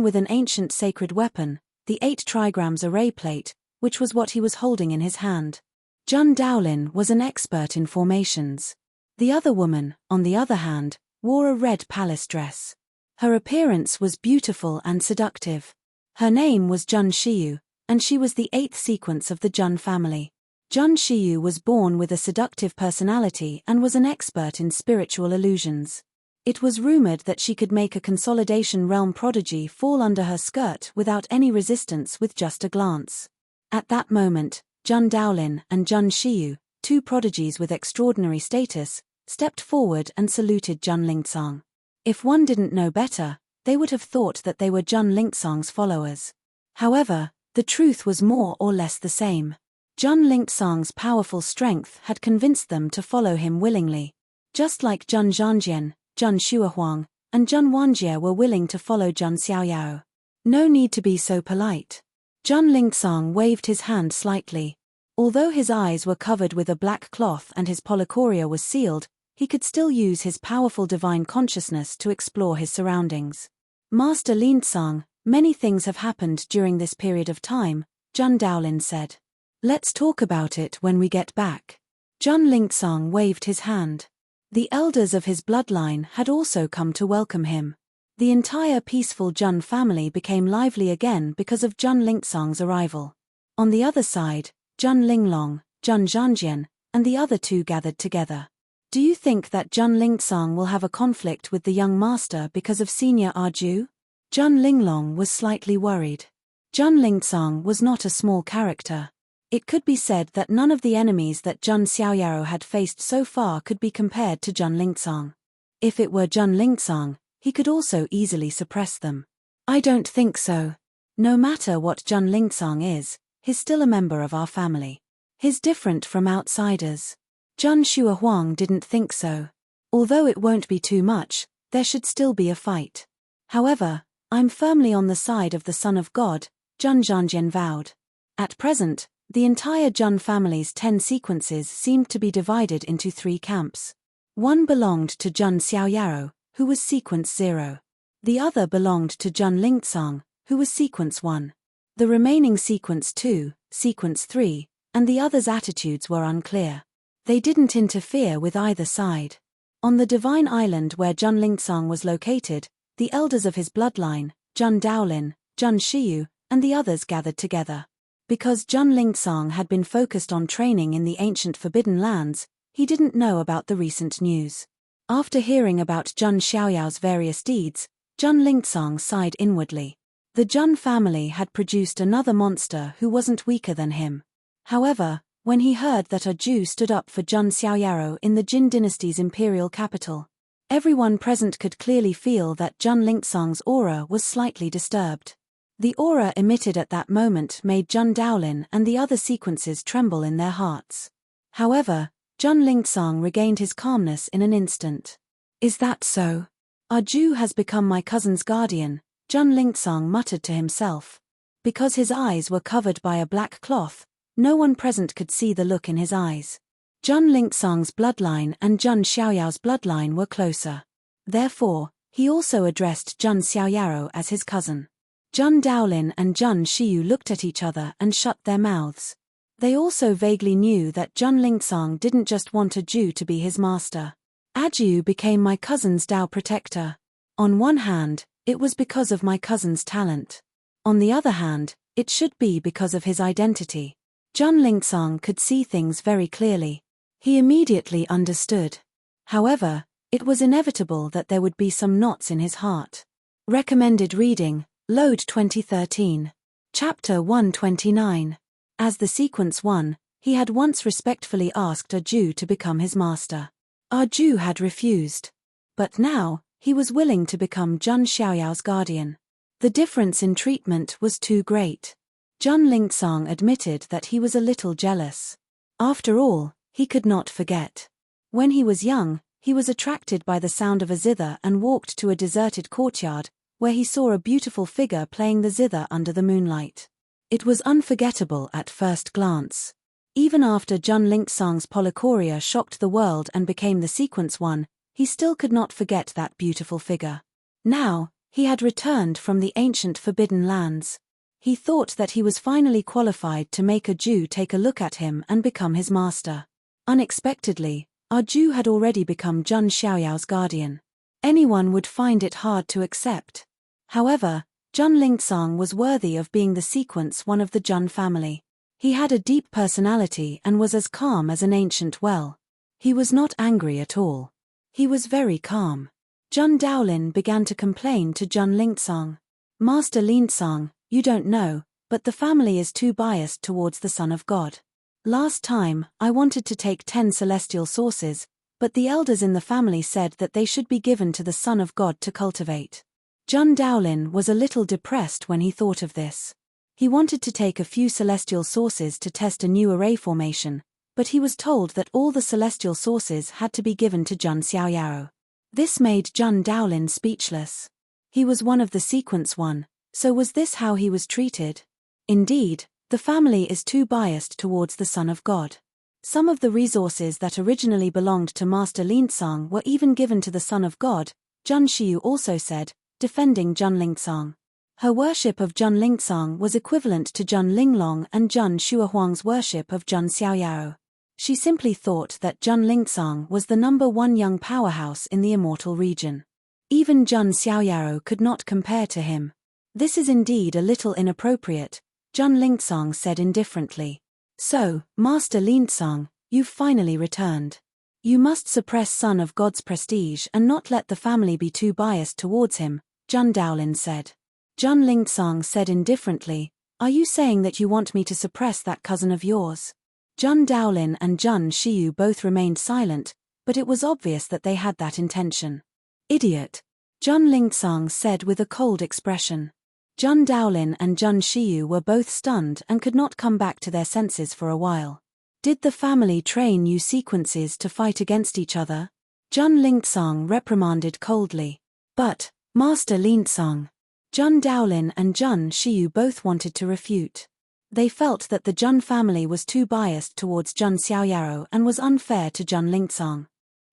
with an ancient sacred weapon, the 8 trigrams array plate, which was what he was holding in his hand. Jun Daolin was an expert in formations. The other woman, on the other hand, wore a red palace dress. Her appearance was beautiful and seductive. Her name was Jun Shiyu, and she was the 8th sequence of the Jun family. Jun Shiyu was born with a seductive personality and was an expert in spiritual illusions. It was rumored that she could make a consolidation realm prodigy fall under her skirt without any resistance with just a glance. At that moment, Jun Daolin and Jun Shiyu, 2 prodigies with extraordinary status, stepped forward and saluted Jun Lingsang. If one didn't know better, they would have thought that they were Jun Lingsang's followers. However, the truth was more or less the same. Jun Lingsang's powerful strength had convinced them to follow him willingly. Just like Jun Zhangjian, Jun Shuahuang, and Jun Wanjie were willing to follow Jun Xiaoyao. No need to be so polite. Jun Lingsang waved his hand slightly. Although his eyes were covered with a black cloth and his polychoria was sealed, he could still use his powerful divine consciousness to explore his surroundings. Master Linsang, many things have happened during this period of time, Jun Daolin said. Let's talk about it when we get back. Jun Lingsang waved his hand. The elders of his bloodline had also come to welcome him. The entire peaceful Jun family became lively again because of Jun Lingsang's arrival. On the other side, Jun Linglong, Jun Zhangjian, and the other 2 gathered together. Do you think that Jun Lingsang will have a conflict with the young master because of senior Arju? Jun Linglong was slightly worried. Jun Lingsang was not a small character. It could be said that none of the enemies that Jun Xiaoyao had faced so far could be compared to Jun Lingsang. If it were Jun Lingsang, he could also easily suppress them. I don't think so. No matter what Jun Lingsang is, he's still a member of our family. He's different from outsiders. Jun Shuahuang didn't think so. Although it won't be too much, there should still be a fight. However, I'm firmly on the side of the Son of God, Jun Zhanjian vowed. At present, the entire Jun family's 10 sequences seemed to be divided into 3 camps. One belonged to Jun Xiaoyaro, who was sequence 0. The other belonged to Jun Lingcong, who was sequence 1. The remaining sequence 2, sequence 3, and the others' attitudes were unclear. They didn't interfere with either side. On the divine island where Jun Lingcong was located, the elders of his bloodline, Jun Daolin, Jun Shiyu, and the others gathered together. Because Jun Lingcong had been focused on training in the ancient Forbidden Lands, he didn't know about the recent news. After hearing about Jun Xiaoyao's various deeds, Jun Lingcong sighed inwardly. The Jun family had produced another monster who wasn't weaker than him. However, when he heard that a Jew stood up for Jun Xiaoyaro in the Jin dynasty's imperial capital, everyone present could clearly feel that Jun Lingcong's aura was slightly disturbed. The aura emitted at that moment made Jun Daolin and the other sequences tremble in their hearts. However, Jun Lingcong regained his calmness in an instant. Is that so? Our Jew has become my cousin's guardian, Jun Lingcong muttered to himself. Because his eyes were covered by a black cloth, no one present could see the look in his eyes. Jun Lingcong's bloodline and Jun Xiaoyao's bloodline were closer. Therefore, he also addressed Jun Xiaoyaro as his cousin. Jun Daolin and Jun Shiyu looked at each other and shut their mouths. They also vaguely knew that Jun Lingcong didn't just want a Jew to be his master. Ajiu became my cousin's Dao protector. On one hand, it was because of my cousin's talent. On the other hand, it should be because of his identity. Jun Lingcong could see things very clearly. He immediately understood. However, it was inevitable that there would be some knots in his heart. Recommended reading, Load 2013. Chapter 129. As the sequence 1, he had once respectfully asked a Jew to become his master. Our Jew had refused. But now, he was willing to become Jun Xiaoyao's guardian. The difference in treatment was too great. Jun Lingcong admitted that he was a little jealous. After all, he could not forget. When he was young, he was attracted by the sound of a zither and walked to a deserted courtyard, where he saw a beautiful figure playing the zither under the moonlight. It was unforgettable at first glance. Even after Jun Lingcong's polychoria shocked the world and became the sequence 1, he still could not forget that beautiful figure. Now, he had returned from the ancient Forbidden Lands. He thought that he was finally qualified to make a Jew take a look at him and become his master. Unexpectedly, our Jew had already become Jun Xiaoyao's guardian. Anyone would find it hard to accept. However, Jun Lingcong was worthy of being the sequence 1 of the Jun family. He had a deep personality and was as calm as an ancient well. He was not angry at all. He was very calm. Jun Daolin began to complain to Jun Lingcong. Master Lingcong, you don't know, but the family is too biased towards the Son of God. Last time, I wanted to take 10 celestial sources, but the elders in the family said that they should be given to the Son of God to cultivate. Jun Daolin was a little depressed when he thought of this. He wanted to take a few celestial sources to test a new array formation, but he was told that all the celestial sources had to be given to Jun Xiaoyaro. This made Jun Daolin speechless. He was one of the sequence 1, so was this how he was treated? Indeed, the family is too biased towards the Son of God. Some of the resources that originally belonged to Master Lingcong were even given to the Son of God, Jun Shiyu also said, defending Jun Lingcong. Her worship of Jun Lingcong was equivalent to Jun Linglong and Jun Shuahuang's worship of Jun Xiaoyao. She simply thought that Jun Lingcong was the #1 young powerhouse in the immortal region. Even Jun Xiaoyao could not compare to him. This is indeed a little inappropriate, Jun Lingcong said indifferently. So, Master Lingcong, you've finally returned. You must suppress Son of God's prestige and not let the family be too biased towards him, Jun Daolin said. Jun Lingcong said indifferently, are you saying that you want me to suppress that cousin of yours? Jun Daolin and Jun Shiyu both remained silent, but it was obvious that they had that intention. Idiot! Jun Lingcong said with a cold expression. Jun Daolin and Jun Shiyu were both stunned and could not come back to their senses for a while. Did the family train new sequences to fight against each other? Jun Lingcong reprimanded coldly. But, Master Linsong, Jun Daolin and Jun Shiyu both wanted to refute. They felt that the Jun family was too biased towards Jun Xiaoyaro and was unfair to Jun Linsong.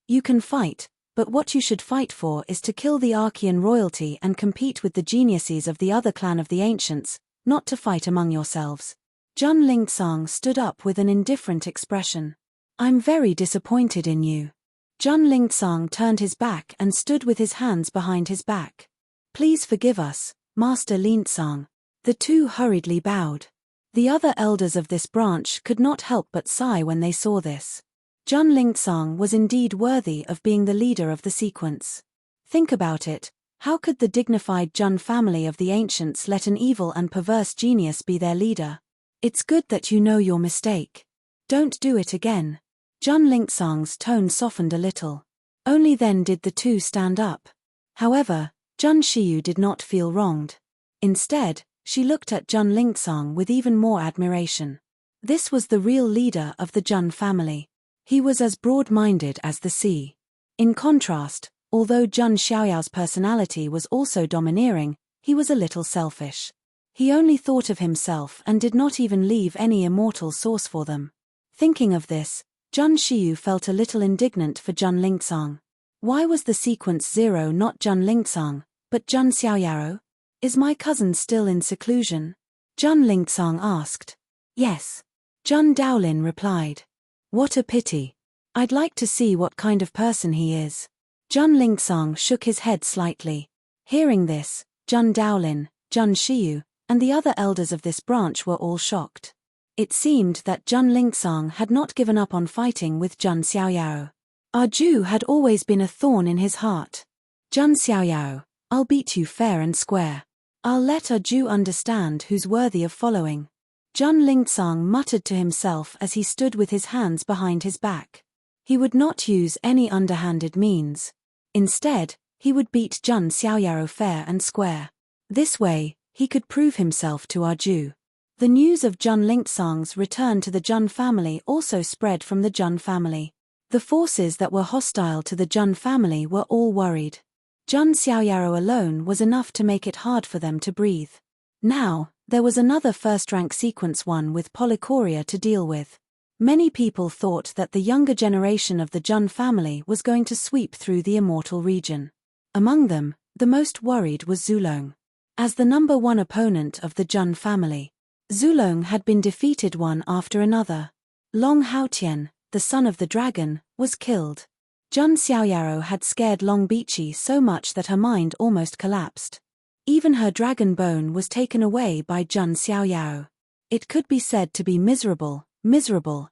You can fight, but what you should fight for is to kill the Archean royalty and compete with the geniuses of the other clan of the ancients, not to fight among yourselves. Jun Linsong stood up with an indifferent expression. I'm very disappointed in you. Jun Linsong turned his back and stood with his hands behind his back. Please forgive us, Master Linsong. The two hurriedly bowed. The other elders of this branch could not help but sigh when they saw this. Jun Linsong was indeed worthy of being the leader of the sequence. Think about it, how could the dignified Jun family of the ancients let an evil and perverse genius be their leader? It's good that you know your mistake. Don't do it again. Jun Linsong's tone softened a little. Only then did the two stand up. However, Jun Shiyu did not feel wronged. Instead, she looked at Jun Linsong with even more admiration. This was the real leader of the Jun family. He was as broad-minded as the sea. In contrast, although Jun Xiaoyao's personality was also domineering, he was a little selfish. He only thought of himself and did not even leave any immortal source for them. Thinking of this, Jun Shiyu felt a little indignant for Jun Linsong. Why was the sequence 0 not Jun Linsong, but Jun Xiaoyaro? Is my cousin still in seclusion? Jun Linsong asked. Yes. Jun Daolin replied. What a pity. I'd like to see what kind of person he is. Jun Linsong shook his head slightly. Hearing this, Jun Daolin, Jun Shiyu, and the other elders of this branch were all shocked. It seemed that Jun Linsong had not given up on fighting with Jun Xiaoyaro. Arju had always been a thorn in his heart. Jun Xiaoyaro, I'll beat you fair and square. I'll let Arju understand who's worthy of following. Jun Linsong muttered to himself as he stood with his hands behind his back. He would not use any underhanded means. Instead, he would beat Jun Xiaoyaro fair and square. This way, he could prove himself to Arju. The news of Jun Linsong's return to the Jun family also spread from the Jun family. The forces that were hostile to the Jun family were all worried. Jun Xiaoyaro alone was enough to make it hard for them to breathe. Now, there was another first-rank sequence 1 with Polychoria to deal with. Many people thought that the younger generation of the Jun family was going to sweep through the immortal region. Among them, the most worried was Zulong. As the number 1 opponent of the Jun family, Zulong had been defeated one after another. Long Haotian, the son of the dragon, was killed. Jun Xiaoyaro had scared Long Bichi so much that her mind almost collapsed. Even her dragon bone was taken away by Jun Xiaoyaro. It could be said to be miserable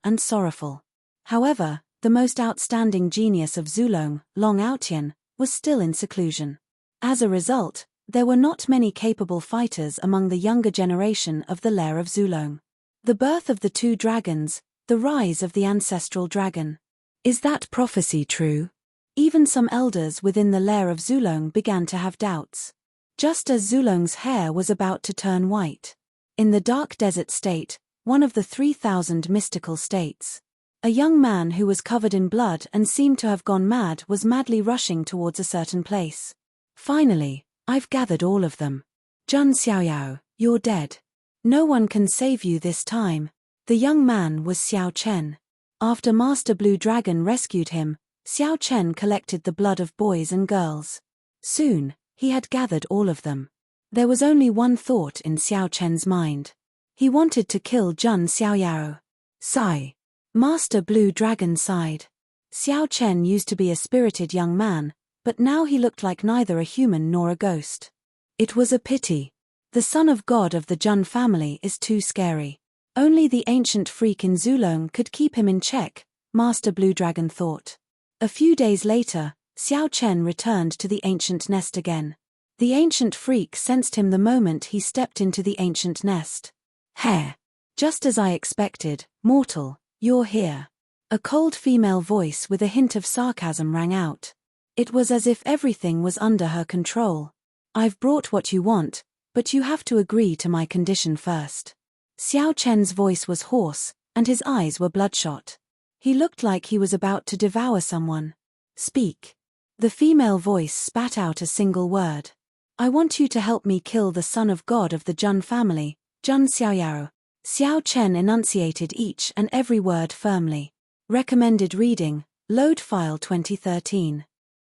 and sorrowful. However, the most outstanding genius of Zulong, Long Haotian, was still in seclusion. As a result, there were not many capable fighters among the younger generation of the lair of Zulong. The birth of the two dragons, the rise of the ancestral dragon. Is that prophecy true? Even some elders within the lair of Zulong began to have doubts. Just as Zulong's hair was about to turn white. In the dark desert state, one of the 3,000 mystical states, a young man who was covered in blood and seemed to have gone mad was madly rushing towards a certain place. Finally, I've gathered all of them. Jun Xiaoyao, you're dead. No one can save you this time. The young man was Xiao Chen. After Master Blue Dragon rescued him, Xiao Chen collected the blood of boys and girls. Soon, he had gathered all of them. There was only one thought in Xiao Chen's mind. He wanted to kill Jun Xiaoyao. Sigh. Master Blue Dragon sighed. Xiao Chen used to be a spirited young man, but now he looked like neither a human nor a ghost. It was a pity. The son of God of the Jun family is too scary. Only the ancient freak in Zulong could keep him in check, Master Blue Dragon thought. A few days later, Xiao Chen returned to the ancient nest again. The ancient freak sensed him the moment he stepped into the ancient nest. Heh! Just as I expected, mortal, you're here. A cold female voice with a hint of sarcasm rang out. It was as if everything was under her control. I've brought what you want, but you have to agree to my condition first. Xiao Chen's voice was hoarse, and his eyes were bloodshot. He looked like he was about to devour someone. Speak. The female voice spat out a single word. I want you to help me kill the son of God of the Jun family, Jun Xiaoyao. Xiao Chen enunciated each and every word firmly. Recommended reading, Load File 2013.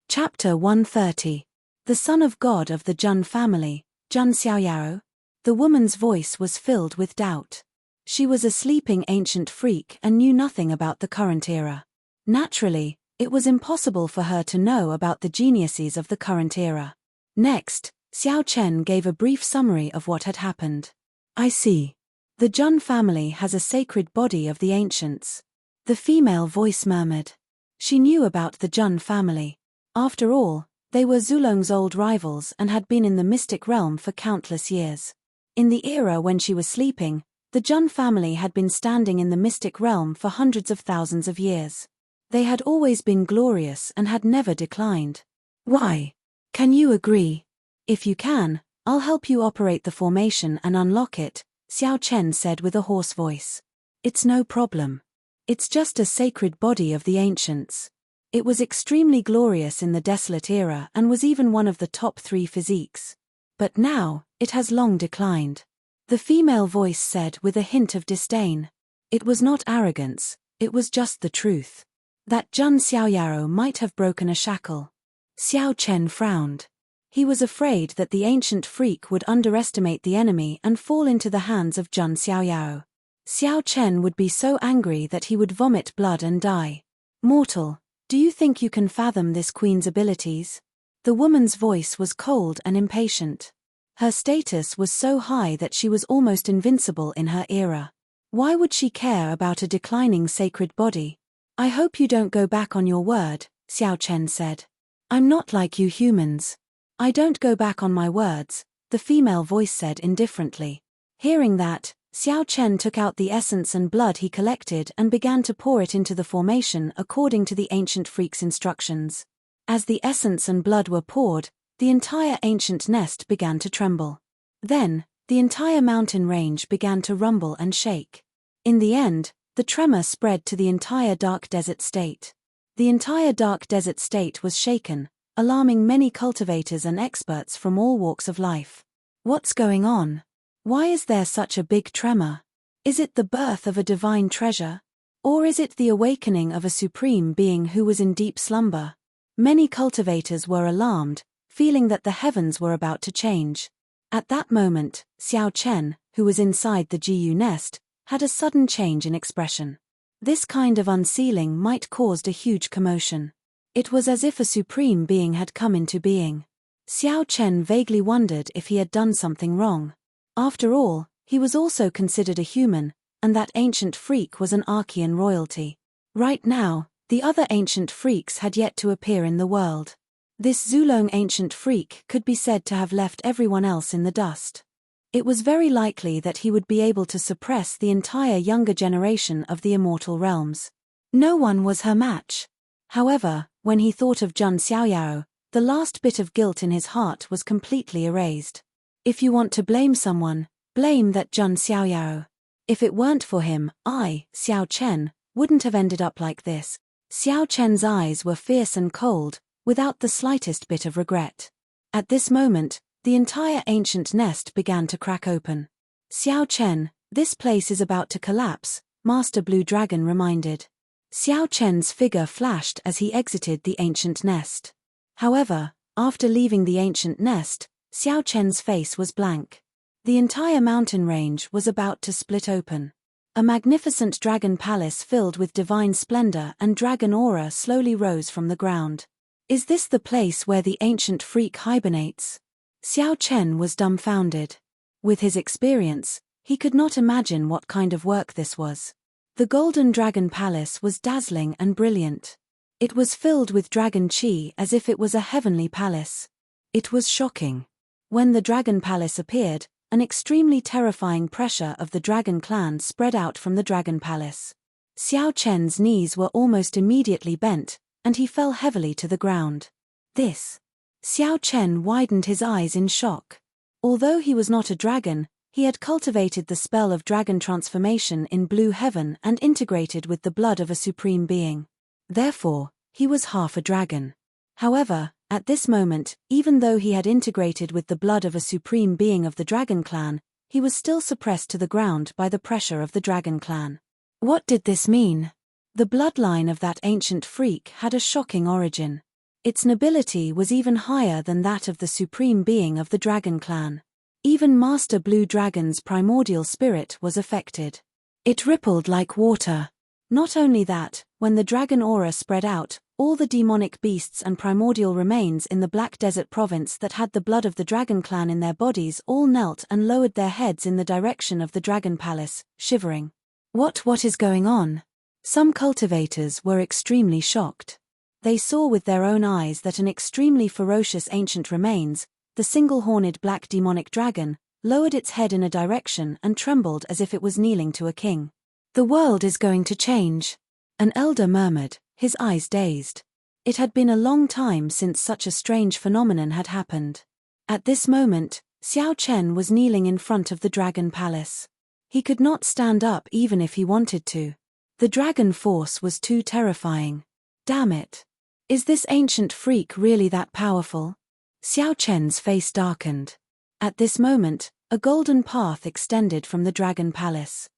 Chapter 130. The son of God of the Jun family, Jun Xiaoyao. The woman's voice was filled with doubt. She was a sleeping ancient freak and knew nothing about the current era. Naturally, it was impossible for her to know about the geniuses of the current era. Next, Xiao Chen gave a brief summary of what had happened. I see. The Jun family has a sacred body of the ancients. The female voice murmured. She knew about the Jun family. After all, they were Zulong's old rivals and had been in the mystic realm for countless years. In the era when she was sleeping, the Jun family had been standing in the mystic realm for hundreds of thousands of years. They had always been glorious and had never declined. Why? Can you agree? If you can, I'll help you operate the formation and unlock it, Xiao Chen said with a hoarse voice. It's no problem. It's just a sacred body of the ancients. It was extremely glorious in the desolate era and was even one of the top 3 physiques. But now, it has long declined. The female voice said with a hint of disdain. It was not arrogance, it was just the truth. That Jun Xiaoyao might have broken a shackle. Xiao Chen frowned. He was afraid that the ancient freak would underestimate the enemy and fall into the hands of Jun Xiaoyao. Xiao Chen would be so angry that he would vomit blood and die. Mortal, do you think you can fathom this queen's abilities? The woman's voice was cold and impatient. Her status was so high that she was almost invincible in her era. Why would she care about a declining sacred body? I hope you don't go back on your word, Xiao Chen said. I'm not like you humans. I don't go back on my words, the female voice said indifferently. Hearing that, Xiao Chen took out the essence and blood he collected and began to pour it into the formation according to the ancient freak's instructions. As the essence and blood were poured, the entire ancient nest began to tremble. Then, the entire mountain range began to rumble and shake. In the end, the tremor spread to the entire dark desert state. The entire dark desert state was shaken, alarming many cultivators and experts from all walks of life. What's going on? Why is there such a big tremor? Is it the birth of a divine treasure? Or is it the awakening of a supreme being who was in deep slumber? Many cultivators were alarmed, feeling that the heavens were about to change. At that moment, Xiao Chen, who was inside the GU nest, had a sudden change in expression. This kind of unsealing might caused a huge commotion. It was as if a supreme being had come into being. Xiao Chen vaguely wondered if he had done something wrong. After all, he was also considered a human, and that ancient freak was an Archean royalty. Right now, the other ancient freaks had yet to appear in the world. This Zulong ancient freak could be said to have left everyone else in the dust. It was very likely that he would be able to suppress the entire younger generation of the immortal realms. No one was her match. However, when he thought of Jun Xiaoyao, the last bit of guilt in his heart was completely erased. If you want to blame someone, blame that Jun Xiaoyao. If it weren't for him, I, Xiao Chen, wouldn't have ended up like this. Xiao Chen's eyes were fierce and cold, without the slightest bit of regret. At this moment, the entire ancient nest began to crack open. Xiao Chen, this place is about to collapse, Master Blue Dragon reminded. Xiao Chen's figure flashed as he exited the ancient nest. However, after leaving the ancient nest, Xiao Chen's face was blank. The entire mountain range was about to split open. A magnificent dragon palace filled with divine splendor and dragon aura slowly rose from the ground. Is this the place where the ancient freak hibernates? Xiao Chen was dumbfounded. With his experience, he could not imagine what kind of work this was. The Golden Dragon Palace was dazzling and brilliant. It was filled with dragon chi as if it was a heavenly palace. It was shocking. When the Dragon Palace appeared, an extremely terrifying pressure of the Dragon Clan spread out from the Dragon Palace. Xiao Chen's knees were almost immediately bent, and he fell heavily to the ground. This. Xiao Chen widened his eyes in shock. Although he was not a dragon, he had cultivated the spell of dragon transformation in blue heaven and integrated with the blood of a supreme being. Therefore, he was half a dragon. However, at this moment, even though he had integrated with the blood of a supreme being of the Dragon Clan, he was still suppressed to the ground by the pressure of the Dragon Clan. What did this mean? The bloodline of that ancient freak had a shocking origin. Its nobility was even higher than that of the supreme being of the Dragon Clan. Even Master Blue Dragon's primordial spirit was affected. It rippled like water. Not only that, when the dragon aura spread out, all the demonic beasts and primordial remains in the Black Desert province that had the blood of the Dragon Clan in their bodies all knelt and lowered their heads in the direction of the Dragon Palace, shivering. What is going on? Some cultivators were extremely shocked. They saw with their own eyes that an extremely ferocious ancient remains, the single-horned black demonic dragon, lowered its head in a direction and trembled as if it was kneeling to a king. The world is going to change. An elder murmured, his eyes dazed. It had been a long time since such a strange phenomenon had happened. At this moment, Xiao Chen was kneeling in front of the Dragon Palace. He could not stand up even if he wanted to. The dragon force was too terrifying. Damn it. Is this ancient freak really that powerful? Xiao Chen's face darkened. At this moment, a golden path extended from the Dragon Palace.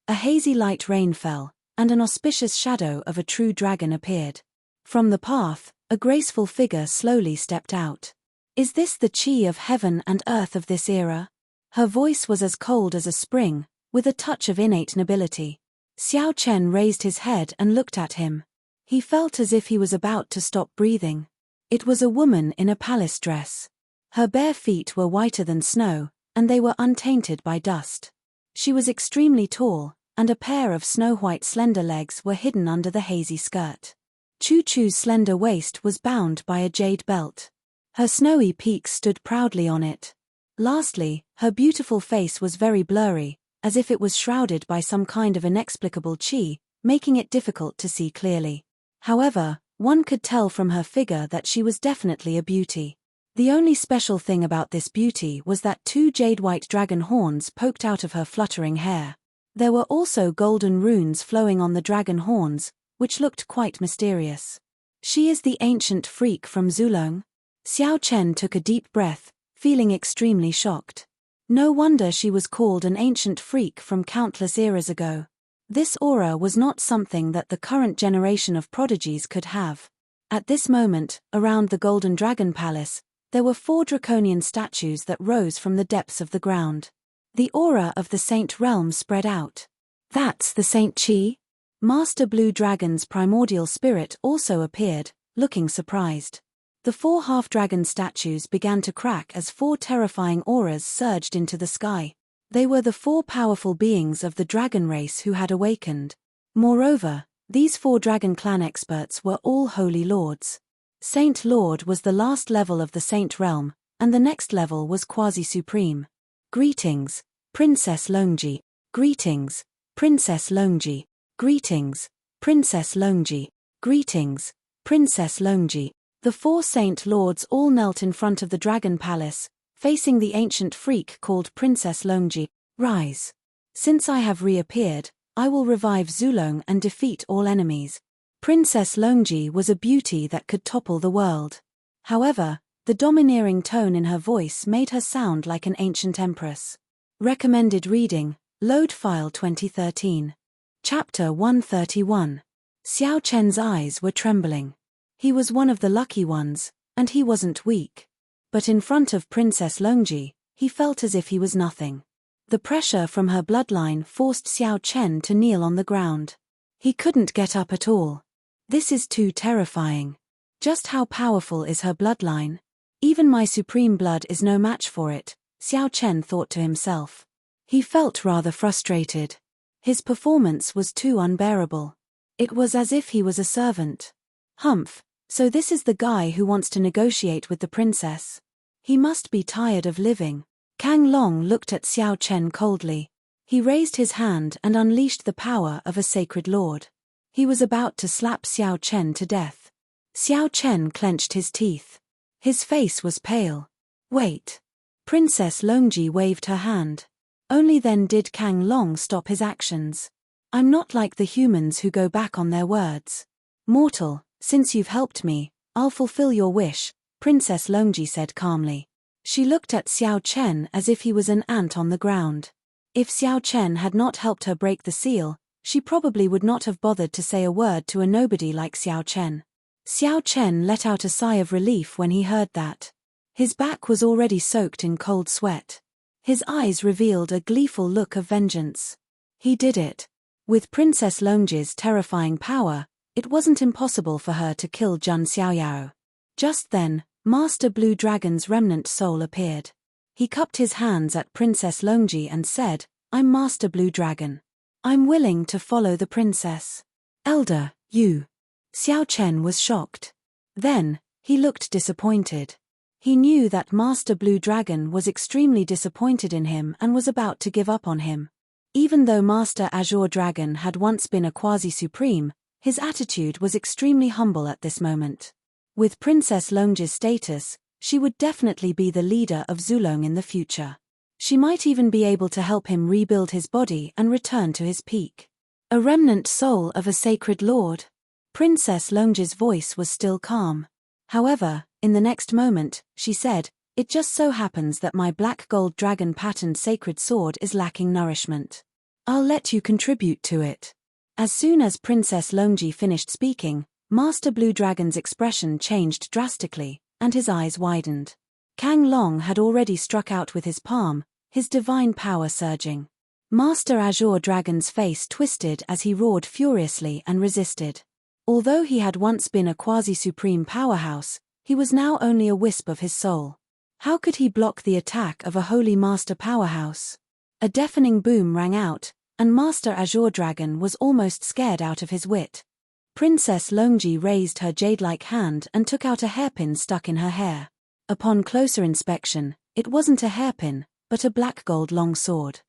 A hazy light rain fell, and an auspicious shadow of a true dragon appeared. From the path, a graceful figure slowly stepped out. Is this the chi of heaven and earth of this era? Her voice was as cold as a spring, with a touch of innate nobility. Xiao Chen raised his head and looked at him. He felt as if he was about to stop breathing. It was a woman in a palace dress. Her bare feet were whiter than snow, and they were untainted by dust. She was extremely tall, and a pair of snow-white slender legs were hidden under the hazy skirt. Chu-Chu's slender waist was bound by a jade belt. Her snowy peaks stood proudly on it. Lastly, her beautiful face was very blurry, as if it was shrouded by some kind of inexplicable chi, making it difficult to see clearly. However, one could tell from her figure that she was definitely a beauty. The only special thing about this beauty was that two jade-white dragon horns poked out of her fluttering hair. There were also golden runes flowing on the dragon horns, which looked quite mysterious. She is the ancient freak from Zulong? Xiao Chen took a deep breath, feeling extremely shocked. No wonder she was called an ancient freak from countless eras ago. This aura was not something that the current generation of prodigies could have. At this moment, around the Golden Dragon Palace, there were 4 draconian statues that rose from the depths of the ground. The aura of the Saint Realm spread out. That's the Saint Chi? Master Blue Dragon's primordial spirit also appeared, looking surprised. The 4 half-dragon statues began to crack as 4 terrifying auras surged into the sky. They were the 4 powerful beings of the dragon race who had awakened. Moreover, these 4 Dragon Clan experts were all holy lords. Saint Lord was the last level of the Saint Realm, and the next level was Quasi-Supreme. Greetings, Princess Longji. Greetings, Princess Longji. Greetings, Princess Longji. Greetings, Princess Longji. The 4 Saint Lords all knelt in front of the Dragon Palace, facing the ancient freak called Princess Longji. Rise. Since I have reappeared, I will revive Zulong and defeat all enemies. Princess Longji was a beauty that could topple the world. However, the domineering tone in her voice made her sound like an ancient empress. Recommended reading, Load File 2013. Chapter 131. Xiao Chen's eyes were trembling. He was one of the lucky ones, and he wasn't weak. But in front of Princess Longji, he felt as if he was nothing. The pressure from her bloodline forced Xiao Chen to kneel on the ground. He couldn't get up at all. This is too terrifying. Just how powerful is her bloodline? Even my supreme blood is no match for it, Xiao Chen thought to himself. He felt rather frustrated. His performance was too unbearable. It was as if he was a servant. Humph, so this is the guy who wants to negotiate with the princess. He must be tired of living. Kang Long looked at Xiao Chen coldly. He raised his hand and unleashed the power of a sacred lord. He was about to slap Xiao Chen to death. Xiao Chen clenched his teeth. His face was pale. Wait. Princess Longji waved her hand. Only then did Kang Long stop his actions. I'm not like the humans who go back on their words. Mortal, since you've helped me, I'll fulfill your wish, Princess Longji said calmly. She looked at Xiao Chen as if he was an ant on the ground. If Xiao Chen had not helped her break the seal, she probably would not have bothered to say a word to a nobody like Xiao Chen. Xiao Chen let out a sigh of relief when he heard that. His back was already soaked in cold sweat. His eyes revealed a gleeful look of vengeance. He did it. With Princess Longji's terrifying power, it wasn't impossible for her to kill Jun Xiaoyao. Just then, Master Blue Dragon's remnant soul appeared. He cupped his hands at Princess Longji and said, I'm Master Blue Dragon. I'm willing to follow the princess. Elder, you. Xiao Chen was shocked. Then, he looked disappointed. He knew that Master Blue Dragon was extremely disappointed in him and was about to give up on him. Even though Master Azure Dragon had once been a quasi-supreme, his attitude was extremely humble at this moment. With Princess Longji's status, she would definitely be the leader of Zulong in the future. She might even be able to help him rebuild his body and return to his peak. A remnant soul of a sacred lord. Princess Longji's voice was still calm. However, in the next moment, she said, it just so happens that my black gold dragon patterned sacred sword is lacking nourishment. I'll let you contribute to it. As soon as Princess Longji finished speaking, Master Blue Dragon's expression changed drastically, and his eyes widened. Kang Long had already struck out with his palm, his divine power surging. Master Azure Dragon's face twisted as he roared furiously and resisted. Although he had once been a quasi-supreme powerhouse, he was now only a wisp of his soul. How could he block the attack of a holy master powerhouse? A deafening boom rang out, and Master Azure Dragon was almost scared out of his wit. Princess Longji raised her jade-like hand and took out a hairpin stuck in her hair. Upon closer inspection, it wasn't a hairpin, but a black gold long sword.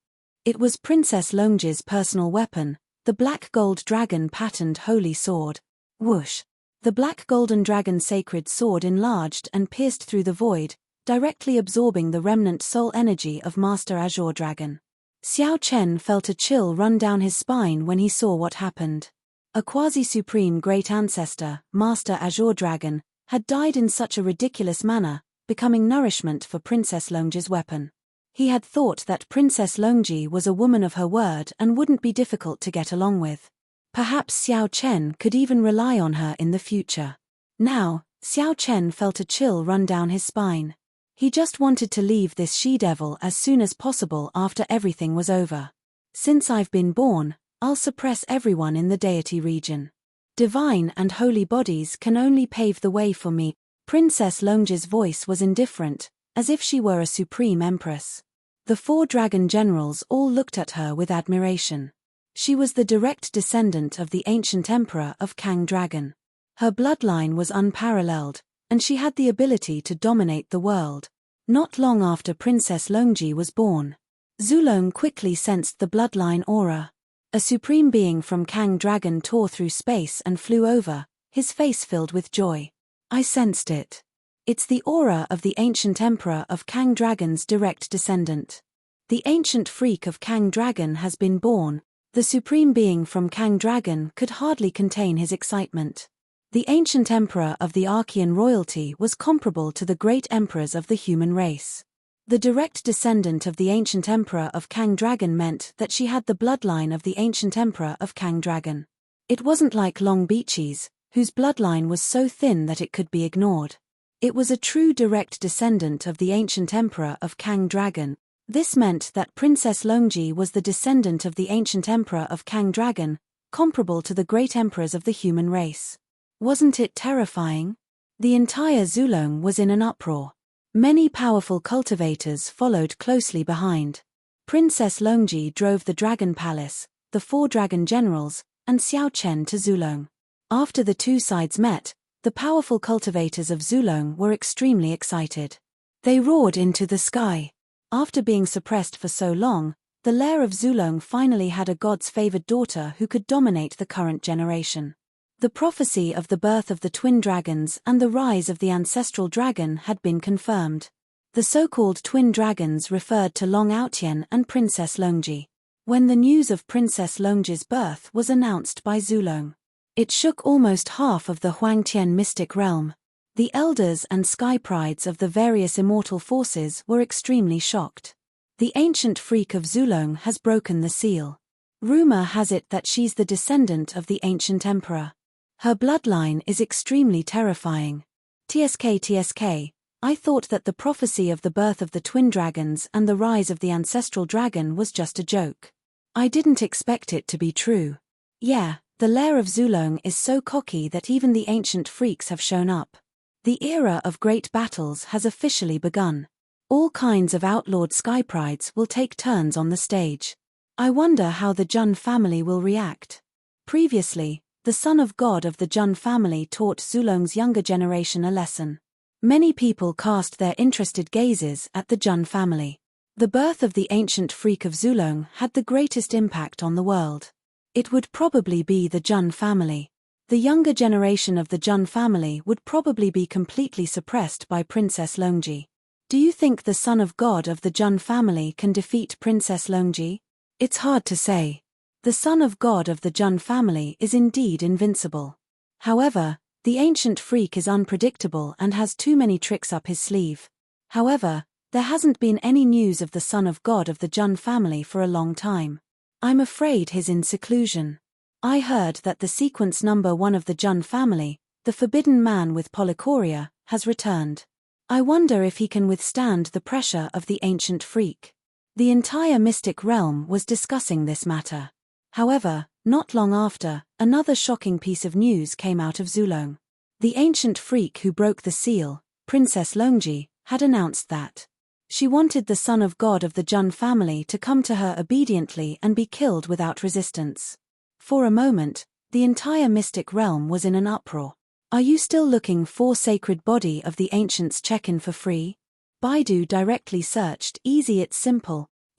It was Princess Longji's personal weapon, the black gold dragon patterned holy sword. Whoosh! The black golden dragon sacred sword enlarged and pierced through the void, directly absorbing the remnant soul energy of Master Azure Dragon. Xiao Chen felt a chill run down his spine when he saw what happened. A quasi-supreme great ancestor, Master Azure Dragon, had died in such a ridiculous manner, becoming nourishment for Princess Longji's weapon. He had thought that Princess Longji was a woman of her word and wouldn't be difficult to get along with. Perhaps Xiao Chen could even rely on her in the future. Now, Xiao Chen felt a chill run down his spine. He just wanted to leave this she-devil as soon as possible after everything was over. Since I've been born, I'll suppress everyone in the deity region. Divine and holy bodies can only pave the way for me. Princess Longji's voice was indifferent, as if she were a supreme empress. The 4 dragon generals all looked at her with admiration. She was the direct descendant of the ancient emperor of Kang Dragon. Her bloodline was unparalleled, and she had the ability to dominate the world. Not long after Princess Longji was born, Zulong quickly sensed the bloodline aura. A supreme being from Kang Dragon tore through space and flew over, his face filled with joy. I sensed it. It's the aura of the ancient emperor of Kang Dragon's direct descendant. The ancient freak of Kang Dragon has been born. The supreme being from Kang Dragon could hardly contain his excitement. The ancient emperor of the Archean royalty was comparable to the great emperors of the human race. The direct descendant of the ancient emperor of Kang Dragon meant that she had the bloodline of the ancient emperor of Kang Dragon. It wasn't like Long Beaches, whose bloodline was so thin that it could be ignored. It was a true direct descendant of the ancient emperor of Kang Dragon. This meant that Princess Longji was the descendant of the ancient emperor of Kang Dragon, comparable to the great emperors of the human race. Wasn't it terrifying? The entire Zulong was in an uproar. Many powerful cultivators followed closely behind. Princess Longji drove the Dragon Palace, the 4 dragon generals, and Xiao Chen to Zulong. After the 2 sides met, the powerful cultivators of Zulong were extremely excited. They roared into the sky. After being suppressed for so long, the lair of Zulong finally had a god's favored daughter who could dominate the current generation. The prophecy of the birth of the twin dragons and the rise of the ancestral dragon had been confirmed. The so-called twin dragons referred to Long Outyen and Princess Longji. When the news of Princess Longji's birth was announced by Zulong, it shook almost half of the Huangtian mystic realm. The elders and sky prides of the various immortal forces were extremely shocked. The ancient freak of Zulong has broken the seal. Rumor has it that she's the descendant of the ancient emperor. Her bloodline is extremely terrifying. TSK, I thought that the prophecy of the birth of the twin dragons and the rise of the ancestral dragon was just a joke. I didn't expect it to be true. Yeah, the lair of Zulong is so cocky that even the ancient freaks have shown up. The era of great battles has officially begun. All kinds of outlawed sky prides will take turns on the stage. I wonder how the Jun family will react. Previously, the son of God of the Jun family taught Zulong's younger generation a lesson. Many people cast their interested gazes at the Jun family. The birth of the ancient freak of Zulong had the greatest impact on the world. It would probably be the Jun family. The younger generation of the Jun family would probably be completely suppressed by Princess Longji. Do you think the son of God of the Jun family can defeat Princess Longji? It's hard to say. The son of God of the Jun family is indeed invincible. However, the ancient freak is unpredictable and has too many tricks up his sleeve. However, there hasn't been any news of the son of God of the Jun family for a long time. I'm afraid he's in seclusion. I heard that the sequence number 1 of the Jun family, the forbidden man with polychoria, has returned. I wonder if he can withstand the pressure of the ancient freak. The entire mystic realm was discussing this matter. However, not long after, another shocking piece of news came out of Zulong. The ancient freak who broke the seal, Princess Longji, had announced that she wanted the son of God of the Jun family to come to her obediently and be killed without resistance. For a moment, the entire mystic realm was in an uproar. Are you still looking for sacred body of the ancients? Check in for free? Baidu directly searched easy it's simple, ==